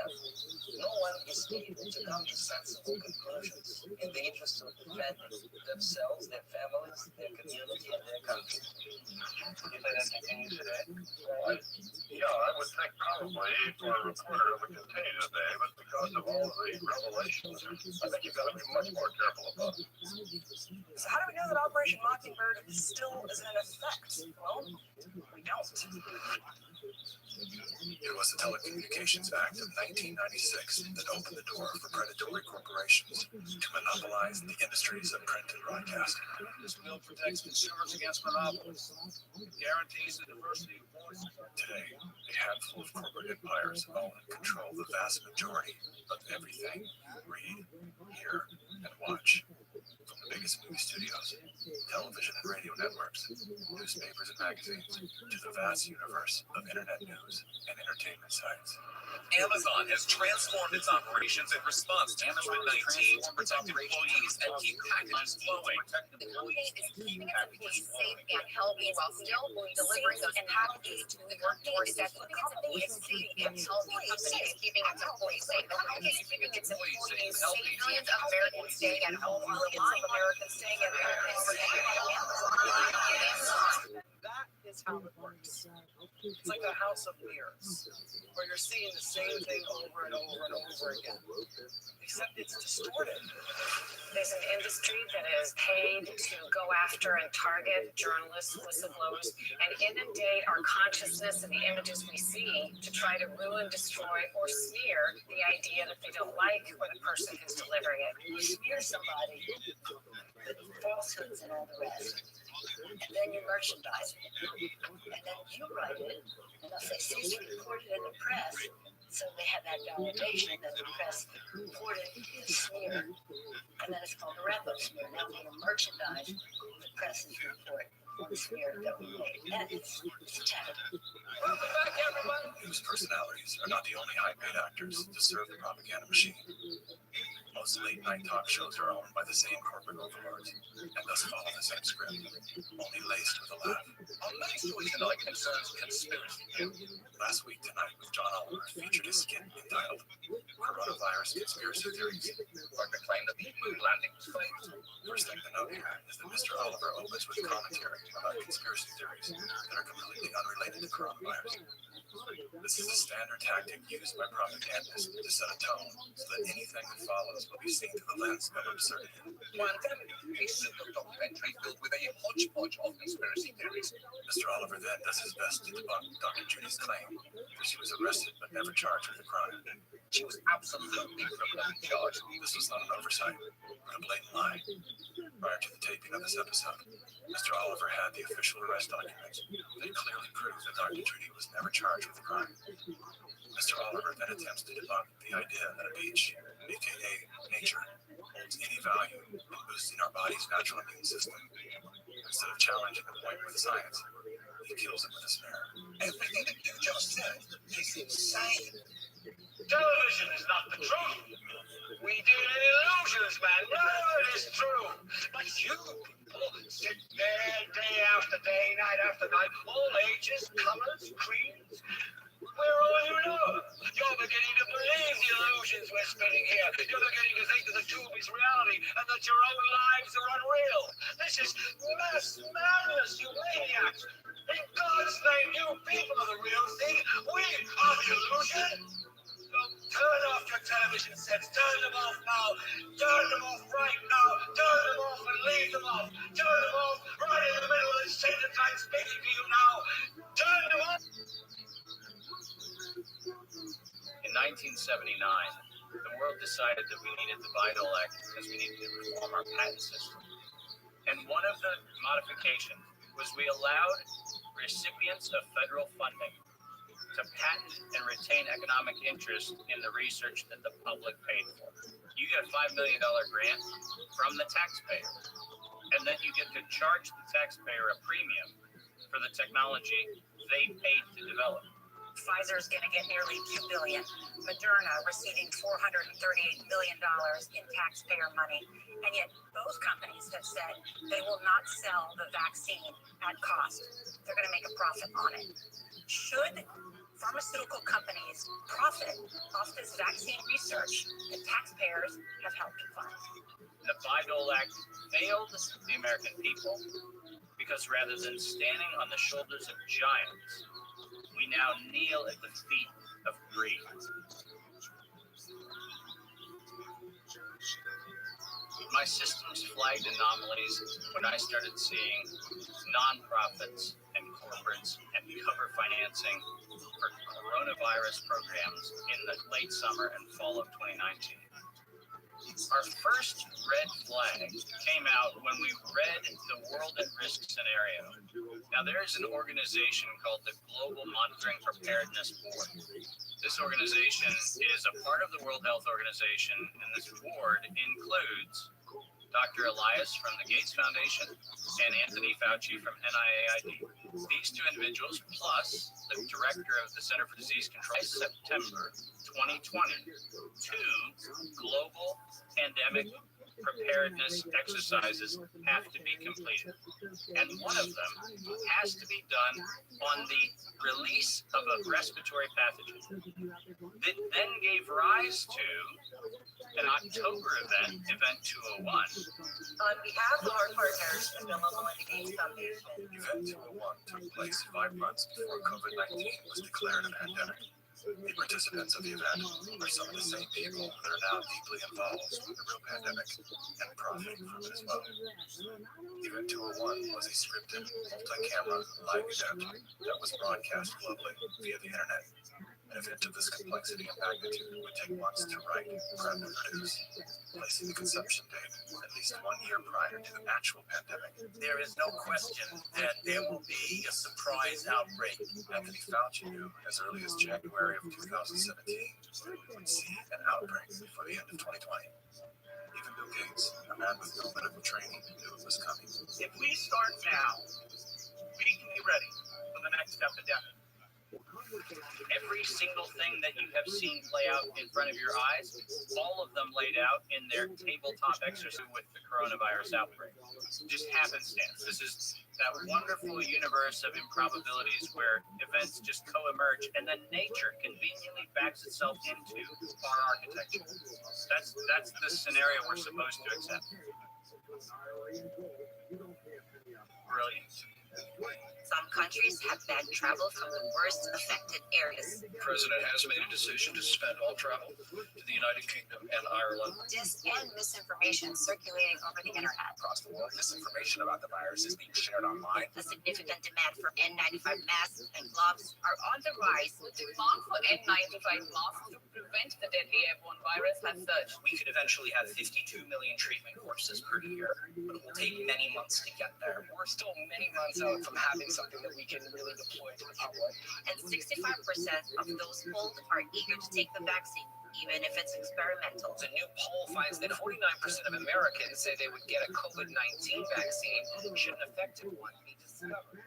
no one is able to come to sensible conclusions in the interest of defending themselves, their families, their community, and their country. You think that continues today? Well, I would think probably for a reporter it would continue today, but because of all of the revelations, I think you've got to be much more careful about it. So how do we know that Operation Mockingbird still is in effect? Well, we don't. It was the Telecommunications Act of 1996 that opened the door for predatory corporations to monopolize the industries of print and broadcasting. This bill protects consumers against monopolies. It guarantees the diversity of voices. Today, a handful of corporate empires own and control the vast majority of everything you read, hear, and watch. From the biggest movie studios, television and radio networks, newspapers and magazines, to the vast universe of internet news and entertainment sites. Amazon has transformed its operations in response to COVID-19 to protect employees and keep packages flowing. The company is keeping its employees safe and healthy while still delivering those packages to the workforce. That the company is safe and healthy. The company is keeping its employees safe. The company is keeping its employees safe. Millions of Americans staying at home. Millions of Americans staying at home. That is how it works. It's like a house of mirrors, where you're seeing the same thing over and over and over again, except it's distorted. There's an industry that is paid to go after and target journalists, whistleblowers, and inundate our consciousness and the images we see to try to ruin, destroy, or smear the idea that they don't like or the person who's delivering it. You smear somebody with falsehoods and all the rest, and then you merchandise it, and then you write it, and they'll say, see, it's reported in the press, so they have that validation that the press reported the smear, and then it's called a repo smear. Now we're going to merchandise the press's report on the smear that we made. And it's terrible. Welcome back, everyone. News personalities are not the only high-paid actors to serve the propaganda machine. Most late-night talk shows are owned by the same corporate overlords and thus follow the same script, only laced with a laugh. Our next story tonight concerns conspiracy theory. Last week tonight with John Oliver featured a skit entitled Coronavirus Conspiracy Theories. Corporate claim that the moon landing was faked. First thing to note here is that Mr. Oliver opens with commentary about conspiracy theories that are completely unrelated to coronavirus. This is a standard tactic used by propagandists to set a tone so that anything that follows will be seen through the lens of absurdity. Pandemic, a simple documentary filled with a hodgepodge of conspiracy theories. Mr. Oliver then does his best to debunk Dr. Judy's claim that she was arrested but never charged with a crime. She was absolutely criminally charged. This was not an oversight, but a blatant lie. Prior to the taping of this episode, Mr. Oliver had the official arrest documents. They clearly proved that Dr. Judy was never charged with a crime. Mr. Oliver then attempts to debunk the idea that a beach, aka nature, holds any value in boosting our body's natural immune system. Instead of challenging the point with science, he kills it with a snare. Everything that you just said is insane. Television is not the truth. We deal in illusions, man. No, it is true. But you people sit there day after day, night after night, all ages, colors, creeds. We're all you know. You're beginning to believe the illusions we're spinning here. You're beginning to think that the tube is reality and that your own lives are unreal. This is mass madness, you maniacs. In God's name, you people are the real thing. We are the illusion. So turn off your television. establishing sets. Turn them off now. Turn them off right now. Turn them off and leave them off. Turn them off right in the middle of this sentence I'm speaking to you now. Turn them off. In 1979, the world decided that we needed the Vital Act because we needed to reform our patent system. And one of the modifications was we allowed recipients of federal funding to patent and retain economic interest in the research that the public paid for. You get a $5 million grant from the taxpayer, and then you get to charge the taxpayer a premium for the technology they paid to develop. Pfizer's going to get nearly $2 billion. Moderna receiving $438 billion in taxpayer money. And yet both companies have said they will not sell the vaccine at cost. They're going to make a profit on it. Should pharmaceutical companies profit off this vaccine research that taxpayers have helped fund? The Vital Act failed the American people because rather than standing on the shoulders of giants, we now kneel at the feet of greed. My systems flagged anomalies when I started seeing nonprofits and corporates and cover financing for coronavirus programs in the late summer and fall of 2019. Our first red flag came out when we read the World at Risk scenario. Now, there is an organization called the Global Monitoring Preparedness Board. This organization is a part of the World Health Organization, and this board includes Dr. Elias from the Gates Foundation and Anthony Fauci from NIAID. These two individuals, plus the director of the Center for Disease Control, September 2020, two global pandemic preparedness exercises have to be completed. And one of them has to be done on the release of a respiratory pathogen that then gave rise to an October event, Event 201. On behalf of our partners, the Bill and Melinda Gates Foundation, Event 201 took place 5 months before COVID-19 was declared a pandemic. The participants of the event are some of the same people that are now deeply involved with the real pandemic and profiting from it as well. Event 201 was a scripted, multi-camera live event that was broadcast globally via the internet. An event of this complexity and magnitude would take months to write, prep, and produce, placing the conception date at least 1 year prior to the actual pandemic. There is no question that there will be a surprise outbreak. Anthony Fauci knew as early as January of 2017 that we would see an outbreak before the end of 2020. Even Bill Gates, a man with no medical training, knew it was coming. If we start now, we can be ready for the next epidemic. Every single thing that you have seen play out in front of your eyes, all of them laid out in their tabletop exercise with the coronavirus outbreak. Just happenstance. This is that wonderful universe of improbabilities where events just co-emerge and then nature conveniently backs itself into our architecture. That's the scenario we're supposed to accept. Brilliant. some countries have banned travel from the worst affected areas. The president has made a decision to suspend all travel to the United Kingdom and Ireland. Dis and misinformation circulating over the internet. Across the world, misinformation about the virus is being shared online. A significant demand for N95 masks and gloves are on the rise. The demand for N95 masks to prevent the deadly airborne virus has surged. We could eventually have 52 million treatment courses per year, but it will take many months to get there. We're still many months out from having something that we can really deploy to the public. And 65% of those polled are eager to take the vaccine, even if it's experimental. The new poll finds that 49% of Americans say they would get a COVID-19 vaccine should an effective one be discovered.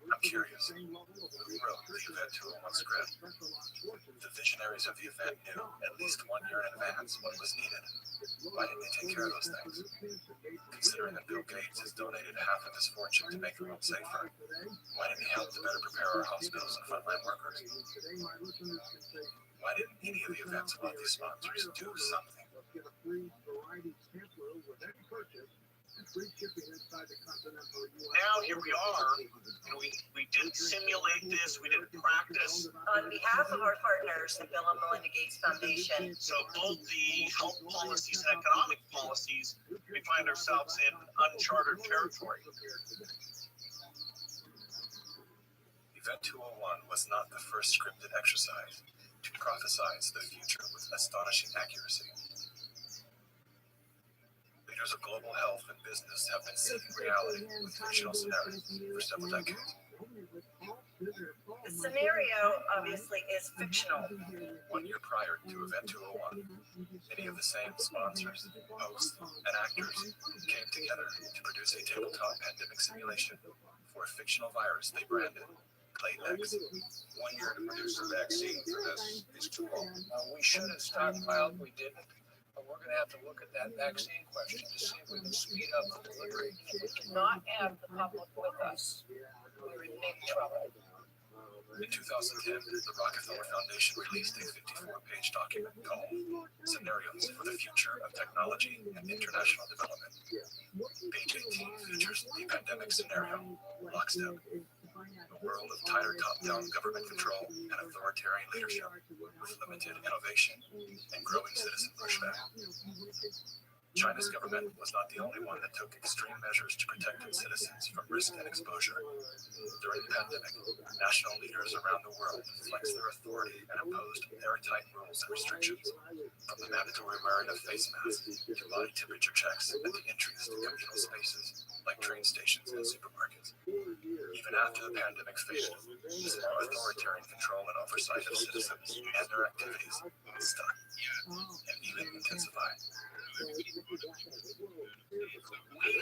I'm curious, who wrote the Event 201 script? The visionaries of the event knew at least 1 year in advance what was needed. Why didn't they take care of those things? Considering that Bill Gates has donated half of his fortune to make the world safer, why didn't he help to better prepare our hospitals and frontline workers? Why didn't any of the event's wealthy sponsors do something? Now here we are. We did simulate this. We did practice. On behalf of our partners, the Bill and Melinda Gates Foundation. So both the health policies and economic policies, we find ourselves in uncharted territory. Event 201 was not the first scripted exercise to prophesize the future with astonishing accuracy. Leaders of global health and business have been seeking reality with fictional scenarios for several decades. The scenario obviously is fictional. 1 year prior to Event 201, many of the same sponsors, hosts, and actors came together to produce a tabletop pandemic simulation for a fictional virus they branded Clade X. 1 year to produce a vaccine for this is too long. We should have stockpiled, we didn't. But we're going to have to look at that vaccine question to see if we can speed up the delivery. If we cannot have the public with us, we're in big trouble. In 2010, the Rockefeller Foundation released a 54-page document called Scenarios for the Future of Technology and International Development. Page 18 features the pandemic scenario, lockstep, a world of tighter top-down government control and authoritarian leadership with limited innovation and growing citizen pushback. China's government was not the only one that took extreme measures to protect its citizens from risk and exposure. During the pandemic, national leaders around the world flexed their authority and imposed airtight rules and restrictions, from the mandatory wearing of face masks to body temperature checks at the entries to communal spaces like train stations and supermarkets. Even after the pandemic faded, this more authoritarian control and oversight of citizens and their activities stuck and even intensified. We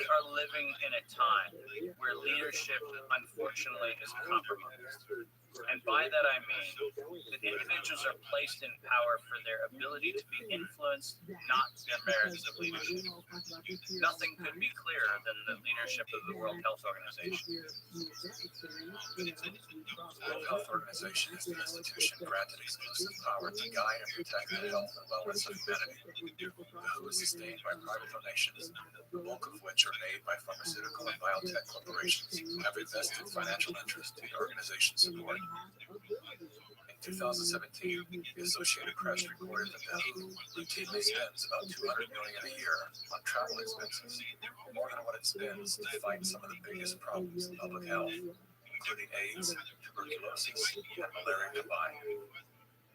are living in a time where leadership, unfortunately, is compromised. And by that I mean that individuals are placed in power for their ability to be influenced, not their merits of leadership. Nothing could be clearer than the leadership of the World Health Organization. The World Health Organization is the institution granted exclusive power to guide and protect the health and wellness of humanity. The WHO is sustained by private donations, the bulk of which are made by pharmaceutical and biotech corporations who have a vested financial interest in the organization's support. In 2017, the Associated Press reported that the WHO routinely spends about $200 million a year on travel expenses, more than what it spends to fight some of the biggest problems in public health, including AIDS, tuberculosis, and malaria combined.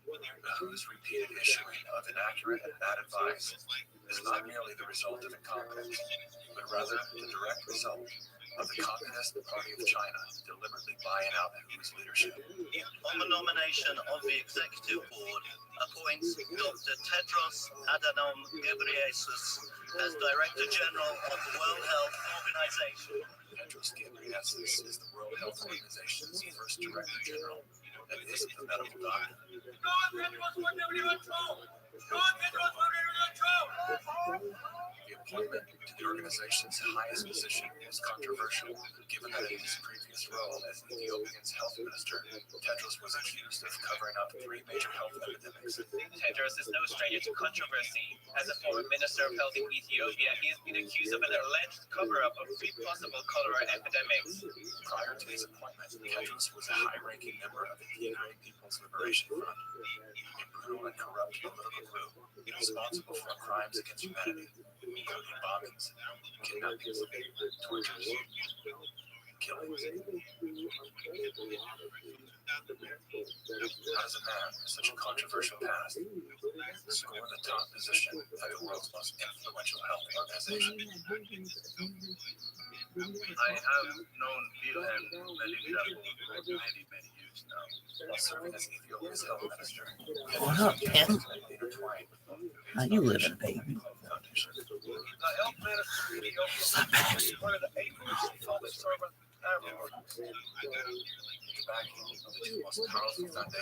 The WHO's repeated issuing of inaccurate and bad advice is not merely the result of incompetence, but rather the direct result of the Communist Party of China deliberately buying out the WHO's leadership. On the nomination of the Executive Board, appoints Dr. Tedros Adhanom Ghebreyesus as Director General of the World Health Organization. Tedros Ghebreyesus is the World Health Organization's first Director General and isn't a medical doctor. The appointment to the organization's highest position is controversial, given that in his previous role as Ethiopia's health minister, Tedros was accused of covering up 3 major health epidemics. Tedros is no stranger to controversy. As a former Minister of Health in Ethiopia, he has been accused of an alleged cover-up of 3 possible cholera epidemics. Prior to his appointment, Tedros was a high-ranking member of the Tigray People's Liberation Front, a brutal and corrupt political group responsible for crimes against humanity, including bombings, kidnappings, tortures, and killings. How does a man with such a controversial past score the top position at the world's most influential health organization? I have known Wilhelm Melinda for many years now. While serving as Ethiopia's health minister, What up, Tim? How you living, baby? The health minister of Ethiopia is one of the 8 most public servants ever.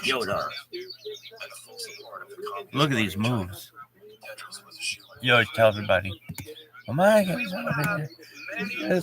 Yo, dog. Look at these moves. You always tell everybody, oh my God,